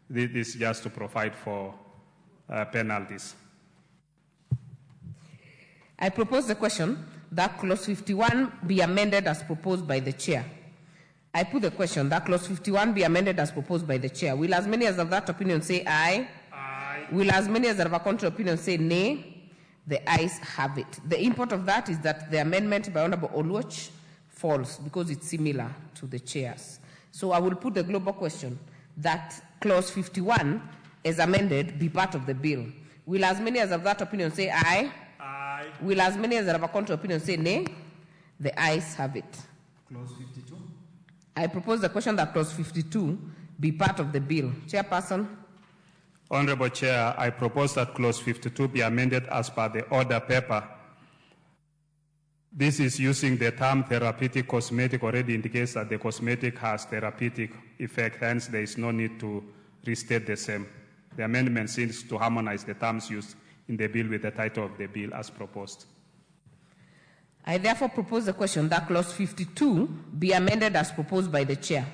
Speaker 11: This is just to provide for penalties.
Speaker 18: I propose the question that clause 51 be amended as proposed by the chair. I put the question that clause 51 be amended as proposed by the chair. Will as many as of that opinion say aye? Aye. Will as many as of a contrary opinion say nay? The ayes have it. The import of that is that the amendment by Honorable Oluoch falls because it's similar to the chair's. So I will put the global question that clause 51 as amended be part of the bill. Will as many as of that opinion say aye? Aye. Will as many as of a contrary opinion say nay? The ayes have it.
Speaker 15: Clause 52.
Speaker 18: I propose the question that clause 52 be part of the bill. Chairperson.
Speaker 11: Honorable Chair, I propose that clause 52 be amended as per the order paper. This is using the term therapeutic cosmetic already indicates that the cosmetic has therapeutic effect, hence there is no need to restate the same. The amendment seeks to harmonize the terms used in the bill with the title of the bill as proposed.
Speaker 18: I therefore propose the question that clause 52 be amended as proposed by the chair.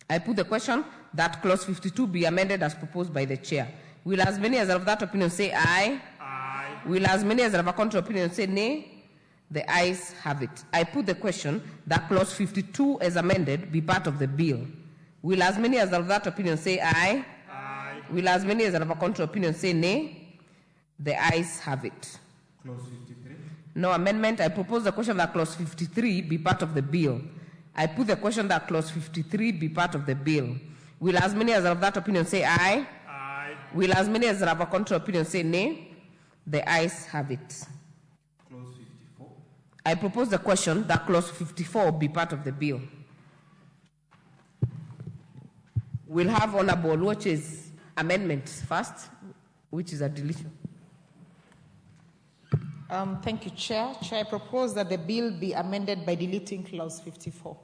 Speaker 18: I put the question that clause 52 be amended as proposed by the chair. Will as many as of that opinion say aye? Aye. Will as many as of a contrary opinion say nay? The ayes have it. I put the question that clause 52 as amended be part of the bill. Will as many as of that opinion say aye? Aye. Will as many as of a contrary opinion say nay? The ayes have it.
Speaker 15: Clause 53.
Speaker 18: No amendment. I propose the question that clause 53 be part of the bill. I put the question that clause 53 be part of the bill. Will as many as of that opinion say aye? Aye. Will as many as of a contrary opinion say nay? The ayes have it.
Speaker 15: Clause 54.
Speaker 18: I propose the question that clause 54 be part of the bill. We'll have Honorable Oluoch's amendment first, which is a deletion.
Speaker 17: Thank you, Chair. Chair, I propose that the bill be amended by deleting clause 54.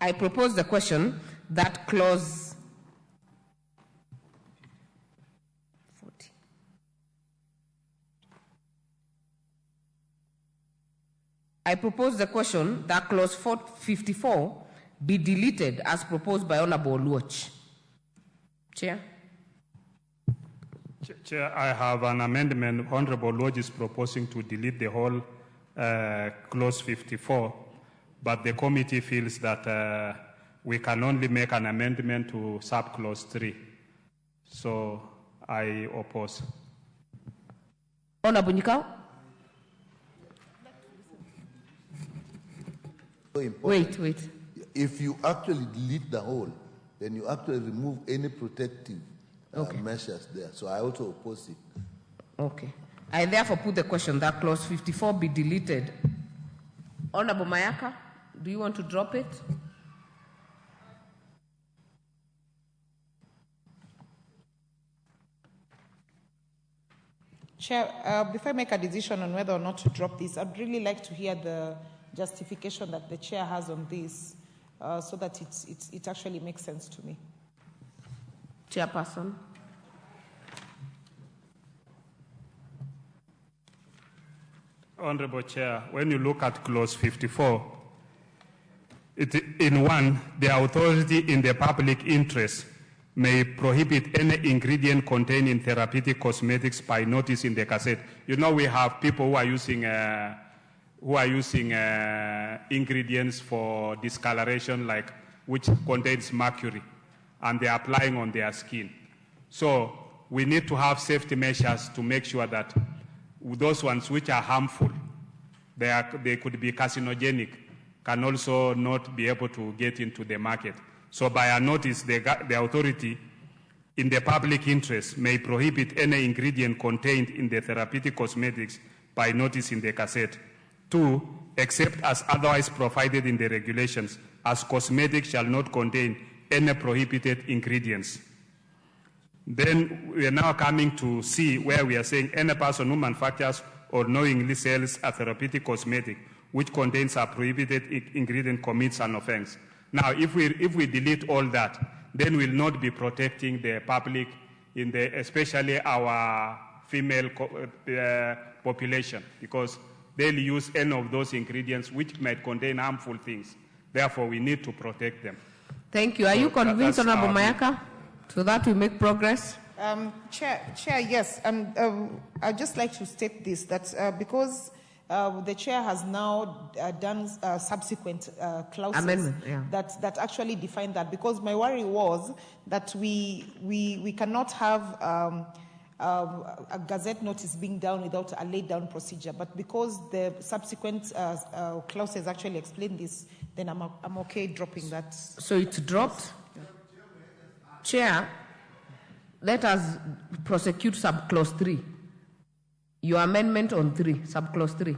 Speaker 18: I propose the question that clause 40. I propose the question that clause 54 be deleted as proposed by Honorable Oluoch. Chair.
Speaker 11: Chair, I have an amendment. Honorable Oluoch is proposing to delete the whole clause 54, but the committee feels that we can only make an amendment to sub-clause 3. So I oppose.
Speaker 18: Honorable Nyikao. Wait.
Speaker 8: If you actually delete the whole, then you actually remove any protective measures there. So I also oppose it.
Speaker 18: Okay. I therefore put the question that clause 54 be deleted. Honorable Mayaka, do you want to drop it?
Speaker 17: Chair, before I make a decision on whether or not to drop this, I'd really like to hear the justification that the chair has on this, so that it actually makes sense to me.
Speaker 18: Chairperson.
Speaker 11: Honorable Chair, when you look at clause 54, in one, the authority in the public interest may prohibit any ingredient contained in therapeutic cosmetics by notice in the Gazette. You know, we have people who are using ingredients for discoloration, like which contains mercury, and they're applying on their skin. So we need to have safety measures to make sure that those ones which are harmful, they could be carcinogenic, can also not be able to get into the market. So by a notice, the authority in the public interest may prohibit any ingredient contained in the therapeutic cosmetics by notice in the Gazette. 2, except as otherwise provided in the regulations, as cosmetics shall not contain any prohibited ingredients. Then we are now coming to C, where we are saying any person who manufactures or knowingly sells a therapeutic cosmetic which contains a prohibited ingredient commits an offense. Now, if we delete all that, then we'll not be protecting the public, especially our female population, because they'll use any of those ingredients which might contain harmful things. Therefore, we need to protect them.
Speaker 18: Thank you. Are you convinced, Honorable Mayaka, so that we make progress?
Speaker 17: Chair, yes. I'd just like to state this, that because the chair has now done subsequent clauses
Speaker 18: Amendment, yeah.
Speaker 17: that actually define that. Because my worry was that we cannot have a gazette notice being down without a laid down procedure. But because the subsequent clauses actually explain this, then I'm okay dropping that.
Speaker 18: So it's dropped? Yeah. Chair, let us prosecute subclause 3. Your amendment on 3, subclause 3.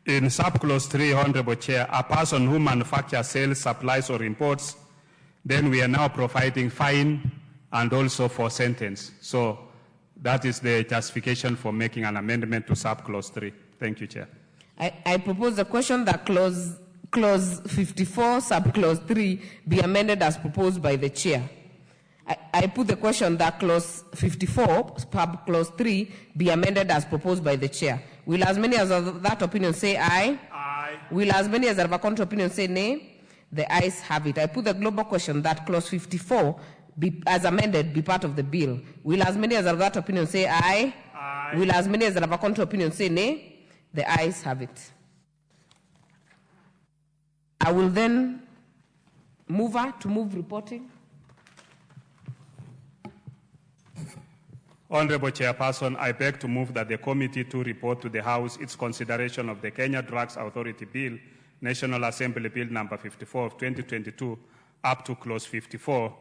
Speaker 11: In subclause 3, Honorable Chair, a person who manufactures, sells, supplies, or imports, then we are now providing fine and also for sentence. So that is the justification for making an amendment to subclause 3. Thank you, Chair.
Speaker 18: I propose the question that clause 54, subclause 3 be amended as proposed by the chair. I put the question that clause 54, subclause 3 be amended as proposed by the chair. Will as many as of that opinion say aye?
Speaker 11: Aye.
Speaker 18: Will as many as of a contrary opinion say nay? The ayes have it. I put the global question that clause 54 be, as amended, be part of the bill. Will as many as of that opinion say aye?
Speaker 11: Aye.
Speaker 18: Will as many as of a contrary opinion say nay? The ayes have it. I will then move to move reporting.
Speaker 11: Honorable Chairperson, I beg to move that the committee to report to the House its consideration of the Kenya Drugs Authority Bill, National Assembly Bill number 54 of 2022, up to clause 54,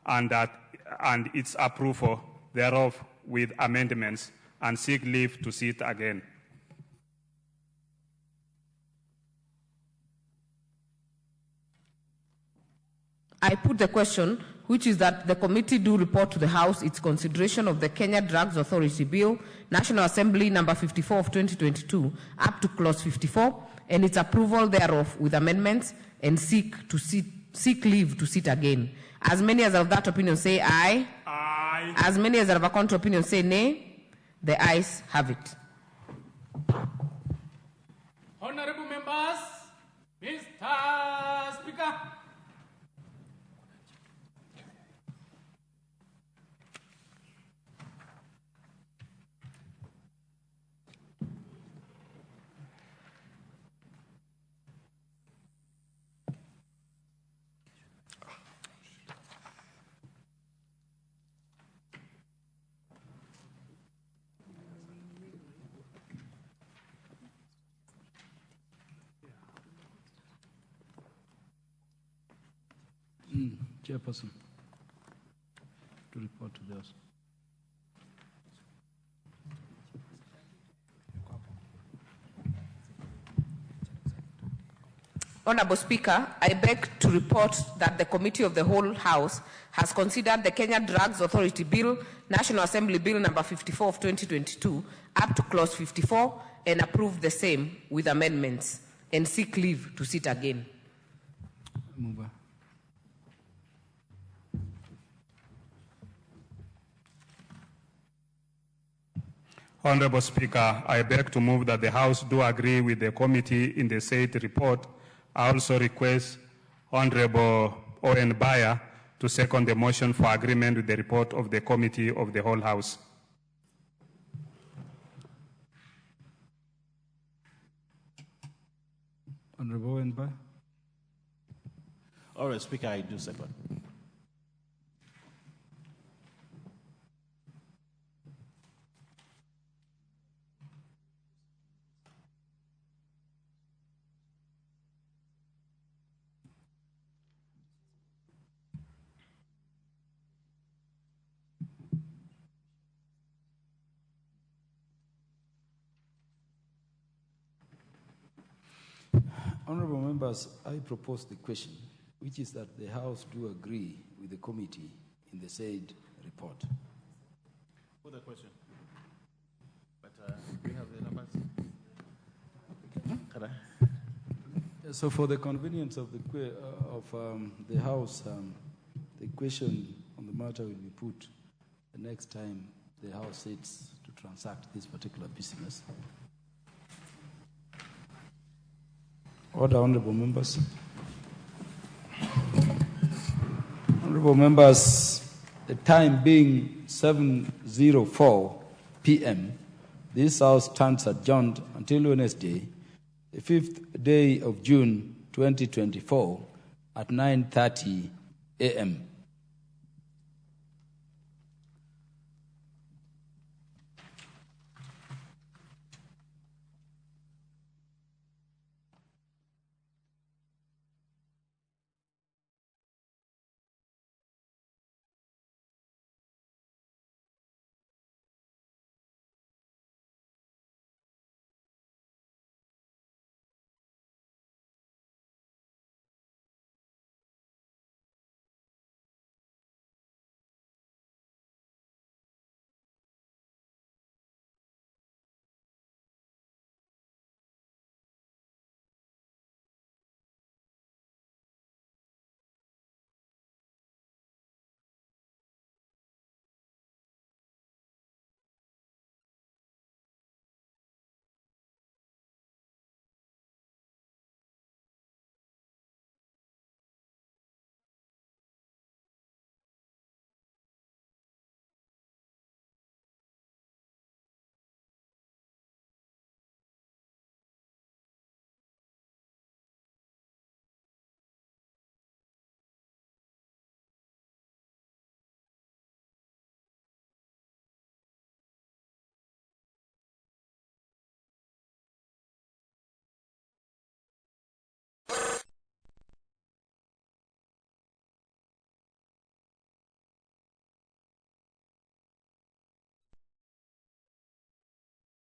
Speaker 11: and its approval thereof with amendments, and seek leave to sit again.
Speaker 18: I put the question, which is that the committee do report to the House its consideration of the Kenya Drugs Authority Bill, National Assembly number 54 of 2022, up to clause 54, and its approval thereof with amendments, and seek leave to sit again. As many as of that opinion say aye.
Speaker 11: Aye.
Speaker 18: As many as of a contrary opinion say nay. The ayes have it.
Speaker 14: Honorable members, Mr. Speaker.
Speaker 13: Chairperson, to report to the House.
Speaker 18: Honorable Speaker, I beg to report that the Committee of the Whole House has considered the Kenya Drugs Authority Bill, National Assembly Bill number 54 of 2022, up to clause 54, and approved the same with amendments, and seek leave to sit again.
Speaker 13: Move on.
Speaker 11: Honorable Speaker, I beg to move that the House do agree with the committee in the said report. I also request Honorable Owen Bayer to second the motion for agreement with the report of the Committee of the Whole House.
Speaker 13: Honorable Owen Bayer.
Speaker 12: All right, Speaker, I do second.
Speaker 13: Honorable members, I propose the question, which is that the House do agree with the committee in the said report.
Speaker 12: For the question. But we have the numbers.
Speaker 13: So for the convenience of the House, the question on the matter will be put the next time the House sits to transact this particular business. Order, honorable members. Honorable members, the time being 7:04 p.m.,
Speaker 5: This House stands adjourned until Wednesday, the 5th day of June 2024 at 9:30 a.m.